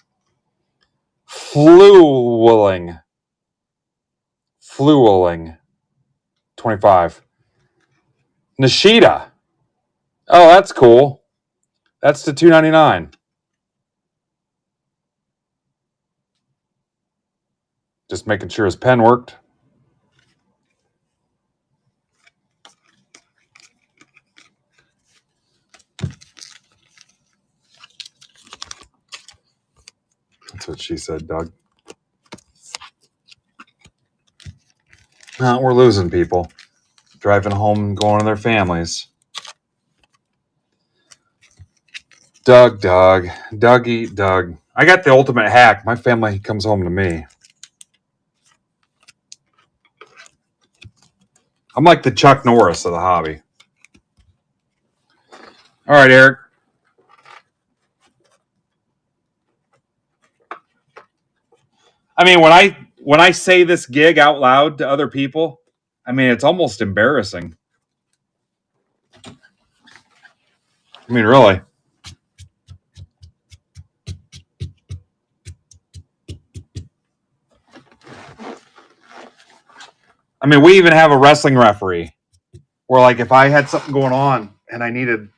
Flueling, 25. Nishida. Oh, that's cool. That's the $2.99. Just making sure his pen worked. That's what she said, Doug. We're losing people. Driving home and going to their families. Doug. Dougie, Doug. I got the ultimate hack. My family comes home to me. I'm like the Chuck Norris of the hobby. All right, Eric. I mean, when I say this gig out loud to other people, I mean, it's almost embarrassing. I mean, really. I mean, we even have a wrestling referee where, like, if I had something going on and I needed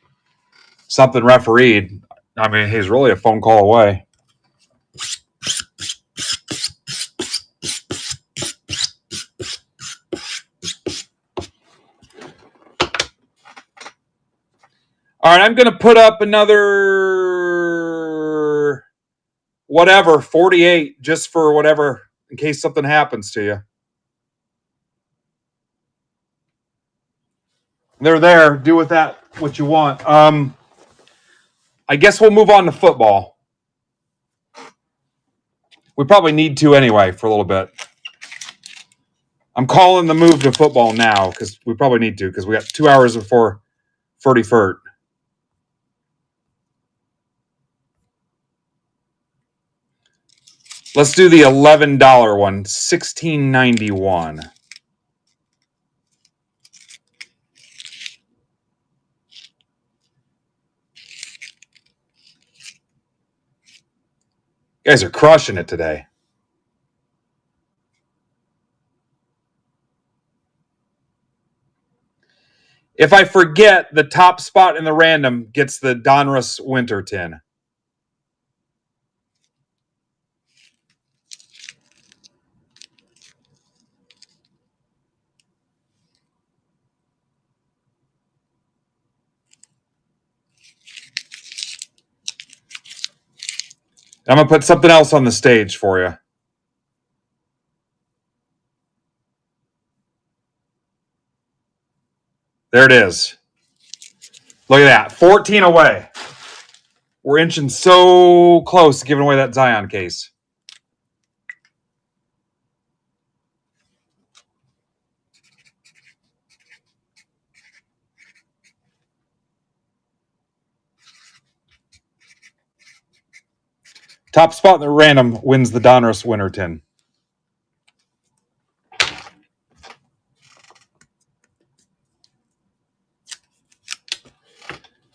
something refereed, I mean, he's really a phone call away. All right, I'm going to put up another 48, just for whatever, in case something happens to you. They're there. Do with that what you want. I guess we'll move on to football. We probably need to anyway for a little bit. I'm calling the move to football now because we probably need to because we got 2 hours before Ferdy Furt. Let's do the $11 one, $16.91. You guys are crushing it today. If I forget, the top spot in the random gets the Donruss Winter tin. I'm going to put something else on the stage for you. There it is. Look at that. 14 away. We're inching so close to giving away that Zion case. Top spot in the random wins the Donruss Winter tin.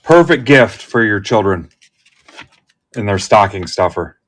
Perfect gift for your children in their stocking stuffer.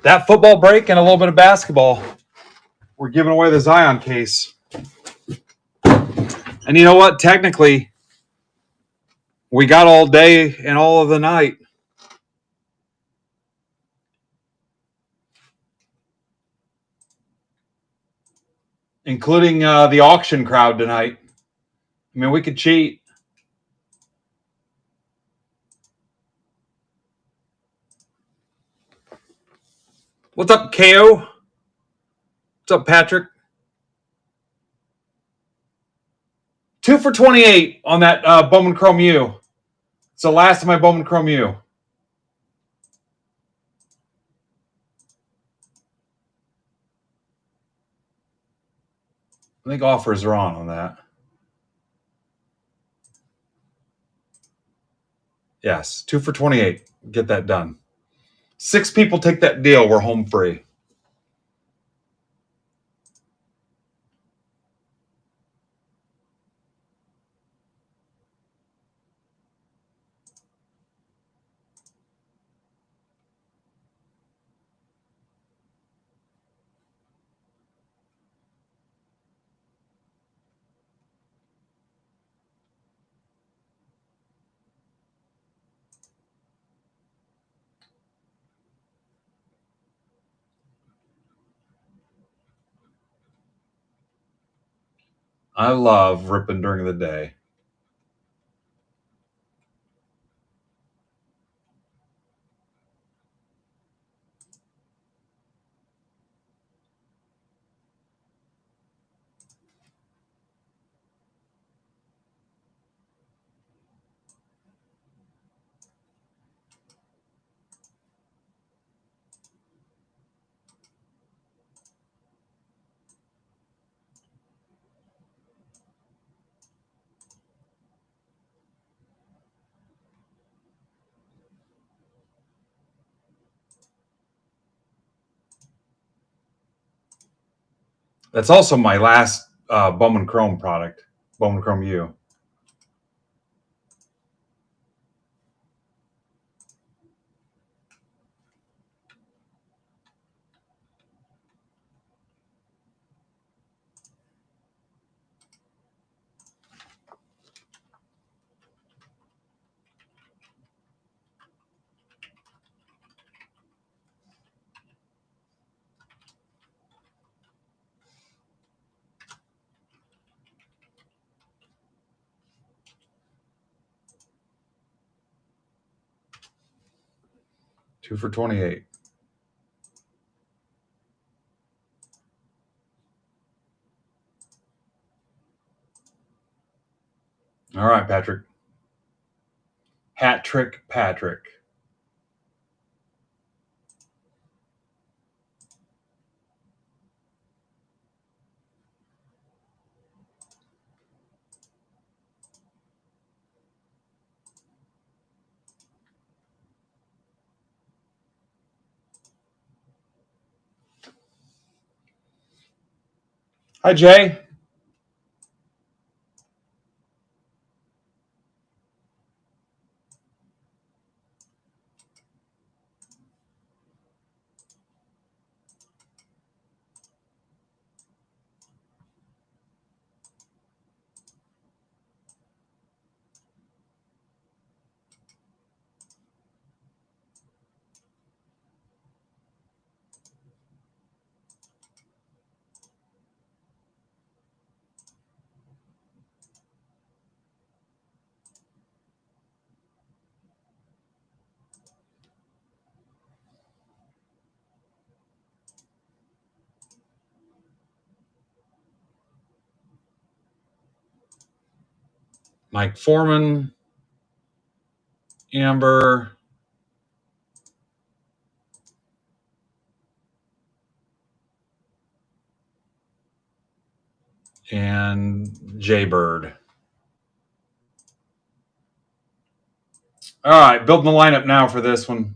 That football break and a little bit of basketball. We're giving away the Zion case. And you know what? Technically, we got all day and all of the night. Including the auction crowd tonight. I mean, we could cheat. What's up, KO? What's up, Patrick? 2 for 28 on that Bowman Chrome U. It's the last of my Bowman Chrome U. I think offers are on that. Yes, 2 for 28. Get that done. 6 people take that deal. We're home free. I love ripping during the day. That's also my last Bowman Chrome product, Bowman Chrome U. 2 for 28. All right, Patrick. Hat trick, Patrick. Hi, Jay. Mike Foreman. Amber. And Jaybird. All right, building the lineup now for this one.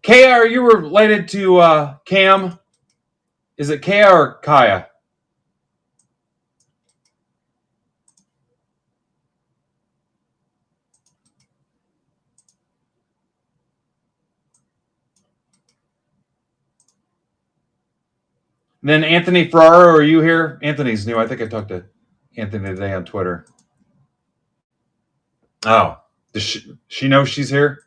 Kaya, are you related to Cam? Is it Kaya or Kaya? Then Anthony Ferraro, are you here? Anthony's new. I think I talked to Anthony today on Twitter. Oh, does she know she's here?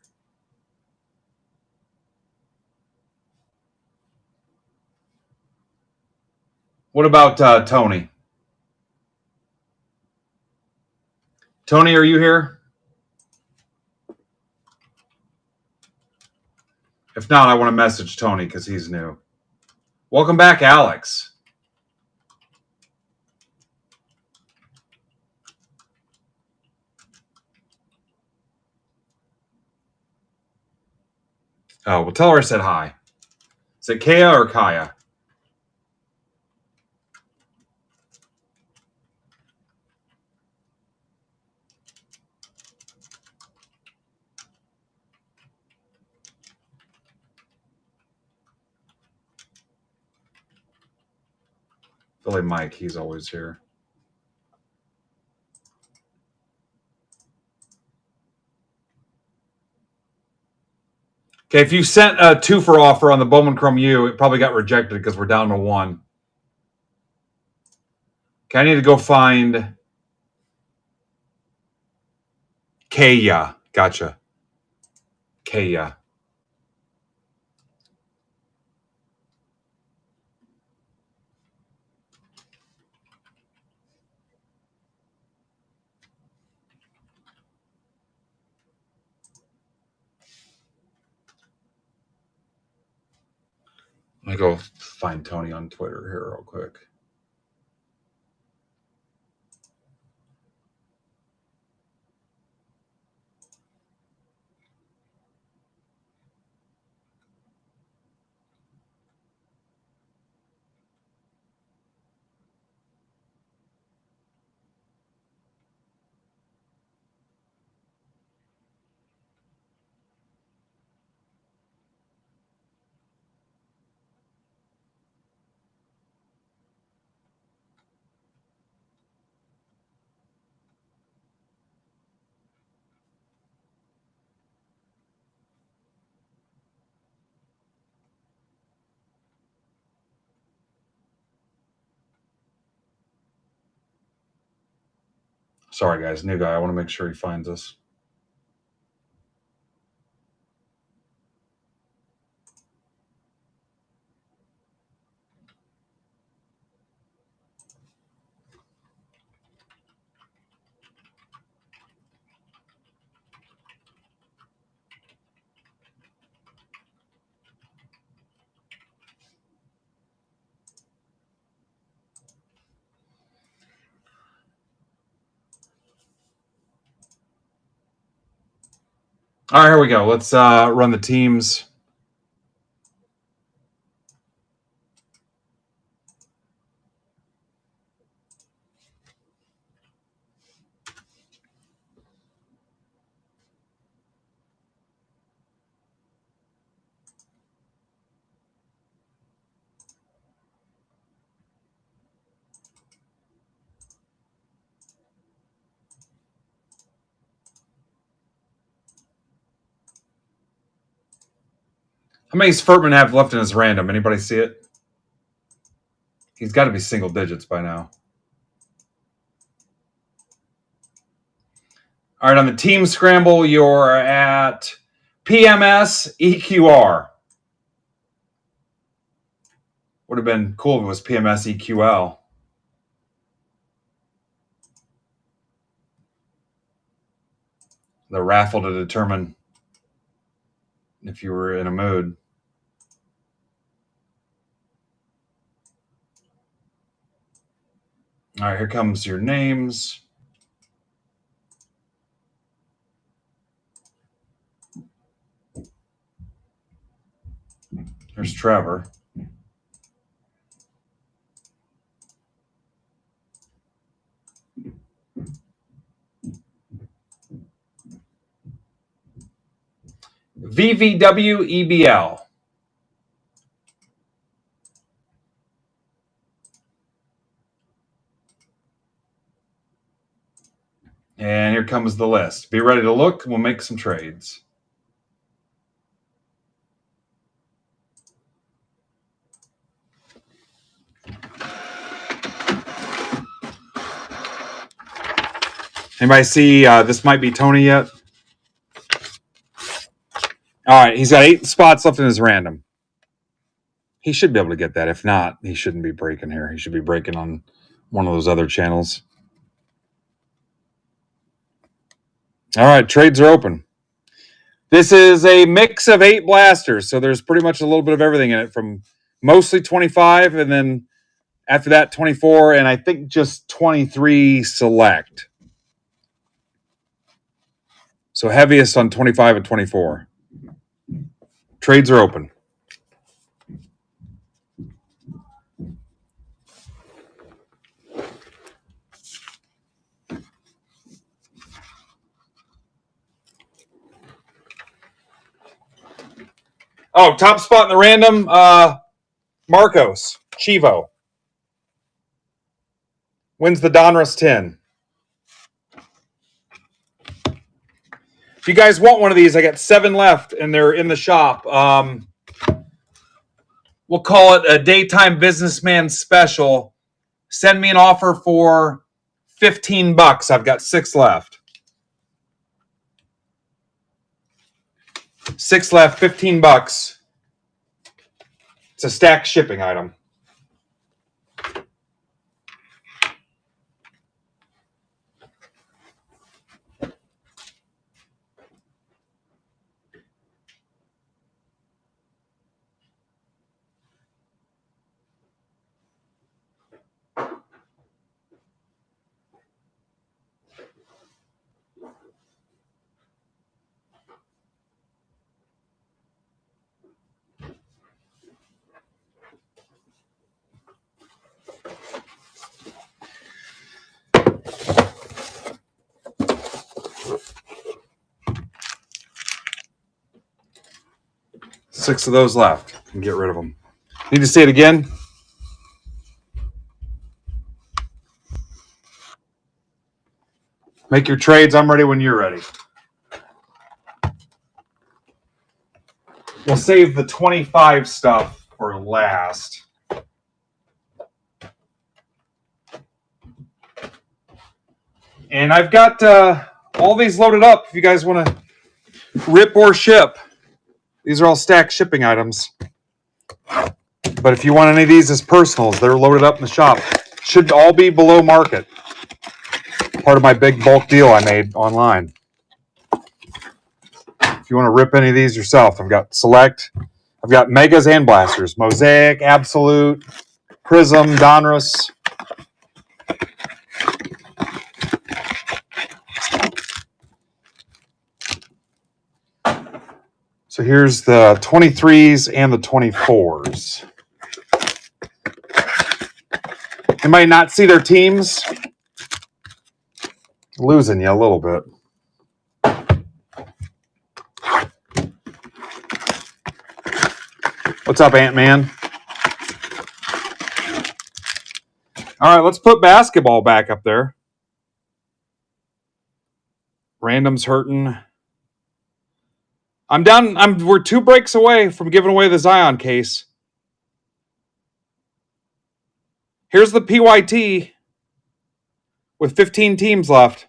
What about Tony? Tony, are you here? If not, I want to message Tony because he's new. Welcome back, Alex. Oh, well, tell her I said hi. Is it Kaya or Kaya? Philly Mike, he's always here. Okay, if you sent a 2 for offer on the Bowman Chrome U, it probably got rejected because we're down to 1. Okay, I need to go find Kaya. Gotcha. Kaya. Let me go find Tony on Twitter here real quick. Sorry, guys. New guy. I want to make sure he finds us. All right, here we go. Let's run the teams. How many does Furtman have left in his random? Anybody see it? He's got to be single digits by now. All right, on the team scramble, you're at PMS EQR. Would have been cool if it was PMS EQL. The raffle to determine if you were in a mood. All right, here comes your names. There's Trevor. VVW EBL. And here comes the list. Be ready to look. We'll make some trades. Anybody see this might be Tony yet? All right, he's got 8 spots left in his random. He should be able to get that. If not, he shouldn't be breaking here. He should be breaking on one of those other channels. All right, trades are open. This is a mix of 8 blasters, so there's pretty much a little bit of everything in it, from mostly 25, and then after that 24, and I think just 23 select. So heaviest on 25 and 24. Trades are open. Oh, top spot in the random, Marcos Chivo wins the Donruss 10. If you guys want one of these, I got 7 left, and they're in the shop. We'll call it a daytime businessman special. Send me an offer for $15. I've got 6 left. 6 left, $15. It's a stacked shipping item. Six of those left. Can get rid of them. Need to see it again? Make your trades. I'm ready when you're ready. We'll save the 25 stuff for last. And I've got all these loaded up if you guys want to rip or ship. These are all stacked shipping items. But if you want any of these as personals, they're loaded up in the shop. Should all be below market. Part of my big bulk deal I made online. If you want to rip any of these yourself, I've got Select. I've got Megas and Blasters. Mosaic, Absolute, Prism, Donruss. So here's the 23s and the 24s. Anybody not see their teams? Losing you a little bit. What's up, Ant-Man? All right, let's put basketball back up there. Random's hurting. I'm down. We're 2 breaks away from giving away the Zion case. Here's the PYT with 15 teams left.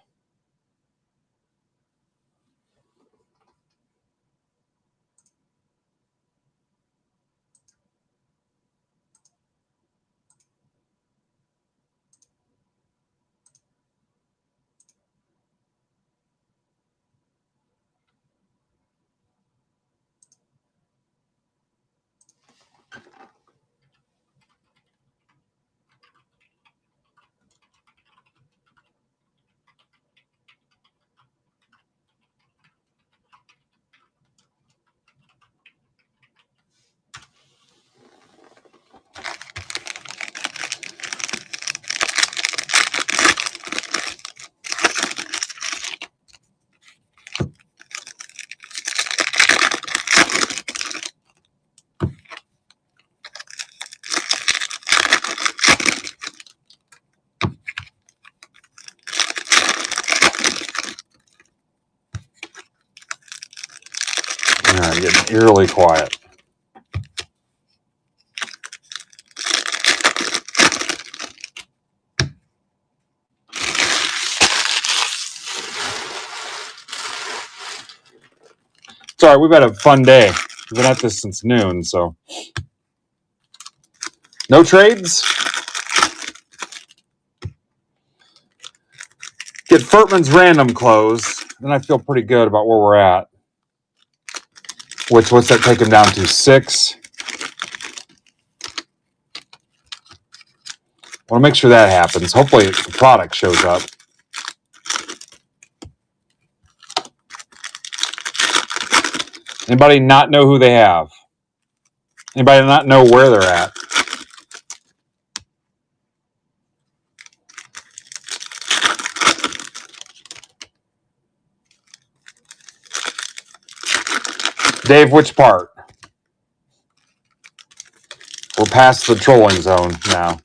I'm getting eerily quiet. It's all right. We've had a fun day. We've been at this since noon, so. No trades? Get Furtman's random close, then I feel pretty good about where we're at. What's that take him down to? 6? I want to make sure that happens. Hopefully the product shows up. Anybody not know who they have? Anybody not know where they're at? Dave, which part? We're past the trolling zone now.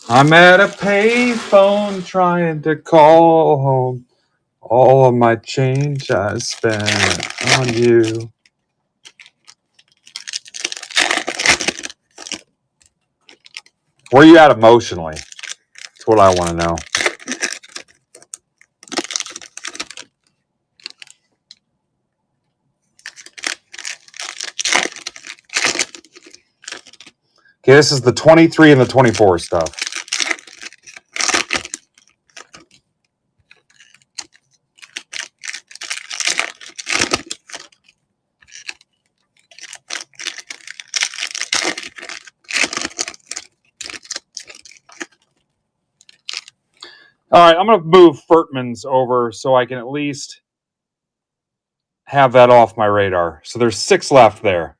I'm at a payphone trying to call home. All of my change I spent on you. Where are you at emotionally? That's what I want to know. Okay, this is the 23 and the 24 stuff. All right, I'm going to move Furtman's over so I can at least have that off my radar. So there's 6 left there.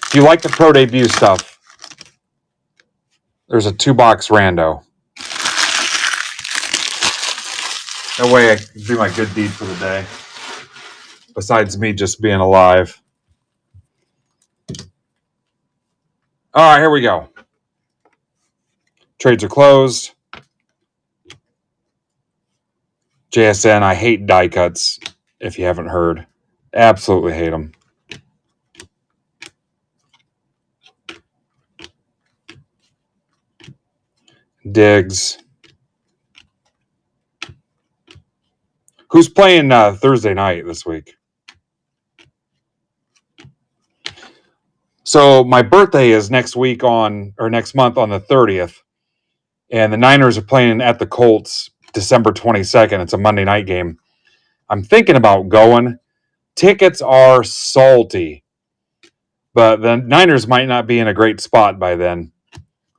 If you like the Pro Debut stuff, there's a 2-box rando. That way I can do my good deed for the day. Besides me just being alive. All right, here we go. Trades are closed. JSN, I hate die cuts, if you haven't heard. Absolutely hate them. Diggs. Who's playing Thursday night this week? So my birthday is next month on the 30th. And the Niners are playing at the Colts December 22nd. It's a Monday night game. I'm thinking about going. Tickets are salty. But the Niners might not be in a great spot by then.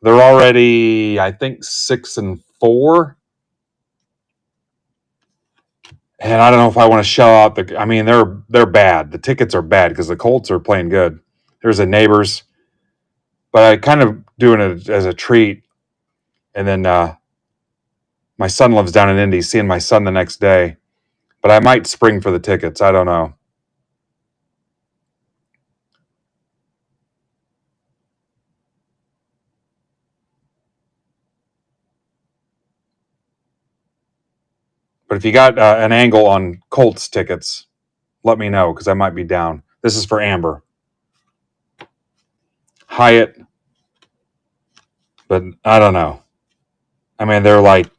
They're already, I think, 6-4. And I don't know if I want to shell out they're bad. The tickets are bad because the Colts are playing good. There's a Neighbors. But I kind of doing it as a treat. And then my son lives down in Indy, seeing my son the next day. But I might spring for the tickets. I don't know. But if you got an angle on Colts tickets, let me know because I might be down. This is for Amber. Hyatt. But I don't know. I mean, they're like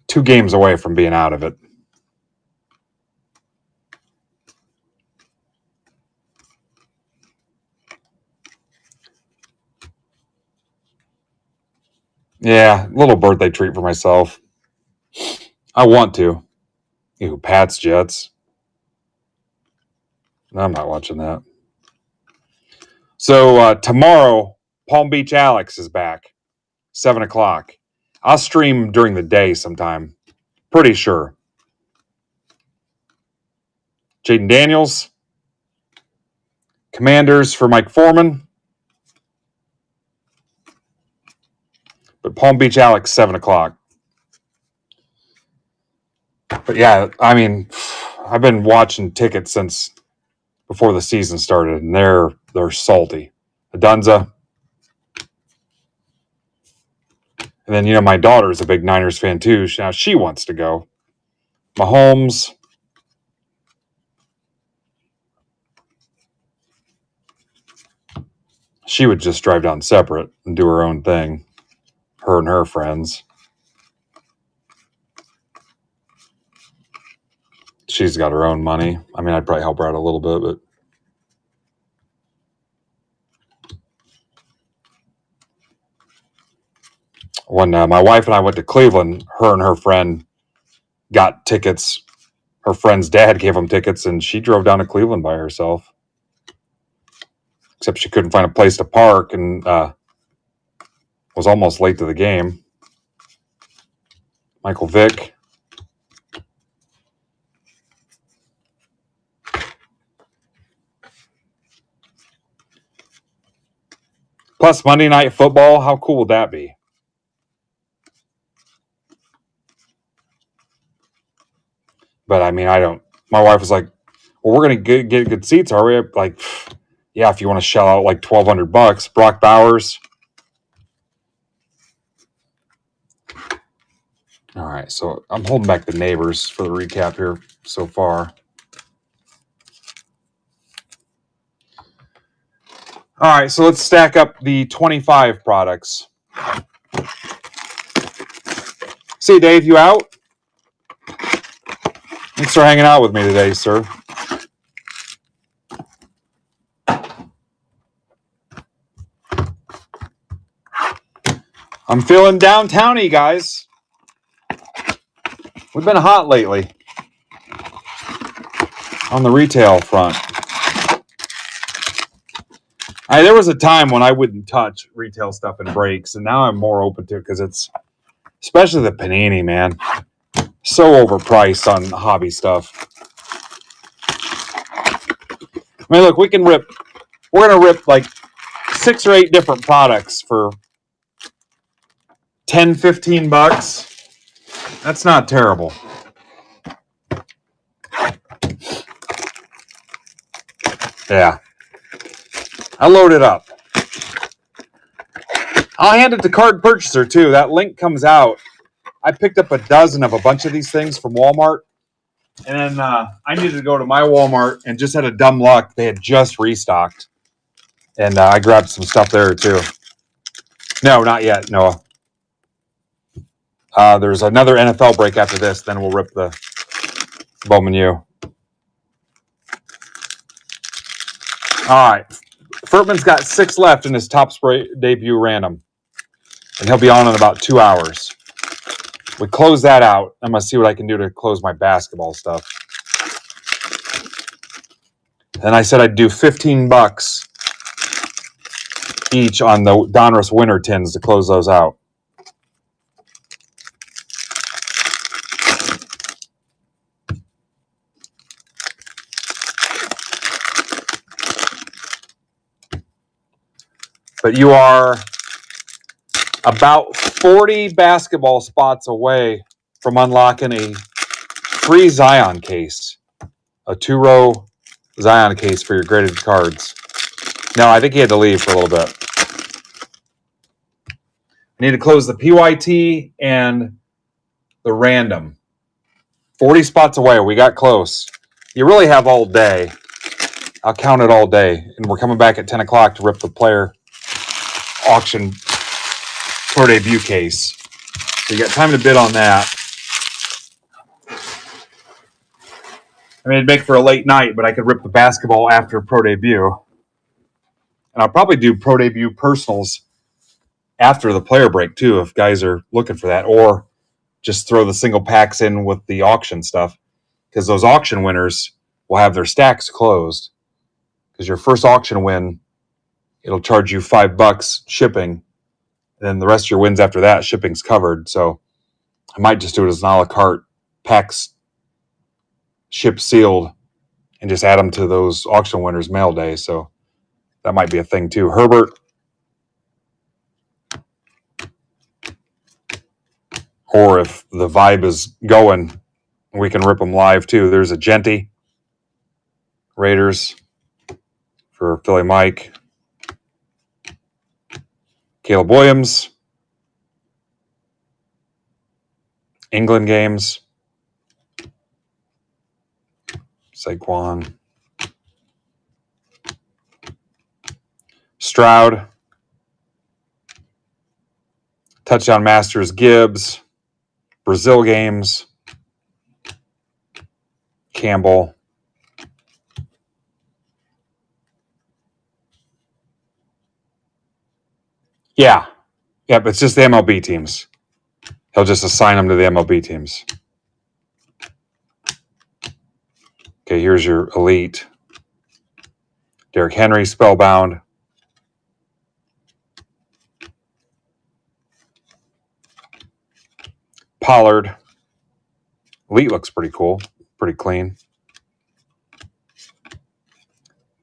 2 games away from being out of it. Yeah, little birthday treat for myself. I want to. Ew, Pats, Jets. I'm not watching that. So tomorrow, Palm Beach Alex is back. 7 o'clock. I'll stream during the day sometime. Pretty sure. Jaden Daniels. Commanders for Mike Foreman. But Palm Beach Alex, 7 o'clock. But yeah, I mean, I've been watching tickets since before the season started, and they're salty. Adunza. And then, my daughter is a big Niners fan too. Now she wants to go. Mahomes. She would just drive down separate and do her own thing. Her and her friends. She's got her own money. I mean, I'd probably help her out a little bit, but when my wife and I went to Cleveland, her and her friend got tickets. Her friend's dad gave them tickets, and she drove down to Cleveland by herself. Except she couldn't find a place to park and was almost late to the game. Michael Vick. Plus Monday Night Football. How cool would that be? But I mean, my wife was like, well, we're going to get good seats, are we? Like, yeah, if you want to shell out like $1,200. Brock Bowers. All right, so I'm holding back the Neighbors for the recap here so far. All right, so let's stack up the 25 products. See, Dave, you out? Thanks for hanging out with me today, sir. I'm feeling downtowny, guys. We've been hot lately on the retail front. There was a time when I wouldn't touch retail stuff in breaks, and now I'm more open to it because it's, especially the Panini, man, so overpriced on hobby stuff. I mean, look, we're going to rip like 6 or 8 different products for $10, $15. That's not terrible. Yeah. I loaded up. I'll hand it to Card Purchaser, too. That link comes out. I picked up a dozen of a bunch of these things from Walmart. And then I needed to go to my Walmart and just had a dumb luck. They had just restocked. And I grabbed some stuff there, too. No, not yet, Noah. There's another NFL break after this. Then we'll rip the Bowman U. All right. Furtman's got 6 left in his top spray debut random. And he'll be on in about 2 hours. We close that out. I'm going to see what I can do to close my basketball stuff. And I said I'd do $15 each on the Donruss winter tins to close those out. But you are about 40 basketball spots away from unlocking a free Zion case. A 2-row Zion case for your graded cards. No, I think he had to leave for a little bit. I need to close the PYT and the random. 40 spots away. We got close. You really have all day. I'll count it all day. And we're coming back at 10 o'clock to rip the player auction pro debut case. So you got time to bid on that. I mean, it'd make for a late night, but I could rip the basketball after pro debut. And I'll probably do pro debut personals after the player break, too, if guys are looking for that. Or just throw the single packs in with the auction stuff. Because those auction winners will have their stacks closed. Because your first auction win, it'll charge you $5 shipping. And then the rest of your wins after that, shipping's covered. So I might just do it as an a la carte, packs ship sealed, and just add them to those auction winners mail day. So that might be a thing too. Herbert. Or if the vibe is going, we can rip them live too. There's a Genty. Raiders for Philly Mike. Caleb Williams. England games. Saquon. Stroud. Touchdown Masters Gibbs. Brazil games. Campbell. Yeah. Yep, it's just the MLB teams. He'll just assign them to the MLB teams. Okay, here's your elite. Derrick Henry, Spellbound. Pollard. Elite looks pretty cool. Pretty clean.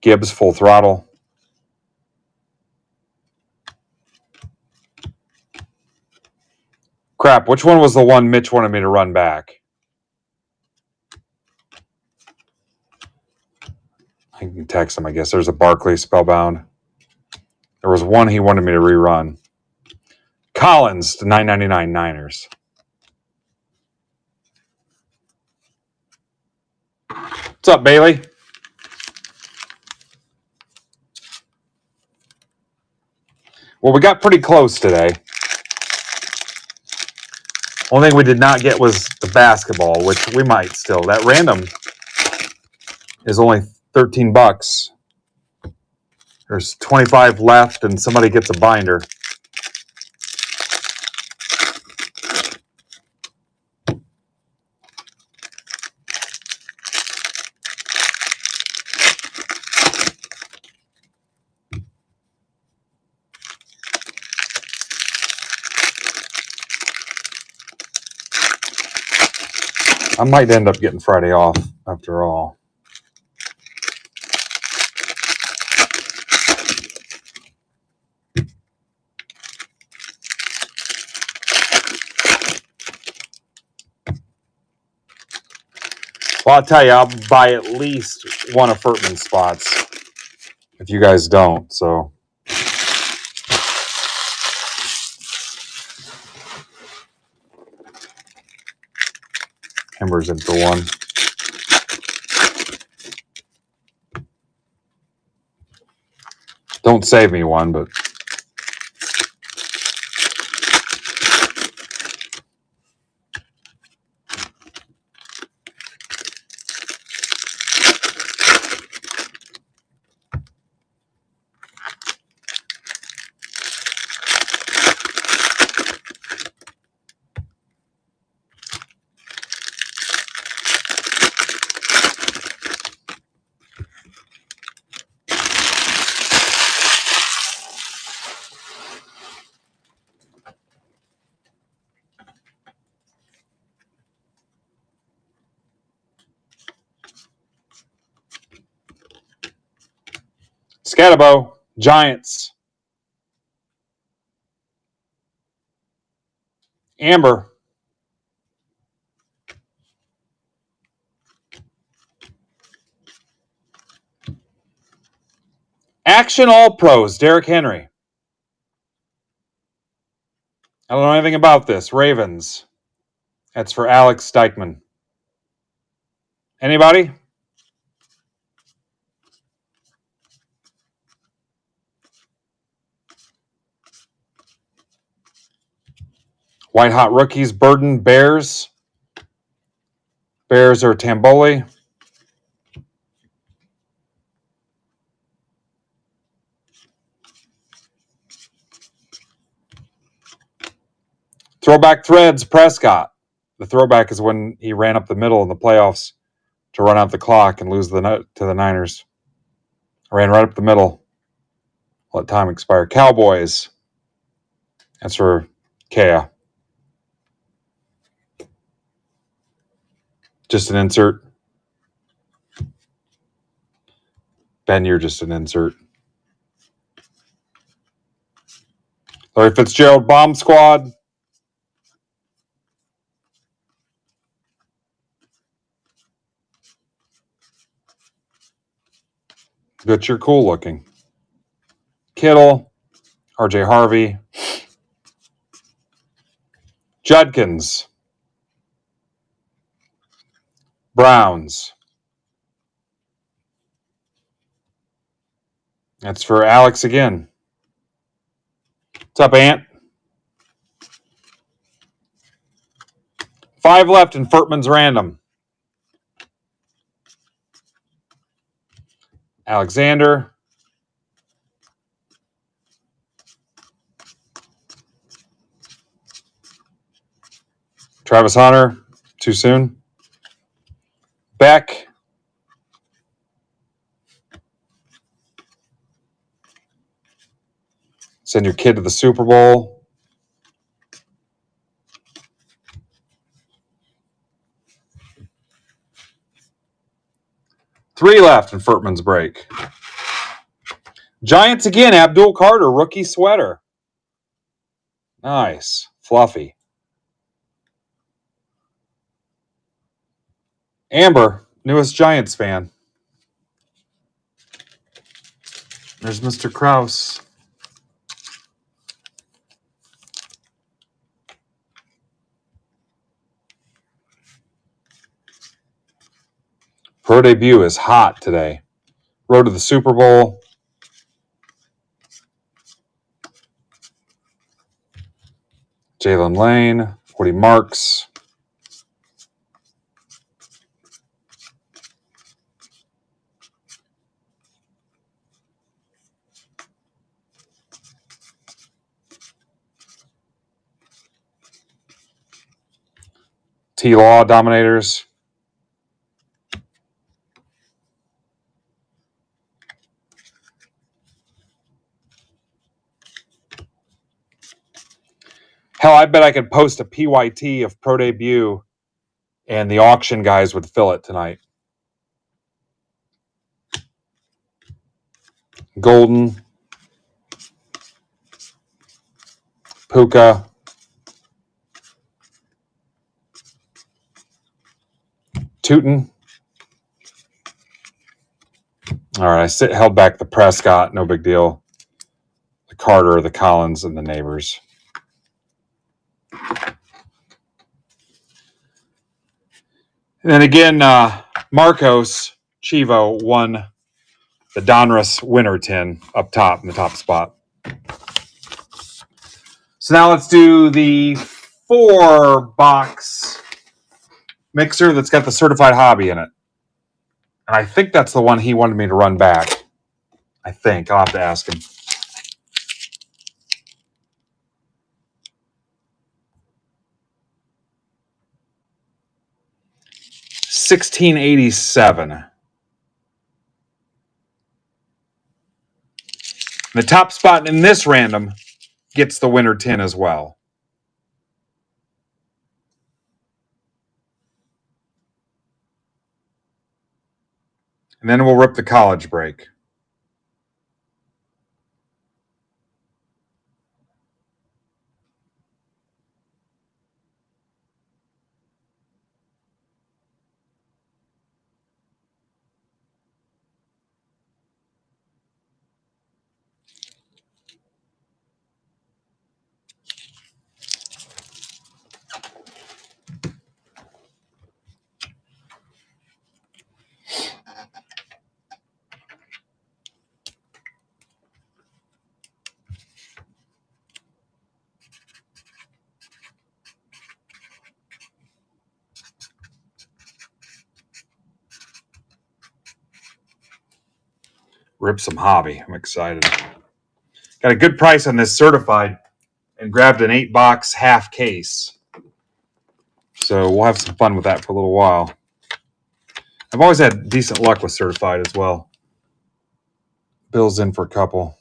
Gibbs, Full Throttle. Crap, which one was the one Mitch wanted me to run back? I can text him, I guess. There's a Barkley Spellbound. There was one he wanted me to rerun. Collins to $9.99 Niners. What's up, Bailey? Well, we got pretty close today. Only thing we did not get was the basketball, which we might still. That random is only $13. There's 25 left, and somebody gets a binder. I might end up getting Friday off after all. Well, I'll tell you, I'll buy at least one of Furtman's spots if you guys don't. So Ember's in for one. Don't save me one, but Scatabo, Giants. Amber. Action All Pros, Derrick Henry. I don't know anything about this. Ravens. That's for Alex Steichman. Anybody? White Hot Rookies, Burden, Bears. Bears are Tamboli. Throwback Threads, Prescott. The throwback is when he ran up the middle in the playoffs to run out the clock and lose to the Niners. Ran right up the middle. Let time expire. Cowboys. That's for Kea. Just an insert. Ben, you're just an insert. Larry Fitzgerald, Bomb Squad. But you're cool looking. Kittle, RJ Harvey, Judkins, Browns. That's for Alex again. What's up, Ant? 5 left in Furtman's random. Alexander. Travis Hunter. Too soon. Beck. Send your kid to the Super Bowl. Three left in Furtman's break. Giants again. Abdul Carter, rookie sweater. Nice. Fluffy. Amber, newest Giants fan. There's Mr. Krause. Pro debut is hot today. Road to the Super Bowl. Jalen Lane, Woody Marks. T-Law Dominators. Hell, I bet I could post a PYT of Pro Debut and the auction guys would fill it tonight. Golden. Puka. Tootin. All right, held back the Prescott. No big deal. The Carter, the Collins, and the Neighbors. And then again, Marcos Chivo won the Donruss winner tin up top in the top spot. So now let's do the 4-box mixer that's got the certified hobby in it. And I think that's the one he wanted me to run back. I think. I'll have to ask him. $16.87. The top spot in this random gets the winner tin as well. And then we'll rip the college break. rip some hobby. I'm excited. Got a good price on this certified and grabbed an 8-box half case. So we'll have some fun with that for a little while. I've always had decent luck with certified as well. Bill's in for a couple.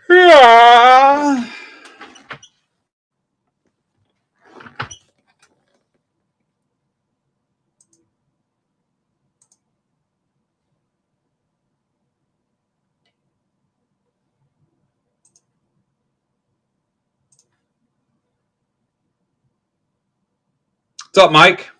Yeah. What's up, Mike?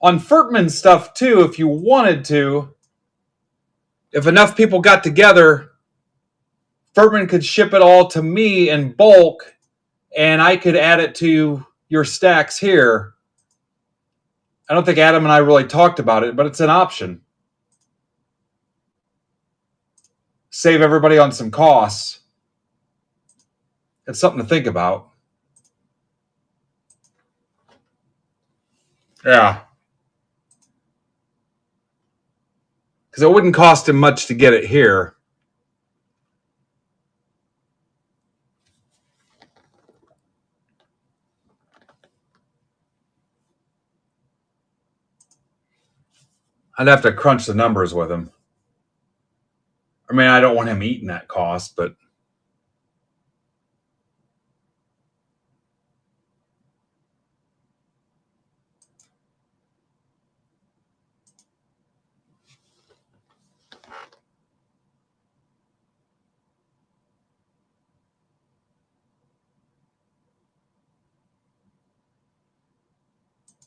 On Furtman stuff, too, if you wanted to, if enough people got together, Furtman could ship it all to me in bulk, and I could add it to your stacks here. I don't think Adam and I really talked about it, but it's an option. Save everybody on some costs. It's something to think about. Yeah. Because it wouldn't cost him much to get it here. I'd have to crunch the numbers with him. I mean, I don't want him eating that cost, but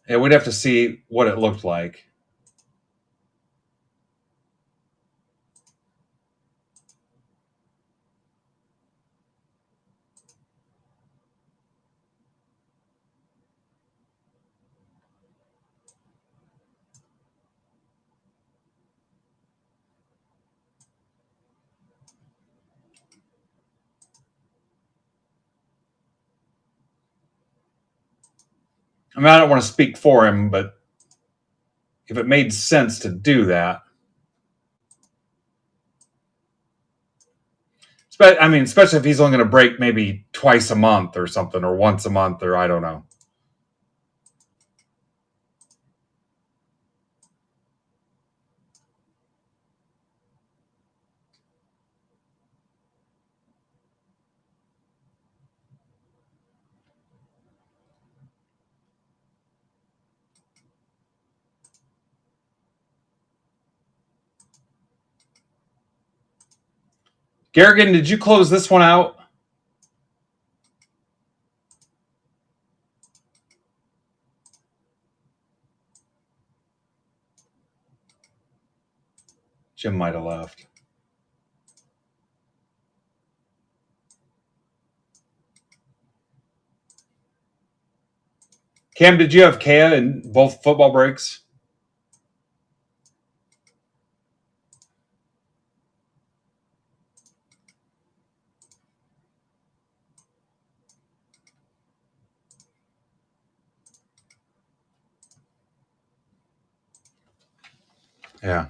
yeah, we'd have to see what it looked like. I mean, I don't want to speak for him, but if it made sense to do that, I mean, especially if he's only going to break maybe twice a month or something, or once a month, or I don't know. Garrigan, did you close this one out? Jim might have left. Cam, did you have Kea in both football breaks? Yeah.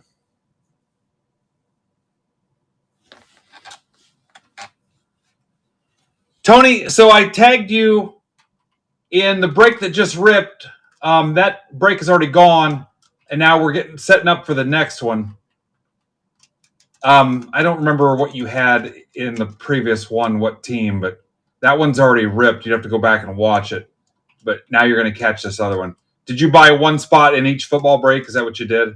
Tony, so I tagged you in the break that just ripped. That break is already gone, and now we're setting up for the next one. I don't remember what you had in the previous one, what team, but that one's already ripped. You'd have to go back and watch it. But now you're going to catch this other one. Did you buy one spot in each football break? Is that what you did?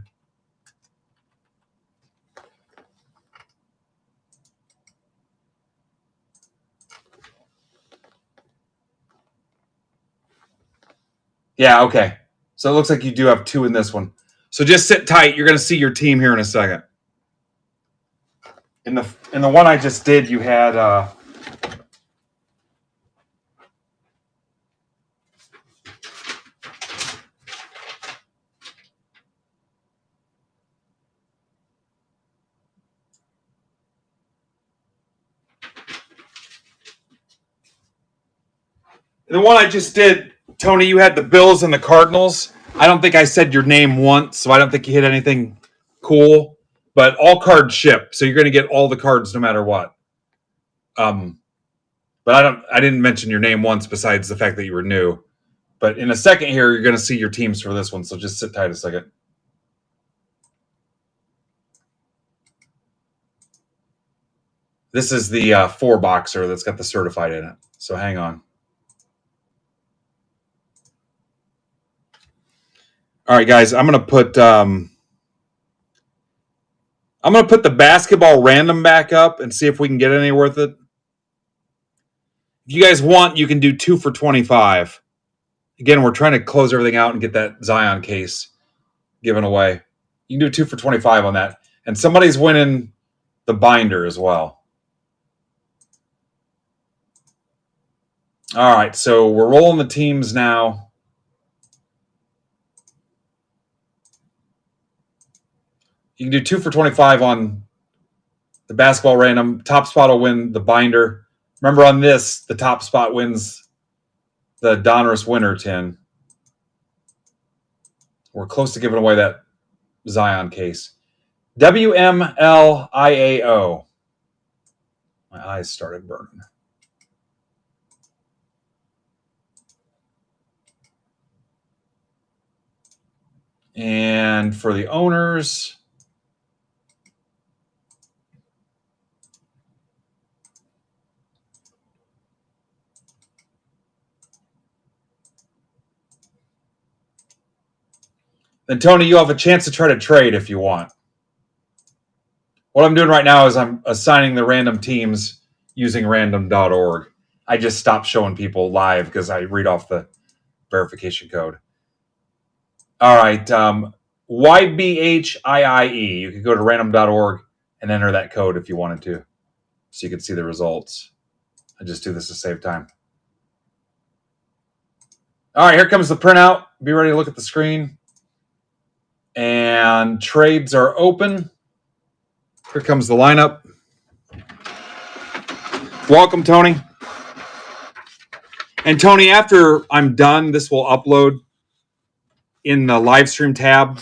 Yeah, okay. So it looks like you do have 2 in this one. So just sit tight. You're going to see your team here in a second. In the one I just did, you had the one I just did, Tony, you had the Bills and the Cardinals. I don't think I said your name once, so I don't think you hit anything cool. But all cards ship, so you're going to get all the cards no matter what. But I didn't mention your name once besides the fact that you were new. But in a second here, you're going to see your teams for this one, so just sit tight a second. This is the 4-boxer that's got the certified in it, so hang on. All right, guys, I'm going to put the basketball random back up and see if we can get any with it. If you guys want, you can do 2 for 25. Again, we're trying to close everything out and get that Zion case given away. You can do 2 for 25 on that. And somebody's winning the binder as well. All right, so we're rolling the teams now. You can do 2 for 25 on the basketball random. Top spot will win the binder. Remember on this, the top spot wins the Donruss winner tin. We're close to giving away that Zion case. WMLIAO. My eyes started burning. And for the owners, then Tony, you have a chance to try to trade if you want. What I'm doing right now is I'm assigning the random teams using random.org. I just stopped showing people live because I read off the verification code. All right. YBHIIE. You could go to random.org and enter that code if you wanted to, so you could see the results. I just do this to save time. All right, here comes the printout. Be ready to look at the screen. And trades are open. Here comes the lineup. Welcome, Tony. And Tony, after I'm done, this will upload in the live stream tab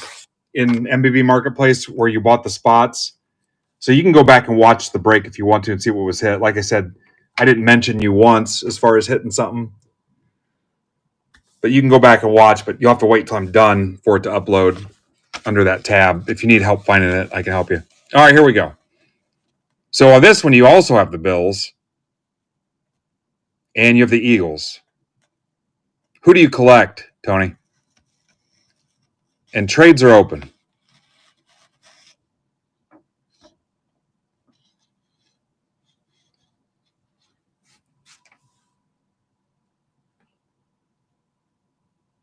in MBB Marketplace where you bought the spots. So you can go back and watch the break if you want to and see what was hit. Like I said, I didn't mention you once as far as hitting something. But you can go back and watch, but you'll have to wait till I'm done for it to upload under that tab. If you need help finding it, I can help you. All right, here we go. So on this one, you also have the Bills. And you have the Eagles. Who do you collect, Tony? And trades are open.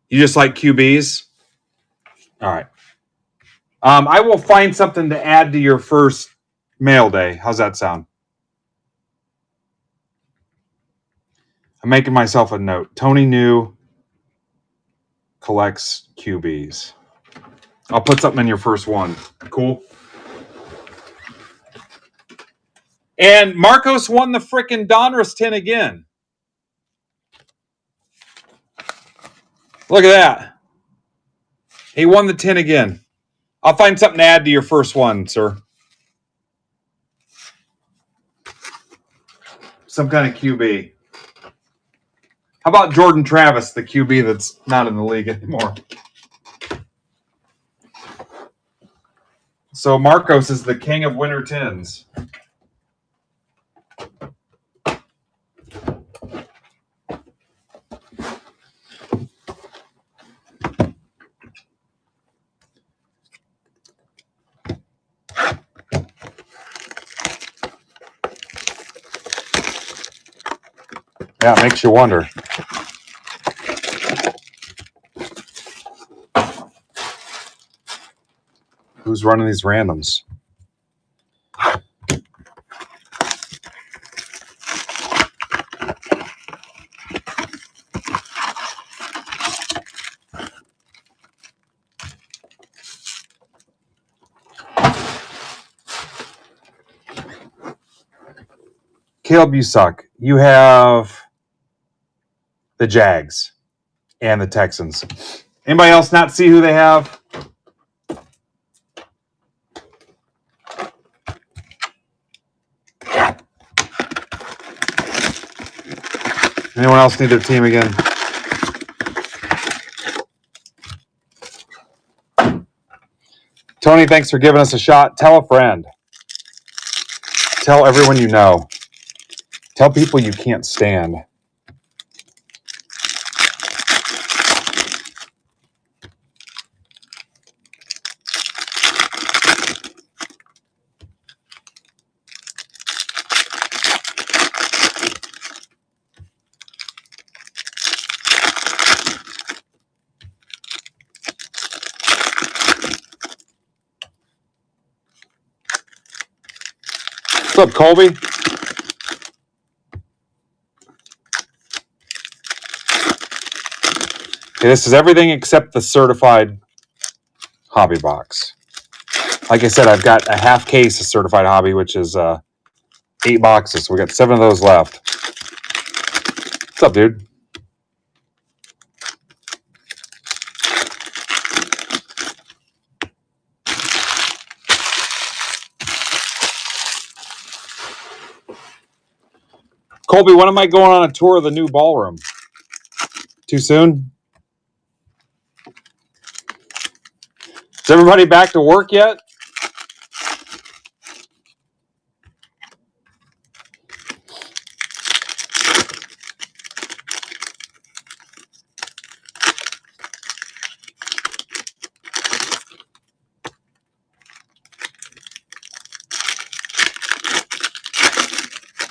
You just like QBs? All right. I will find something to add to your first mail day. How's that sound? I'm making myself a note. Tony New collects QBs. I'll put something in your first one. Cool. And Marcos won the frickin' Donruss 10 again. Look at that. He won the 10 again. I'll find something to add to your first one, sir. Some kind of QB. How about Jordan Travis, the QB that's not in the league anymore? So Marcos is the king of winter tins. Yeah, it makes you wonder. who's running these randoms. Caleb, you suck. You have the Jags and the Texans. Anybody else not see who they have? Anyone else need their team again? Tony, thanks for giving us a shot. Tell a friend. Tell everyone you know. Tell people you can't stand. What's up, Colby? Okay, this is everything except the certified hobby box. Like I said, I've got a half case of certified hobby, which is 8 boxes. So we got 7 of those left. What's up, dude? Colby, when am I going on a tour of the new ballroom? Too soon? Is everybody back to work yet?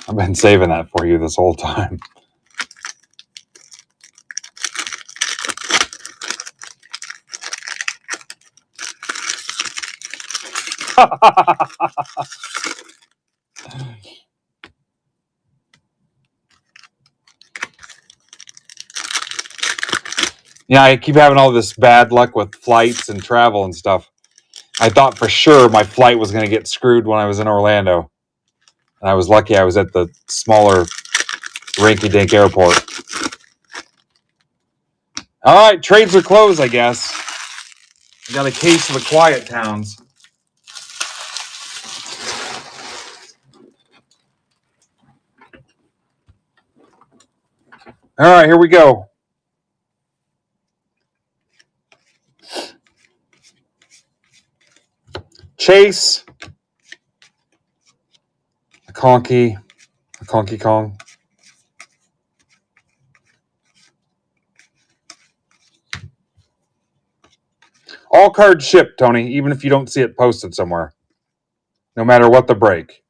I've been saving that for you this whole time. Yeah, I keep having all this bad luck with flights and travel and stuff. I thought for sure my flight was going to get screwed when I was in Orlando. And I was lucky I was at the smaller rinky-dink airport. All right, trades are closed, I guess. I got a case of the quiet towns. All right, here we go. Chase. A Conky Kong. All cards shipped, Tony, even if you don't see it posted somewhere. No matter what the break.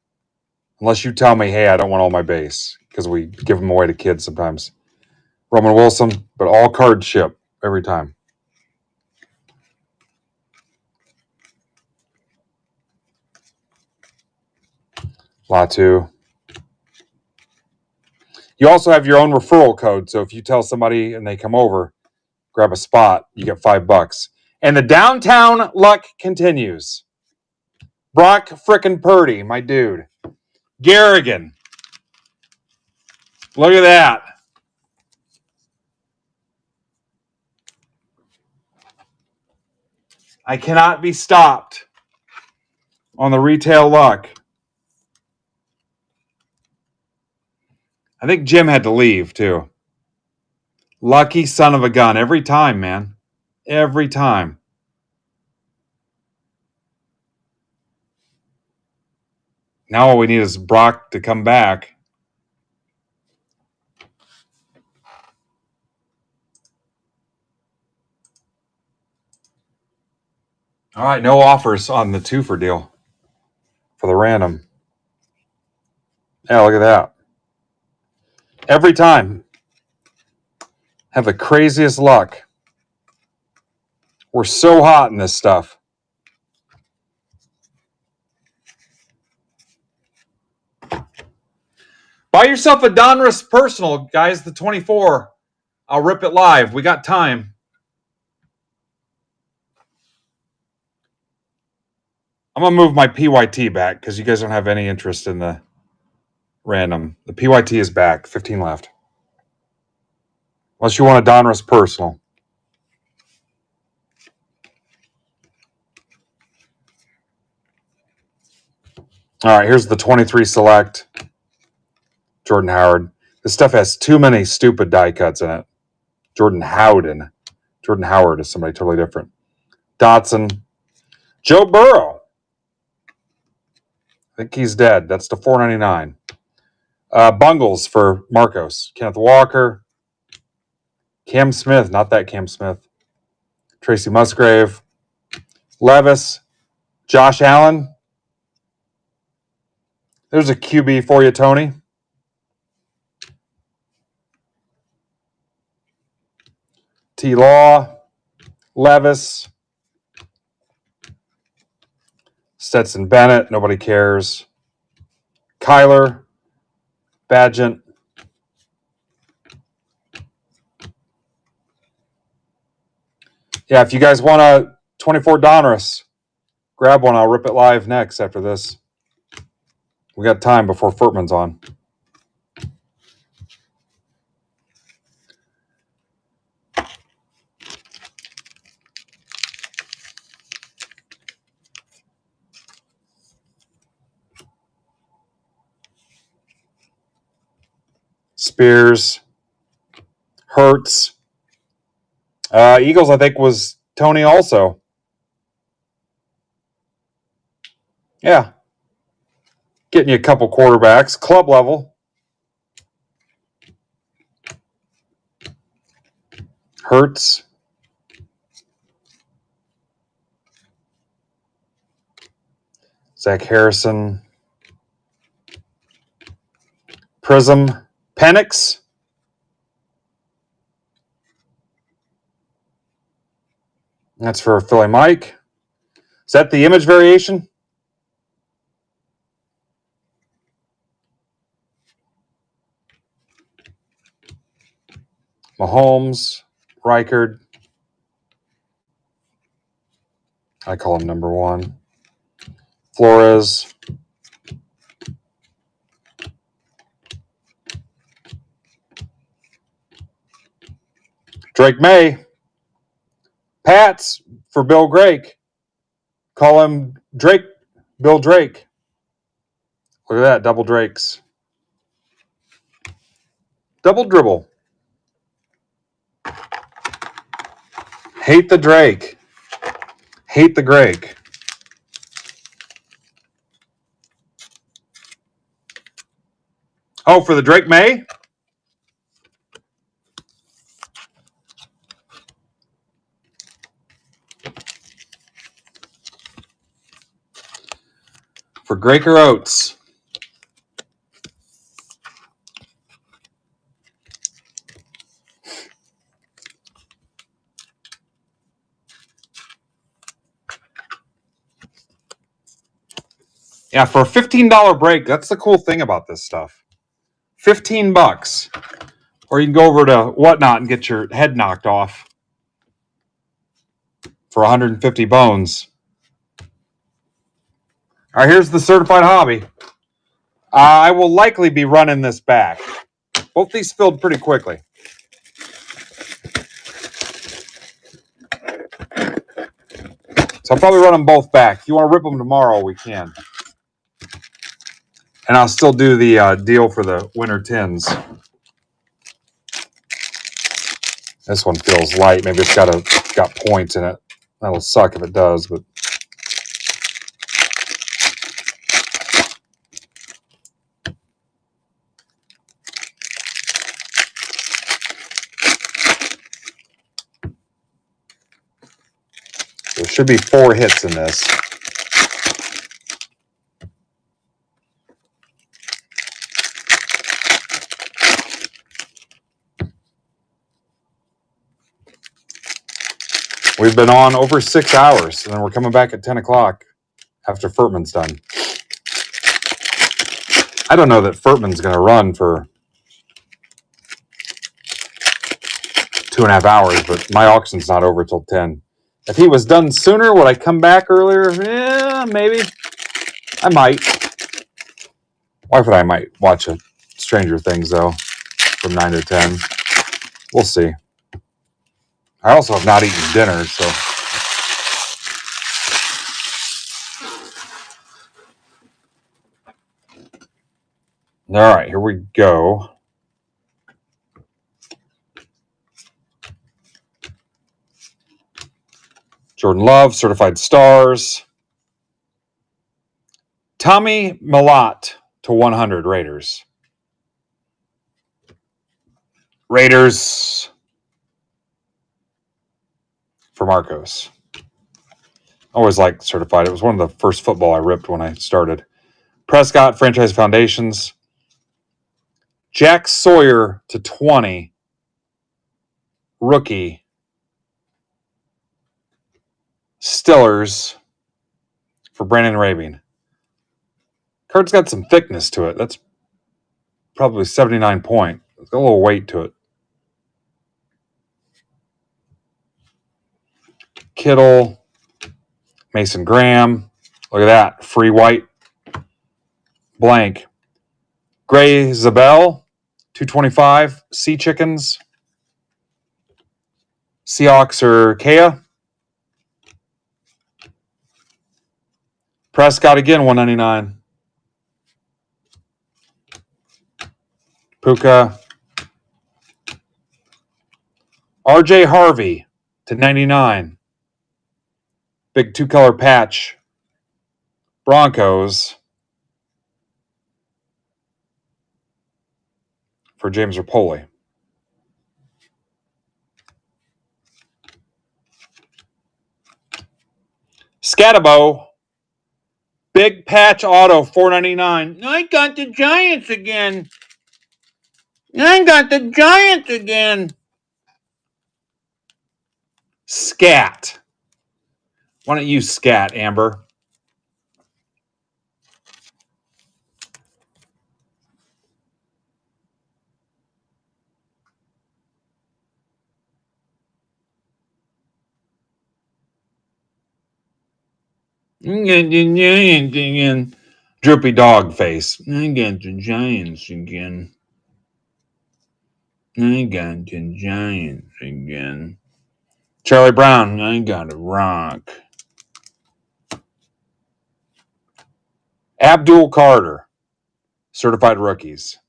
Unless you tell me, hey, I don't want all my base. Because we give them away to kids sometimes. Roman Wilson, but all cards ship every time. Latu. You also have your own referral code. So if you tell somebody and they come over, grab a spot, you get $5. And the downtown luck continues. Brock frickin' Purdy, my dude. Garrigan. Look at that. I cannot be stopped on the retail luck. I think Jim had to leave, too. Lucky son of a gun. Every time, man. Every time. Now all we need is Brock to come back. All right, no offers on the 2-for deal for the random. Yeah, look at that. Every time. Have the craziest luck. We're so hot in this stuff. Buy yourself a Donruss Personal, guys, the 24. I'll rip it live. We got time. I'm going to move my PYT back because you guys don't have any interest in the random. The PYT is back. 15 left. Unless you want a Donruss Personal. All right, here's the 23 Select. Jordan Howard. This stuff has too many stupid die cuts in it. Jordan Howden. Jordan Howard is somebody totally different. Dotson. Joe Burrow. I think he's dead. That's the $4.99. Bungles for Marcos. Kenneth Walker. Cam Smith. Not that Cam Smith. Tracy Musgrave. Levis. Josh Allen. There's a QB for you, Tony. T. Law. Levis. Stetson Bennett. Nobody cares. Kyler. Badgett. Yeah, if you guys want a 24 Donruss, grab one. I'll rip it live next after this. We got time before Furtman's on. Spears. Hurts. Eagles, I think, was Tony also. Yeah. Getting you a couple quarterbacks. Club level. Hurts. Zach Harrison. Prism. Penix. That's for Philly Mike. Is that the image variation? Mahomes. Reichard. I call him number one. Flores. Drake May. Pats for Bill Drake. Call him Drake. Bill Drake. Look at that. Double Drakes. Double dribble. Hate the Drake. Hate the Drake. Oh, for the Drake May? For Graker Oates. Yeah, for a $15 break, that's the cool thing about this stuff. $15. Or you can go over to Whatnot and get your head knocked off for 150 bones. All right, here's the certified hobby. I will likely be running this back. Both these filled pretty quickly. So I'll probably run them both back. If you want to rip them tomorrow, we can. And I'll still do the deal for the winter tins. This one feels light. Maybe it's got points in it. That'll suck if it does, but there should be 4 hits in this. We've been on over 6 hours, and then we're coming back at 10 o'clock after Furtman's done. I don't know that Furtman's going to run for 2.5 hours, but my auction's not over till 10. If he was done sooner, would I come back earlier? Yeah, maybe. I might. Wife and I might watch a Stranger Things, though, from 9 to 10. We'll see. I also have not eaten dinner, so. All right, here we go. Jordan Love, Certified Stars. Tommy Mellott to 100 Raiders. Raiders for Marcos. Always liked Certified. It was one of the first football I ripped when I started. Prescott, Franchise Foundations. Jack Sawyer to 20. Rookie. Stillers for Brandon Rabin. Card's got some thickness to it. That's probably 79 point. It's got a little weight to it. Kittle. Mason Graham. Look at that. Free white. Blank. Gray Zabel. 225. Sea Chickens. Seahawks or Kea. Prescott again, 199. Puka. RJ Harvey to 99. Big 2-color patch. Broncos for James Rapoli. Scatabo. Big patch auto, $4.99. I got the Giants again. Scat. Why don't you scat, Amber? Droopy dog face. I got the Giants again. Charlie Brown. I got a rock. Abdul Carter. Certified rookies.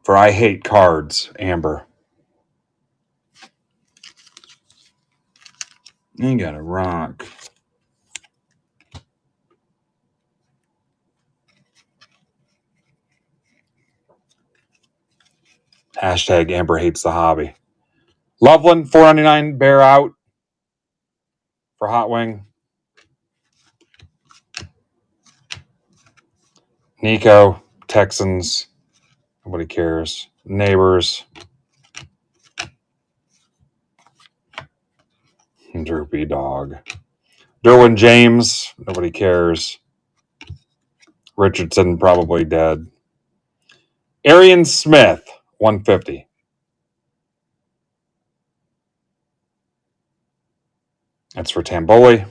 For I hate cards, Amber. I got a rock. Hashtag Amber hates the hobby. Loveland, $4.99. Bear out for Hot Wing. Nico, Texans. Nobody cares. Neighbors. Droopy dog. Derwin James. Nobody cares. Richardson probably dead. Arian Smith, 150. That's for Tamboli.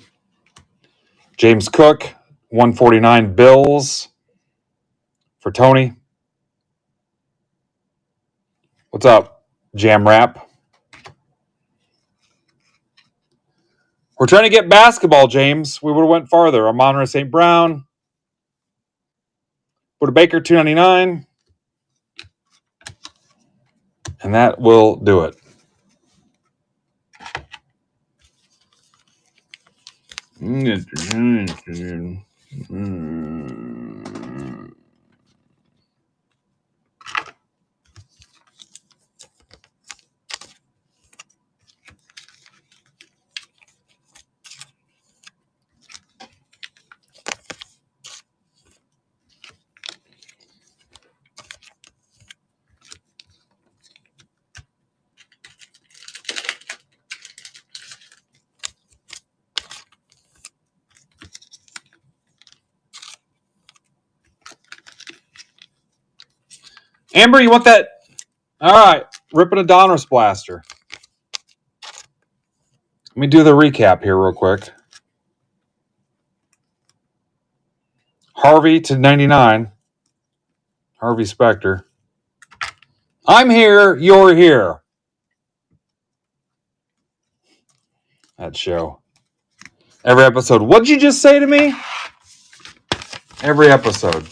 James Cook, 149. Bills for Tony. What's up, Jam Rap? We're trying to get basketball, James. We would have went farther. Amon-Ra St. Brown. Buda Baker, $2.99. And that will do it. Amber, you want that? All right. Ripping a Donruss blaster. Let me do the recap here real quick. Harvey to 99. Harvey Specter. I'm here. You're here. That show. Every episode. What'd you just say to me? Every episode.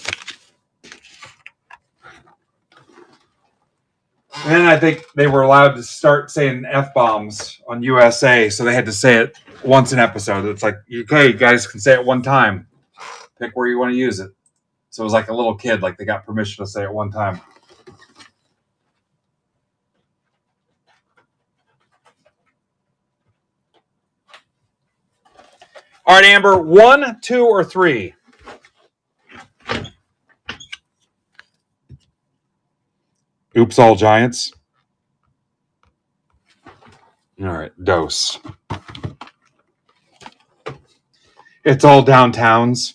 And then I think they were allowed to start saying F-bombs on USA, so they had to say it once an episode. It's like, okay, you guys can say it one time. Pick where you want to use it. So it was like a little kid, like they got permission to say it one time. All right, Amber, 1, 2, or 3? Oops, all Giants. All right, dose. It's all downtowns.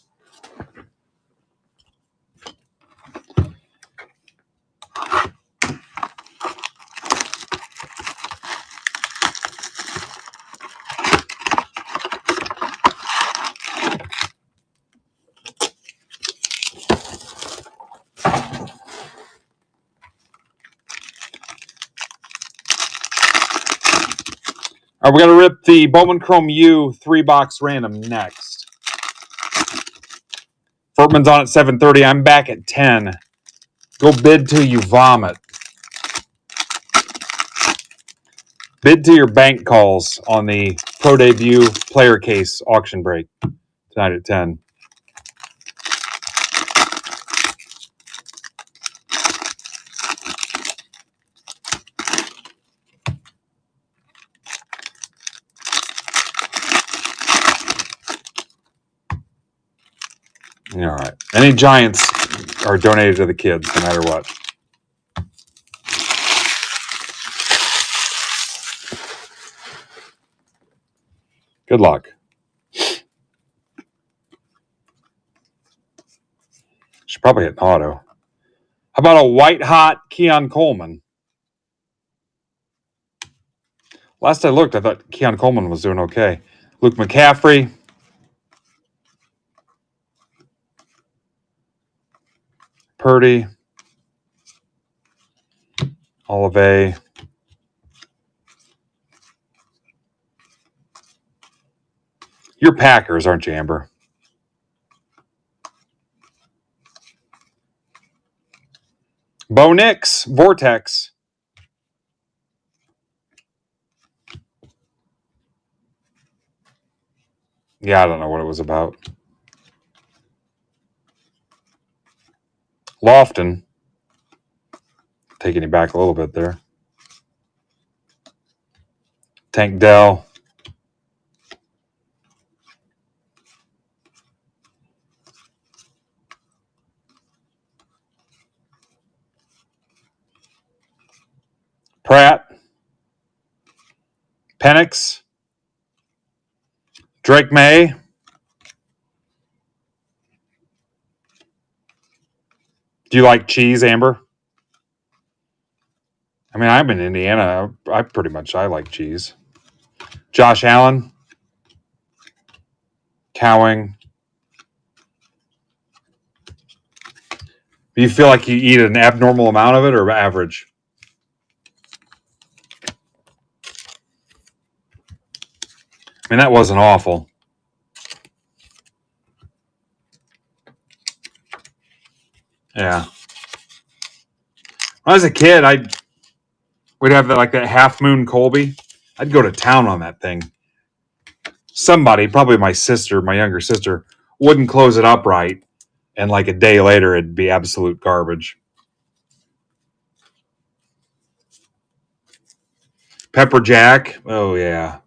All right, we're going to rip the Bowman Chrome U 3-box random next. Furtman's on at 7:30. I'm back at 10. Go bid till you vomit. Bid to your bank calls on the Pro Debut player case auction break tonight at 10. All right. Any Giants are donated to the kids, no matter what. Good luck. Should probably hit an auto. How about a white-hot Keon Coleman? Last I looked, I thought Keon Coleman was doing okay. Luke McCaffrey. Purdy. Olave. You're Packers, aren't you, Amber? Bo Nix. Vortex. Yeah, I don't know what it was about. Lofton. Taking you back a little bit there. Tank Dell. Pratt. Penix. Drake May. Do you like cheese, Amber? I mean, I'm in Indiana. I like cheese. Josh Allen. Cowing. Do you feel like you eat an abnormal amount of it or average? I mean, that wasn't awful. Yeah. When I was a kid, we'd have that Half Moon Colby. I'd go to town on that thing. Somebody, probably my sister, my younger sister, wouldn't close it up right, and like a day later, it'd be absolute garbage. Pepper Jack. Oh, yeah.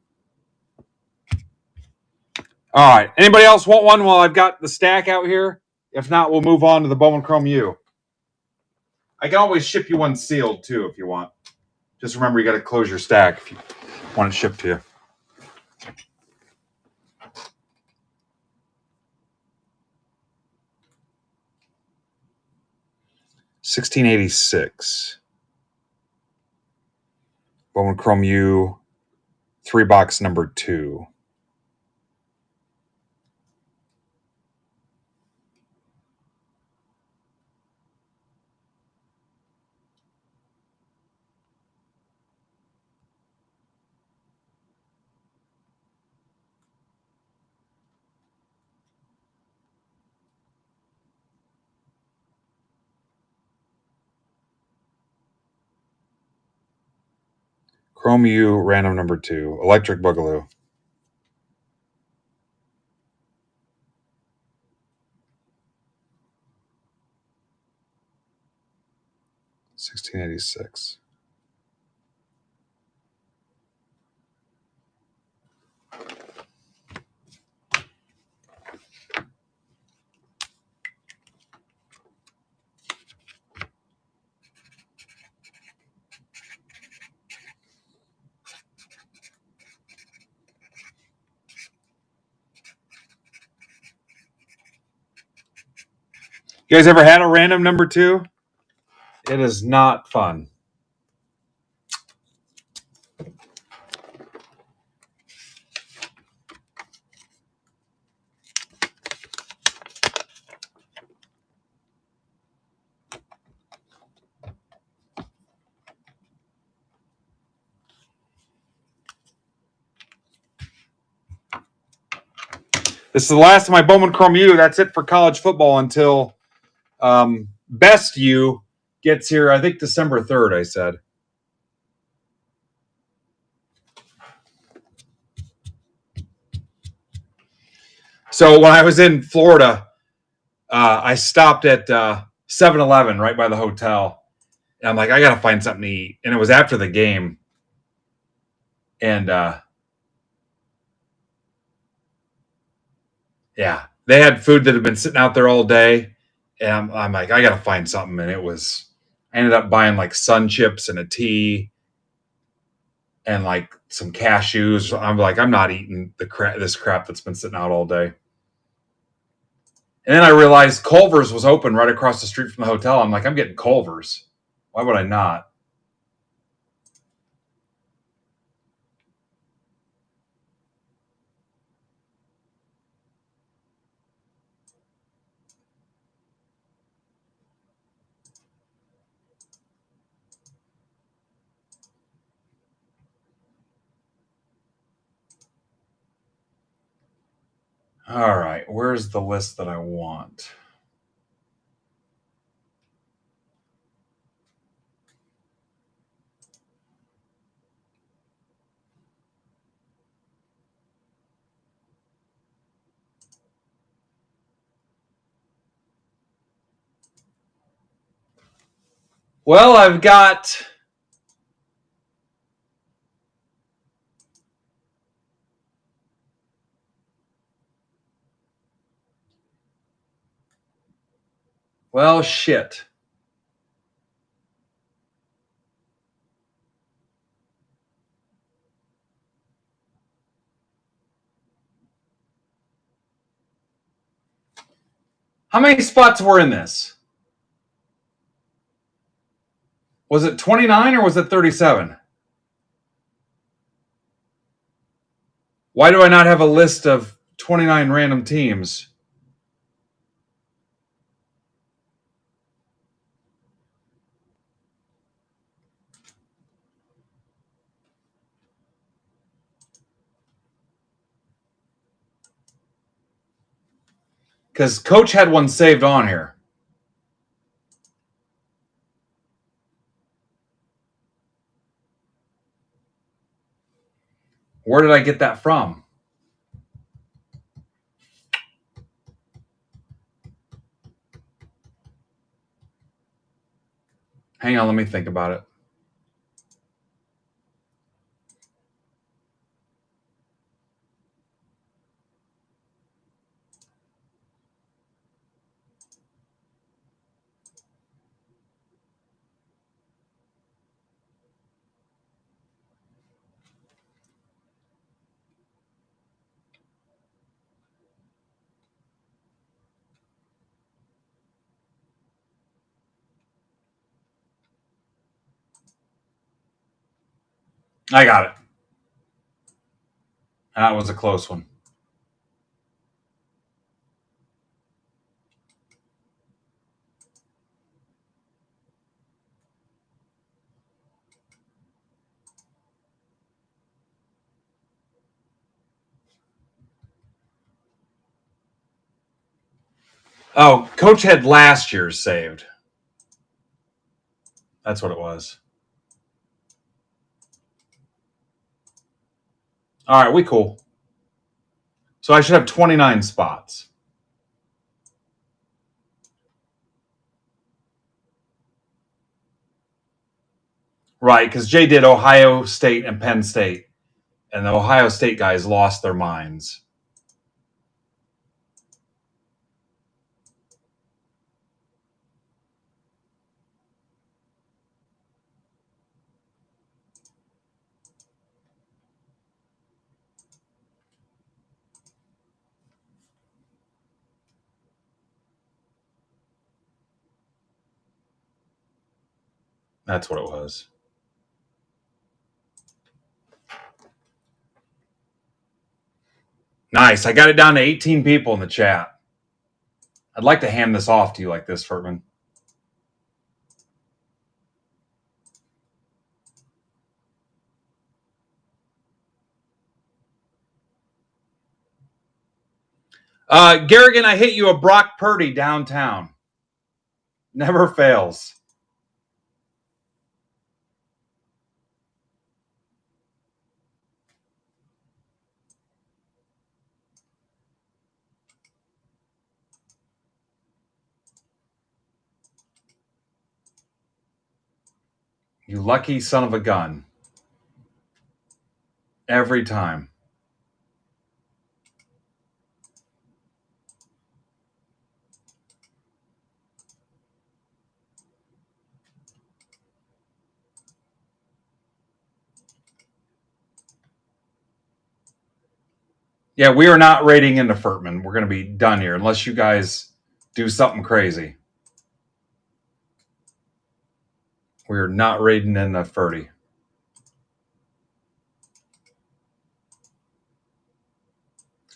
All right. Anybody else want one while I've got the stack out here? If not, we'll move on to the Bowman Chrome U. I can always ship you one sealed, too, if you want. Just remember, you got to close your stack if you want it shipped to you. 1686. Bowman Chrome U, 3-box number 2. Chrome U, random number 2. Electric Boogaloo. $16.86. You guys ever had a random number 2? It is not fun. This is the last of my Bowman Chrome U. That's it for college football until Best U gets here, I think December 3rd, I said. So when I was in Florida, I stopped at 7-Eleven right by the hotel. And I'm like, I got to find something to eat. And it was after the game. And yeah, they had food that had been sitting out there all day. And I'm like, I got to find something. And I ended up buying like Sun Chips and a tea and like some cashews. I'm like, I'm not eating this crap that's been sitting out all day. And then I realized Culver's was open right across the street from the hotel. I'm like, I'm getting Culver's. Why would I not? All right, where's the list that I want? Well, I've got shit. How many spots were in this? Was it 29 or was it 37? Why do I not have a list of 29 random teams? Because Coach had one saved on here. Where did I get that from? Hang on, let me think about it. I got it. That was a close one. Oh, Coach had last year's saved. That's what it was. All right, we cool. So I should have 29 spots. Right, because Jay did Ohio State and Penn State, and the Ohio State guys lost their minds. That's what it was. Nice. I got it down to 18 people in the chat. I'd like to hand this off to you like this, Furtman. Garrigan, I hit you a Brock Purdy downtown. Never fails. You lucky son of a gun. Every time. Yeah, we are not raiding into Furtman. We're going to be done here unless you guys do something crazy. We are not raiding into Furty.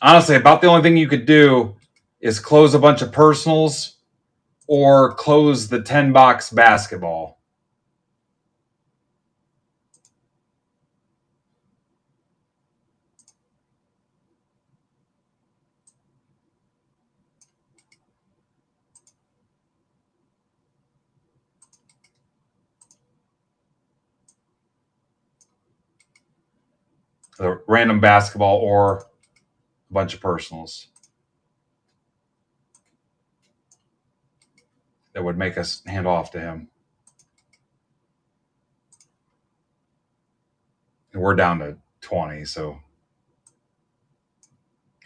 Honestly, about the only thing you could do is close a bunch of personals or close the 10-box basketball. The random basketball or a bunch of personals. That would make us hand off to him. And we're down to 20, so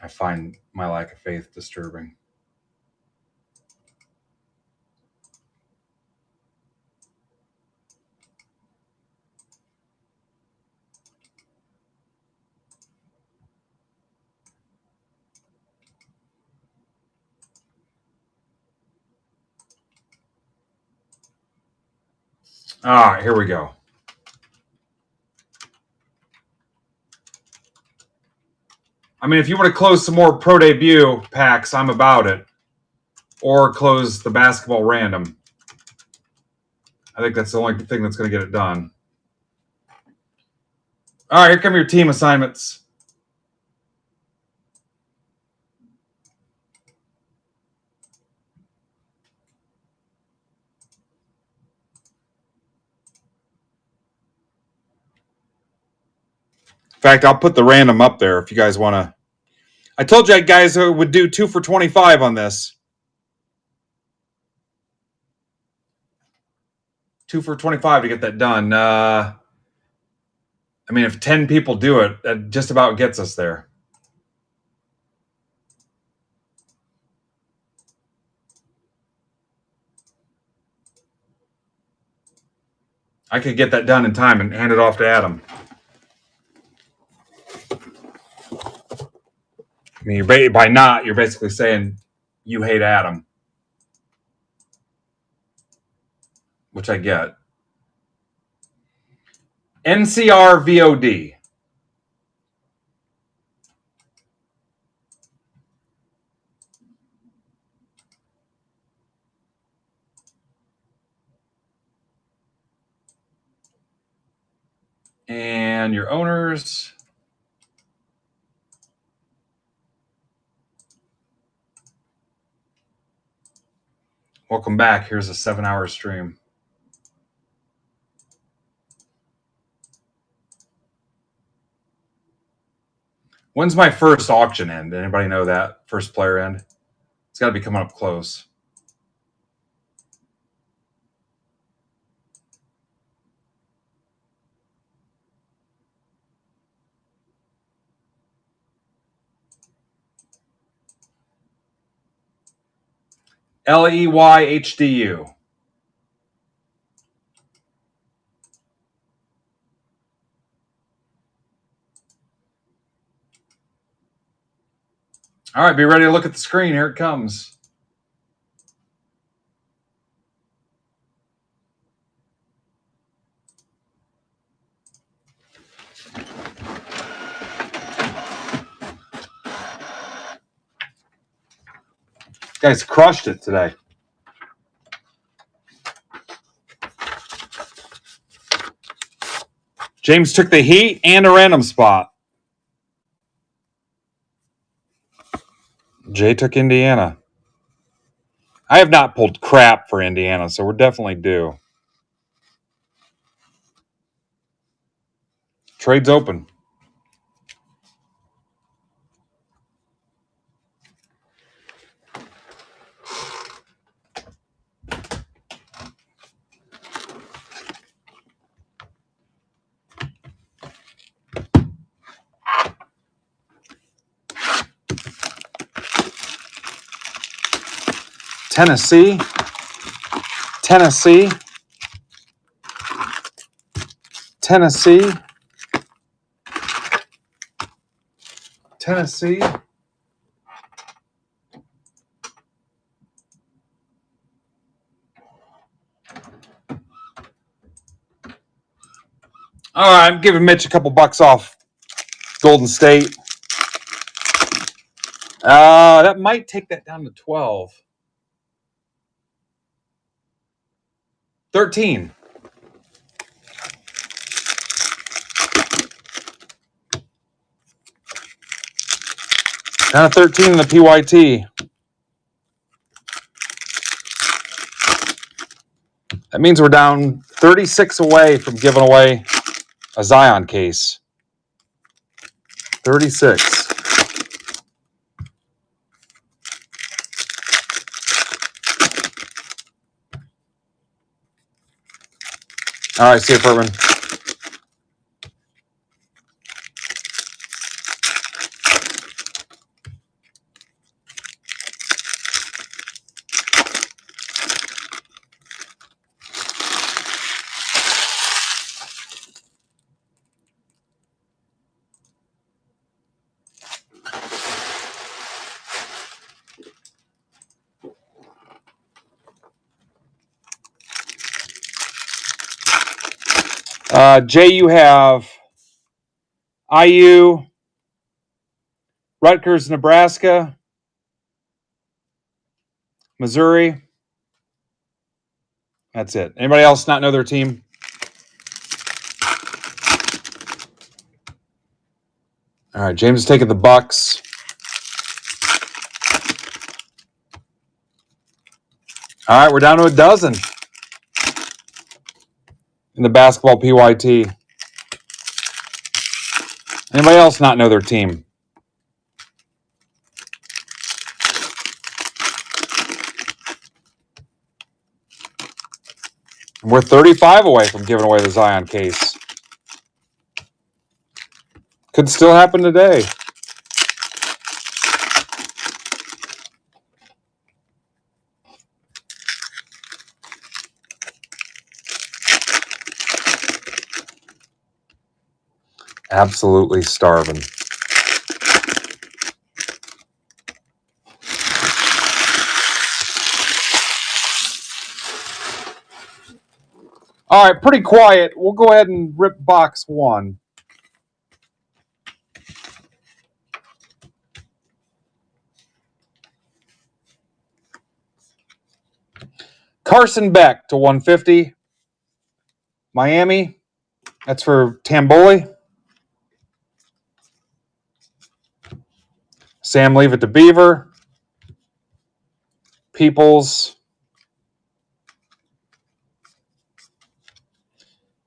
I find my lack of faith disturbing. All right, here we go. I mean, if you want to close some more pro debut packs, I'm about it. Or close the basketball random. I think that's the only thing that's going to get it done. All right, here come your team assignments. In fact, I'll put the random up there if you guys want to. I told you guys would do 2 for 25 on this. 2 for 25 to get that done. I mean, if 10 people do it, that just about gets us there. I could get that done in time and hand it off to Adam. I mean, by not, you're basically saying you hate Adam, which I get. NCR VOD. And your owners. Welcome back. Here's a 7-hour stream. When's my first auction end? Anybody know that? First player end? It's got to be coming up close. LEYHDU. All right, be ready to look at the screen. Here it comes. Guys crushed it today. James took the heat and a random spot. Jay took Indiana. I have not pulled crap for Indiana, so we're definitely due. Trade's open. Tennessee, Tennessee, Tennessee, Tennessee. All right, I'm giving Mitch a couple bucks off Golden State. That might take that down to 12. 13. Down to 13 in the PYT. That means we're down 36 away from giving away a Zion case. 36. All right, see you, Furman. Jay, you have IU, Rutgers, Nebraska, Missouri. That's it. Anybody else not know their team? All right, James is taking the Bucks. All right, we're down to a dozen in the basketball PYT. Anybody else not know their team? We're 35 away from giving away the Zion case. Could still happen today. Absolutely starving. All right, pretty quiet. We'll go ahead and rip box one. Carson Beck to 150. Miami. That's for Tamboli. Sam Leavitt to Beaver. Peoples.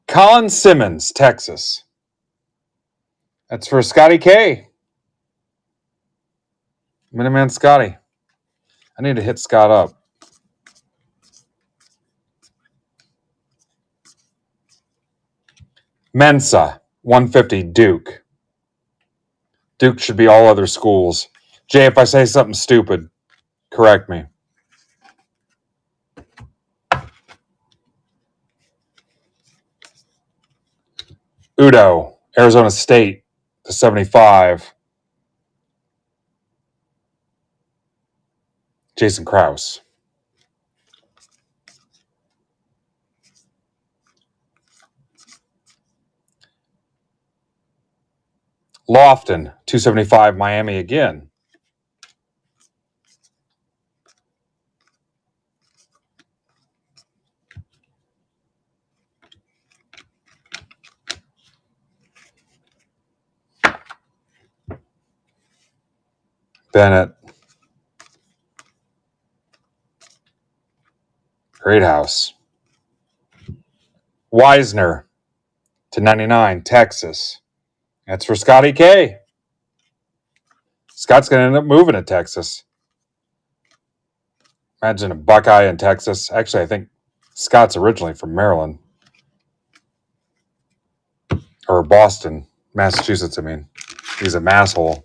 Colin Simmons, Texas. That's for Scotty K. Minuteman Scotty. I need to hit Scott up. Mensa, 150, Duke. Duke should be all other schools. Jay, if I say something stupid, correct me. Udo, Arizona State to 75. Jason Krause. Lofton, 275, Miami again. Bennett. Great house. Wisner to 99, Texas. That's for Scotty K. Scott's going to end up moving to Texas. Imagine a Buckeye in Texas. Actually, I think Scott's originally from Maryland. Or Boston, Massachusetts, I mean. He's a masshole.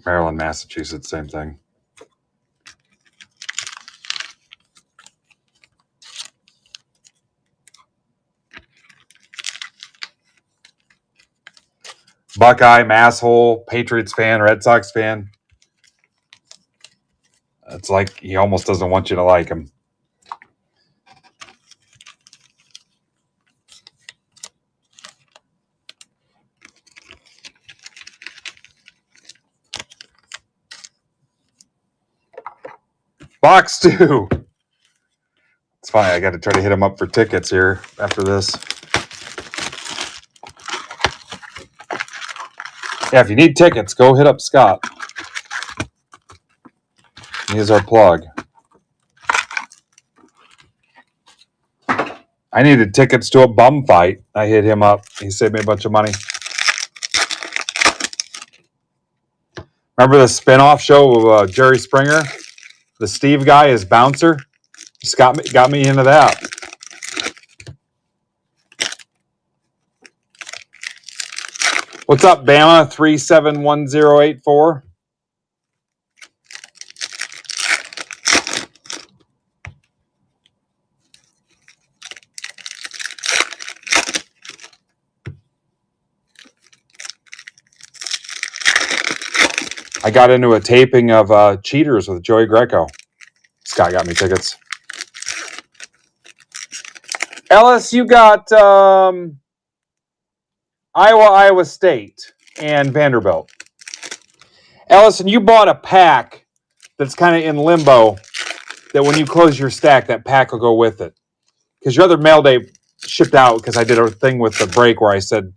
Maryland, Massachusetts, same thing. Buckeye, masshole, Patriots fan, Red Sox fan. It's like he almost doesn't want you to like him. Box 2. It's fine. I got to try to hit him up for tickets here after this. Yeah, if you need tickets, go hit up Scott. He's our plug. I needed tickets to a bum fight. I hit him up. He saved me a bunch of money. Remember the spinoff show of Jerry Springer? The Steve guy is Bouncer. Scott got me into that. What's up, Bama? 371084. I got into a taping of Cheaters with Joey Greco. Scott got me tickets. Ellis, you got Iowa State, and Vanderbilt. Ellison, you bought a pack that's kind of in limbo that when you close your stack, that pack will go with it. Because your other mail day shipped out because I did a thing with the break where I said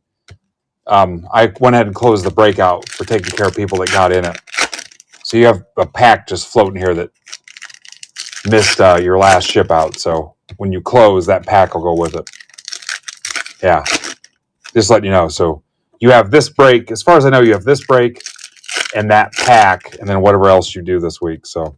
I went ahead and closed the break out for taking care of people that got in it. So you have a pack just floating here that missed your last ship out. So when you close, that pack will go with it. Yeah. Just letting you know. So you have this break. As far as I know, you have this break and that pack, and then whatever else you do this week. So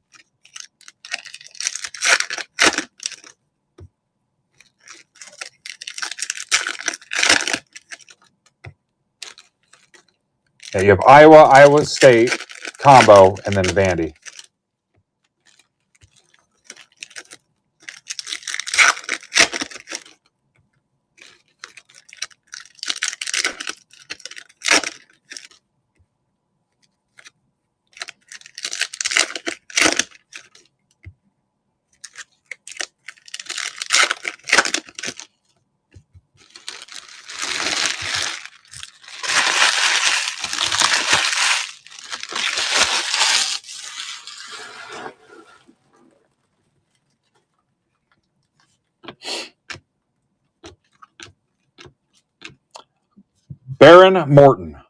yeah, you have Iowa State combo, and then Vandy. Baron Morton.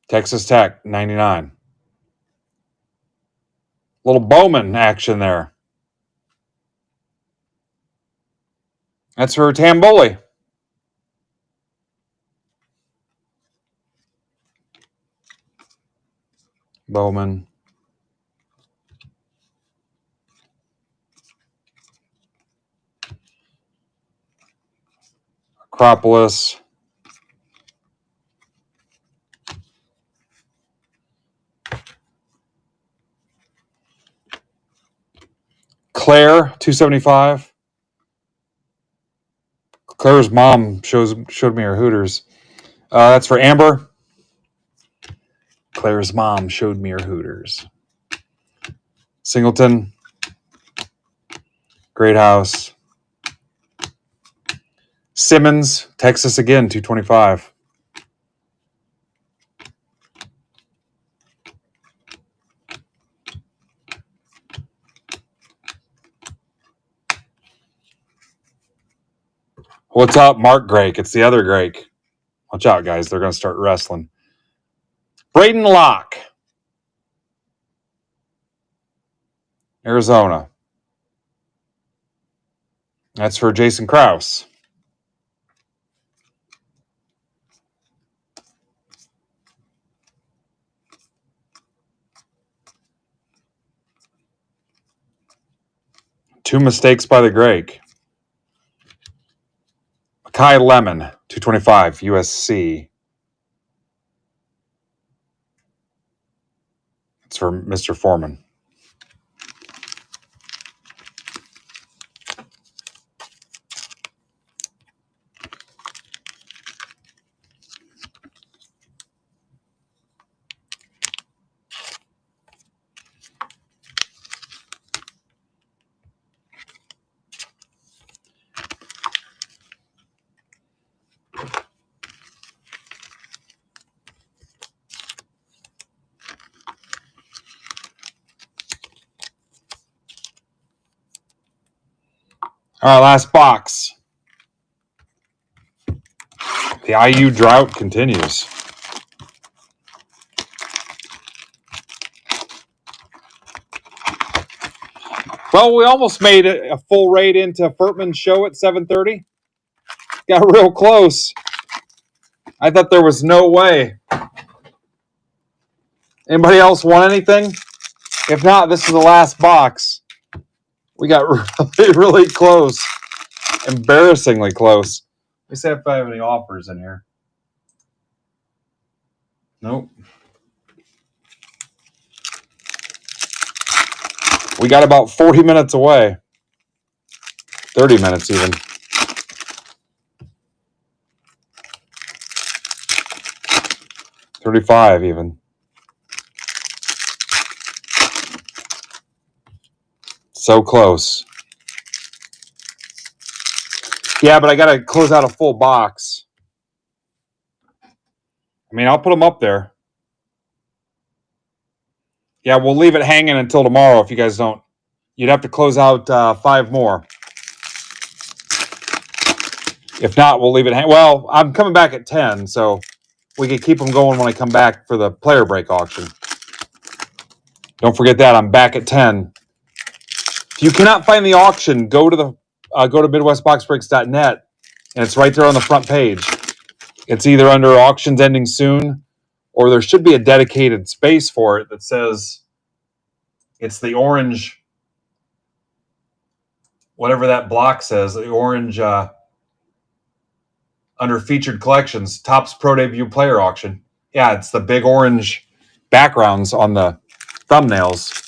Texas Tech, 99. Little Bowman action there. That's for Tamboli. Bowman. Acropolis. Claire, 275. Claire's mom showed me her Hooters. That's for Amber. Claire's mom showed me her Hooters. Singleton. Great House. Simmons, Texas again, 225. What's up, Mark Grake? It's the other Grake. Watch out, guys. They're going to start wrestling. Braden Locke. Arizona. That's for Jason Krause. Two mistakes by the Grake. Kai Lemon, 225, USC. It's for Mr. Foreman. All right, last box. The IU drought continues. Well, we almost made it a full raid into Furtman's show at 7:30. Got real close. I thought there was no way. Anybody else want anything? If not, this is the last box. We got really, really close. Embarrassingly close. Let me see if I have any offers in here. Nope. We got about 40 minutes away. 30 minutes even. $35 even. So close. Yeah, but I got to close out a full box. I mean, I'll put them up there. Yeah, we'll leave it hanging until tomorrow if you guys don't. You'd have to close out 5 more. If not, we'll leave it hanging. Well, I'm coming back at 10, so we can keep them going when I come back for the player break auction. Don't forget that. I'm back at 10. If you cannot find the auction, go to MidwestBoxBreaks.net, and it's right there on the front page. It's either under auctions ending soon, or there should be a dedicated space for it that says it's the orange, whatever that block says, the orange under featured collections, Topps Pro Debut Player Auction. Yeah, it's the big orange backgrounds on the thumbnails.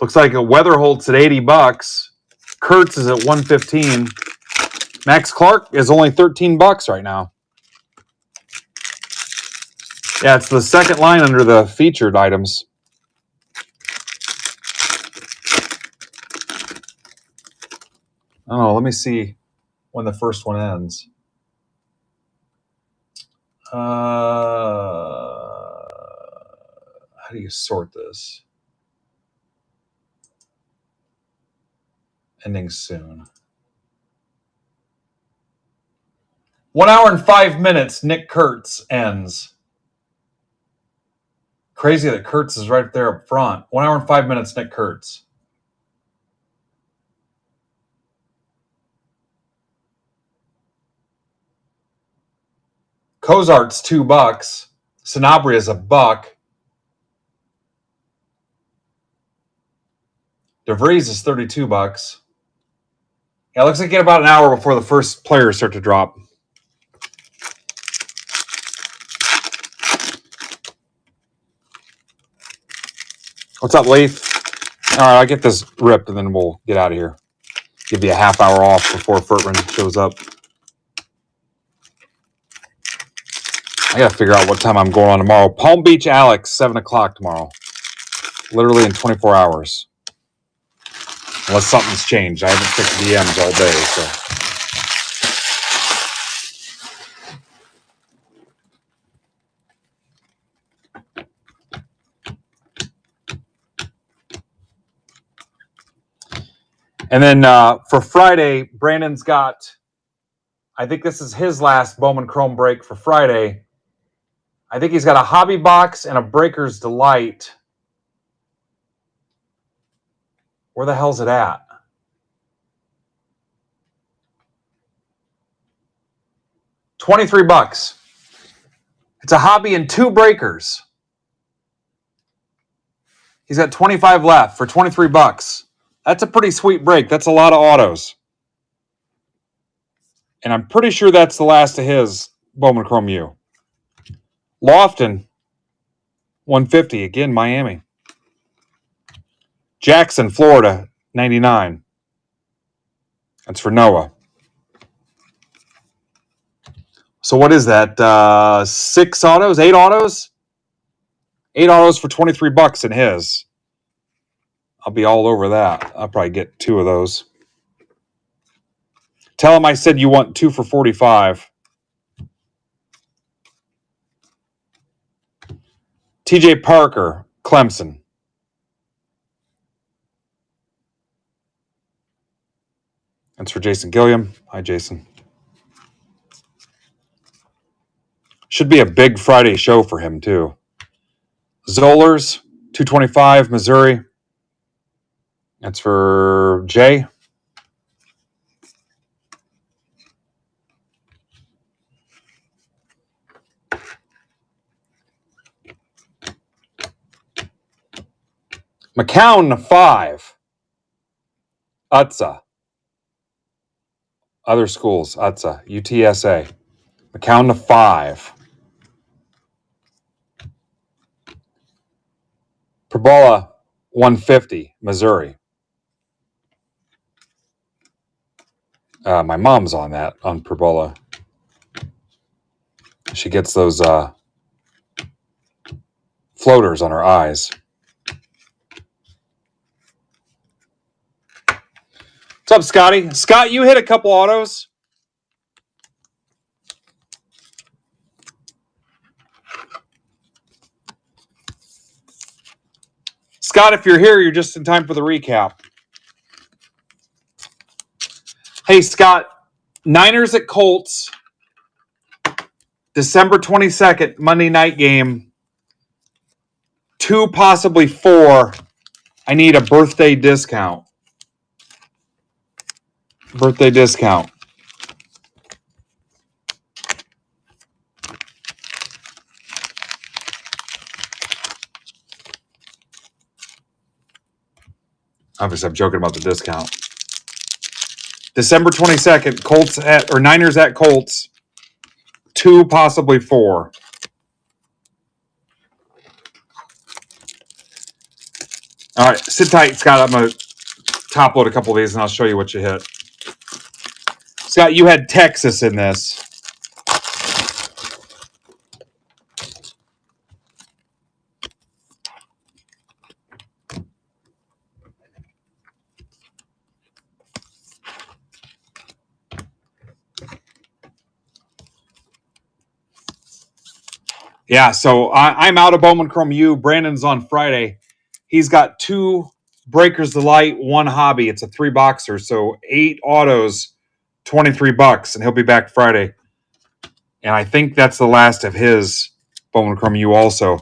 Looks like a Weatherholt's at $80. Kurtz is at $115. Max Clark is only $13 right now. Yeah, it's the second line under the featured items. Oh, let me see when the first one ends. How do you sort this? Ending soon. 1 hour and 5 minutes, Nick Kurtz ends. Crazy that Kurtz is right there up front. 1 hour and 5 minutes, Nick Kurtz. Cozart's $2. Sanabria is $1. DeVries is $32. Yeah, it looks like you get about an hour before the first players start to drop. What's up, Leith? All right, I'll get this ripped and then we'll get out of here. Give you a half hour off before Furtman shows up. I got to figure out what time I'm going on tomorrow. Palm Beach Alex, 7 o'clock tomorrow. Literally in 24 hours. Unless something's changed. I haven't checked DMs all day, so. And then for Friday, Brandon's got, I think this is his last Bowman Chrome break for Friday. I think he's got a hobby box and a Breaker's Delight. Where the hell's it at? $23. It's a hobby and 2 breakers. He's got 25 left for $23. That's a pretty sweet break. That's a lot of autos. And I'm pretty sure that's the last of his Bowman Chrome U. Lofton, 150. Again, Miami. Jackson, Florida, 99. That's for Noah. So what is that? 6 autos? 8 autos? 8 autos for $23 in his. I'll be all over that. I'll probably get 2 of those. Tell him I said you want 2 for $45. TJ Parker, Clemson. That's for Jason Gilliam. Hi, Jason. Should be a big Friday show for him, too. Zollers, 225, Missouri. That's for Jay. McCown, 5. UTSA. Other schools, UTSA, UTSA. McCown, 5. Perbola, 150, Missouri. My mom's on that, on Perbola. She gets those floaters on her eyes. What's up, Scotty? Scott, you hit a couple autos. Scott, if you're here, you're just in time for the recap. Hey, Scott, Niners at Colts, December 22nd, Monday night game. 2, possibly 4. I need a birthday discount. Birthday discount. Obviously, I'm joking about the discount. December 22nd, Colts at, or Niners at Colts. 2, possibly 4. All right, sit tight, Scott. I'm going to top load a couple of these, and I'll show you what you hit. Scott, you had Texas in this. Yeah, so I'm out of Bowman Chrome U. Brandon's on Friday. He's got 2 Breakers Delight, 1 hobby. It's a 3-boxer, so 8 autos, $23, and he'll be back Friday. And I think that's the last of his Bowman Chrome U also.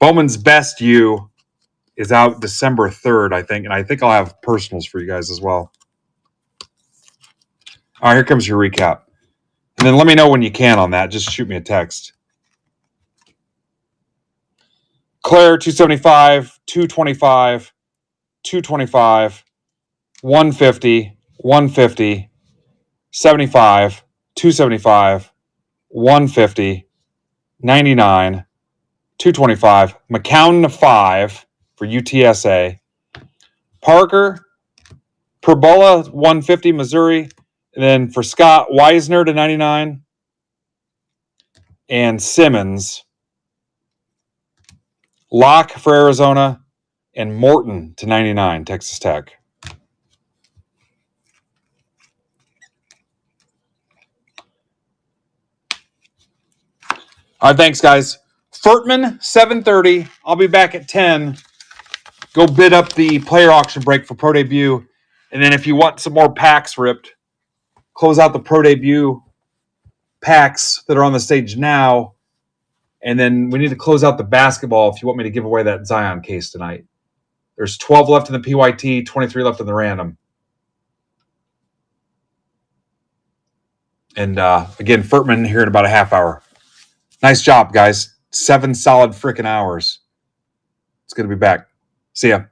Bowman's Best U is out December 3rd, I think, and I think I'll have personals for you guys as well. All right, here comes your recap. And then let me know when you can on that. Just shoot me a text. Claire, 275, 225, 225, 150, 150, 75, 275, 150, 99, 225. McCown 5 for UTSA. Parker, Perbola 150, Missouri. And then for Scott, Weisner to 99. And Simmons. Locke for Arizona. And Morton to 99, Texas Tech. All right, thanks, guys. Furtman, 7:30. I'll be back at 10. Go bid up the player auction break for Pro Debut. And then if you want some more packs ripped, close out the Pro Debut packs that are on the stage now. And then we need to close out the basketball if you want me to give away that Zion case tonight. There's 12 left in the PYT, 23 left in the random. And again, Furtman here in about a half hour. Nice job, guys. 7 solid freaking hours. It's good to be back. See ya.